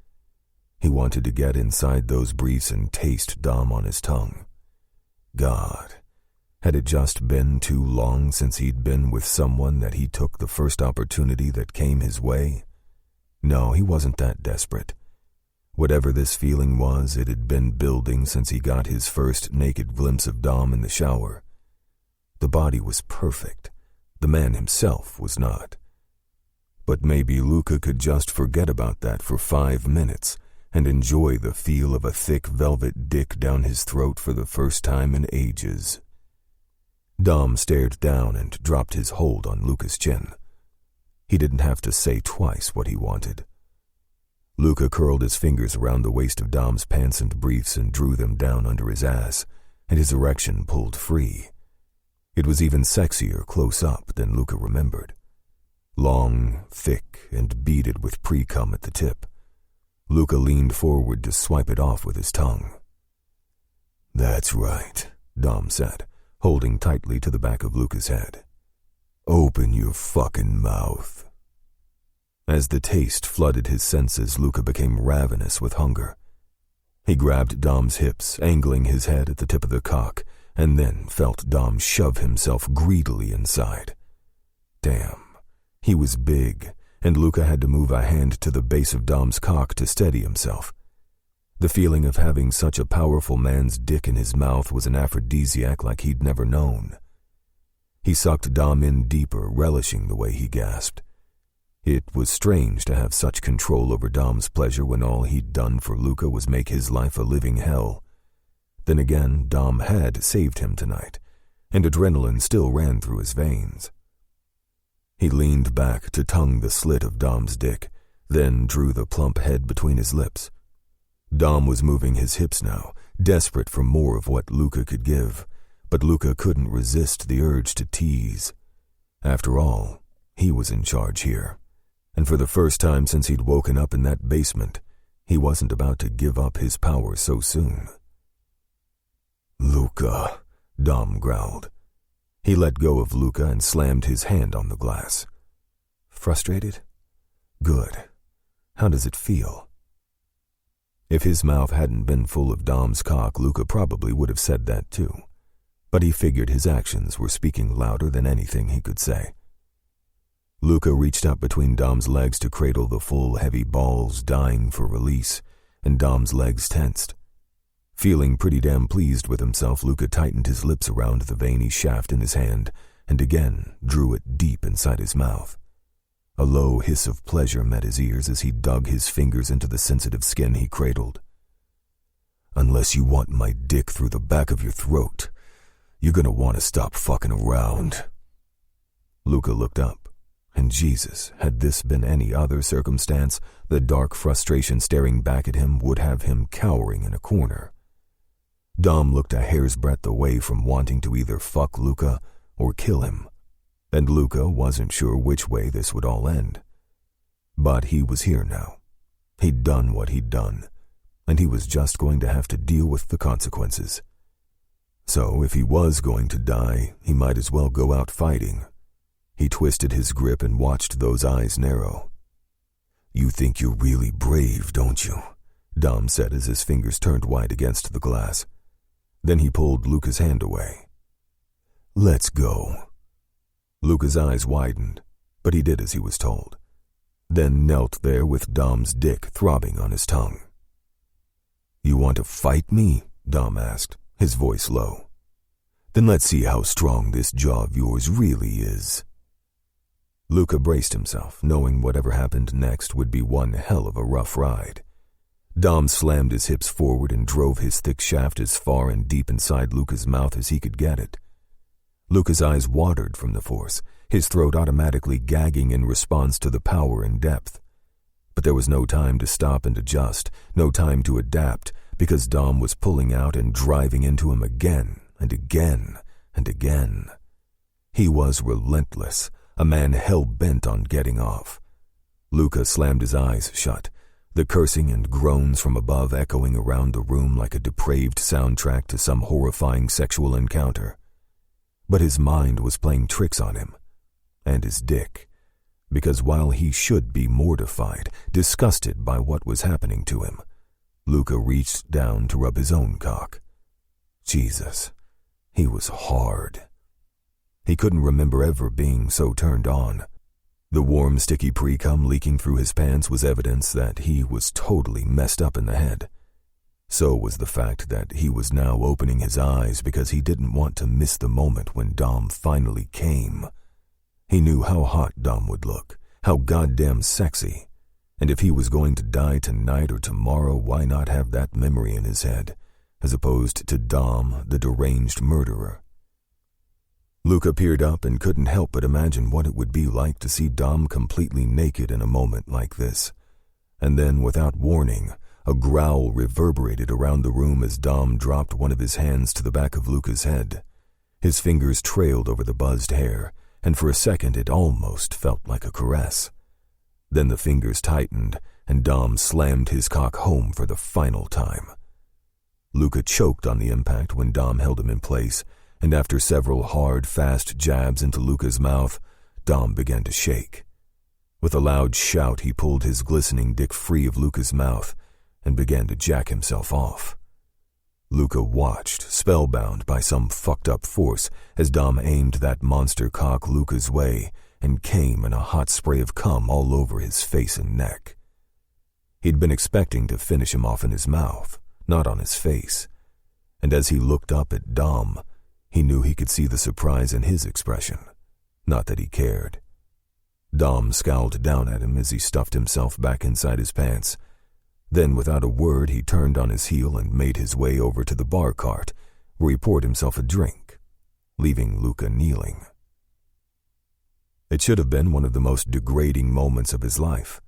He wanted to get inside those briefs and taste Dom on his tongue. God, had it just been too long since he'd been with someone that he took the first opportunity that came his way? No, he wasn't that desperate. Whatever this feeling was, it had been building since he got his first naked glimpse of Dom in the shower. The body was perfect. The man himself was not. But maybe Luca could just forget about that for 5 minutes and enjoy the feel of a thick velvet dick down his throat for the first time in ages. Dom stared down and dropped his hold on Luca's chin. He didn't have to say twice what he wanted. Luca curled his fingers around the waist of Dom's pants and briefs and drew them down under his ass, and his erection pulled free. It was even sexier close up than Luca remembered. Long, thick, and beaded with pre-cum at the tip. Luca leaned forward to swipe it off with his tongue. "That's right," Dom said, holding tightly to the back of Luca's head. "Open your fucking mouth." As the taste flooded his senses, Luca became ravenous with hunger. He grabbed Dom's hips, angling his head at the tip of the cock, and then felt Dom shove himself greedily inside. Damn, he was big, and Luca had to move a hand to the base of Dom's cock to steady himself. The feeling of having such a powerful man's dick in his mouth was an aphrodisiac like he'd never known. He sucked Dom in deeper, relishing the way he gasped. It was strange to have such control over Dom's pleasure when all he'd done for Luca was make his life a living hell. Then again, Dom had saved him tonight, and adrenaline still ran through his veins. He leaned back to tongue the slit of Dom's dick, then drew the plump head between his lips. Dom was moving his hips now, desperate for more of what Luca could give, but Luca couldn't resist the urge to tease. After all, he was in charge here. And for the first time since he'd woken up in that basement, he wasn't about to give up his power so soon. "Luca," Dom growled. He let go of Luca and slammed his hand on the glass. "Frustrated? Good. How does it feel?" If his mouth hadn't been full of Dom's cock, Luca probably would have said that too. But he figured his actions were speaking louder than anything he could say. Luca reached up between Dom's legs to cradle the full, heavy balls, dying for release, and Dom's legs tensed. Feeling pretty damn pleased with himself, Luca tightened his lips around the veiny shaft in his hand and again drew it deep inside his mouth. A low hiss of pleasure met his ears as he dug his fingers into the sensitive skin he cradled. "Unless you want my dick through the back of your throat, you're gonna want to stop fucking around." Luca looked up. And Jesus, had this been any other circumstance, the dark frustration staring back at him would have him cowering in a corner. Dom looked a hair's breadth away from wanting to either fuck Luca or kill him, and Luca wasn't sure which way this would all end. But he was here now. He'd done what he'd done, and he was just going to have to deal with the consequences. So if he was going to die, he might as well go out fighting. He twisted his grip and watched those eyes narrow. "You think you're really brave, don't you?" Dom said as his fingers turned white against the glass. Then he pulled Luca's hand away. "Let's go." Luca's eyes widened, but he did as he was told, then knelt there with Dom's dick throbbing on his tongue. "You want to fight me?" Dom asked, his voice low. "Then let's see how strong this jaw of yours really is." Luca braced himself, knowing whatever happened next would be one hell of a rough ride. Dom slammed his hips forward and drove his thick shaft as far and deep inside Luca's mouth as he could get it. Luca's eyes watered from the force, his throat automatically gagging in response to the power and depth. But there was no time to stop and adjust, no time to adapt, because Dom was pulling out and driving into him again and again and again. He was relentless, a man hell-bent on getting off. Luca slammed his eyes shut, the cursing and groans from above echoing around the room like a depraved soundtrack to some horrifying sexual encounter. But his mind was playing tricks on him. and his dick, because while he should be mortified, disgusted by what was happening to him, Luca reached down to rub his own cock. Jesus, he was hard. He couldn't remember ever being so turned on. The warm, sticky pre-cum leaking through his pants was evidence that he was totally messed up in the head. So was the fact that he was now opening his eyes because he didn't want to miss the moment when Dom finally came. He knew how hot Dom would look, how goddamn sexy, and if he was going to die tonight or tomorrow, why not have that memory in his head, as opposed to Dom, the deranged murderer? Luca peered up and couldn't help but imagine what it would be like to see Dom completely naked in a moment like this. And then, without warning, a growl reverberated around the room as Dom dropped one of his hands to the back of Luca's head. His fingers trailed over the buzzed hair, and for a second it almost felt like a caress. Then the fingers tightened, and Dom slammed his cock home for the final time. Luca choked on the impact when Dom held him in place, and after several hard, fast jabs into Luca's mouth, Dom began to shake. With a loud shout, he pulled his glistening dick free of Luca's mouth and began to jack himself off. Luca watched, spellbound by some fucked-up force, as Dom aimed that monster cock Luca's way and came in a hot spray of cum all over his face and neck. He'd been expecting to finish him off in his mouth, not on his face, and as he looked up at Dom, he knew he could see the surprise in his expression. Not that he cared. Dom scowled down at him as he stuffed himself back inside his pants. Then, without a word, he turned on his heel and made his way over to the bar cart, where he poured himself a drink, leaving Luca kneeling. It should have been one of the most degrading moments of his life.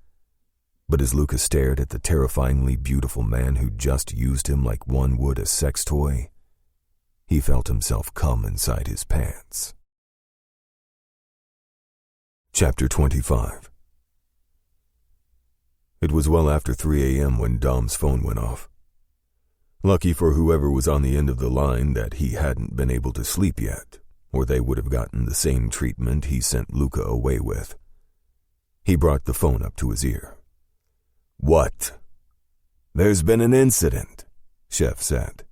But as Luca stared at the terrifyingly beautiful man who just used him like one would a sex toy, he felt himself come inside his pants. Chapter 25. It was well after 3 a.m. when Dom's phone went off. Lucky for whoever was on the end of the line that he hadn't been able to sleep yet, or they would have gotten the same treatment he sent Luca away with. He brought the phone up to his ear. "What?" "There's been an incident," Chef said.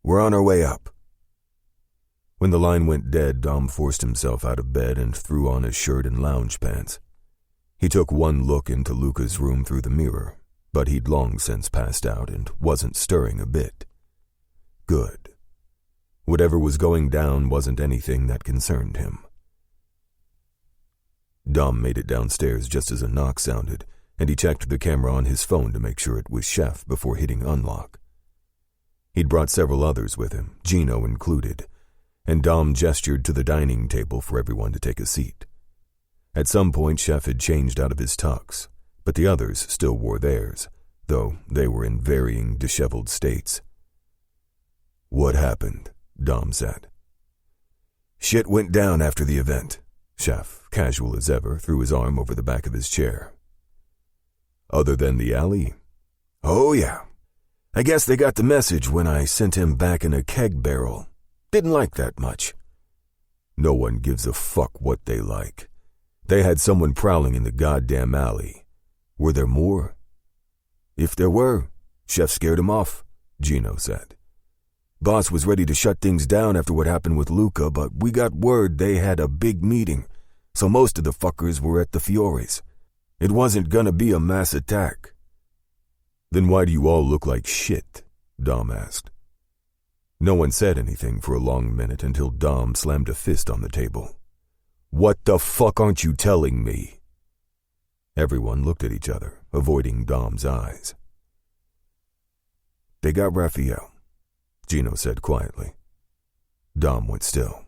"We're on our way up." When the line went dead, Dom forced himself out of bed and threw on his shirt and lounge pants. He took one look into Luca's room through the mirror, but he'd long since passed out and wasn't stirring a bit. Good. Whatever was going down wasn't anything that concerned him. Dom made it downstairs just as a knock sounded, and he checked the camera on his phone to make sure it was Chef before hitting unlock. He'd brought several others with him, Gino included, and Dom gestured to the dining table for everyone to take a seat. At some point, Chef had changed out of his tux, but the others still wore theirs, though they were in varying disheveled states. "What happened?" Dom said. "Shit went down after the event." Chef, casual as ever, threw his arm over the back of his chair. "Other than the alley?" "Oh, yeah. I guess they got the message when I sent him back in a keg barrel. Didn't like that much." "No one gives a fuck what they like. They had someone prowling in the goddamn alley. Were there more?" "If there were, Chef scared him off," Gino said. "Boss was ready to shut things down after what happened with Luca, but we got word they had a big meeting, so most of the fuckers were at the Fiore's. It wasn't gonna be a mass attack." "Then why do you all look like shit?" Dom asked. No one said anything for a long minute until Dom slammed a fist on the table. "What the fuck aren't you telling me?" Everyone looked at each other, avoiding Dom's eyes. "They got Raphael," Gino said quietly. Dom went still.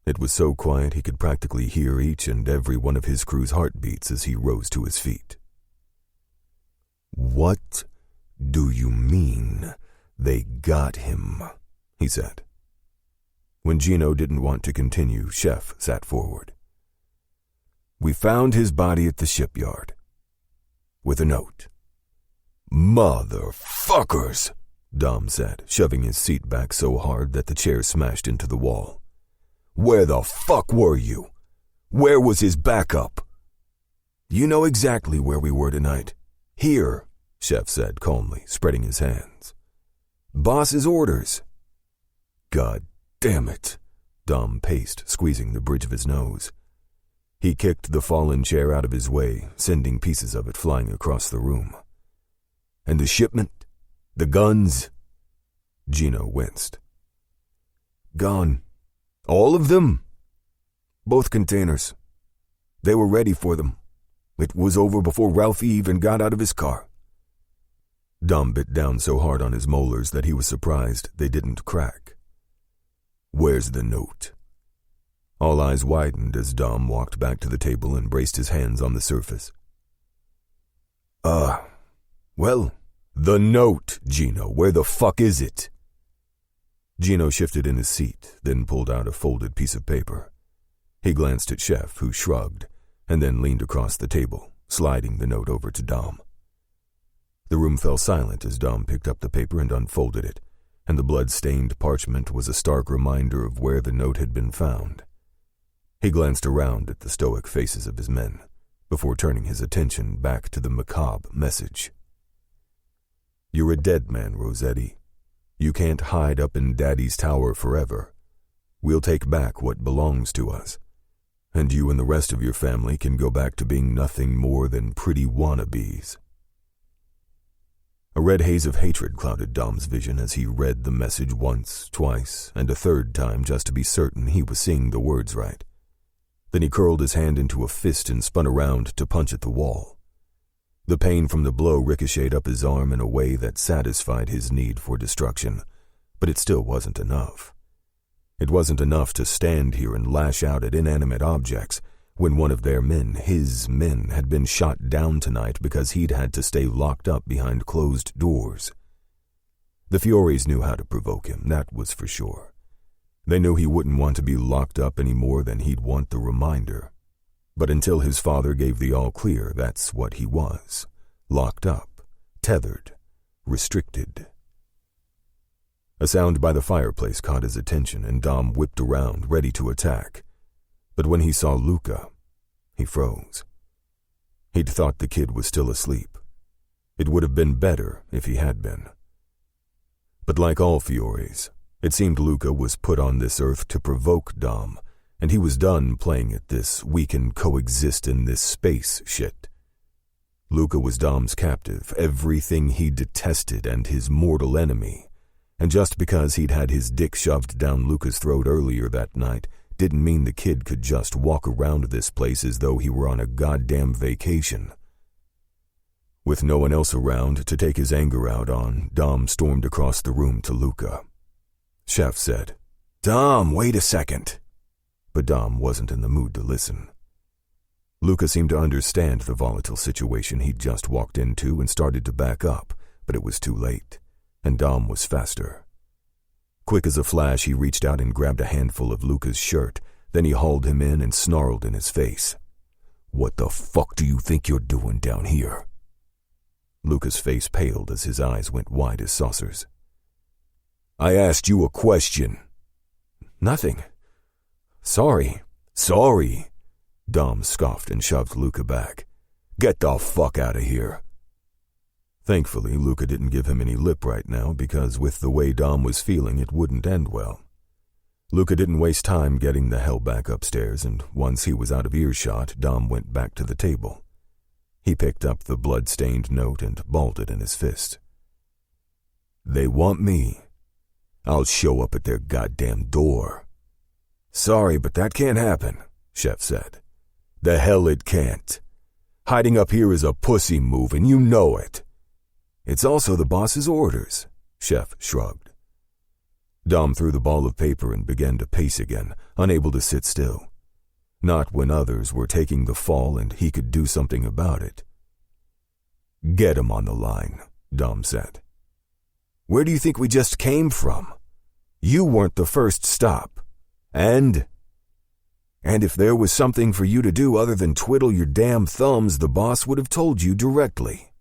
It was so quiet he could practically hear each and every one of his crew's heartbeats as he rose to his feet. "What do you mean they got him?" he said. When Gino didn't want to continue, Chef sat forward. "We found his body at the shipyard. With a note." "Motherfuckers!" Dom said, shoving his seat back so hard that the chair smashed into the wall. "Where the fuck were you? Where was his backup? You know exactly where we were tonight. Here, Chef said calmly, spreading his hands. Boss's orders. God damn it, Dom paced, squeezing the bridge of his nose. He kicked the fallen chair out of his way, sending pieces of it flying across the room. And the shipment? The guns? Gino winced. Gone. All of them? Both containers. They were ready for them. It was over before Ralphie even got out of his car. Dom bit down so hard on his molars that he was surprised they didn't crack. Where's the note? All eyes widened as Dom walked back to the table and braced his hands on the surface. Well, the note, Gino. Where the fuck is it? Gino shifted in his seat, then pulled out a folded piece of paper. He glanced at Chef, who shrugged, and then leaned across the table, sliding the note over to Dom. The room fell silent as Dom picked up the paper and unfolded it, and the blood-stained parchment was a stark reminder of where the note had been found. He glanced around at the stoic faces of his men, before turning his attention back to the macabre message. You're a dead man, Rossetti. You can't hide up in Daddy's tower forever. We'll take back what belongs to us, and you and the rest of your family can go back to being nothing more than pretty wannabes. A red haze of hatred clouded Dom's vision as he read the message once, twice, and a third time just to be certain he was seeing the words right. Then he curled his hand into a fist and spun around to punch at the wall. The pain from the blow ricocheted up his arm in a way that satisfied his need for destruction, but it still wasn't enough. It wasn't enough to stand here and lash out at inanimate objects when one of their men, his men, had been shot down tonight because he'd had to stay locked up behind closed doors. The Furies knew how to provoke him, that was for sure. They knew he wouldn't want to be locked up any more than he'd want the reminder. But until his father gave the all-clear, that's what he was. Locked up, tethered, restricted. A sound by the fireplace caught his attention, and Dom whipped around, ready to attack. But when he saw Luca, he froze. He'd thought the kid was still asleep. It would have been better if he had been. But like all Furies, it seemed Luca was put on this earth to provoke Dom, and he was done playing at this we can coexist in this space shit. Luca was Dom's captive, everything he detested and his mortal enemy, and just because he'd had his dick shoved down Luca's throat earlier that night didn't mean the kid could just walk around this place as though he were on a goddamn vacation. With no one else around to take his anger out on, Dom stormed across the room to Luca. Chef said, "Dom, wait a second." But Dom wasn't in the mood to listen. Luca seemed to understand the volatile situation he'd just walked into and started to back up, but it was too late, and Dom was faster. Quick as a flash, he reached out and grabbed a handful of Luca's shirt, then he hauled him in and snarled in his face. "What the fuck do you think you're doing down here?" Luca's face paled as his eyes went wide as saucers. "I asked you a question." "Nothing. Sorry." "Sorry?" Dom scoffed and shoved Luca back. "Get the fuck out of here." Thankfully, Luca didn't give him any lip right now because with the way Dom was feeling, it wouldn't end well. Luca didn't waste time getting the hell back upstairs, and once he was out of earshot, Dom went back to the table. He picked up the blood-stained note and balled it in his fist. "They want me. I'll show up at their goddamn door." "Sorry, but that can't happen," Chef said. "The hell it can't. Hiding up here is a pussy move, and you know it." "It's also the boss's orders," Chef shrugged. Dom threw the ball of paper and began to pace again, unable to sit still. Not when others were taking the fall and he could do something about it. "Get him on the line," Dom said. "Where do you think we just came from? You weren't the first stop. And if there was something for you to do other than twiddle your damn thumbs, the boss would have told you directly.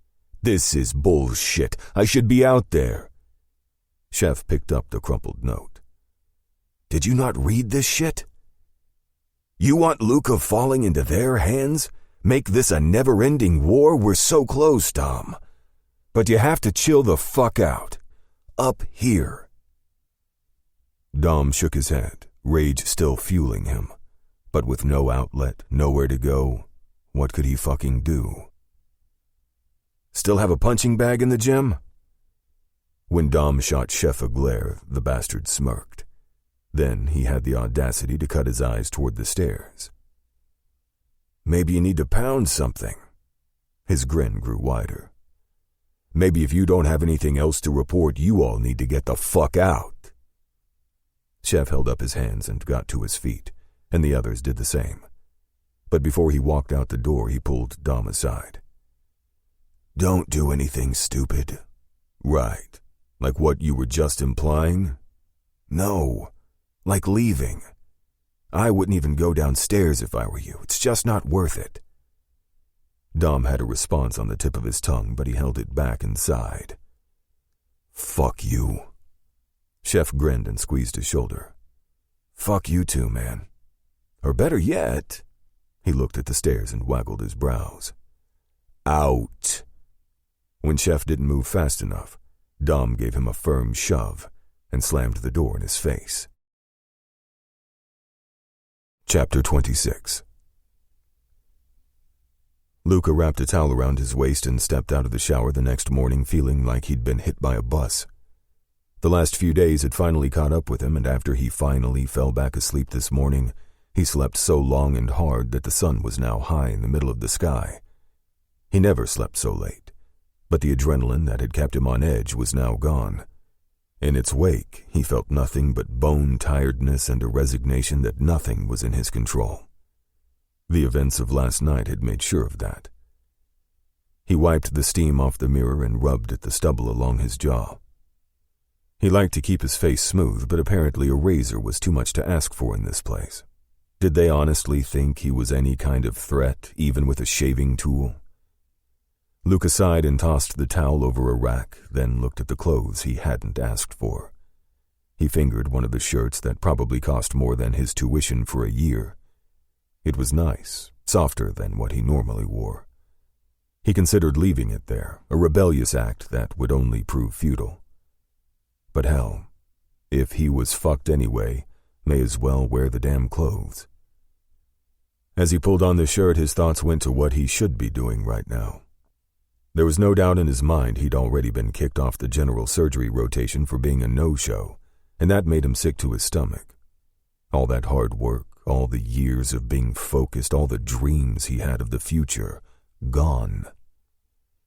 This is bullshit. I should be out there." Chef picked up the crumpled note. "Did you not read this shit?" You want Luca falling into their hands? Make this a never-ending war? We're so close, Dom. But you have to chill the fuck out. Up here. Dom shook his head, rage still fueling him. But with no outlet, nowhere to go, what could he fucking do? Still have a punching bag in the gym? When Dom shot Chef a glare, the bastard smirked. Then he had the audacity to cut his eyes toward the stairs. Maybe you need to pound something. His grin grew wider. Maybe if you don't have anything else to report, you all need to get the fuck out. Chef held up his hands and got to his feet, and the others did the same. But before he walked out the door, he pulled Dom aside. Don't do anything stupid. Right. Like what you were just implying? No. Like leaving. I wouldn't even go downstairs if I were you. It's just not worth it. Dom had a response on the tip of his tongue, but he held it back and sighed. Fuck you. Chef grinned and squeezed his shoulder. Fuck you too, man. Or better yet, he looked at the stairs and waggled his brows. Out. When Chef didn't move fast enough, Dom gave him a firm shove and slammed the door in his face. Chapter 26. Luca wrapped a towel around his waist and stepped out of the shower the next morning feeling like he'd been hit by a bus. The last few days had finally caught up with him, and after he finally fell back asleep this morning, he slept so long and hard that the sun was now high in the middle of the sky. He never slept so late, but the adrenaline that had kept him on edge was now gone. In its wake, he felt nothing but bone tiredness and a resignation that nothing was in his control. The events of last night had made sure of that. He wiped the steam off the mirror and rubbed at the stubble along his jaw. He liked to keep his face smooth, but apparently a razor was too much to ask for in this place. Did they honestly think he was any kind of threat, even with a shaving tool? Luca sighed and tossed the towel over a rack, then looked at the clothes he hadn't asked for. He fingered one of the shirts that probably cost more than his tuition for a year. It was nice, softer than what he normally wore. He considered leaving it there, a rebellious act that would only prove futile. But hell, if he was fucked anyway, may as well wear the damn clothes. As he pulled on the shirt, his thoughts went to what he should be doing right now. There was no doubt in his mind he'd already been kicked off the general surgery rotation for being a no-show, and that made him sick to his stomach. All that hard work, all the years of being focused, all the dreams he had of the future, gone.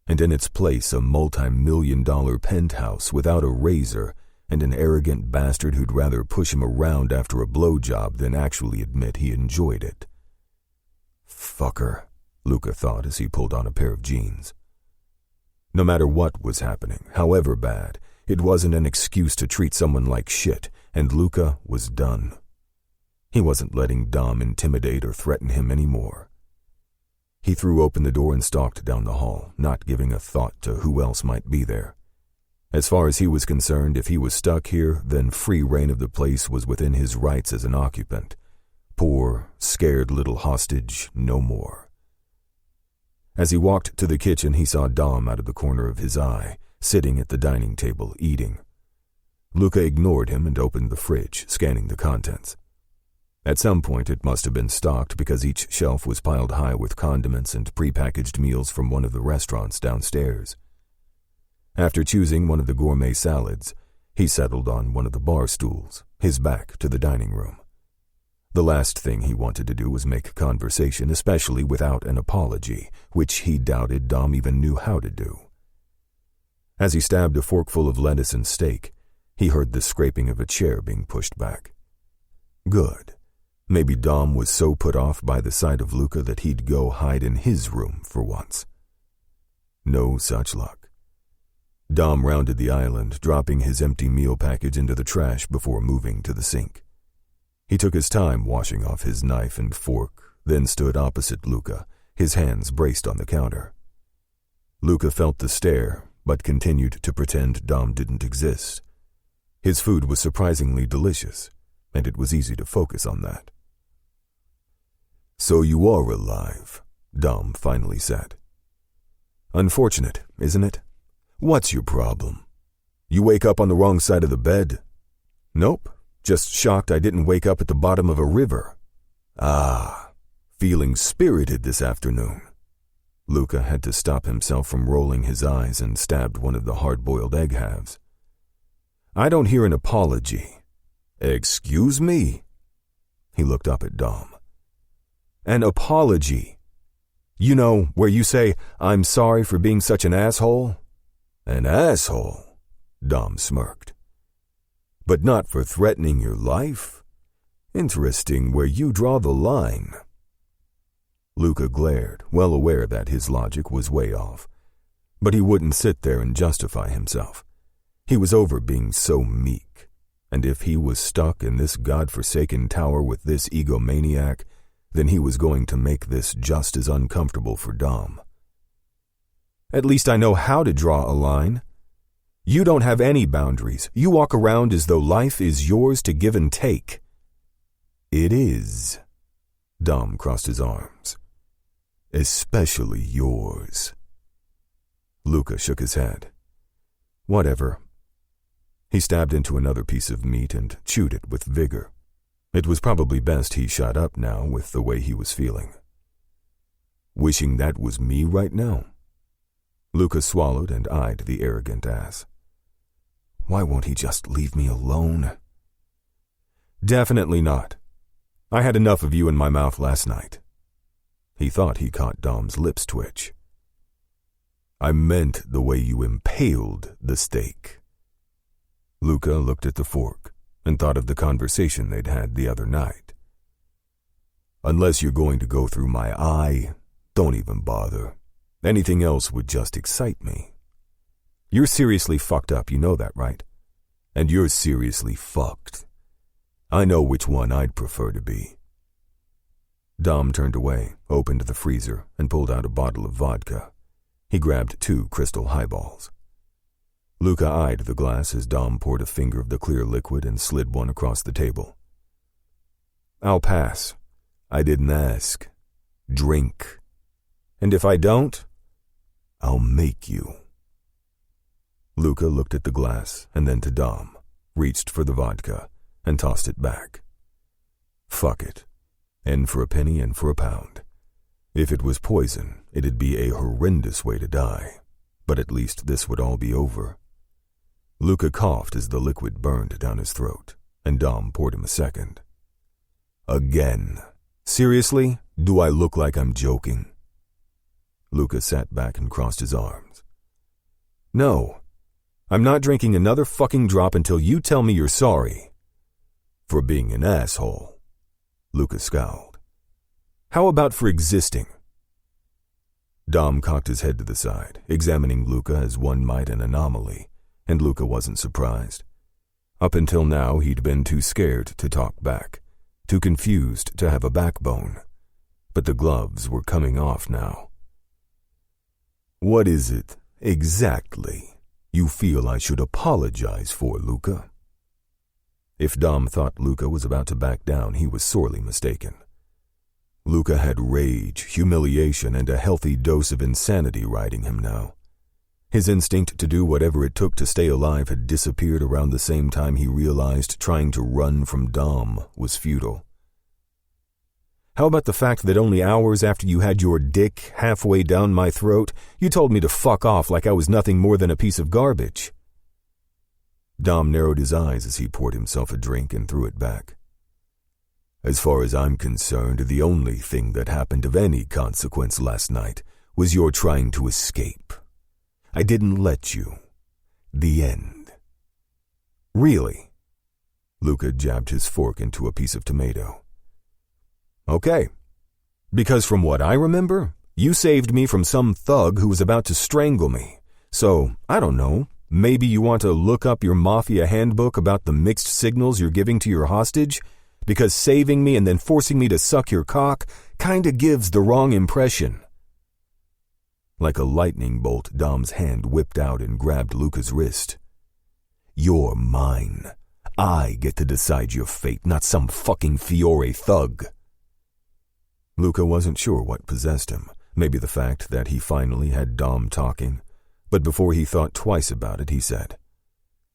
And in its place, a multi-million-dollar penthouse without a razor and an arrogant bastard who'd rather push him around after a blowjob than actually admit he enjoyed it. Fucker, Luca thought as he pulled on a pair of jeans. No matter what was happening, however bad, it wasn't an excuse to treat someone like shit, and Luca was done. He wasn't letting Dom intimidate or threaten him anymore. He threw open the door and stalked down the hall, not giving a thought to who else might be there. As far as he was concerned, if he was stuck here, then free reign of the place was within his rights as an occupant. Poor, scared little hostage, no more. As he walked to the kitchen, he saw Dom out of the corner of his eye, sitting at the dining table, eating. Luca ignored him and opened the fridge, scanning the contents. At some point it must have been stocked because each shelf was piled high with condiments and prepackaged meals from one of the restaurants downstairs. After choosing one of the gourmet salads, he settled on one of the bar stools, his back to the dining room. The last thing he wanted to do was make conversation, especially without an apology, which he doubted Dom even knew how to do. As he stabbed a forkful of lettuce and steak, he heard the scraping of a chair being pushed back. Good. Maybe Dom was so put off by the sight of Luca that he'd go hide in his room for once. No such luck. Dom rounded the island, dropping his empty meal package into the trash before moving to the sink. He took his time washing off his knife and fork, then stood opposite Luca, his hands braced on the counter. Luca felt the stare, but continued to pretend Dom didn't exist. His food was surprisingly delicious, and it was easy to focus on that. So you are alive, Dom finally said. Unfortunate, isn't it? What's your problem? You wake up on the wrong side of the bed? Nope, just shocked I didn't wake up at the bottom of a river. Ah, feeling spirited this afternoon. Luca had to stop himself from rolling his eyes and stabbed one of the hard-boiled egg halves. I don't hear an apology. Excuse me? He looked up at Dom. An apology. You know, where you say, I'm sorry for being such an asshole? An asshole? Dom smirked. But not for threatening your life? Interesting where you draw the line. Luca glared, well aware that his logic was way off. But he wouldn't sit there and justify himself. He was over being so meek, and if he was stuck in this godforsaken tower with this egomaniac, then he was going to make this just as uncomfortable for Dom. At least I know how to draw a line. You don't have any boundaries. You walk around as though life is yours to give and take. It is. Dom crossed his arms. Especially yours. Luca shook his head. Whatever. He stabbed into another piece of meat and chewed it with vigor. It was probably best he shut up now with the way he was feeling. Wishing that was me right now? Luca swallowed and eyed the arrogant ass. Why won't he just leave me alone? Definitely not. I had enough of you in my mouth last night. He thought he caught Dom's lips twitch. I meant the way you impaled the steak. Luca looked at the fork and thought of the conversation they'd had the other night. Unless you're going to go through my eye, don't even bother. Anything else would just excite me. You're seriously fucked up, you know that, right? And you're seriously fucked. I know which one I'd prefer to be. Dom turned away, opened the freezer, and pulled out a bottle of vodka. He grabbed 2 crystal highballs. Luca eyed the glass as Dom poured a finger of the clear liquid and slid one across the table. I'll pass. I didn't ask. Drink. And if I don't, I'll make you. Luca looked at the glass and then to Dom, reached for the vodka, and tossed it back. Fuck it. N for a penny and for a pound. If it was poison, it'd be a horrendous way to die, but at least this would all be over. Luca coughed as the liquid burned down his throat, and Dom poured him a second. Again. Seriously? Do I look like I'm joking? Luca sat back and crossed his arms. No. I'm not drinking another fucking drop until you tell me you're sorry. For being an asshole. Luca scowled. How about for existing? Dom cocked his head to the side, examining Luca as one might an anomaly, and Luca wasn't surprised. Up until now, he'd been too scared to talk back, too confused to have a backbone. But the gloves were coming off now. What is it, exactly, you feel I should apologize for, Luca? If Dom thought Luca was about to back down, he was sorely mistaken. Luca had rage, humiliation, and a healthy dose of insanity riding him now. His instinct to do whatever it took to stay alive had disappeared around the same time he realized trying to run from Dom was futile. How about the fact that only hours after you had your dick halfway down my throat, you told me to fuck off like I was nothing more than a piece of garbage? Dom narrowed his eyes as he poured himself a drink and threw it back. As far as I'm concerned, the only thing that happened of any consequence last night was your trying to escape. I didn't let you. The end. Really? Luca jabbed his fork into a piece of tomato. Okay. Because from what I remember, you saved me from some thug who was about to strangle me. So, I don't know, maybe you want to look up your Mafia handbook about the mixed signals you're giving to your hostage? Because saving me and then forcing me to suck your cock kinda gives the wrong impression. Like a lightning bolt, Dom's hand whipped out and grabbed Luca's wrist. You're mine. I get to decide your fate, not some fucking Fiore thug. Luca wasn't sure what possessed him, maybe the fact that he finally had Dom talking, but before he thought twice about it, he said,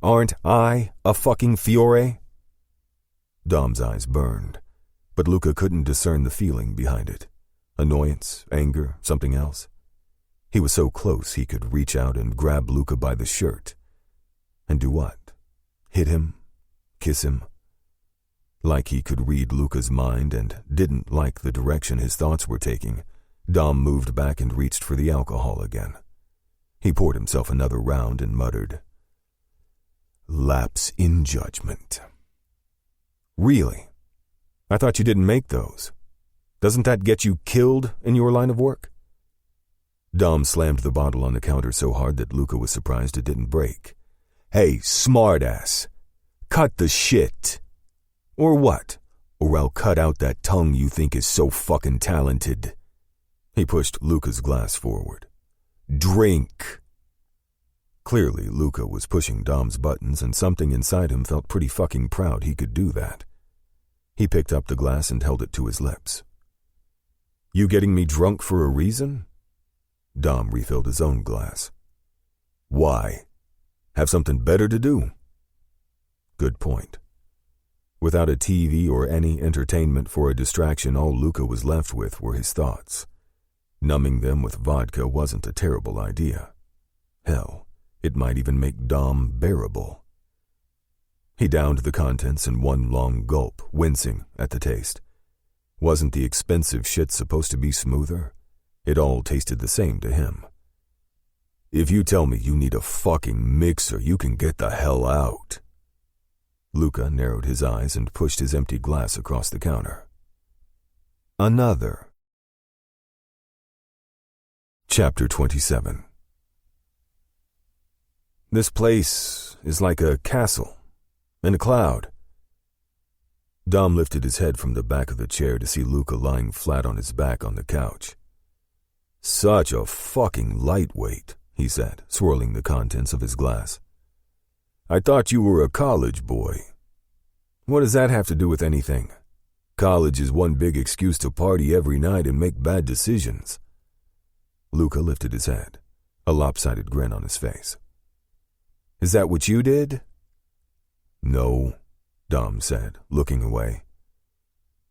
"Aren't I a fucking Fiore?" Dom's eyes burned, but Luca couldn't discern the feeling behind it. Annoyance, anger, something else. He was so close he could reach out and grab Luca by the shirt. And do what? Hit him? Kiss him? Like he could read Luca's mind and didn't like the direction his thoughts were taking, Dom moved back and reached for the alcohol again. He poured himself another round and muttered, "Lapse in judgment." "Really? I thought you didn't make those. Doesn't that get you killed in your line of work?" Dom slammed the bottle on the counter so hard that Luca was surprised it didn't break. "Hey, smartass, cut the shit. Or what? Or I'll cut out that tongue you think is so fucking talented." He pushed Luca's glass forward. "Drink." Clearly, Luca was pushing Dom's buttons, and something inside him felt pretty fucking proud he could do that. He picked up the glass and held it to his lips. "You getting me drunk for a reason?" Dom refilled his own glass. "Why? Have something better to do?" Good point. Without a TV or any entertainment for a distraction, all Luca was left with were his thoughts. Numbing them with vodka wasn't a terrible idea. Hell, it might even make Dom bearable. He downed the contents in one long gulp, wincing at the taste. Wasn't the expensive shit supposed to be smoother? It all tasted the same to him. "If you tell me you need a fucking mixer, you can get the hell out." Luca narrowed his eyes and pushed his empty glass across the counter. Another. Chapter 27. "This place is like a castle in a cloud." Dom lifted his head from the back of the chair to see Luca lying flat on his back on the couch. "Such a fucking lightweight," he said, swirling the contents of his glass. "I thought you were a college boy." "What does that have to do with anything? College is one big excuse to party every night and make bad decisions." Luca lifted his head, a lopsided grin on his face. "Is that what you did?" "No," Dom said, looking away.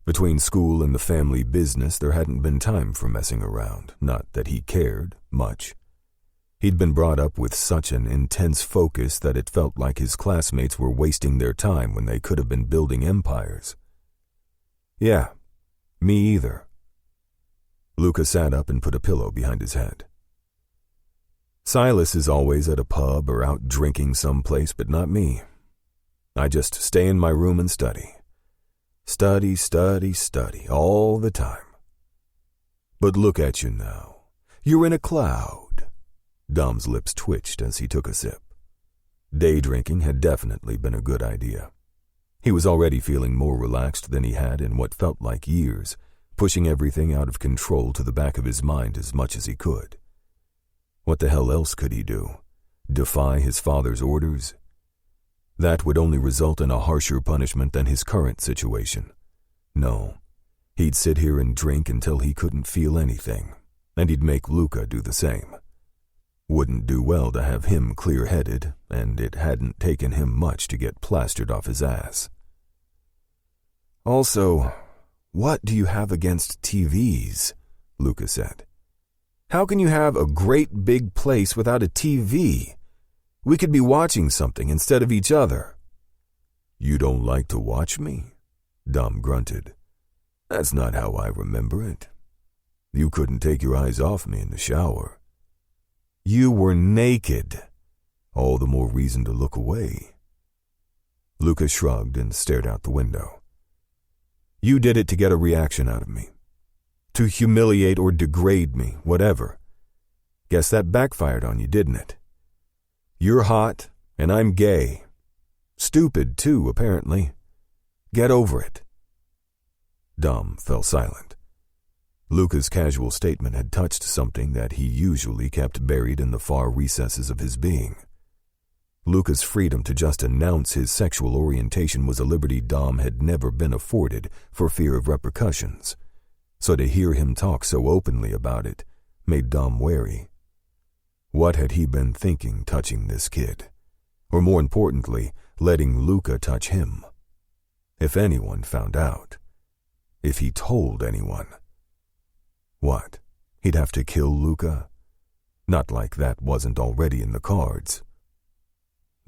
Between school and the family business, there hadn't been time for messing around, not that he cared much. He'd been brought up with such an intense focus that it felt like his classmates were wasting their time when they could have been building empires. "Yeah, me either." Luca sat up and put a pillow behind his head. "Silas is always at a pub or out drinking someplace, but not me. I just stay in my room and study. Study, study, study, all the time. But look at you now. You're in a cloud." Dom's lips twitched as he took a sip. Day drinking had definitely been a good idea. He was already feeling more relaxed than he had in what felt like years, pushing everything out of control to the back of his mind as much as he could. What the hell else could he do? Defy his father's orders? That would only result in a harsher punishment than his current situation. No, he'd sit here and drink until he couldn't feel anything, and he'd make Luca do the same. Wouldn't do well to have him clear-headed, and it hadn't taken him much to get plastered off his ass. "Also, what do you have against TVs?" Luca said. "How can you have a great big place without a TV? We could be watching something instead of each other." "You don't like to watch me?" Dom grunted. "That's not how I remember it. You couldn't take your eyes off me in the shower." "You were naked. All the more reason to look away." Luca shrugged and stared out the window. "You did it to get a reaction out of me. To humiliate or degrade me, whatever. Guess that backfired on you, didn't it? You're hot, and I'm gay. Stupid, too, apparently. Get over it." Dom fell silent. Luca's casual statement had touched something that he usually kept buried in the far recesses of his being. Luca's freedom to just announce his sexual orientation was a liberty Dom had never been afforded for fear of repercussions. so to hear him talk so openly about it made Dom wary. What had he been thinking touching this kid? Or more importantly, letting Luca touch him? If anyone found out. If he told anyone. What? He'd have to kill Luca? Not like that wasn't already in the cards.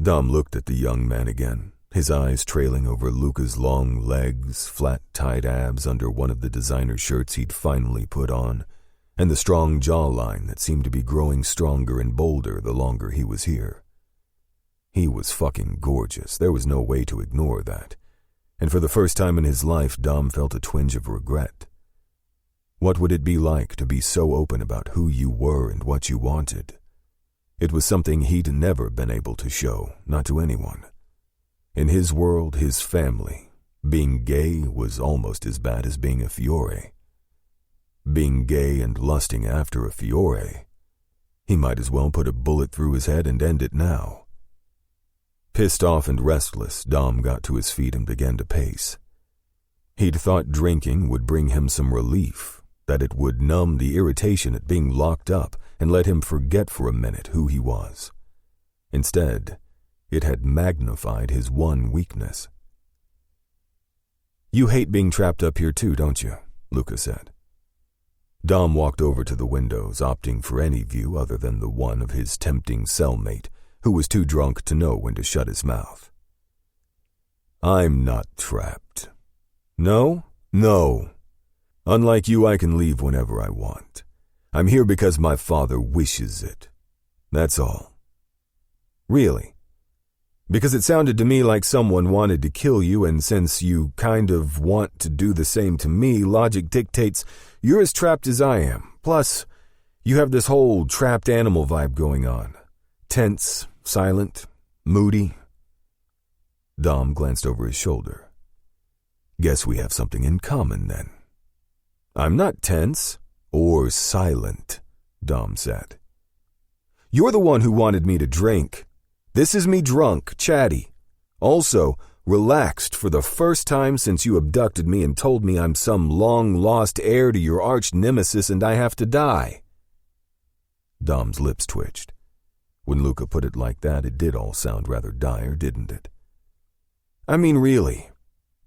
Dom looked at the young man again, his eyes trailing over Luca's long legs, flat tight abs under one of the designer shirts he'd finally put on, and the strong jawline that seemed to be growing stronger and bolder the longer he was here. He was fucking gorgeous. There was no way to ignore that. And for the first time in his life, Dom felt a twinge of regret. What would it be like to be so open about who you were and what you wanted? It was something he'd never been able to show, not to anyone. In his world, his family, being gay was almost as bad as being a fiore. Being gay and lusting after a fiore, he might as well put a bullet through his head and end it now. Pissed off and restless, Dom got to his feet and began to pace. He'd thought drinking would bring him some relief, that it would numb the irritation at being locked up and let him forget for a minute who he was. Instead, it had magnified his one weakness. "You hate being trapped up here too, don't you?" Luca said. Dom walked over to the windows, opting for any view other than the one of his tempting cellmate, who was too drunk to know when to shut his mouth. "I'm not trapped. No. Unlike you, I can leave whenever I want. I'm here because my father wishes it. That's all." "Really? Because it sounded to me like someone wanted to kill you, and since you kind of want to do the same to me, logic dictates you're as trapped as I am. Plus, you have this whole trapped animal vibe going on. Tense, silent, moody." Dom glanced over his shoulder. "Guess we have something in common then." "I'm not tense or silent," Dom said. "You're the one who wanted me to drink. This is me drunk, chatty. Also, relaxed for the first time since you abducted me and told me I'm some long-lost heir to your arch-nemesis and I have to die." Dom's lips twitched. When Luca put it like that, it did all sound rather dire, didn't it? "I mean, really.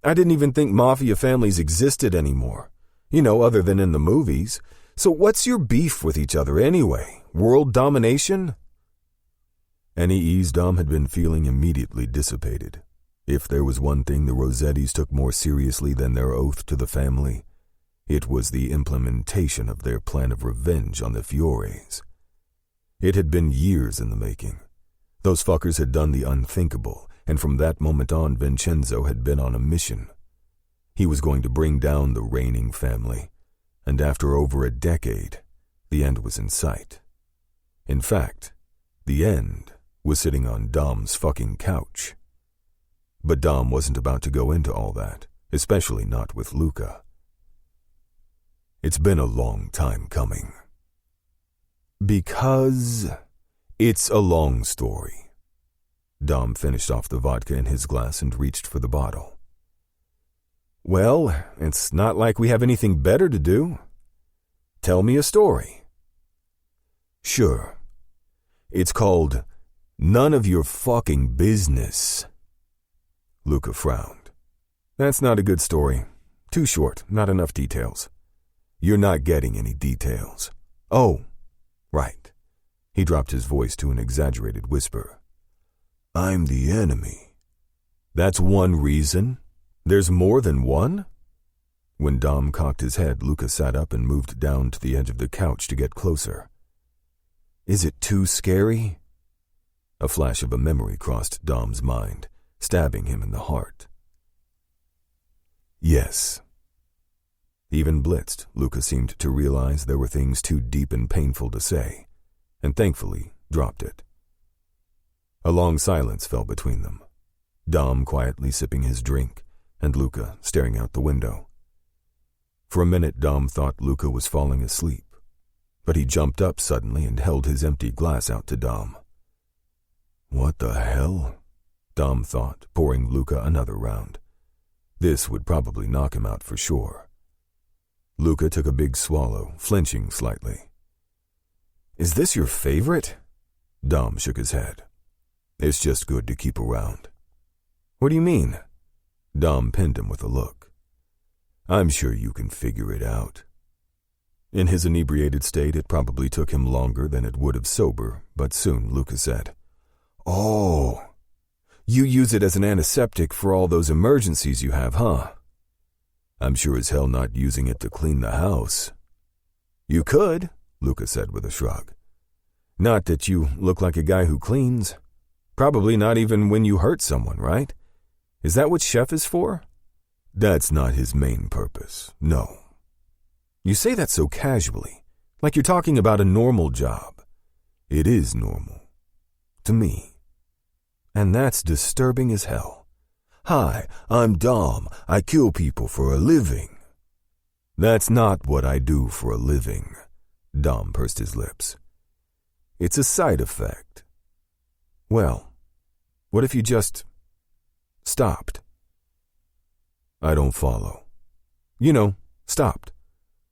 I didn't even think Mafia families existed anymore. Other than in the movies. So what's your beef with each other anyway? World domination?" Any ease Dom had been feeling immediately dissipated. If there was one thing the Rossettis took more seriously than their oath to the family, it was the implementation of their plan of revenge on the Fiores. It had been years in the making. Those fuckers had done the unthinkable, and from that moment on, Vincenzo had been on a mission. He was going to bring down the reigning family, and after over a decade, the end was in sight. In fact, the end was sitting on Dom's fucking couch. But Dom wasn't about to go into all that, especially not with Luca. It's been a long time coming. Because it's a long story. Dom finished off the vodka in his glass and reached for the bottle. "Well, it's not like we have anything better to do. Tell me a story." "Sure. It's called None of Your Fucking Business." Luca frowned. "That's not a good story. Too short, not enough details." "You're not getting any details." "Oh, right." He dropped his voice to an exaggerated whisper. "I'm the enemy." "That's one reason? There's more than one?" When Dom cocked his head, Luca sat up and moved down to the edge of the couch to get closer. "Is it too scary?" A flash of a memory crossed Dom's mind, stabbing him in the heart. Yes. Even blitzed, Luca seemed to realize there were things too deep and painful to say, and thankfully dropped it. A long silence fell between them, Dom quietly sipping his drink, and Luca staring out the window. For a minute, Dom thought Luca was falling asleep, but he jumped up suddenly and held his empty glass out to Dom. What the hell? Dom thought, pouring Luca another round. This would probably knock him out for sure. Luca took a big swallow, flinching slightly. Is this your favorite? Dom shook his head. It's just good to keep around. What do you mean? Dom pinned him with a look. I'm sure you can figure it out. In his inebriated state, it probably took him longer than it would have sober, but soon Luca said, Oh, you use it as an antiseptic for all those emergencies you have, huh? I'm sure as hell not using it to clean the house. You could, Luca said with a shrug. Not that you look like a guy who cleans. Probably not even when you hurt someone, right? Is that what Chef is for? That's not his main purpose, no. You say that so casually, like you're talking about a normal job. It is normal. To me. And that's disturbing as hell. Hi, I'm Dom. I kill people for a living. That's not what I do for a living. Dom pursed his lips. It's a side effect. Well, what if you just stopped? I don't follow. You know, stopped.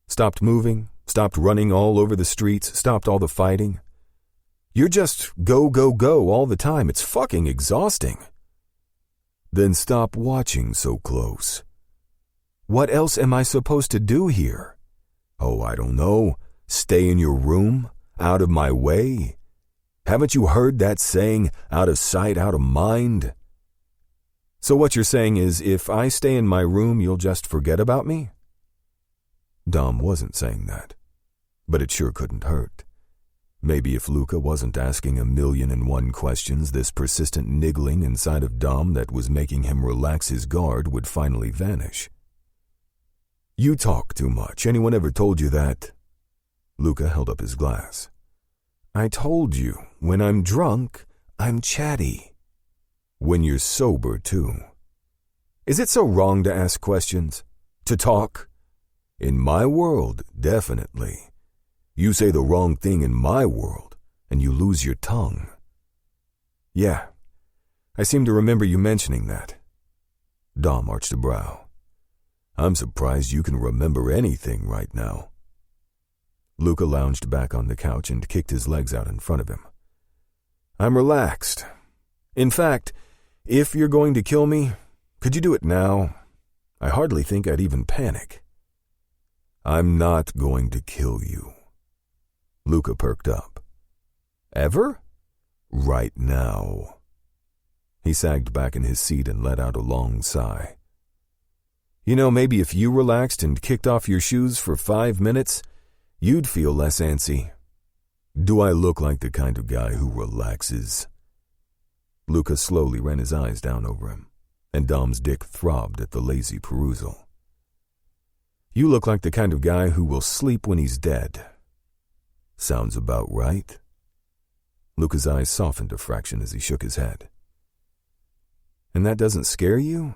Stopped moving, stopped running all over the streets, stopped all the fighting. You're just go, go, go all the time. It's fucking exhausting. Then stop watching so close. What else am I supposed to do here? Oh, I don't know. Stay in your room? Out of my way? Haven't you heard that saying, out of sight, out of mind? So what you're saying is, if I stay in my room, you'll just forget about me? Dom wasn't saying that, but it sure couldn't hurt. Maybe if Luca wasn't asking 1,000,001 questions, this persistent niggling inside of Dom that was making him relax his guard would finally vanish. You talk too much. Anyone ever told you that? Luca held up his glass. I told you, when I'm drunk, I'm chatty. When you're sober, too. Is it so wrong to ask questions? To talk? In my world, definitely. You say the wrong thing in my world, and you lose your tongue. Yeah, I seem to remember you mentioning that. Dom arched a brow. I'm surprised you can remember anything right now. Luca lounged back on the couch and kicked his legs out in front of him. I'm relaxed. In fact, if you're going to kill me, could you do it now? I hardly think I'd even panic. I'm not going to kill you. Luca perked up. Ever? Right now. He sagged back in his seat and let out a long sigh. You know, maybe if you relaxed and kicked off your shoes for 5 minutes, you'd feel less antsy. Do I look like the kind of guy who relaxes? Luca slowly ran his eyes down over him, and Dom's dick throbbed at the lazy perusal. You look like the kind of guy who will sleep when he's dead. Sounds about right. Luca's eyes softened a fraction as he shook his head. And that doesn't scare you?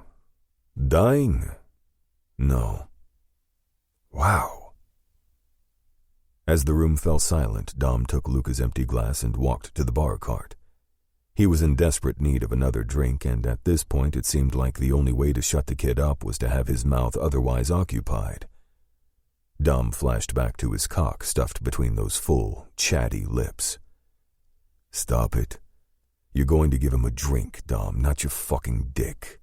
Dying? No. Wow. As the room fell silent, Dom took Luca's empty glass and walked to the bar cart. He was in desperate need of another drink, and at this point it seemed like the only way to shut the kid up was to have his mouth otherwise occupied. Dom flashed back to his cock stuffed between those full, chatty lips. Stop it. You're going to give him a drink, Dom, not your fucking dick.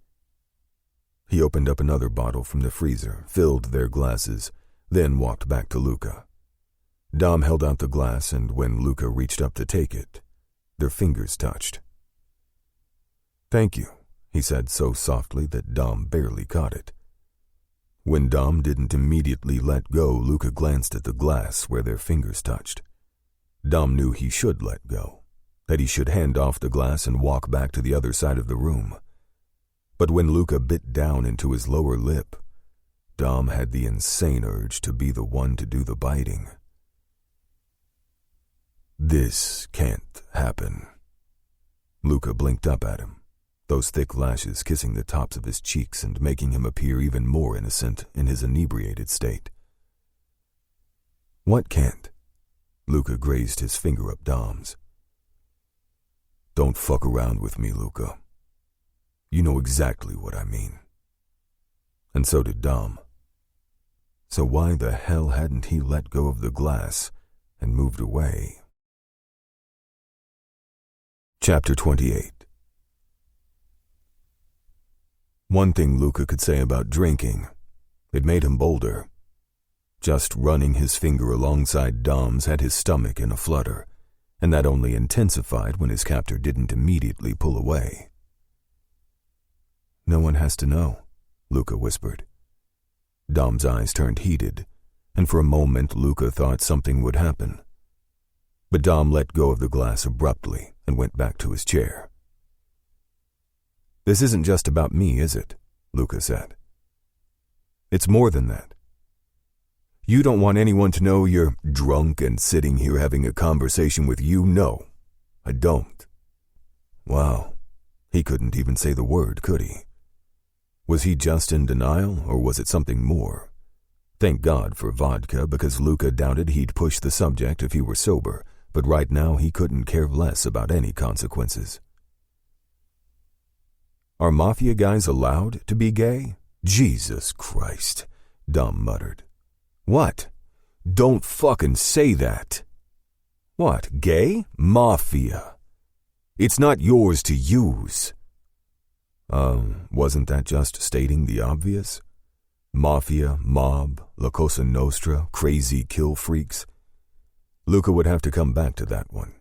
He opened up another bottle from the freezer, filled their glasses, then walked back to Luca. Dom held out the glass, and when Luca reached up to take it, their fingers touched. Thank you, he said so softly that Dom barely caught it. When Dom didn't immediately let go, Luca glanced at the glass where their fingers touched. Dom knew he should let go, that he should hand off the glass and walk back to the other side of the room. But when Luca bit down into his lower lip, Dom had the insane urge to be the one to do the biting. This can't happen. Luca blinked up at him, those thick lashes kissing the tops of his cheeks and making him appear even more innocent in his inebriated state. What can't? Luca grazed his finger up Dom's. Don't fuck around with me, Luca. You know exactly what I mean. And so did Dom. So why the hell hadn't he let go of the glass and moved away? Chapter 28. One thing Luca could say about drinking, it made him bolder. Just running his finger alongside Dom's had his stomach in a flutter, and that only intensified when his captor didn't immediately pull away. "No one has to know," Luca whispered. Dom's eyes turned heated, and for a moment Luca thought something would happen. But Dom let go of the glass abruptly and went back to his chair. "This isn't just about me, is it?" Luca said. "It's more than that. You don't want anyone to know you're drunk and sitting here having a conversation with you? No, I don't." Wow, he couldn't even say the word, could he? Was he just in denial, or was it something more? Thank God for vodka, because Luca doubted he'd push the subject if he were sober, but right now he couldn't care less about any consequences. "Are Mafia guys allowed to be gay?" "Jesus Christ," Dom muttered. "What? Don't fucking say that." "What, gay? Mafia. It's not yours to use." Wasn't that just stating the obvious? Mafia, mob, La Cosa Nostra, crazy kill freaks. Luca would have to come back to that one.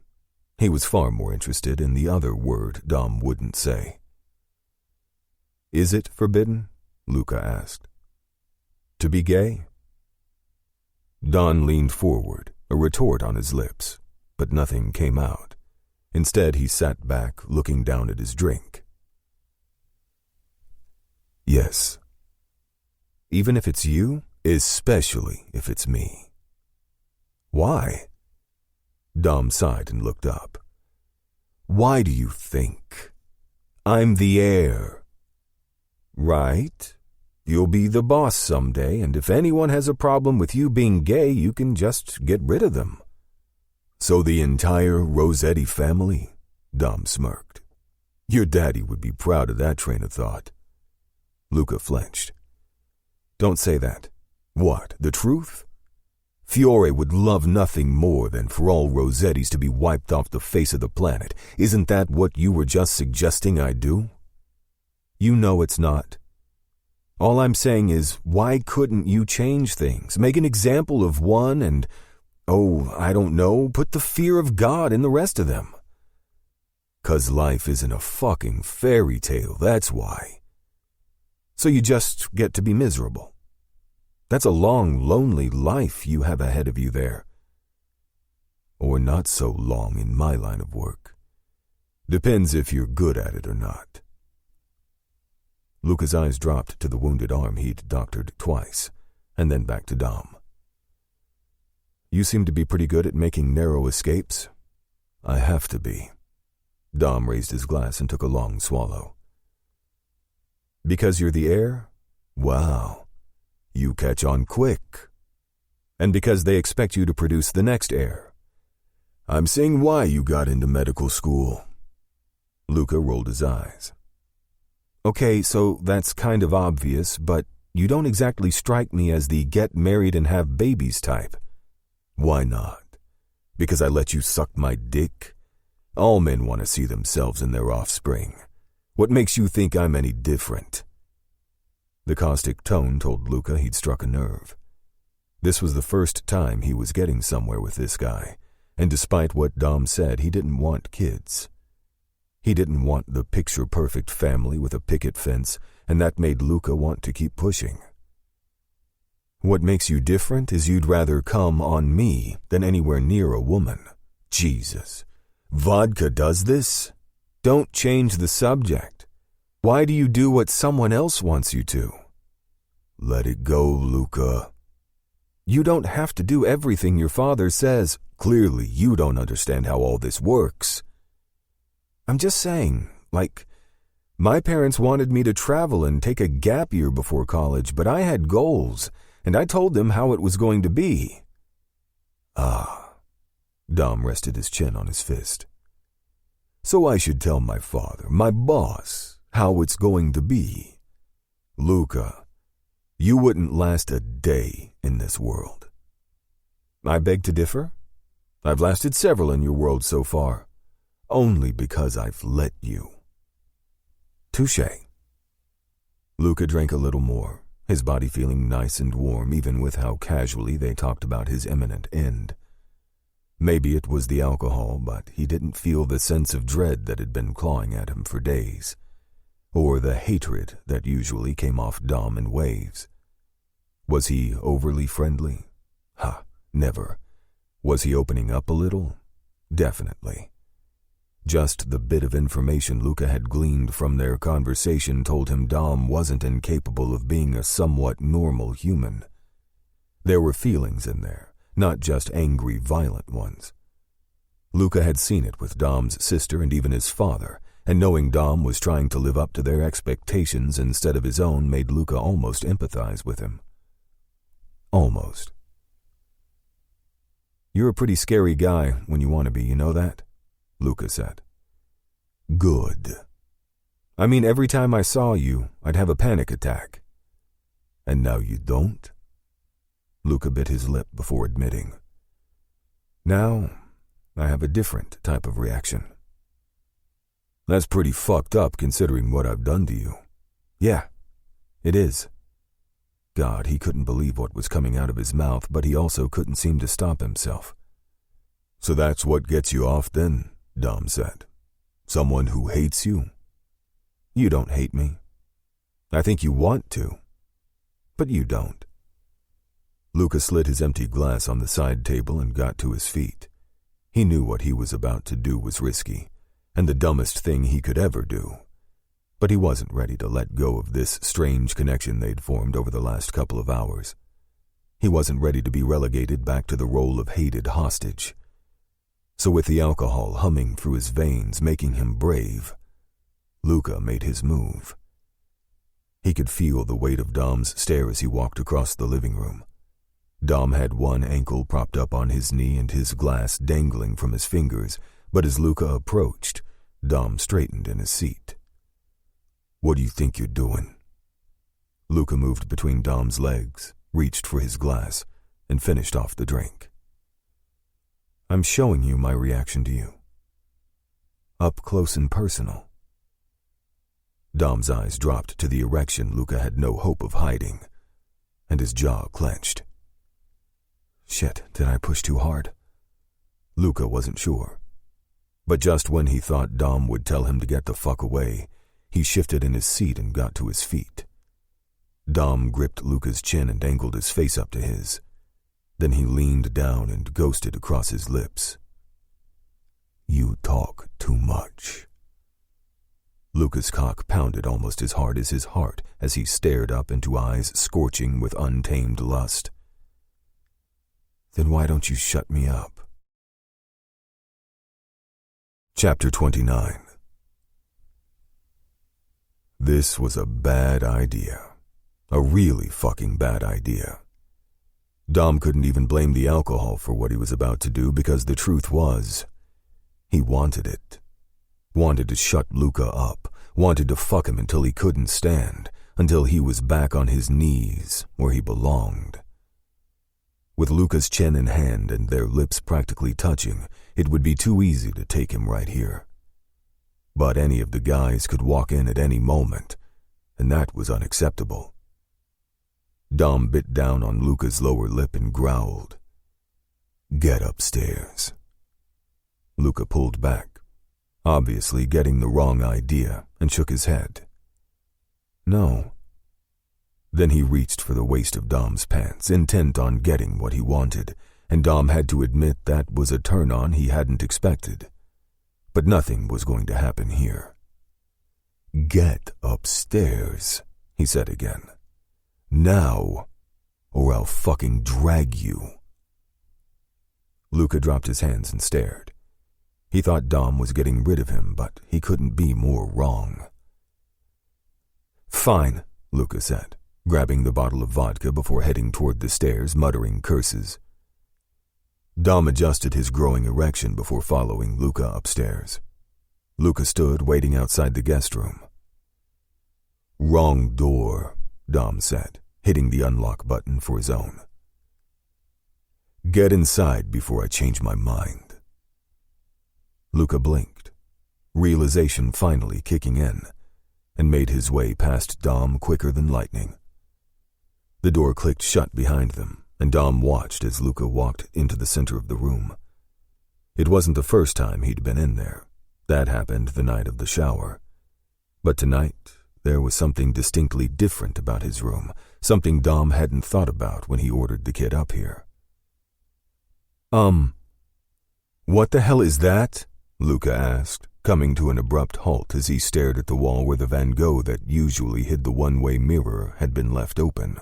He was far more interested in the other word Dom wouldn't say. "Is it forbidden?" Luca asked. "To be gay?" Don leaned forward, a retort on his lips, but nothing came out. Instead, he sat back, looking down at his drink. "Yes. Even if it's you, especially if it's me." "Why?" Dom sighed and looked up. "Why do you think? I'm the heir." "Right. You'll be the boss someday, and if anyone has a problem with you being gay, you can just get rid of them." "So the entire Rossetti family?" Dom smirked. "Your daddy would be proud of that train of thought." Luca flinched. "Don't say that." "What, the truth? Fiore would love nothing more than for all Rossettis to be wiped off the face of the planet. Isn't that what you were just suggesting I do?" "You know it's not. All I'm saying is, why couldn't you change things? Make an example of one and, I don't know, put the fear of God in the rest of them." "'Cause life isn't a fucking fairy tale, that's why. So you just get to be miserable. That's a long, lonely life you have ahead of you there. Or not so long in my line of work. Depends if you're good at it or not." Luca's eyes dropped to the wounded arm he'd doctored twice, and then back to Dom. "You seem to be pretty good at making narrow escapes." "I have to be." Dom raised his glass and took a long swallow. "Because you're the heir? Wow. You catch on quick. And because they expect you to produce the next heir. I'm seeing why you got into medical school." Luca rolled his eyes. "Okay, so that's kind of obvious, but you don't exactly strike me as the get married and have babies type." "Why not? Because I let you suck my dick? All men want to see themselves in their offspring. What makes you think I'm any different?" The caustic tone told Luca he'd struck a nerve. This was the first time he was getting somewhere with this guy, and despite what Dom said, he didn't want kids. He didn't want the picture-perfect family with a picket fence, and that made Luca want to keep pushing. "What makes you different is you'd rather come on me than anywhere near a woman. Jesus. Vodka does this? Don't change the subject. Why do you do what someone else wants you to?" "Let it go, Luca." "You don't have to do everything your father says. Clearly, you don't understand how all this works." "I'm just saying, my parents wanted me to travel and take a gap year before college, but I had goals, and I told them how it was going to be." "Ah." Dom rested his chin on his fist. "So I should tell my father, my boss, how it's going to be. Luca, You wouldn't last a day in this world. I beg to differ. I've lasted several in your world so far, only because I've let you. Touché. Luca drank a little more, his body feeling nice and warm even with how casually they talked about his imminent end. Maybe it was the alcohol, but he didn't feel the sense of dread that had been clawing at him for days, or the hatred that usually came off Dom in waves. Was he overly friendly? Never. Was he opening up a little? Definitely. Just the bit of information Luca had gleaned from their conversation told him Dom wasn't incapable of being a somewhat normal human. There were feelings in there, not just angry, violent ones. Luca had seen it with Dom's sister and even his father, and knowing Dom was trying to live up to their expectations instead of his own made Luca almost empathize with him. Almost. You're a pretty scary guy when you want to be, you know that? Luca said. Good. I mean, every time I saw you, I'd have a panic attack. And now you don't? Luca bit his lip before admitting. Now, I have a different type of reaction. That's pretty fucked up considering what I've done to you. Yeah, it is. God, he couldn't believe what was coming out of his mouth, but he also couldn't seem to stop himself. So that's what gets you off then, Dom said. Someone who hates you? You don't hate me. I think you want to, but you don't. Luca slid his empty glass on the side table and got to his feet. He knew what he was about to do was risky, and the dumbest thing he could ever do. But he wasn't ready to let go of this strange connection they'd formed over the last couple of hours. He wasn't ready to be relegated back to the role of hated hostage. So with the alcohol humming through his veins, making him brave, Luca made his move. He could feel the weight of Dom's stare as he walked across the living room. Dom had one ankle propped up on his knee and his glass dangling from his fingers, but as Luca approached, Dom straightened in his seat. What do you think you're doing? Luca moved between Dom's legs, reached for his glass, and finished off the drink. I'm showing you my reaction to you. Up close and personal. Dom's eyes dropped to the erection Luca had no hope of hiding, and his jaw clenched. Shit, did I push too hard? Luca wasn't sure. But just when he thought Dom would tell him to get the fuck away, he shifted in his seat and got to his feet. Dom gripped Luca's chin and angled his face up to his. Then he leaned down and ghosted across his lips. You talk too much. Luca's cock pounded almost as hard as his heart as he stared up into eyes scorching with untamed lust. Then why don't you shut me up? Chapter 29. This was a bad idea. A really fucking bad idea. Dom couldn't even blame the alcohol for what he was about to do because the truth was, he wanted it. Wanted to shut Luca up. Wanted to fuck him until he couldn't stand, until he was back on his knees where he belonged. With Luca's chin in hand and their lips practically touching, it would be too easy to take him right here. But any of the guys could walk in at any moment, and that was unacceptable. Dom bit down on Luca's lower lip and growled, Get upstairs. Luca pulled back, obviously getting the wrong idea, and shook his head. No. Then he reached for the waist of Dom's pants, intent on getting what he wanted, and Dom had to admit that was a turn-on he hadn't expected. But nothing was going to happen here. Get upstairs, he said again. Now, or I'll fucking drag you. Luca dropped his hands and stared. He thought Dom was getting rid of him, but he couldn't be more wrong. Fine, Luca said, grabbing the bottle of vodka before heading toward the stairs, muttering curses. Dom adjusted his growing erection before following Luca upstairs. Luca stood waiting outside the guest room. Wrong door, Dom said, hitting the unlock button for his own. "Get inside before I change my mind." Luca blinked, realization finally kicking in, and made his way past Dom quicker than lightning. The door clicked shut behind them, and Dom watched as Luca walked into the center of the room. It wasn't the first time he'd been in there. That happened the night of the shower. But tonight, there was something distinctly different about his room, something Dom hadn't thought about when he ordered the kid up here. What the hell is that?" Luca asked, coming to an abrupt halt as he stared at the wall where the Van Gogh that usually hid the one-way mirror had been left open.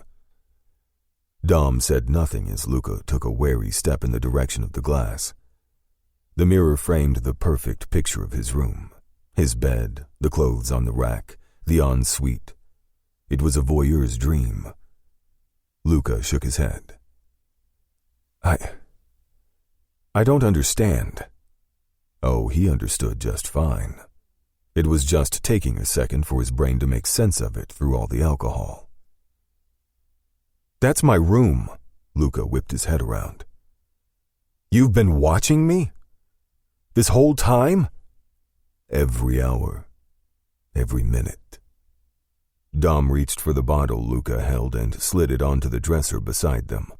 Dom said nothing as Luca took a wary step in the direction of the glass. The mirror framed the perfect picture of his room. His bed, the clothes on the rack, the ensuite. It was a voyeur's dream. Luca shook his head. I don't understand." Oh, he understood just fine. It was just taking a second for his brain to make sense of it through all the alcohol. "That's my room," Luca whipped his head around. "You've been watching me? This whole time?" "Every hour. Every minute." Dom reached for the bottle Luca held and slid it onto the dresser beside them.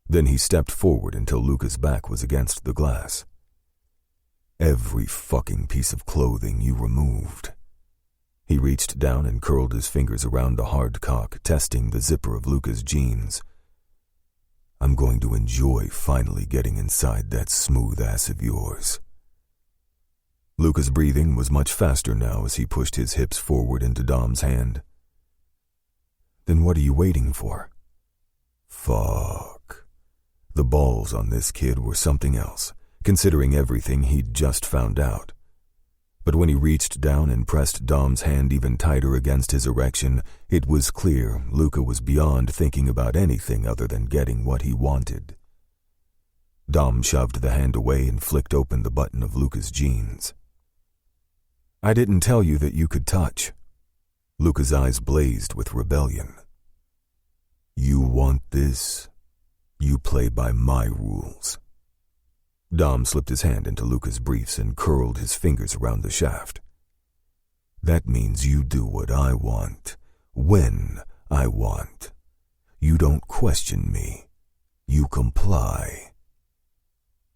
Then he stepped forward until Luca's back was against the glass. "Every fucking piece of clothing you removed." He reached down and curled his fingers around the hard cock, testing the zipper of Luca's jeans. "I'm going to enjoy finally getting inside that smooth ass of yours." Luca's breathing was much faster now as he pushed his hips forward into Dom's hand. "Then what are you waiting for?" Fuck. The balls on this kid were something else, considering everything he'd just found out. But when he reached down and pressed Dom's hand even tighter against his erection, it was clear Luca was beyond thinking about anything other than getting what he wanted. Dom shoved the hand away and flicked open the button of Luca's jeans. "I didn't tell you that you could touch." Luca's eyes blazed with rebellion. "You want this? You play by my rules." Dom slipped his hand into Luca's briefs and curled his fingers around the shaft. "That means you do what I want, when I want. You don't question me. You comply."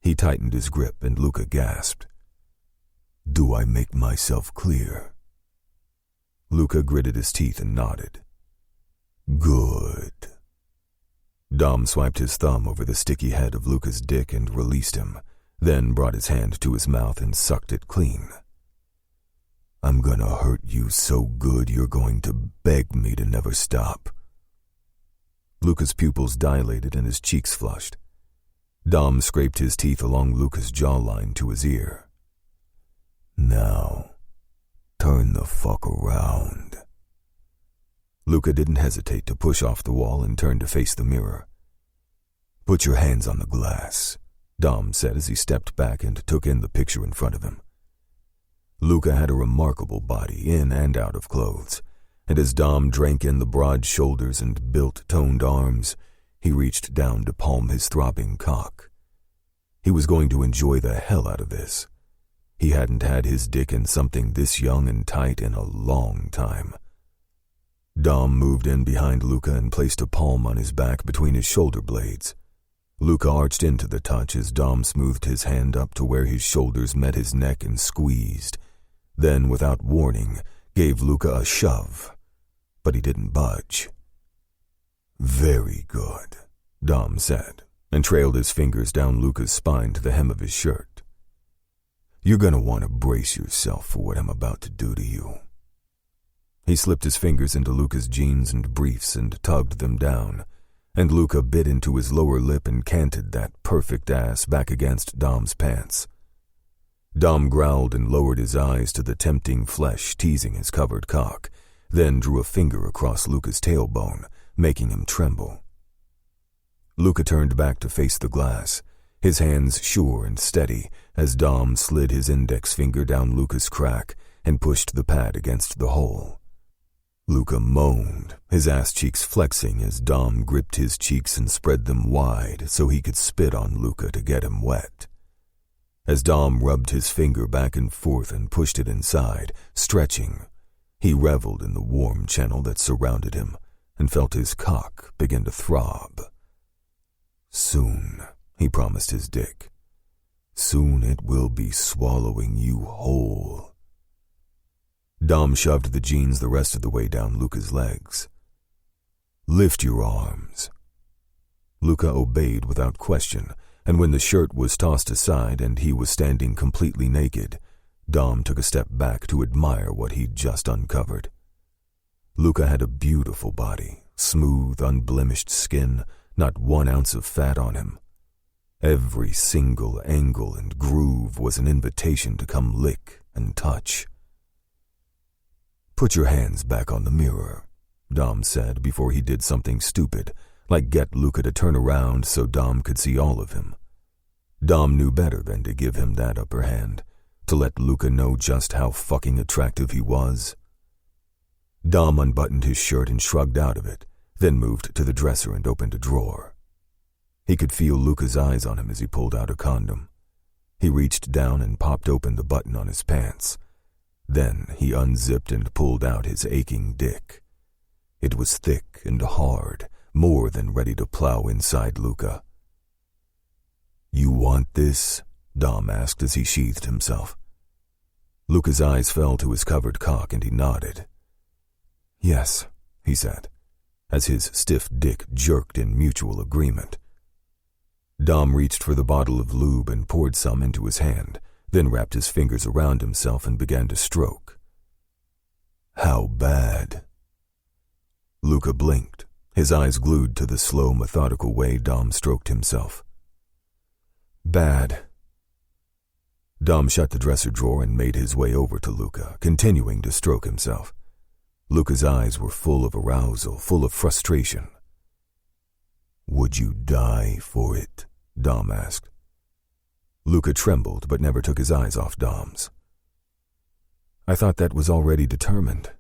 He tightened his grip and Luca gasped. "Do I make myself clear?" Luca gritted his teeth and nodded. "Good." Dom swiped his thumb over the sticky head of Luca's dick and released him, then brought his hand to his mouth and sucked it clean. "I'm gonna hurt you so good you're going to beg me to never stop." Luca's pupils dilated and his cheeks flushed. Dom scraped his teeth along Luca's jawline to his ear. "Now, turn the fuck around." Luca didn't hesitate to push off the wall and turn to face the mirror. "Put your hands on the glass," Dom said as he stepped back and took in the picture in front of him. Luca had a remarkable body, in and out of clothes, and as Dom drank in the broad shoulders and built-toned arms, he reached down to palm his throbbing cock. He was going to enjoy the hell out of this. He hadn't had his dick in something this young and tight in a long time. Dom moved in behind Luca and placed a palm on his back between his shoulder blades. Luca arched into the touch as Dom smoothed his hand up to where his shoulders met his neck and squeezed, then, without warning, gave Luca a shove, but he didn't budge. "Very good," Dom said, and trailed his fingers down Luca's spine to the hem of his shirt. "You're gonna want to brace yourself for what I'm about to do to you." He slipped his fingers into Luca's jeans and briefs and tugged them down, and Luca bit into his lower lip and canted that perfect ass back against Dom's pants. Dom growled and lowered his eyes to the tempting flesh teasing his covered cock, then drew a finger across Luca's tailbone, making him tremble. Luca turned back to face the glass, his hands sure and steady as Dom slid his index finger down Luca's crack and pushed the pad against the hole. Luca moaned, his ass cheeks flexing as Dom gripped his cheeks and spread them wide so he could spit on Luca to get him wet. As Dom rubbed his finger back and forth and pushed it inside, stretching, he reveled in the warm channel that surrounded him and felt his cock begin to throb. Soon, he promised his dick. Soon it will be swallowing you whole. Dom shoved the jeans the rest of the way down Luca's legs. Lift your arms. Luca obeyed without question, and when the shirt was tossed aside and he was standing completely naked, Dom took a step back to admire what he'd just uncovered. Luca had a beautiful body, smooth, unblemished skin, not 1 ounce of fat on him. Every single angle and groove was an invitation to come lick and touch. Put your hands back on the mirror, Dom said before he did something stupid, like get Luca to turn around so Dom could see all of him. Dom knew better than to give him that upper hand, to let Luca know just how fucking attractive he was. Dom unbuttoned his shirt and shrugged out of it, then moved to the dresser and opened a drawer. He could feel Luca's eyes on him as he pulled out a condom. He reached down and popped open the button on his pants. Then he unzipped and pulled out his aching dick. It was thick and hard, more than ready to plow inside Luca. You want this? Dom asked as he sheathed himself. Luca's eyes fell to his covered cock and he nodded. Yes, he said, as his stiff dick jerked in mutual agreement. Dom reached for the bottle of lube and poured some into his hand, then wrapped his fingers around himself and began to stroke. How bad? Luca blinked, his eyes glued to the slow, methodical way Dom stroked himself. Bad. Dom shut the dresser drawer and made his way over to Luca, continuing to stroke himself. Luca's eyes were full of arousal, full of frustration. Would you die for it? Dom asked. Luca trembled but never took his eyes off Dom's. I thought that was already determined.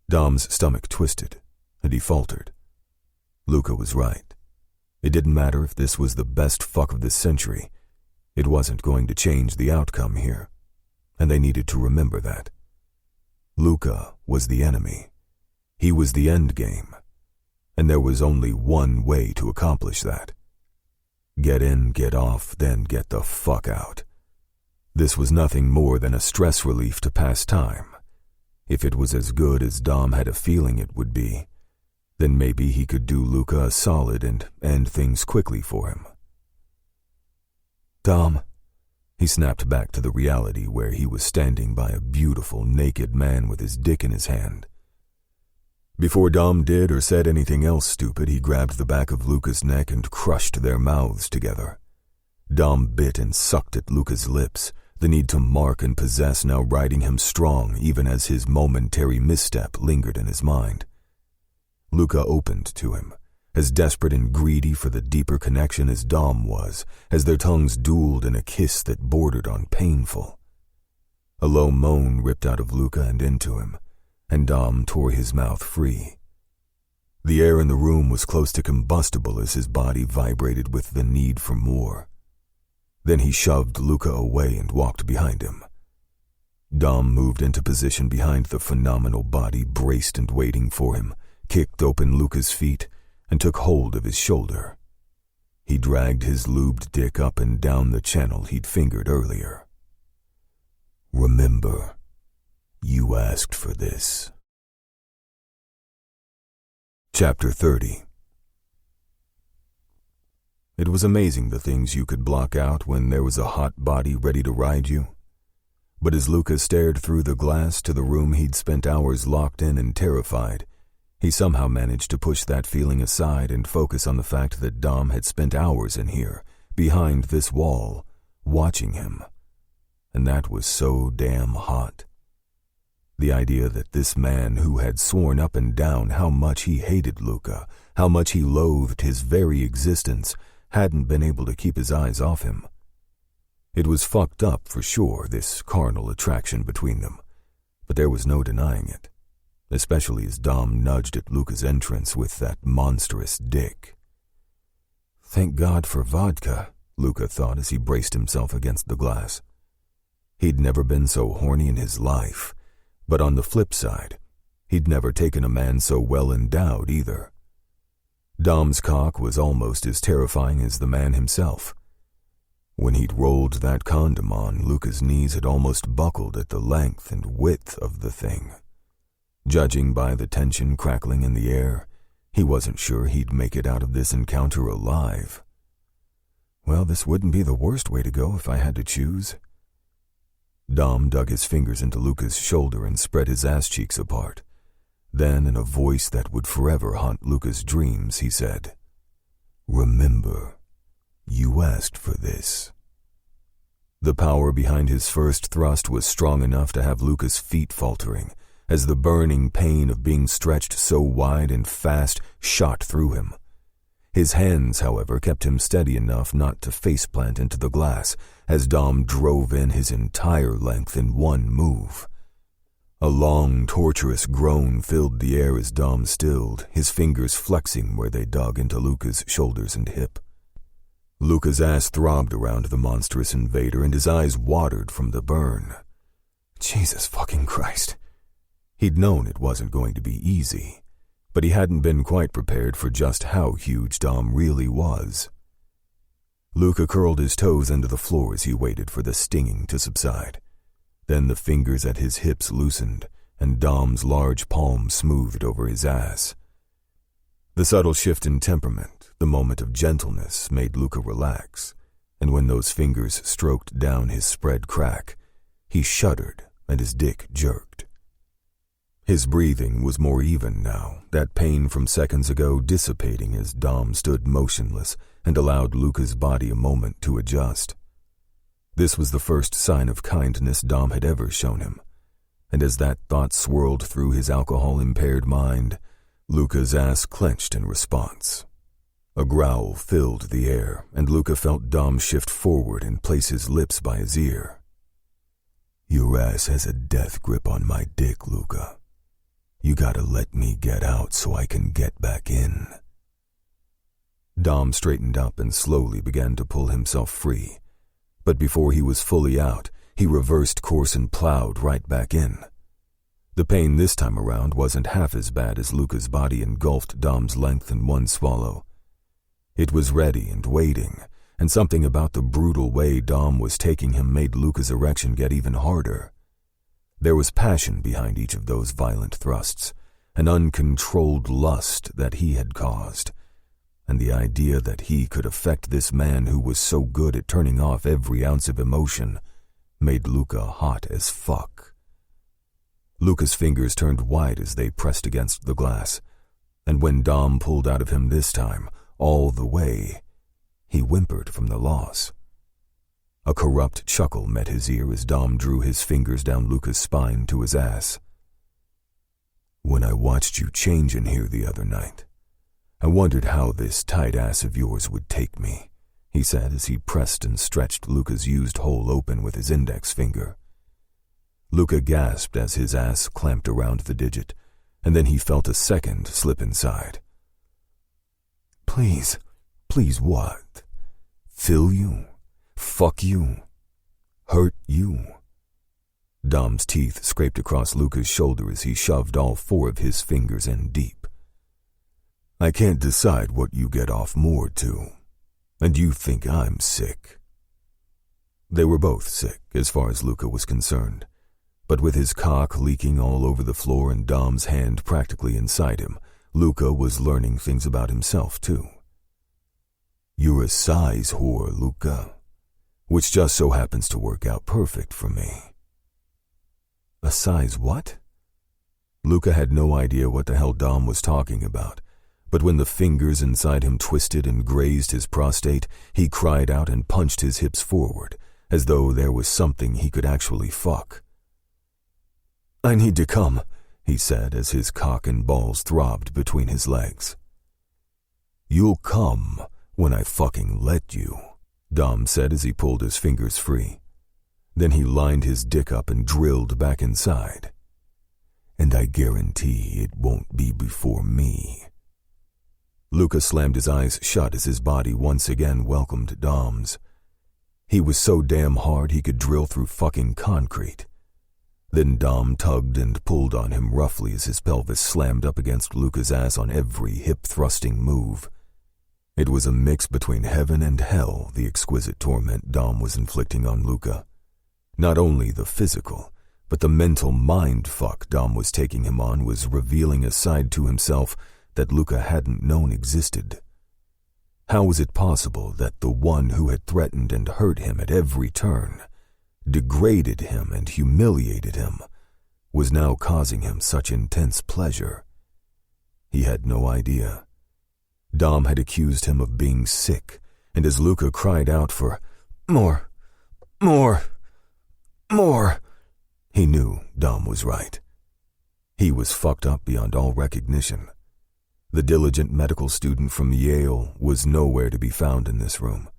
Dom's stomach twisted, and he faltered. Luca was right. It didn't matter if this was the best fuck of the century. It wasn't going to change the outcome here, and they needed to remember that. Luca was the enemy. He was the end game, and there was only one way to accomplish that. Get in, get off, then get the fuck out. This was nothing more than a stress relief to pass time. If it was as good as Dom had a feeling it would be, then maybe he could do Luca a solid and end things quickly for him. Dom, he snapped back to the reality where he was standing by a beautiful, naked man with his dick in his hand. Before Dom did or said anything else stupid, he grabbed the back of Luca's neck and crushed their mouths together. Dom bit and sucked at Luca's lips, the need to mark and possess now riding him strong even as his momentary misstep lingered in his mind. Luca opened to him, as desperate and greedy for the deeper connection as Dom was, as their tongues dueled in a kiss that bordered on painful. A low moan ripped out of Luca and into him, and Dom tore his mouth free. The air in the room was close to combustible as his body vibrated with the need for more. Then he shoved Luca away and walked behind him. Dom moved into position behind the phenomenal body braced and waiting for him, kicked open Luca's feet, and took hold of his shoulder. He dragged his lubed dick up and down the channel he'd fingered earlier. Remember, you asked for this. Chapter 30. It was amazing the things you could block out when there was a hot body ready to ride you. But as Luca stared through the glass to the room he'd spent hours locked in and terrified, he somehow managed to push that feeling aside and focus on the fact that Dom had spent hours in here, behind this wall, watching him. And that was so damn hot. The idea that this man who had sworn up and down how much he hated Luca, how much he loathed his very existence, hadn't been able to keep his eyes off him. It was fucked up for sure, this carnal attraction between them, but there was no denying it. especially as Dom nudged at Luca's entrance with that monstrous dick. Thank God for vodka, Luca thought as he braced himself against the glass. He'd never been so horny in his life, but on the flip side, he'd never taken a man so well endowed either. Dom's cock was almost as terrifying as the man himself. When he'd rolled that condom on, Luca's knees had almost buckled at the length and width of the thing. Judging by the tension crackling in the air, he wasn't sure he'd make it out of this encounter alive. Well, this wouldn't be the worst way to go if I had to choose. Dom dug his fingers into Luca's shoulder and spread his ass cheeks apart. Then, in a voice that would forever haunt Luca's dreams, he said, "Remember, you asked for this." The power behind his first thrust was strong enough to have Luca's feet faltering, as the burning pain of being stretched so wide and fast shot through him. His hands, however, kept him steady enough not to faceplant into the glass as Dom drove in his entire length in one move. A long, torturous groan filled the air as Dom stilled, his fingers flexing where they dug into Luca's shoulders and hip. Luca's ass throbbed around the monstrous invader and his eyes watered from the burn. Jesus fucking Christ. He'd known it wasn't going to be easy, but he hadn't been quite prepared for just how huge Dom really was. Luca curled his toes into the floor as he waited for the stinging to subside. Then the fingers at his hips loosened, and Dom's large palm smoothed over his ass. The subtle shift in temperament, the moment of gentleness, made Luca relax, and when those fingers stroked down his spread crack, he shuddered and his dick jerked. His breathing was more even now, that pain from seconds ago dissipating as Dom stood motionless and allowed Luca's body a moment to adjust. This was the first sign of kindness Dom had ever shown him, and as that thought swirled through his alcohol-impaired mind, Luca's ass clenched in response. A growl filled the air, and Luca felt Dom shift forward and place his lips by his ear. "Your ass has a death grip on my dick, Luca. You gotta let me get out so I can get back in." Dom straightened up and slowly began to pull himself free, but before he was fully out, he reversed course and plowed right back in. The pain this time around wasn't half as bad as Luca's body engulfed Dom's length in one swallow. It was ready and waiting, and something about the brutal way Dom was taking him made Luca's erection get even harder. There was passion behind each of those violent thrusts, an uncontrolled lust that he had caused, and the idea that he could affect this man who was so good at turning off every ounce of emotion made Luca hot as fuck. Luca's fingers turned white as they pressed against the glass, and when Dom pulled out of him this time, all the way, he whimpered from the loss. A corrupt chuckle met his ear as Dom drew his fingers down Luca's spine to his ass. "When I watched you change in here the other night, I wondered how this tight ass of yours would take me," he said as he pressed and stretched Luca's used hole open with his index finger. Luca gasped as his ass clamped around the digit, and then he felt a second slip inside. "Please, please what? Fill you? Fuck you? Hurt you?" Dom's teeth scraped across Luca's shoulder as he shoved all 4 of his fingers in deep. "I can't decide what you get off more to, and you think I'm sick." They were both sick, as far as Luca was concerned, but with his cock leaking all over the floor and Dom's hand practically inside him, Luca was learning things about himself, too. "You're a size whore, Luca, which just so happens to work out perfect for me." A size what? Luca had no idea what the hell Dom was talking about, but when the fingers inside him twisted and grazed his prostate, he cried out and punched his hips forward, as though there was something he could actually fuck. "I need to come," he said as his cock and balls throbbed between his legs. "You'll come when I fucking let you," Dom said as he pulled his fingers free. Then he lined his dick up and drilled back inside. and I guarantee it won't be before me." Luca slammed his eyes shut as his body once again welcomed Dom's. He was so damn hard he could drill through fucking concrete. Then Dom tugged and pulled on him roughly as his pelvis slammed up against Luca's ass on every hip-thrusting move. It was a mix between heaven and hell, the exquisite torment Dom was inflicting on Luca. Not only the physical, but the mental mind fuck Dom was taking him on was revealing a side to himself that Luca hadn't known existed. How was it possible that the one who had threatened and hurt him at every turn, degraded him and humiliated him, was now causing him such intense pleasure? He had no idea. Dom had accused him of being sick, and as Luca cried out for more, he knew Dom was right. He was fucked up beyond all recognition. The diligent medical student from Yale was nowhere to be found in this room.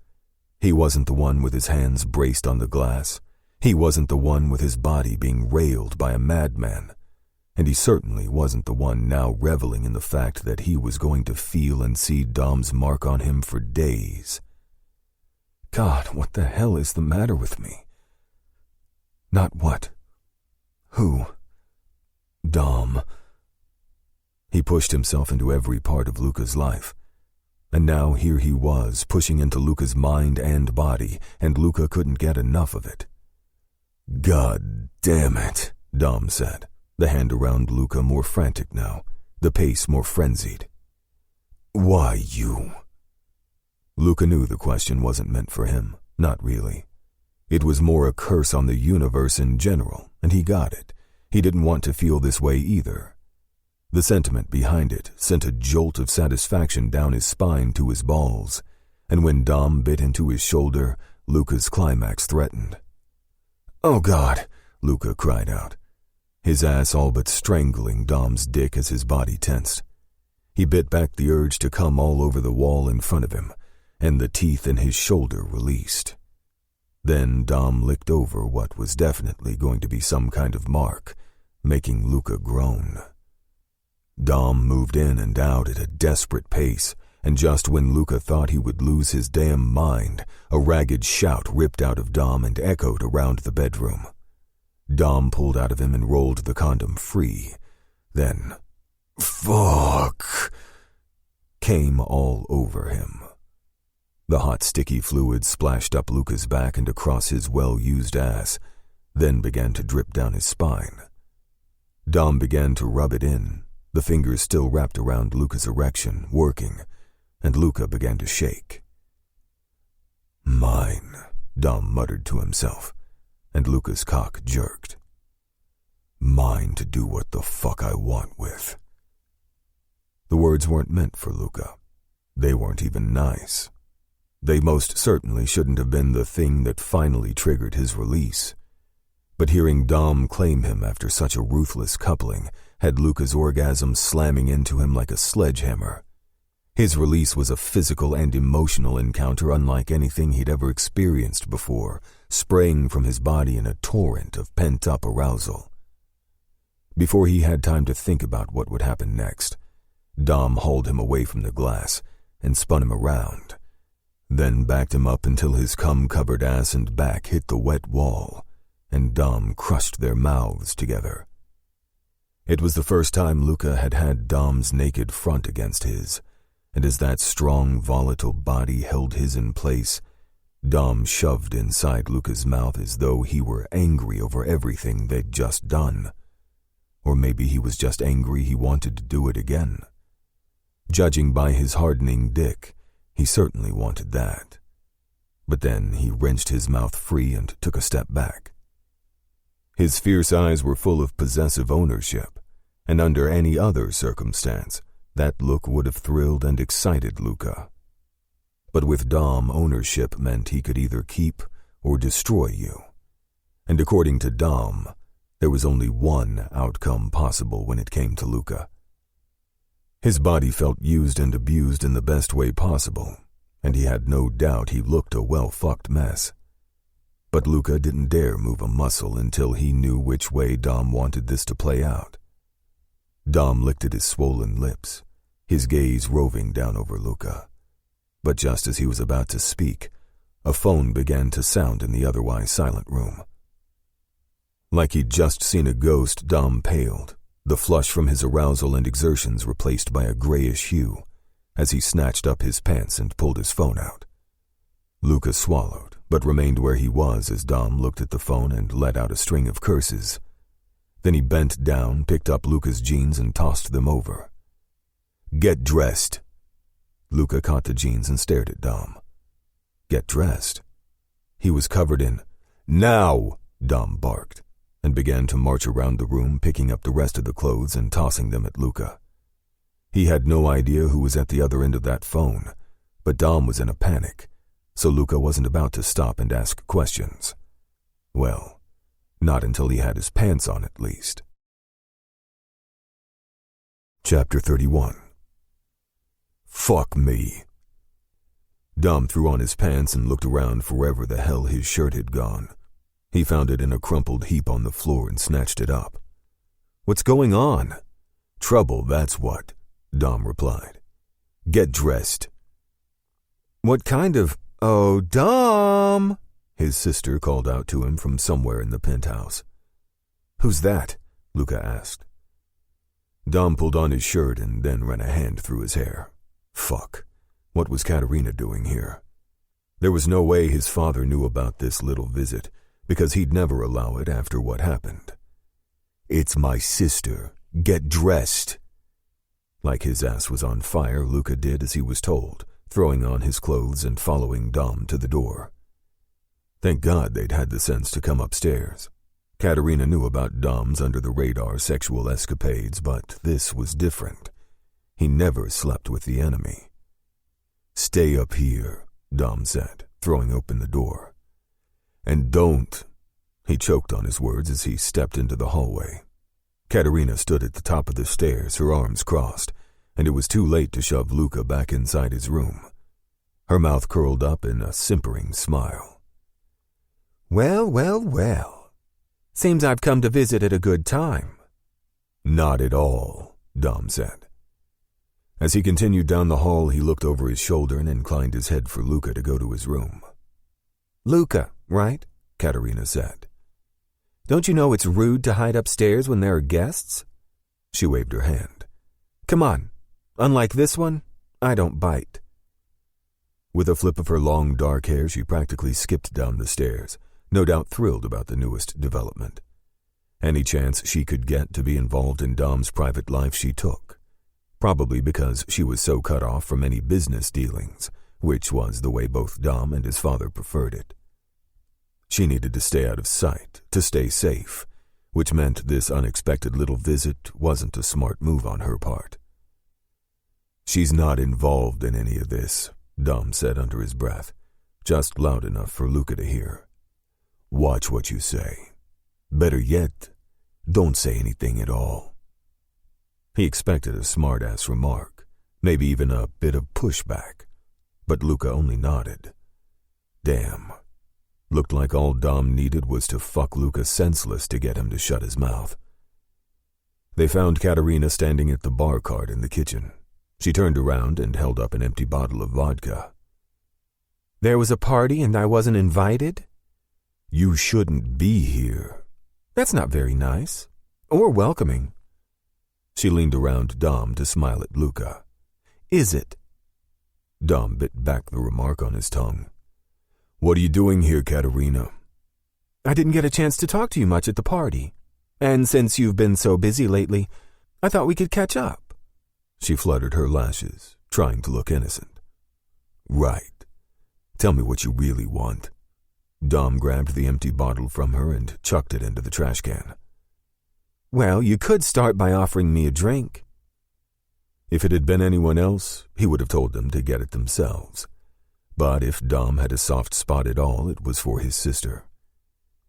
He wasn't the one with his hands braced on the glass. He wasn't the one with his body being railed by a madman. And he certainly wasn't the one now reveling in the fact that he was going to feel and see Dom's mark on him for days. God, what the hell is the matter with me? Not what. Who? Dom. He pushed himself into every part of Luca's life. And now here he was, pushing into Luca's mind and body, and Luca couldn't get enough of it. God damn it, Dom said, the hand around Luca more frantic now, the pace more frenzied. Why you? Luca knew the question wasn't meant for him, not really. It was more a curse on the universe in general, and he got it. He didn't want to feel this way either. The sentiment behind it sent a jolt of satisfaction down his spine to his balls, and when Dom bit into his shoulder, Luca's climax threatened. Oh God, Luca cried out, his ass all but strangling Dom's dick as his body tensed. He bit back the urge to come all over the wall in front of him, and the teeth in his shoulder released. Then Dom licked over what was definitely going to be some kind of mark, making Luca groan. Dom moved in and out at a desperate pace, and just when Luca thought he would lose his damn mind, a ragged shout ripped out of Dom and echoed around the bedroom. Dom pulled out of him and rolled the condom free. Then, fuck, came all over him. The hot, sticky fluid splashed up Luca's back and across his well-used ass, then began to drip down his spine. Dom began to rub it in, the fingers still wrapped around Luca's erection, working, and Luca began to shake. Mine, Dom muttered to himself, and Luca's cock jerked. Mine to do what the fuck I want with. The words weren't meant for Luca. They weren't even nice. They most certainly shouldn't have been the thing that finally triggered his release. But hearing Dom claim him after such a ruthless coupling had Luca's orgasm slamming into him like a sledgehammer. His release was a physical and emotional encounter unlike anything he'd ever experienced before, spraying from his body in a torrent of pent-up arousal. Before he had time to think about what would happen next, Dom hauled him away from the glass and spun him around, then backed him up until his cum-covered ass and back hit the wet wall, and Dom crushed their mouths together. It was the first time Luca had had Dom's naked front against his, and as that strong, volatile body held his in place, Dom shoved inside Luca's mouth as though he were angry over everything they'd just done. Or maybe he was just angry he wanted to do it again. Judging by his hardening dick, he certainly wanted that. But then he wrenched his mouth free and took a step back. His fierce eyes were full of possessive ownership, and under any other circumstance, that look would have thrilled and excited Luca. But with Dom, ownership meant he could either keep or destroy you. And according to Dom, there was only one outcome possible when it came to Luca. His body felt used and abused in the best way possible, and he had no doubt he looked a well-fucked mess. But Luca didn't dare move a muscle until he knew which way Dom wanted this to play out. Dom licked at his swollen lips, his gaze roving down over Luca. But just as he was about to speak, a phone began to sound in the otherwise silent room. Like he'd just seen a ghost, Dom paled, the flush from his arousal and exertions replaced by a grayish hue, as he snatched up his pants and pulled his phone out. Luca swallowed, but remained where he was as Dom looked at the phone and let out a string of curses. Then he bent down, picked up Luca's jeans and tossed them over. "Get dressed." Luca caught the jeans and stared at Dom. Get dressed? He was covered in. "Now!" Dom barked, and began to march around the room, picking up the rest of the clothes and tossing them at Luca. He had no idea who was at the other end of that phone, but Dom was in a panic, so Luca wasn't about to stop and ask questions. Well, not until he had his pants on at least. Chapter 31. Fuck me. Dom threw on his pants and looked around for wherever the hell his shirt had gone. He found it in a crumpled heap on the floor and snatched it up. "What's going on?" "Trouble, that's what," Dom replied. "Get dressed." "What kind of—" "Oh, Dom!" his sister called out to him from somewhere in the penthouse. "Who's that?" Luca asked. Dom pulled on his shirt and then ran a hand through his hair. Fuck. What was Katerina doing here? There was no way his father knew about this little visit, because he'd never allow it after what happened. "It's my sister. Get dressed." Like his ass was on fire, Luca did as he was told, throwing on his clothes and following Dom to the door. Thank God they'd had the sense to come upstairs. Katerina knew about Dom's under-the-radar sexual escapades, but this was different. He never slept with the enemy. "Stay up here," Dom said, throwing open the door. "And don't—" He choked on his words as he stepped into the hallway. Katerina stood at the top of the stairs, her arms crossed, and it was too late to shove Luca back inside his room. Her mouth curled up in a simpering smile. "Well, well, well. Seems I've come to visit at a good time." "Not at all," Dom said. As he continued down the hall, he looked over his shoulder and inclined his head for Luca to go to his room. "Luca, right?" Katerina said. "Don't you know it's rude to hide upstairs when there are guests?" She waved her hand. "Come on. Unlike this one, I don't bite." With a flip of her long dark hair, she practically skipped down the stairs, no doubt thrilled about the newest development. Any chance she could get to be involved in Dom's private life she took. Probably because she was so cut off from any business dealings, which was the way both Dom and his father preferred it. She needed to stay out of sight, to stay safe, which meant this unexpected little visit wasn't a smart move on her part. "She's not involved in any of this," Dom said under his breath, just loud enough for Luca to hear. "Watch what you say. Better yet, don't say anything at all." He expected a smart-ass remark, maybe even a bit of pushback, but Luca only nodded. Damn. Looked like all Dom needed was to fuck Luca senseless to get him to shut his mouth. They found Katerina standing at the bar cart in the kitchen. She turned around and held up an empty bottle of vodka. "There was a party and I wasn't invited?" "You shouldn't be here." "That's not very nice. Or welcoming." She leaned around Dom to smile at Luca. "Is it?" Dom bit back the remark on his tongue. "What are you doing here, Katerina?" "I didn't get a chance to talk to you much at the party. And since you've been so busy lately, I thought we could catch up." She fluttered her lashes, trying to look innocent. "Right. Tell me what you really want." Dom grabbed the empty bottle from her and chucked it into the trash can. "Well, you could start by offering me a drink." If it had been anyone else, he would have told them to get it themselves. But if Dom had a soft spot at all, it was for his sister.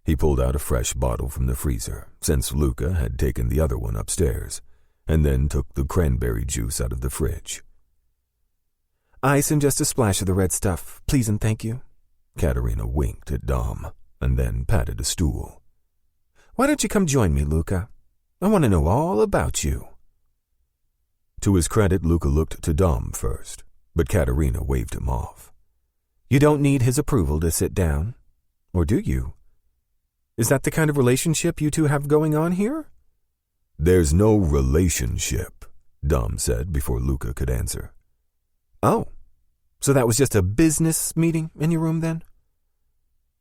He pulled out a fresh bottle from the freezer, since Luca had taken the other one upstairs, and then took the cranberry juice out of the fridge. "Ice and just a splash of the red stuff, please and thank you." Katerina winked at Dom, and then patted a stool. "Why don't you come join me, Luca? I want to know all about you." To his credit, Luca looked to Dom first, but Katerina waved him off. You don't need his approval to sit down, or do you? Is that the kind of relationship you two have going on here? There's no relationship, Dom said before Luca could answer. Oh, so that was just a business meeting in your room then?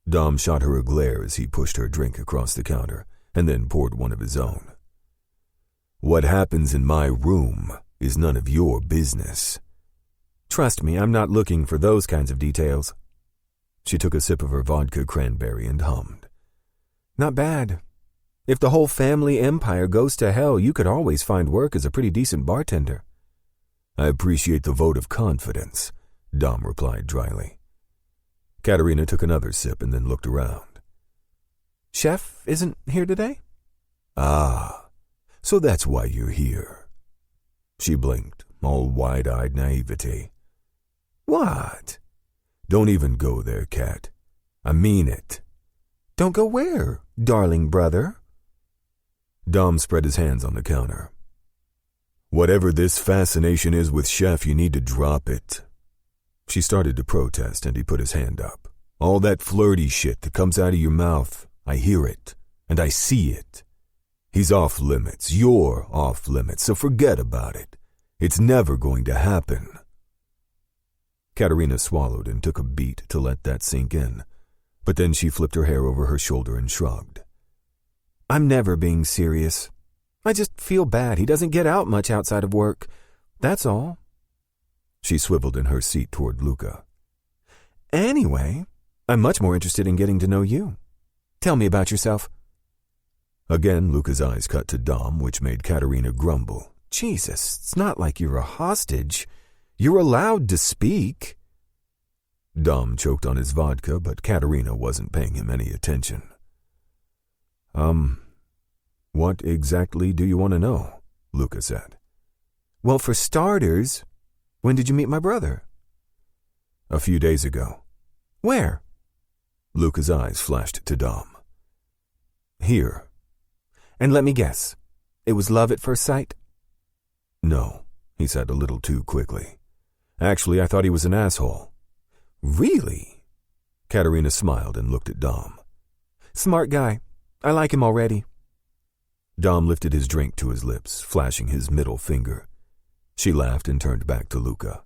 Dom shot her a glare as he pushed her drink across the counter and then poured one of his own. What happens in my room is none of your business. Trust me, I'm not looking for those kinds of details. She took a sip of her vodka cranberry and hummed. Not bad. If the whole family empire goes to hell, you could always find work as a pretty decent bartender. I appreciate the vote of confidence, Dom replied dryly. Katerina took another sip and then looked around. Chef isn't here today? Ah, so that's why you're here. She blinked, all wide-eyed naivety. What? Don't even go there, Kat. I mean it. Don't go where, darling brother? Dom spread his hands on the counter. Whatever this fascination is with Chef, you need to drop it. She started to protest, and he put his hand up. All that flirty shit that comes out of your mouth, I hear it, and I see it. He's off limits. You're off limits, so forget about it. It's never going to happen. Katerina swallowed and took a beat to let that sink in, but then she flipped her hair over her shoulder and shrugged. I'm never being serious. I just feel bad he doesn't get out much outside of work. That's all. She swiveled in her seat toward Luca. Anyway, I'm much more interested in getting to know you. Tell me about yourself. Again, Luca's eyes cut to Dom, which made Katerina grumble. Jesus, it's not like you're a hostage. You're allowed to speak. Dom choked on his vodka, but Katerina wasn't paying him any attention. What exactly do you want to know? Luca said. Well, for starters, when did you meet my brother? A few days ago. Where? Luca's eyes flashed to Dom. Here. And let me guess, it was love at first sight? No, he said a little too quickly. Actually, I thought he was an asshole. Really? Katerina smiled and looked at Dom. Smart guy. I like him already. Dom lifted his drink to his lips, flashing his middle finger. She laughed and turned back to Luca.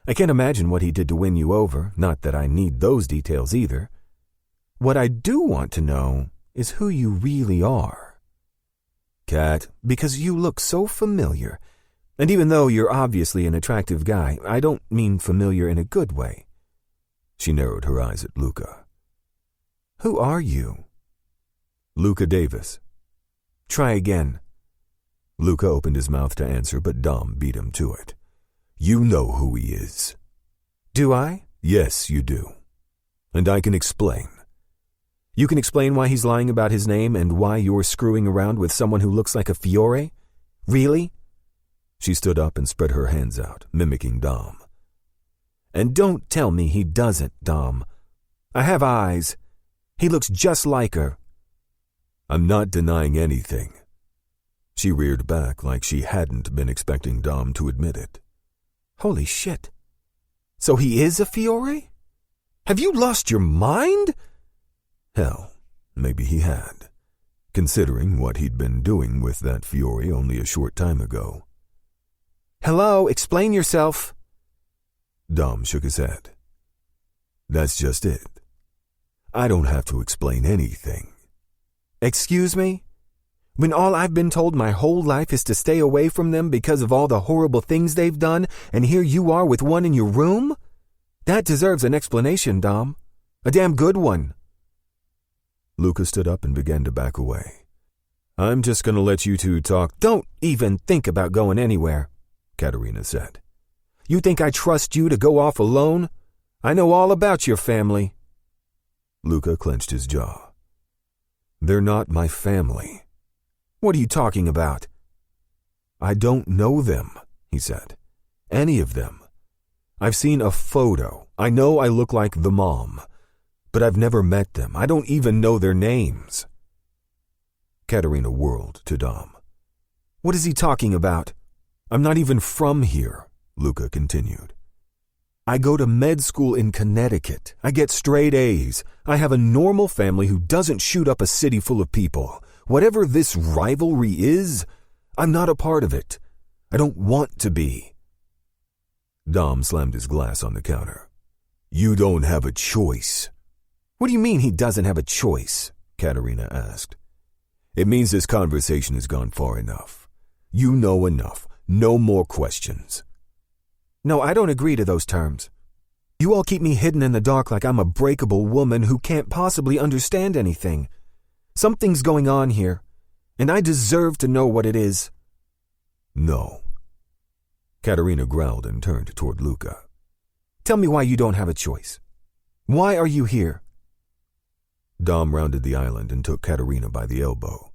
I can't imagine what he did to win you over, not that I need those details either. What I do want to know is who you really are. Kat, because you look so familiar. And even though you're obviously an attractive guy, I don't mean familiar in a good way. She narrowed her eyes at Luca. Who are you? Luca Davis. Try again. Luca opened his mouth to answer, but Dom beat him to it. You know who he is. Do I? Yes, you do. And I can explain. You can explain why he's lying about his name and why you're screwing around with someone who looks like a Fiore? Really? She stood up and spread her hands out, mimicking Dom. And don't tell me he doesn't, Dom. I have eyes. He looks just like her. I'm not denying anything. She reared back like she hadn't been expecting Dom to admit it. Holy shit. So he is a Fiore? Have you lost your mind? Hell, maybe he had, considering what he'd been doing with that Fiore only a short time ago. Hello, explain yourself. Dom shook his head. That's just it. I don't have to explain anything. Excuse me? When all I've been told my whole life is to stay away from them because of all the horrible things they've done, and here you are with one in your room? That deserves an explanation, Dom. A damn good one. Luca stood up and began to back away. I'm just going to let you two talk. Don't even think about going anywhere, Katerina said. You think I trust you to go off alone? I know all about your family. Luca clenched his jaw. They're not my family. What are you talking about? I don't know them, he said. Any of them. I've seen a photo. I know I look like the mom. But I've never met them. I don't even know their names. Katerina whirled to Dom. What is he talking about? I'm not even from here, Luca continued. I go to med school in Connecticut. I get straight A's. I have a normal family who doesn't shoot up a city full of people. Whatever this rivalry is, I'm not a part of it. I don't want to be. Dom slammed his glass on the counter. You don't have a choice. What do you mean he doesn't have a choice? Katerina asked. It means this conversation has gone far enough. You know enough. No more questions. No, I don't agree to those terms. You all keep me hidden in the dark like I'm a breakable woman who can't possibly understand anything. Something's going on here, and I deserve to know what it is. No. Katerina growled and turned toward Luca. Tell me why you don't have a choice. Why are you here? Dom rounded the island and took Katerina by the elbow.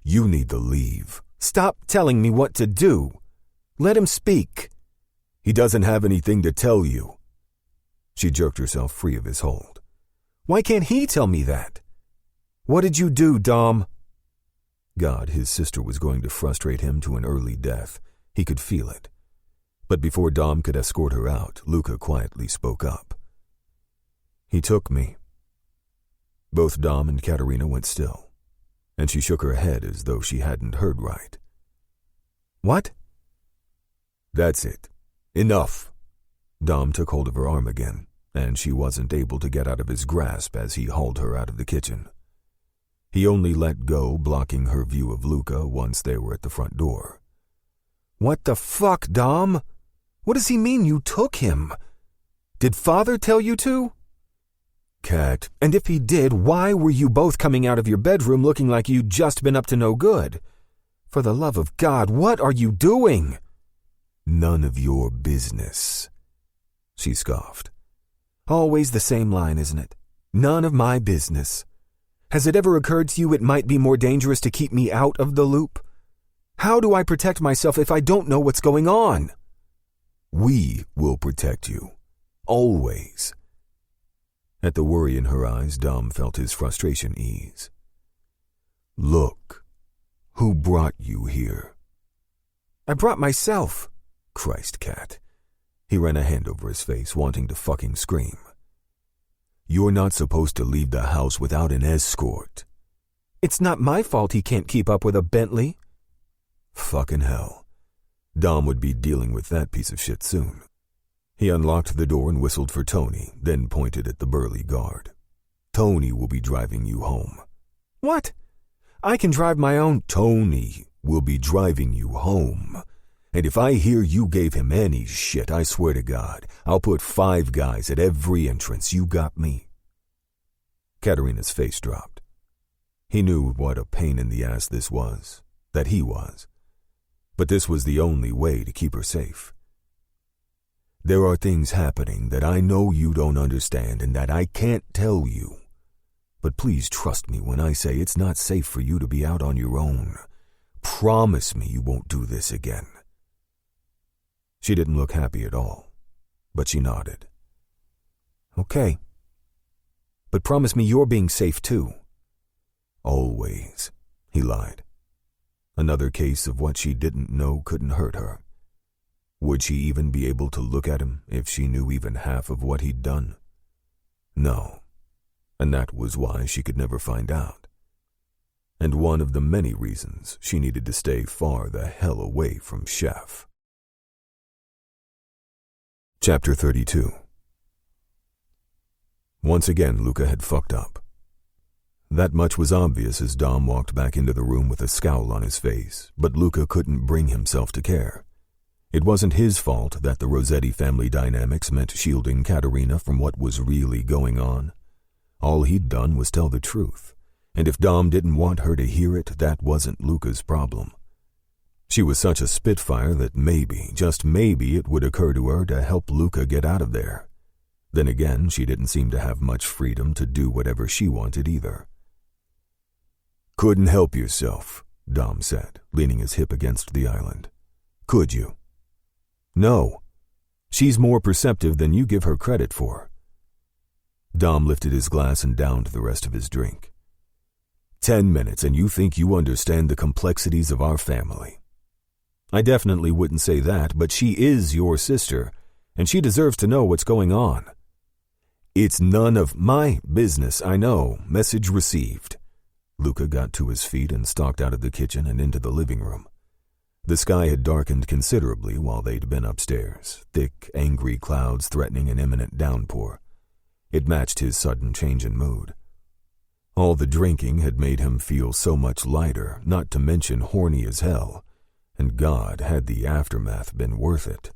You need to leave. Stop telling me what to do. Let him speak. He doesn't have anything to tell you. She jerked herself free of his hold. Why can't he tell me that? What did you do, Dom? God, his sister was going to frustrate him to an early death. He could feel it. But before Dom could escort her out, Luca quietly spoke up. He took me. Both Dom and Katerina went still, and she shook her head as though she hadn't heard right. What? That's it. Enough. Dom took hold of her arm again, and she wasn't able to get out of his grasp as he hauled her out of the kitchen. He only let go, blocking her view of Luca once they were at the front door. What the fuck, Dom? What does he mean you took him? Did Father tell you to? Kat, and if he did, why were you both coming out of your bedroom looking like you'd just been up to no good? For the love of God, what are you doing? None of your business, she scoffed. Always the same line, isn't it? None of my business. Has it ever occurred to you it might be more dangerous to keep me out of the loop? How do I protect myself if I don't know what's going on? We will protect you. Always. At the worry in her eyes, Dom felt his frustration ease. Look, who brought you here? I brought myself. Christ, Kat. He ran a hand over his face, wanting to fucking scream. You're not supposed to leave the house without an escort. It's not my fault he can't keep up with a Bentley. Fucking hell. Dom would be dealing with that piece of shit soon. He unlocked the door and whistled for Tony, then pointed at the burly guard. Tony will be driving you home. What? I can drive my own. Tony will be driving you home. And if I hear you gave him any shit, I swear to God, I'll put 5 guys at every entrance. You got me? Katerina's face dropped. He knew what a pain in the ass this was, that he was. But this was the only way to keep her safe. There are things happening that I know you don't understand and that I can't tell you. But please trust me when I say it's not safe for you to be out on your own. Promise me you won't do this again. She didn't look happy at all, but she nodded. Okay. But promise me you're being safe too. Always, he lied. Another case of what she didn't know couldn't hurt her. Would she even be able to look at him if she knew even half of what he'd done? No, and that was why she could never find out. And one of the many reasons she needed to stay far the hell away from Chef. Chapter 32. Once again, Luca had fucked up. That much was obvious as Dom walked back into the room with a scowl on his face, but Luca couldn't bring himself to care. It wasn't his fault that the Rossetti family dynamics meant shielding Katerina from what was really going on. All he'd done was tell the truth, and if Dom didn't want her to hear it, that wasn't Luca's problem. She was such a spitfire that maybe, just maybe, it would occur to her to help Luca get out of there. Then again, she didn't seem to have much freedom to do whatever she wanted either. Couldn't help yourself, Dom said, leaning his hip against the island. Could you? No. She's more perceptive than you give her credit for. Dom lifted his glass and downed the rest of his drink. 10 minutes and you think you understand the complexities of our family. I definitely wouldn't say that, but she is your sister, and she deserves to know what's going on. It's none of my business, I know. Message received. Luca got to his feet and stalked out of the kitchen and into the living room. The sky had darkened considerably while they'd been upstairs, thick, angry clouds threatening an imminent downpour. It matched his sudden change in mood. All the drinking had made him feel so much lighter, not to mention horny as hell, and God, had the aftermath been worth it.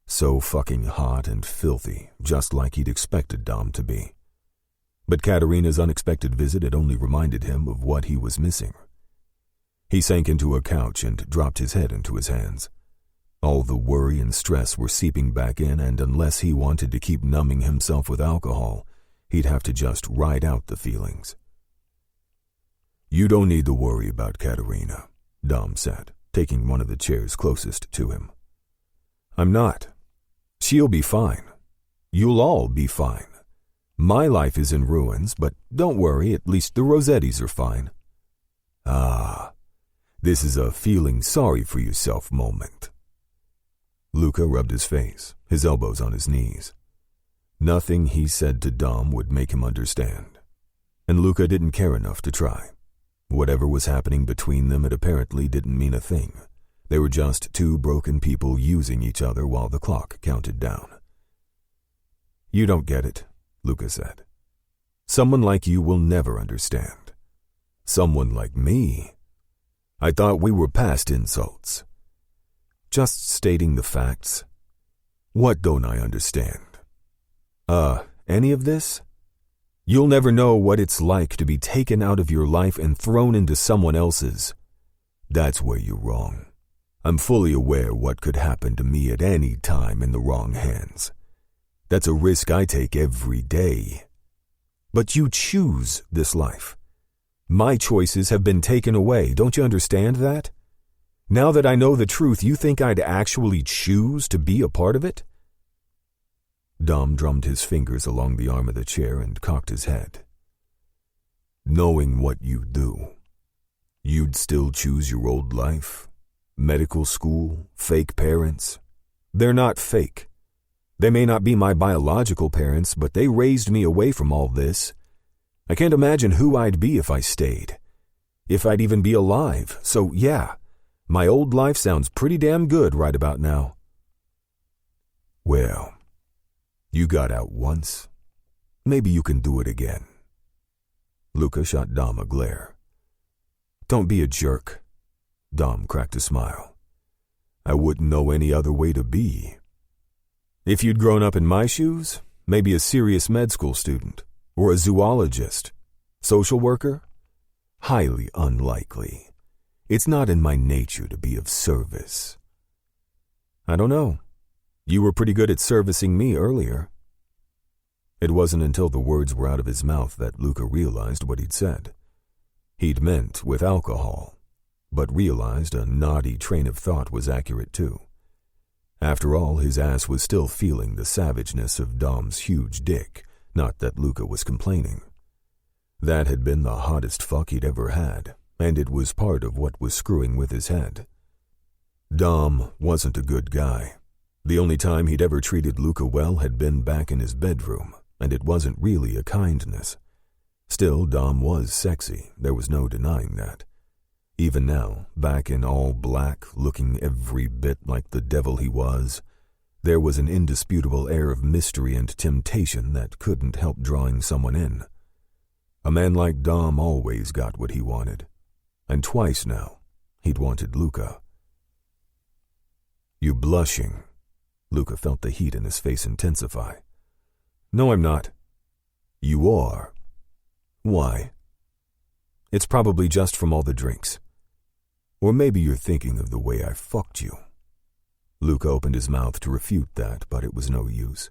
So fucking hot and filthy, just like he'd expected Dom to be. But Katerina's unexpected visit had only reminded him of what he was missing. He sank into a couch and dropped his head into his hands. All the worry and stress were seeping back in, and unless he wanted to keep numbing himself with alcohol, he'd have to just ride out the feelings. You don't need to worry about Katerina, Dom said, taking one of the chairs closest to him. I'm not. She'll be fine. You'll all be fine. My life is in ruins, but don't worry, at least the Rossettis are fine. Ah, this is a feeling sorry for yourself moment. Luca rubbed his face, his elbows on his knees. Nothing he said to Dom would make him understand, and Luca didn't care enough to try. Whatever was happening between them, it apparently didn't mean a thing. They were just two broken people using each other while the clock counted down. You don't get it, Luca said. Someone like you will never understand. Someone like me? I thought we were past insults. Just stating the facts. What don't I understand? Any of this? You'll never know what it's like to be taken out of your life and thrown into someone else's. That's where you're wrong. I'm fully aware what could happen to me at any time in the wrong hands. That's a risk I take every day. But you choose this life. My choices have been taken away, don't you understand that? Now that I know the truth, you think I'd actually choose to be a part of it? Dom drummed his fingers along the arm of the chair and cocked his head. Knowing what you do, you'd still choose your old life? Medical school, fake parents? They're not fake. They may not be my biological parents, but they raised me away from all this. I can't imagine who I'd be if I stayed. If I'd even be alive. So yeah, my old life sounds pretty damn good right about now. Well, you got out once. Maybe you can do it again. Luca shot Dom a glare. Don't be a jerk. Dom cracked a smile. I wouldn't know any other way to be. If you'd grown up in my shoes, maybe a serious med school student, or a zoologist, social worker? Highly unlikely. It's not in my nature to be of service. I don't know. You were pretty good at servicing me earlier. It wasn't until the words were out of his mouth that Luca realized what he'd said. He'd meant with alcohol, but realized a naughty train of thought was accurate too. After all, his ass was still feeling the savageness of Dom's huge dick, not that Luca was complaining. That had been the hottest fuck he'd ever had, and it was part of what was screwing with his head. Dom wasn't a good guy. The only time he'd ever treated Luca well had been back in his bedroom, and it wasn't really a kindness. Still, Dom was sexy, there was no denying that. Even now, back in all black, looking every bit like the devil he was, there was an indisputable air of mystery and temptation that couldn't help drawing someone in. A man like Dom always got what he wanted, and twice now, he'd wanted Luca. You blushing. Luca felt the heat in his face intensify. No, I'm not. You are. Why? It's probably just from all the drinks. Or maybe you're thinking of the way I fucked you. Luca opened his mouth to refute that, but it was no use.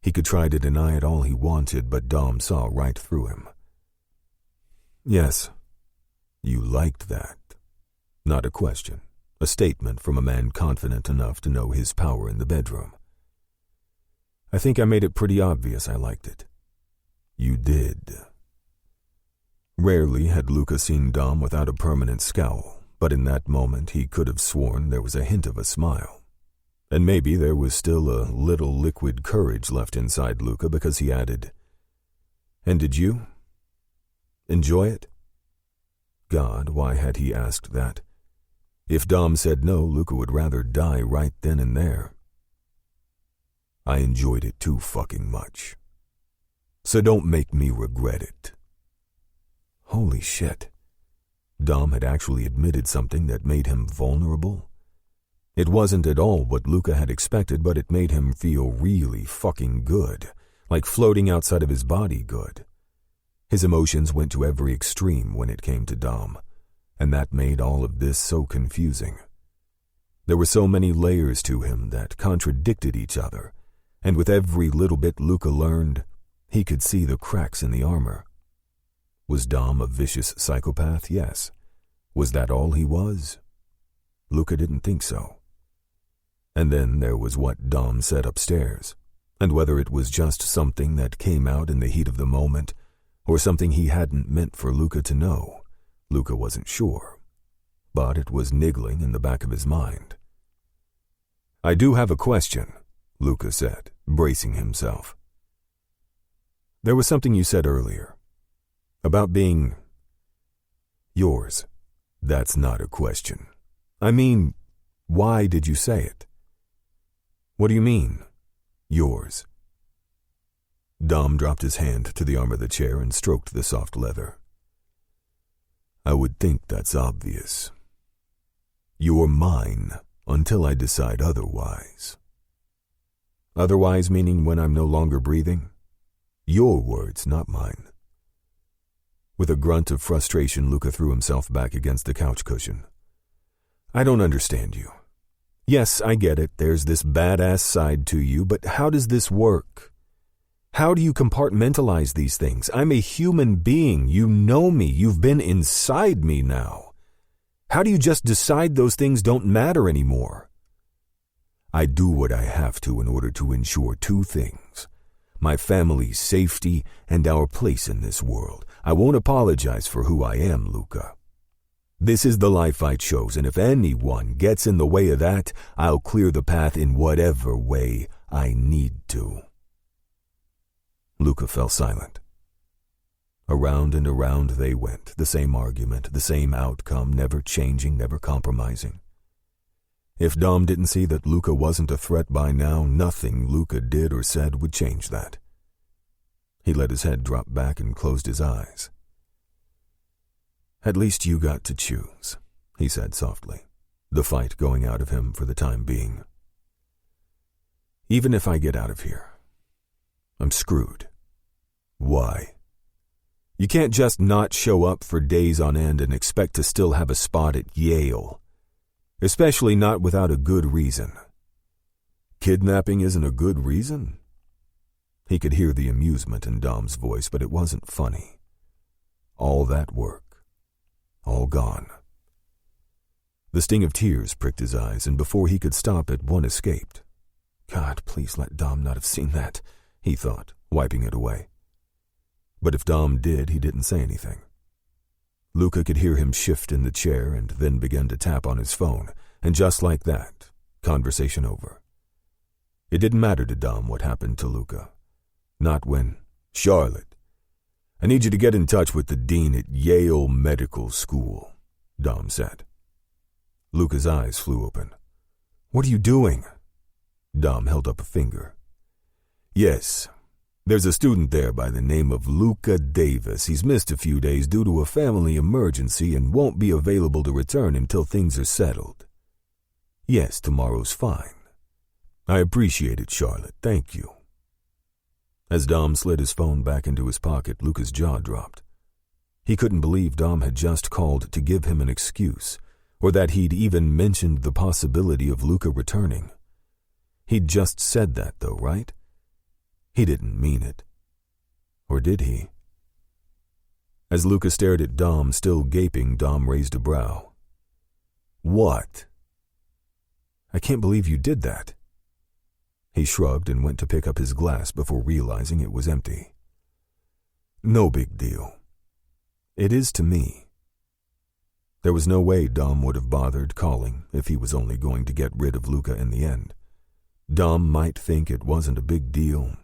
He could try to deny it all he wanted, but Dom saw right through him. Yes, you liked that. Not a question. A statement from a man confident enough to know his power in the bedroom. I think I made it pretty obvious I liked it. You did. Rarely had Luca seen Dom without a permanent scowl, but in that moment he could have sworn there was a hint of a smile. And maybe there was still a little liquid courage left inside Luca because he added, "And did you enjoy it?" God, why had he asked that? If Dom said no, Luca would rather die right then and there. "I enjoyed it too fucking much. So don't make me regret it." Holy shit. Dom had actually admitted something that made him vulnerable. It wasn't at all what Luca had expected, but it made him feel really fucking good, like floating outside of his body good. His emotions went to every extreme when it came to Dom, and that made all of this so confusing. There were so many layers to him that contradicted each other, and with every little bit Luca learned, he could see the cracks in the armor. Was Dom a vicious psychopath? Yes. Was that all he was? Luca didn't think so. And then there was what Dom said upstairs, and whether it was just something that came out in the heat of the moment, or something he hadn't meant for Luca to know, Luca wasn't sure. But it was niggling in the back of his mind. "I do have a question," Luca said, bracing himself. "There was something you said earlier, about being yours. That's not a question. I mean, why did you say it?" "What do you mean, yours?" Dom dropped his hand to the arm of the chair and stroked the soft leather. "I would think that's obvious. You're mine until I decide otherwise." "Otherwise" meaning when I'm no longer breathing? Your words, not mine. With a grunt of frustration, Luca threw himself back against the couch cushion. "I don't understand you. Yes, I get it, there's this badass side to you, but how does this work? How do you compartmentalize these things? I'm a human being, you know me, you've been inside me now. How do you just decide those things don't matter anymore?" "I do what I have to in order to ensure two things: my family's safety and our place in this world. I won't apologize for who I am, Luca. This is the life I chose, and if anyone gets in the way of that, I'll clear the path in whatever way I need to." Luca fell silent. Around and around they went, the same argument, the same outcome, never changing, never compromising. If Dom didn't see that Luca wasn't a threat by now, nothing Luca did or said would change that. He let his head drop back and closed his eyes. "At least you got to choose," he said softly, the fight going out of him for the time being. "Even if I get out of here, I'm screwed." "Why?" "You can't just not show up for days on end and expect to still have a spot at Yale. Especially not without a good reason." "Kidnapping isn't a good reason?" He could hear the amusement in Dom's voice, but it wasn't funny. All that work, all gone. The sting of tears pricked his eyes, and before he could stop it, one escaped. God, please let Dom not have seen that, he thought, wiping it away. But if Dom did, he didn't say anything. Luca could hear him shift in the chair and then begin to tap on his phone, and just like that, conversation over. It didn't matter to Dom what happened to Luca. Not when, "Charlotte, I need you to get in touch with the dean at Yale Medical School," Dom said. Luca's eyes flew open. "What are you doing?" Dom held up a finger. "Yes, there's a student there by the name of Luca Davis. He's missed a few days due to a family emergency and won't be available to return until things are settled. Yes, tomorrow's fine. I appreciate it, Charlotte. Thank you." As Dom slid his phone back into his pocket, Luca's jaw dropped. He couldn't believe Dom had just called to give him an excuse, or that he'd even mentioned the possibility of Luca returning. He'd just said that, though, right? He didn't mean it. Or did he? As Luca stared at Dom, still gaping, Dom raised a brow. "What?" "I can't believe you did that." He shrugged and went to pick up his glass before realizing it was empty. "No big deal. It is to me." There was no way Dom would have bothered calling if he was only going to get rid of Luca in the end. Dom might think it wasn't a big deal,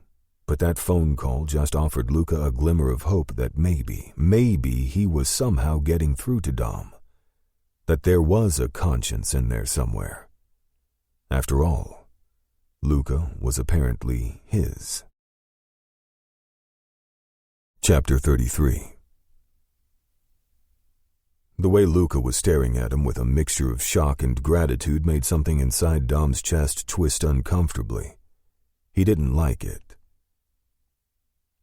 but that phone call just offered Luca a glimmer of hope that maybe he was somehow getting through to Dom. That there was a conscience in there somewhere. After all, Luca was apparently his. Chapter 33. The way Luca was staring at him with a mixture of shock and gratitude made something inside Dom's chest twist uncomfortably. He didn't like it.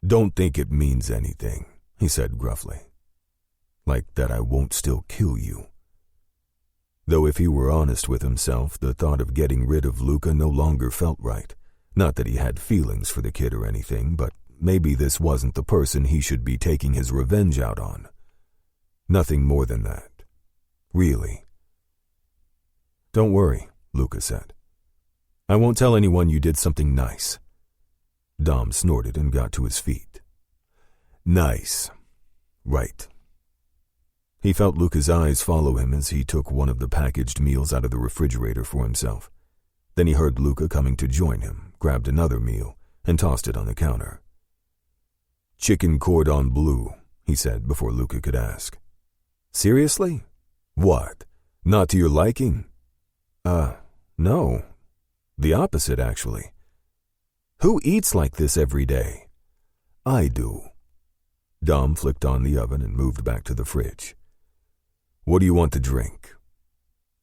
"Don't think it means anything," he said gruffly. "Like that I won't still kill you." Though if he were honest with himself, the thought of getting rid of Luca no longer felt right. Not that he had feelings for the kid or anything, but maybe this wasn't the person he should be taking his revenge out on. Nothing more than that. Really. "Don't worry," Luca said. "I won't tell anyone you did something nice." Dom snorted and got to his feet. "Nice. Right." He felt Luca's eyes follow him as he took one of the packaged meals out of the refrigerator for himself. Then he heard Luca coming to join him, grabbed another meal, and tossed it on the counter. "Chicken cordon bleu," he said before Luca could ask. "Seriously? What? Not to your liking?" No. The opposite, actually. Who eats like this every day?" "I do." Dom flicked on the oven and moved back to the fridge. "What do you want to drink?"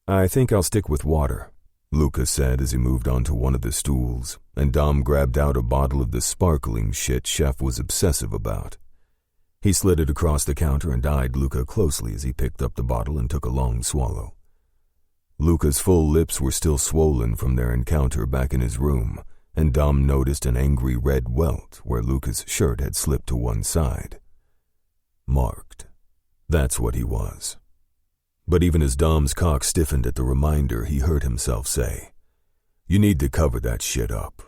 "I think I'll stick with water," Luca said as he moved onto one of the stools, and Dom grabbed out a bottle of the sparkling shit Chef was obsessive about. He slid it across the counter and eyed Luca closely as he picked up the bottle and took a long swallow. Luca's full lips were still swollen from their encounter back in his room, and Dom noticed an angry red welt where Luca's shirt had slipped to one side. Marked. That's what he was. But even as Dom's cock stiffened at the reminder, he heard himself say, "You need to cover that shit up."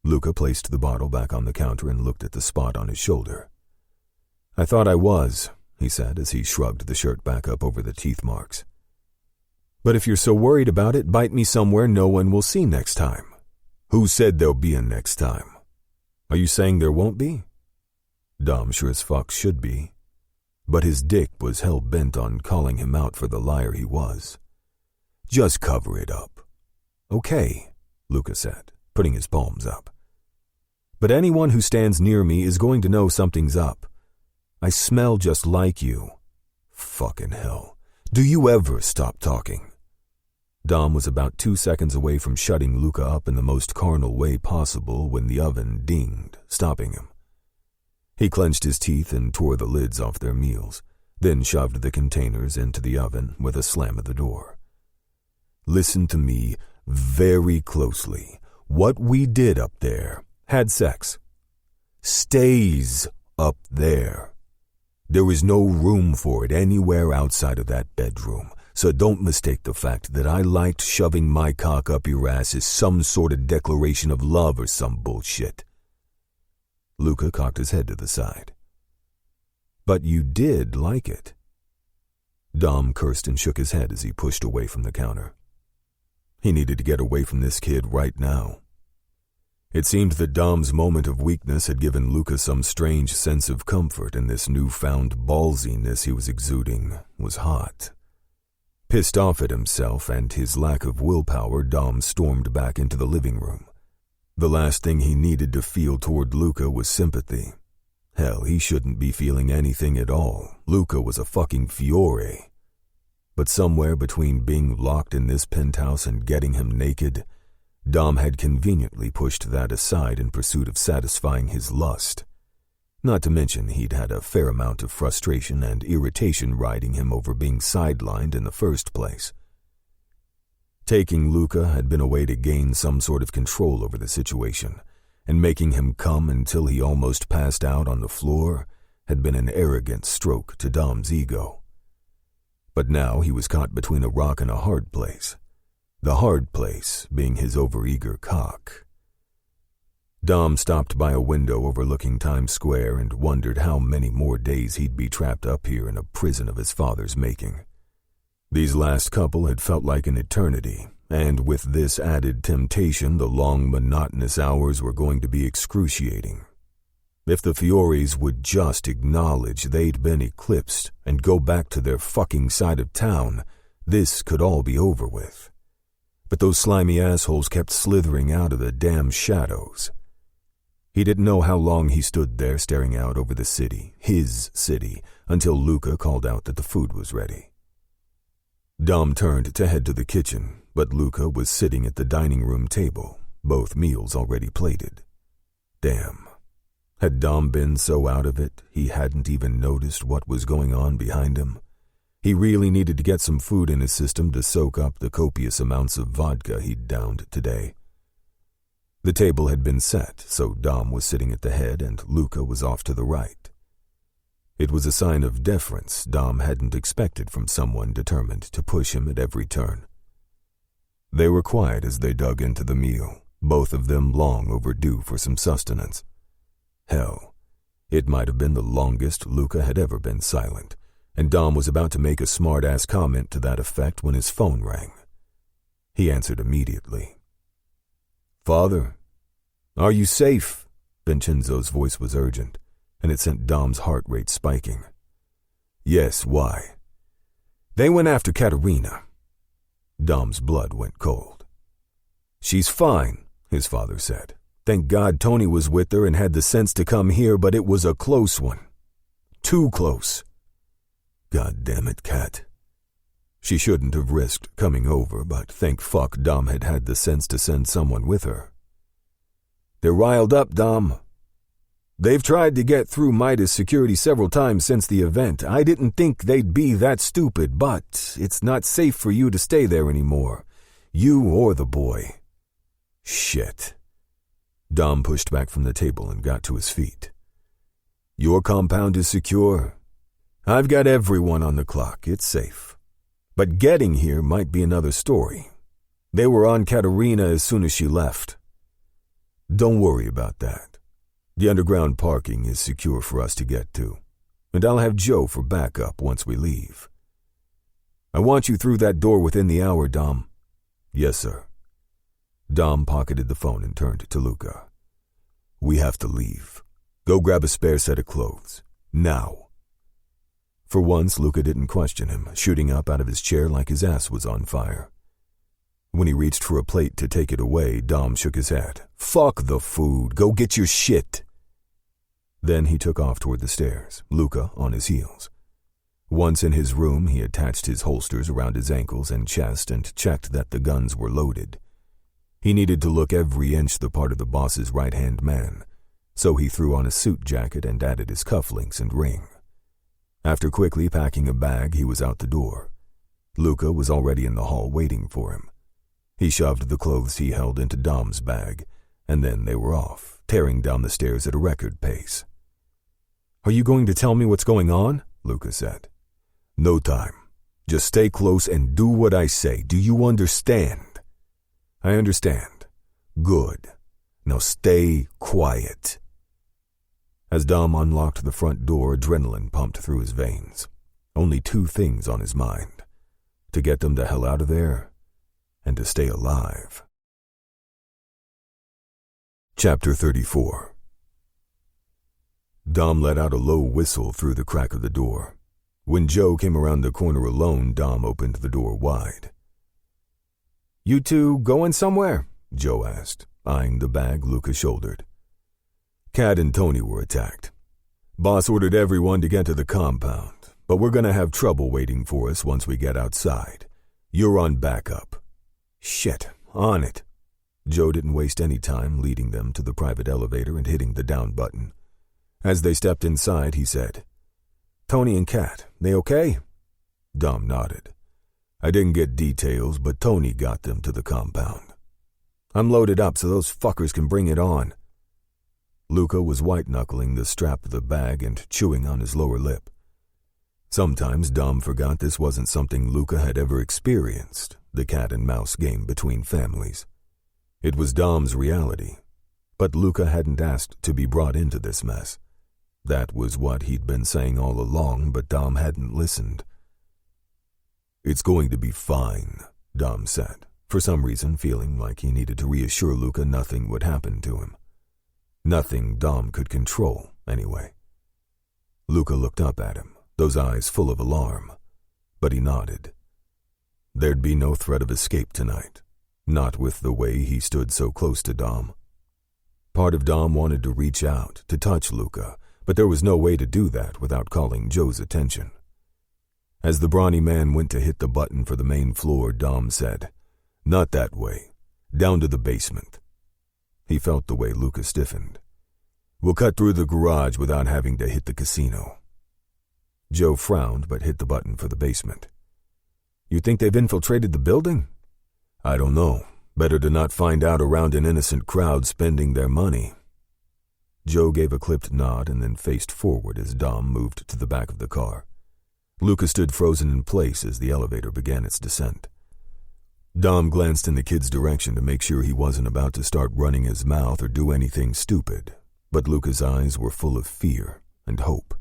Luca placed the bottle back on the counter and looked at the spot on his shoulder. "I thought I was," he said as he shrugged the shirt back up over the teeth marks. "But if you're so worried about it, bite me somewhere no one will see next time." "Who said there'll be a next time?" "Are you saying there won't be?" Dom sure as fuck should be. But his dick was hell-bent on calling him out for the liar he was. "Just cover it up." "Okay," Luca said, putting his palms up. "But anyone who stands near me is going to know something's up. I smell just like you." "Fucking hell. Do you ever stop talking?" Dom was about 2 seconds away from shutting Luca up in the most carnal way possible when the oven dinged, stopping him. He clenched his teeth and tore the lids off their meals, then shoved the containers into the oven with a slam of the door. "Listen to me very closely. What we did up there, had sex, stays up there. There is no room for it anywhere outside of that bedroom, so don't mistake the fact that I liked shoving my cock up your ass as some sort of declaration of love or some bullshit." Luca cocked his head to the side. "But you did like it." Dom cursed and shook his head as he pushed away from the counter. He needed to get away from this kid right now. It seemed that Dom's moment of weakness had given Luca some strange sense of comfort, and this newfound ballsiness he was exuding was hot. Pissed off at himself and his lack of willpower, Dom stormed back into the living room. The last thing he needed to feel toward Luca was sympathy. Hell, he shouldn't be feeling anything at all. Luca was a fucking fiore. But somewhere between being locked in this penthouse and getting him naked, Dom had conveniently pushed that aside in pursuit of satisfying his lust. Not to mention he'd had a fair amount of frustration and irritation riding him over being sidelined in the first place. Taking Luca had been a way to gain some sort of control over the situation, and making him come until he almost passed out on the floor had been an arrogant stroke to Dom's ego. But now he was caught between a rock and a hard place. The hard place being his overeager cock. Dom stopped by a window overlooking Times Square and wondered how many more days he'd be trapped up here in a prison of his father's making. These last couple had felt like an eternity, and with this added temptation, the long, monotonous hours were going to be excruciating. If the Fioris would just acknowledge they'd been eclipsed and go back to their fucking side of town, this could all be over with. But those slimy assholes kept slithering out of the damn shadows. He didn't know how long he stood there staring out over the city, his city, until Luca called out that the food was ready. Dom turned to head to the kitchen, but Luca was sitting at the dining room table, both meals already plated. Damn. Had Dom been so out of it, he hadn't even noticed what was going on behind him? He really needed to get some food in his system to soak up the copious amounts of vodka he'd downed today. The table had been set, so Dom was sitting at the head and Luca was off to the right. It was a sign of deference Dom hadn't expected from someone determined to push him at every turn. They were quiet as they dug into the meal, both of them long overdue for some sustenance. Hell, it might have been the longest Luca had ever been silent, and Dom was about to make a smart-ass comment to that effect when his phone rang. He answered immediately. "Father, are you safe?" Vincenzo's voice was urgent, and it sent Dom's heart rate spiking. "Yes, why?" "They went after Caterina." Dom's blood went cold. "She's fine," his father said. "Thank God Tony was with her and had the sense to come here, but it was a close one. Too close." God damn it, Cat. She shouldn't have risked coming over, but thank fuck Dom had had the sense to send someone with her. "They're riled up, Dom. They've tried to get through Midas security several times since the event. I didn't think they'd be that stupid, but it's not safe for you to stay there anymore. You or the boy." "Shit." Dom pushed back from the table and got to his feet. "Your compound is secure. I've got everyone on the clock. It's safe. But getting here might be another story. They were on Caterina as soon as she left." "Don't worry about that. The underground parking is secure for us to get to, and I'll have Joe for backup once we leave." "I want you through that door within the hour, Dom." "Yes, sir." Dom pocketed the phone and turned to Luca. "We have to leave. Go grab a spare set of clothes. Now." For once, Luca didn't question him, shooting up out of his chair like his ass was on fire. When he reached for a plate to take it away, Dom shook his head. "Fuck the food. Go get your shit." Then he took off toward the stairs, Luca on his heels. Once in his room, he attached his holsters around his ankles and chest and checked that the guns were loaded. He needed to look every inch the part of the boss's right-hand man, so he threw on a suit jacket and added his cufflinks and ring. After quickly packing a bag, he was out the door. Luca was already in the hall waiting for him. He shoved the clothes he held into Dom's bag, and then they were off, tearing down the stairs at a record pace. "Are you going to tell me what's going on?" Luca said. "No time. Just stay close and do what I say. Do you understand?" "I understand." "Good. Now stay quiet." As Dom unlocked the front door, adrenaline pumped through his veins. Only two things on his mind: to get them the hell out of there, and to stay alive. Chapter 34. Dom let out a low whistle through the crack of the door. When Joe came around the corner alone, Dom opened the door wide. "You two going somewhere?" Joe asked, eyeing the bag Luca shouldered. "Cat and Tony were attacked. Boss ordered everyone to get to the compound, but we're going to have trouble waiting for us once we get outside. You're on backup." "Shit, on it." Joe didn't waste any time leading them to the private elevator and hitting the down button. As they stepped inside, he said, "Tony and Cat, they okay?" Dom nodded. "I didn't get details, but Tony got them to the compound." "I'm loaded up so those fuckers can bring it on." Luca was white-knuckling the strap of the bag and chewing on his lower lip. Sometimes Dom forgot this wasn't something Luca had ever experienced, the cat-and-mouse game between families. It was Dom's reality, but Luca hadn't asked to be brought into this mess. That was what he'd been saying all along, but Dom hadn't listened. "It's going to be fine," Dom said, for some reason feeling like he needed to reassure Luca nothing would happen to him. Nothing Dom could control, anyway. Luca looked up at him, those eyes full of alarm, but he nodded. There'd be no threat of escape tonight, not with the way he stood so close to Dom. Part of Dom wanted to reach out, to touch Luca, but there was no way to do that without calling Joe's attention. As the brawny man went to hit the button for the main floor, Dom said, "Not that way. Down to the basement." He felt the way Luca stiffened. "We'll cut through the garage without having to hit the casino." Joe frowned but hit the button for the basement. "You think they've infiltrated the building?" "I don't know. Better to not find out around an innocent crowd spending their money." Joe gave a clipped nod and then faced forward as Dom moved to the back of the car. Luca stood frozen in place as the elevator began its descent. Dom glanced in the kid's direction to make sure he wasn't about to start running his mouth or do anything stupid, but Luca's eyes were full of fear and hope.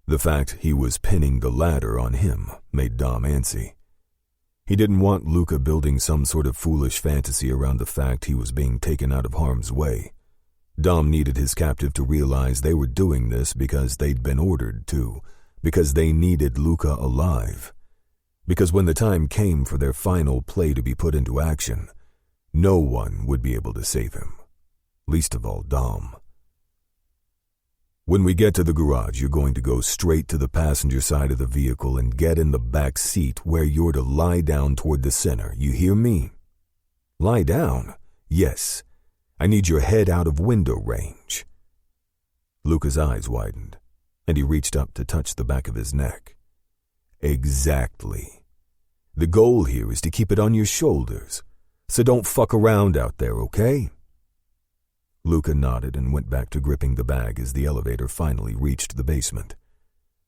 The fact he was pinning the ladder on him made Dom antsy. He didn't want Luca building some sort of foolish fantasy around the fact he was being taken out of harm's way. Dom needed his captive to realize they were doing this because they'd been ordered to, because they needed Luca alive. Because when the time came for their final play to be put into action, no one would be able to save him, least of all Dom. "When we get to the garage, you're going to go straight to the passenger side of the vehicle and get in the back seat where you're to lie down toward the center. You hear me?" "Lie down?" "Yes. I need your head out of window range." Luca's eyes widened, and he reached up to touch the back of his neck. "Exactly. The goal here is to keep it on your shoulders, so don't fuck around out there, okay?" Luca nodded and went back to gripping the bag as the elevator finally reached the basement.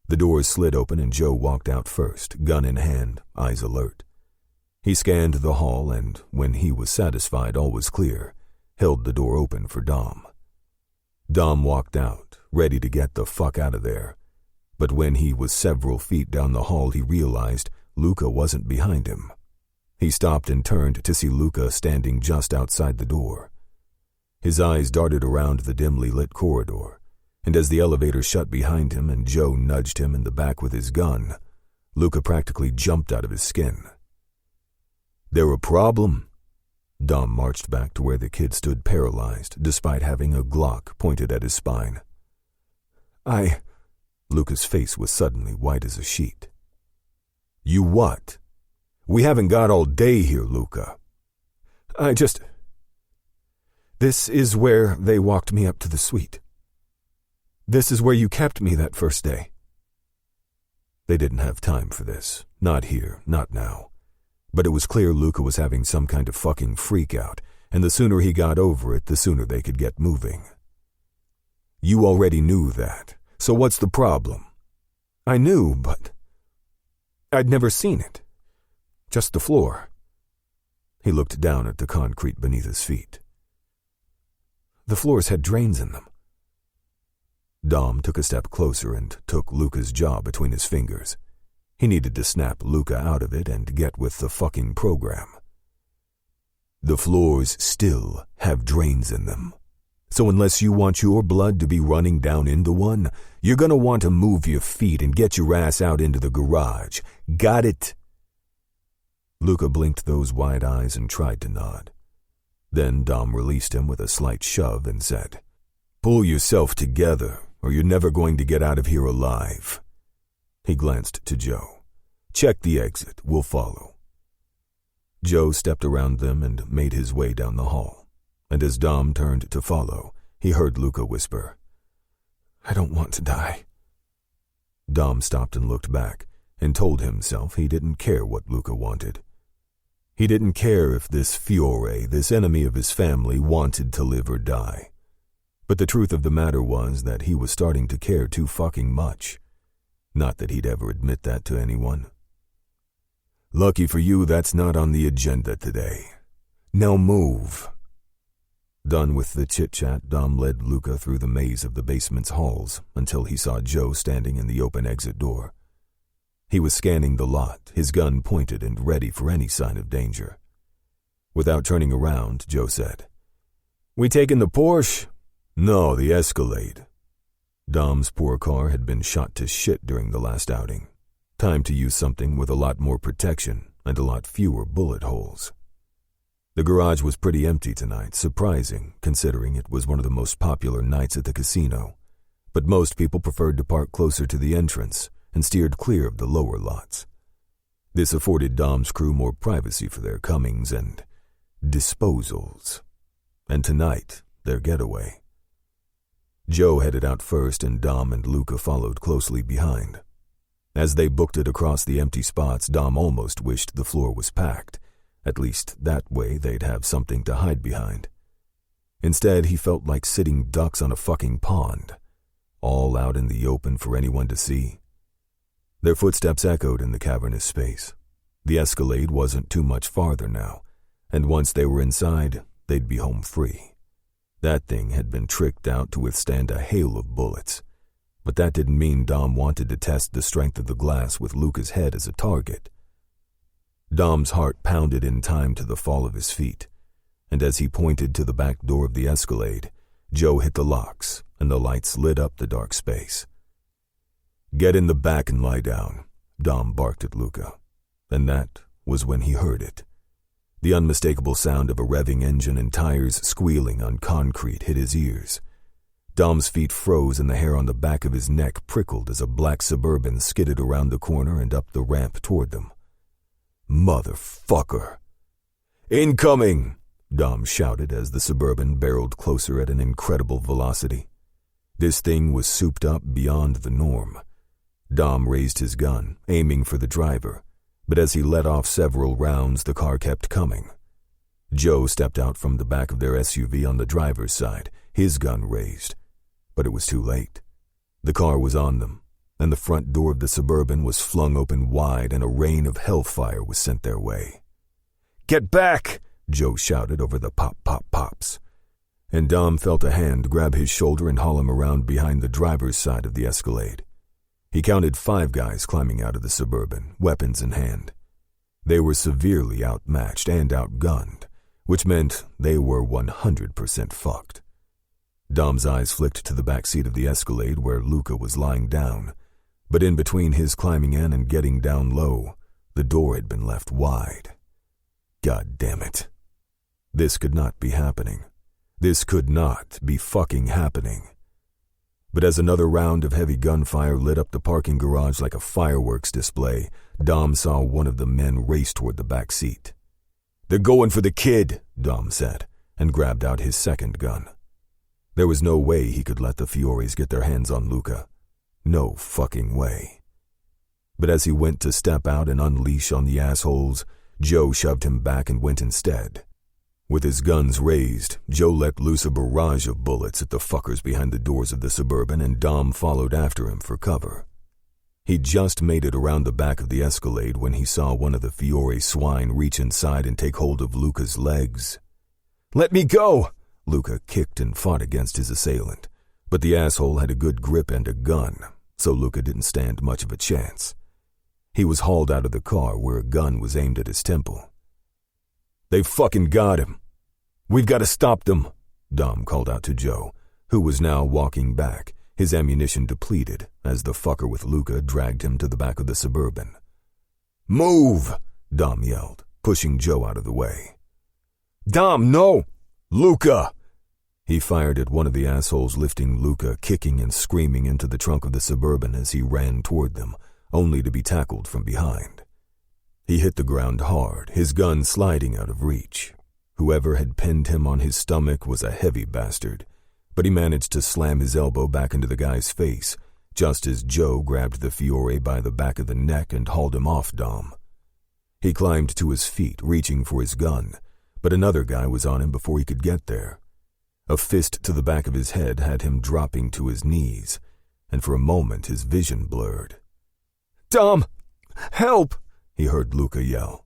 The doors slid open and Joe walked out first, gun in hand, eyes alert. He scanned the hall and, when he was satisfied all was clear, held the door open for Dom. Dom walked out, ready to get the fuck out of there. But when he was several feet down the hall, he realized Luca wasn't behind him. He stopped and turned to see Luca standing just outside the door. His eyes darted around the dimly lit corridor, and as the elevator shut behind him and Joe nudged him in the back with his gun, Luca practically jumped out of his skin. "There a problem?" Dom marched back to where the kid stood paralyzed, despite having a Glock pointed at his spine. Luca's face was suddenly white as a sheet. "You what? We haven't got all day here, Luca." This is where they walked me up to the suite. This is where you kept me that first day." They didn't have time for this. Not here, not now. But it was clear Luca was having some kind of fucking freak out, and the sooner he got over it, the sooner they could get moving. "You already knew that, so what's the problem?" "I knew, but I'd never seen it. Just the floor." He looked down at the concrete beneath his feet. The floors had drains in them. Dom took a step closer and took Luca's jaw between his fingers. He needed to snap Luca out of it and get with the fucking program. "The floors still have drains in them. So unless you want your blood to be running down into one, you're gonna want to move your feet and get your ass out into the garage. Got it?" Luca blinked those wide eyes and tried to nod. Then Dom released him with a slight shove and said, "Pull yourself together, or you're never going to get out of here alive." He glanced to Joe. "Check the exit. We'll follow." Joe stepped around them and made his way down the hall. And as Dom turned to follow, he heard Luca whisper, "I don't want to die." Dom stopped and looked back and told himself he didn't care what Luca wanted. He didn't care if this Fiore, this enemy of his family, wanted to live or die. But the truth of the matter was that he was starting to care too fucking much. Not that he'd ever admit that to anyone. "Lucky for you, that's not on the agenda today. Now move." Done with the chit-chat, Dom led Luca through the maze of the basement's halls until he saw Joe standing in the open exit door. He was scanning the lot, his gun pointed and ready for any sign of danger. Without turning around, Joe said, "We taking the Porsche?" "No, the Escalade." Dom's poor car had been shot to shit during the last outing. Time to use something with a lot more protection and a lot fewer bullet holes. The garage was pretty empty tonight, surprising considering it was one of the most popular nights at the casino, but most people preferred to park closer to the entrance and steered clear of the lower lots. This afforded Dom's crew more privacy for their comings and disposals, and tonight, their getaway. Joe headed out first and Dom and Luca followed closely behind. As they booked it across the empty spots, Dom almost wished the floor was packed. At least that way they'd have something to hide behind. Instead, he felt like sitting ducks on a fucking pond, all out in the open for anyone to see. Their footsteps echoed in the cavernous space. The Escalade wasn't too much farther now, and once they were inside, they'd be home free. That thing had been tricked out to withstand a hail of bullets, but that didn't mean Dom wanted to test the strength of the glass with Luca's head as a target. Dom's heart pounded in time to the fall of his feet, and as he pointed to the back door of the Escalade, Joe hit the locks and the lights lit up the dark space. "Get in the back and lie down," Dom barked at Luca, and that was when he heard it. The unmistakable sound of a revving engine and tires squealing on concrete hit his ears. Dom's feet froze and the hair on the back of his neck prickled as a black Suburban skidded around the corner and up the ramp toward them. "Motherfucker!" "Incoming!" Dom shouted as the Suburban barreled closer at an incredible velocity. This thing was souped up beyond the norm. Dom raised his gun, aiming for the driver, but as he let off several rounds, the car kept coming. Joe stepped out from the back of their SUV on the driver's side, his gun raised, but it was too late. The car was on them, and the front door of the Suburban was flung open wide and a rain of hellfire was sent their way. "Get back!" Joe shouted over the pop-pop-pops, and Dom felt a hand grab his shoulder and haul him around behind the driver's side of the Escalade. He counted 5 guys climbing out of the Suburban, weapons in hand. They were severely outmatched and outgunned, which meant they were 100% fucked. Dom's eyes flicked to the back seat of the Escalade where Luca was lying down, but in between his climbing in and getting down low, the door had been left wide. God damn it. This could not be happening. This could not be fucking happening. But as another round of heavy gunfire lit up the parking garage like a fireworks display, Dom saw one of the men race toward the back seat. "They're going for the kid," Dom said, and grabbed out his second gun. There was no way he could let the Fiores get their hands on Luca. No fucking way. But as he went to step out and unleash on the assholes, Joe shoved him back and went instead. With his guns raised, Joe let loose a barrage of bullets at the fuckers behind the doors of the Suburban, and Dom followed after him for cover. He'd just made it around the back of the Escalade when he saw one of the Fiore swine reach inside and take hold of Luca's legs. "Let me go!" Luca kicked and fought against his assailant, but the asshole had a good grip and a gun, so Luca didn't stand much of a chance. He was hauled out of the car where a gun was aimed at his temple. "They've fucking got him. We've got to stop them," Dom called out to Joe, who was now walking back, his ammunition depleted, as the fucker with Luca dragged him to the back of the Suburban. "Move!" Dom yelled, pushing Joe out of the way. "Dom, no! Luca!" He fired at one of the assholes, lifting Luca, kicking and screaming into the trunk of the Suburban as he ran toward them, only to be tackled from behind. He hit the ground hard, his gun sliding out of reach. Whoever had pinned him on his stomach was a heavy bastard, but he managed to slam his elbow back into the guy's face, just as Joe grabbed the Fiore by the back of the neck and hauled him off Dom. He climbed to his feet, reaching for his gun, but another guy was on him before he could get there. A fist to the back of his head had him dropping to his knees, and for a moment his vision blurred. "Dom! Help!" he heard Luca yell.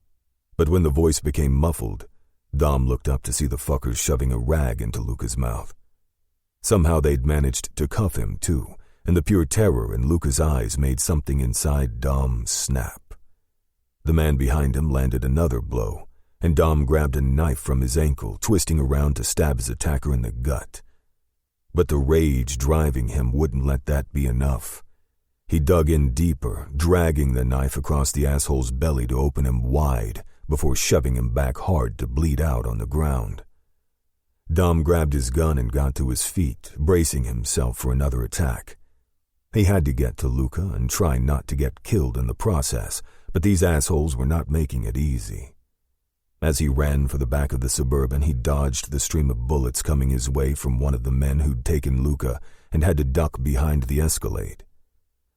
But when the voice became muffled, Dom looked up to see the fuckers shoving a rag into Luca's mouth. Somehow they'd managed to cuff him, too, and the pure terror in Luca's eyes made something inside Dom snap. The man behind him landed another blow, and Dom grabbed a knife from his ankle, twisting around to stab his attacker in the gut. But the rage driving him wouldn't let that be enough. He dug in deeper, dragging the knife across the asshole's belly to open him wide before shoving him back hard to bleed out on the ground. Dom grabbed his gun and got to his feet, bracing himself for another attack. He had to get to Luca and try not to get killed in the process, but these assholes were not making it easy. As he ran for the back of the Suburban, he dodged the stream of bullets coming his way from one of the men who'd taken Luca and had to duck behind the Escalade.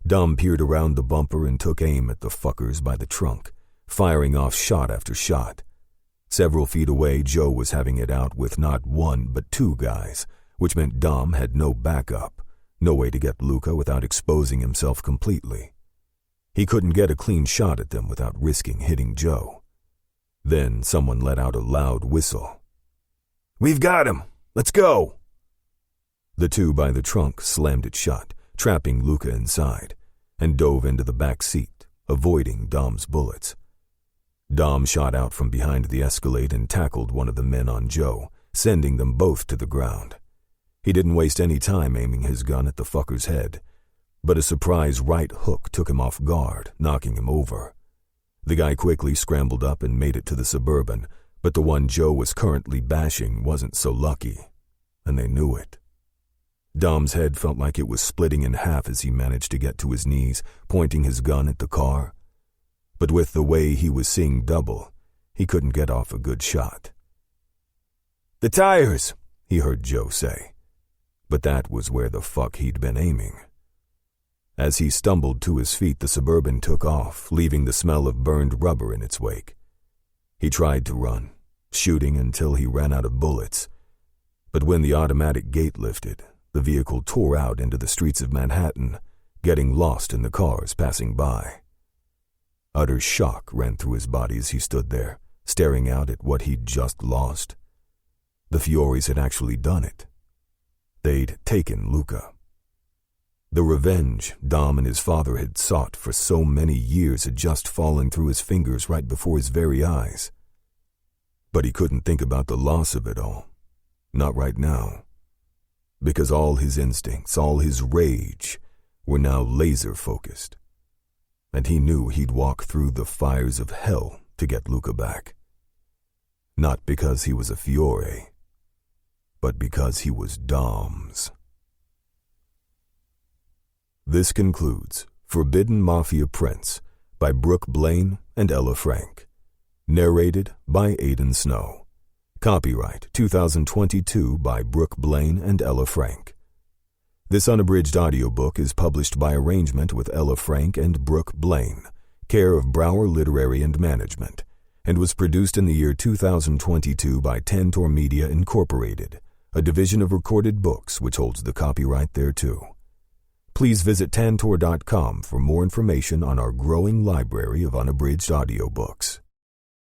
Dom peered around the bumper and took aim at the fuckers by the trunk, firing off shot after shot. Several feet away, Joe was having it out with not one but two guys, which meant Dom had no backup, no way to get Luca without exposing himself completely. He couldn't get a clean shot at them without risking hitting Joe. Then someone let out a loud whistle. "We've got him! Let's go!" The two by the trunk slammed it shut, trapping Luca inside, and dove into the back seat, avoiding Dom's bullets. Dom shot out from behind the Escalade and tackled one of the men on Joe, sending them both to the ground. He didn't waste any time aiming his gun at the fucker's head, but a surprise right hook took him off guard, knocking him over. The guy quickly scrambled up and made it to the Suburban, but the one Joe was currently bashing wasn't so lucky, and they knew it. Dom's head felt like it was splitting in half as he managed to get to his knees, pointing his gun at the car. But with the way he was seeing double, he couldn't get off a good shot. "The tires," he heard Joe say. But that was where the fuck he'd been aiming. As he stumbled to his feet, the Suburban took off, leaving the smell of burned rubber in its wake. He tried to run, shooting until he ran out of bullets. But when the automatic gate lifted, the vehicle tore out into the streets of Manhattan, getting lost in the cars passing by. Utter shock ran through his body as he stood there, staring out at what he'd just lost. The Fioris had actually done it. They'd taken Luca. The revenge Dom and his father had sought for so many years had just fallen through his fingers right before his very eyes. But he couldn't think about the loss of it all. Not right now. Because all his instincts, all his rage, were now laser-focused. And he knew he'd walk through the fires of hell to get Luca back. Not because he was a Fiore, but because he was Dom's. This concludes Forbidden Mafia Prince by Brooke, Blaine, and Ella Frank. Narrated by Aidan Snow. Copyright 2022 by Brooke, Blaine, and Ella Frank. This unabridged audiobook is published by arrangement with Ella Frank and Brooke Blaine, care of Brower Literary and Management, and was produced in the year 2022 by Tantor Media Incorporated, a division of Recorded Books which holds the copyright thereto. Please visit tantor.com for more information on our growing library of unabridged audiobooks.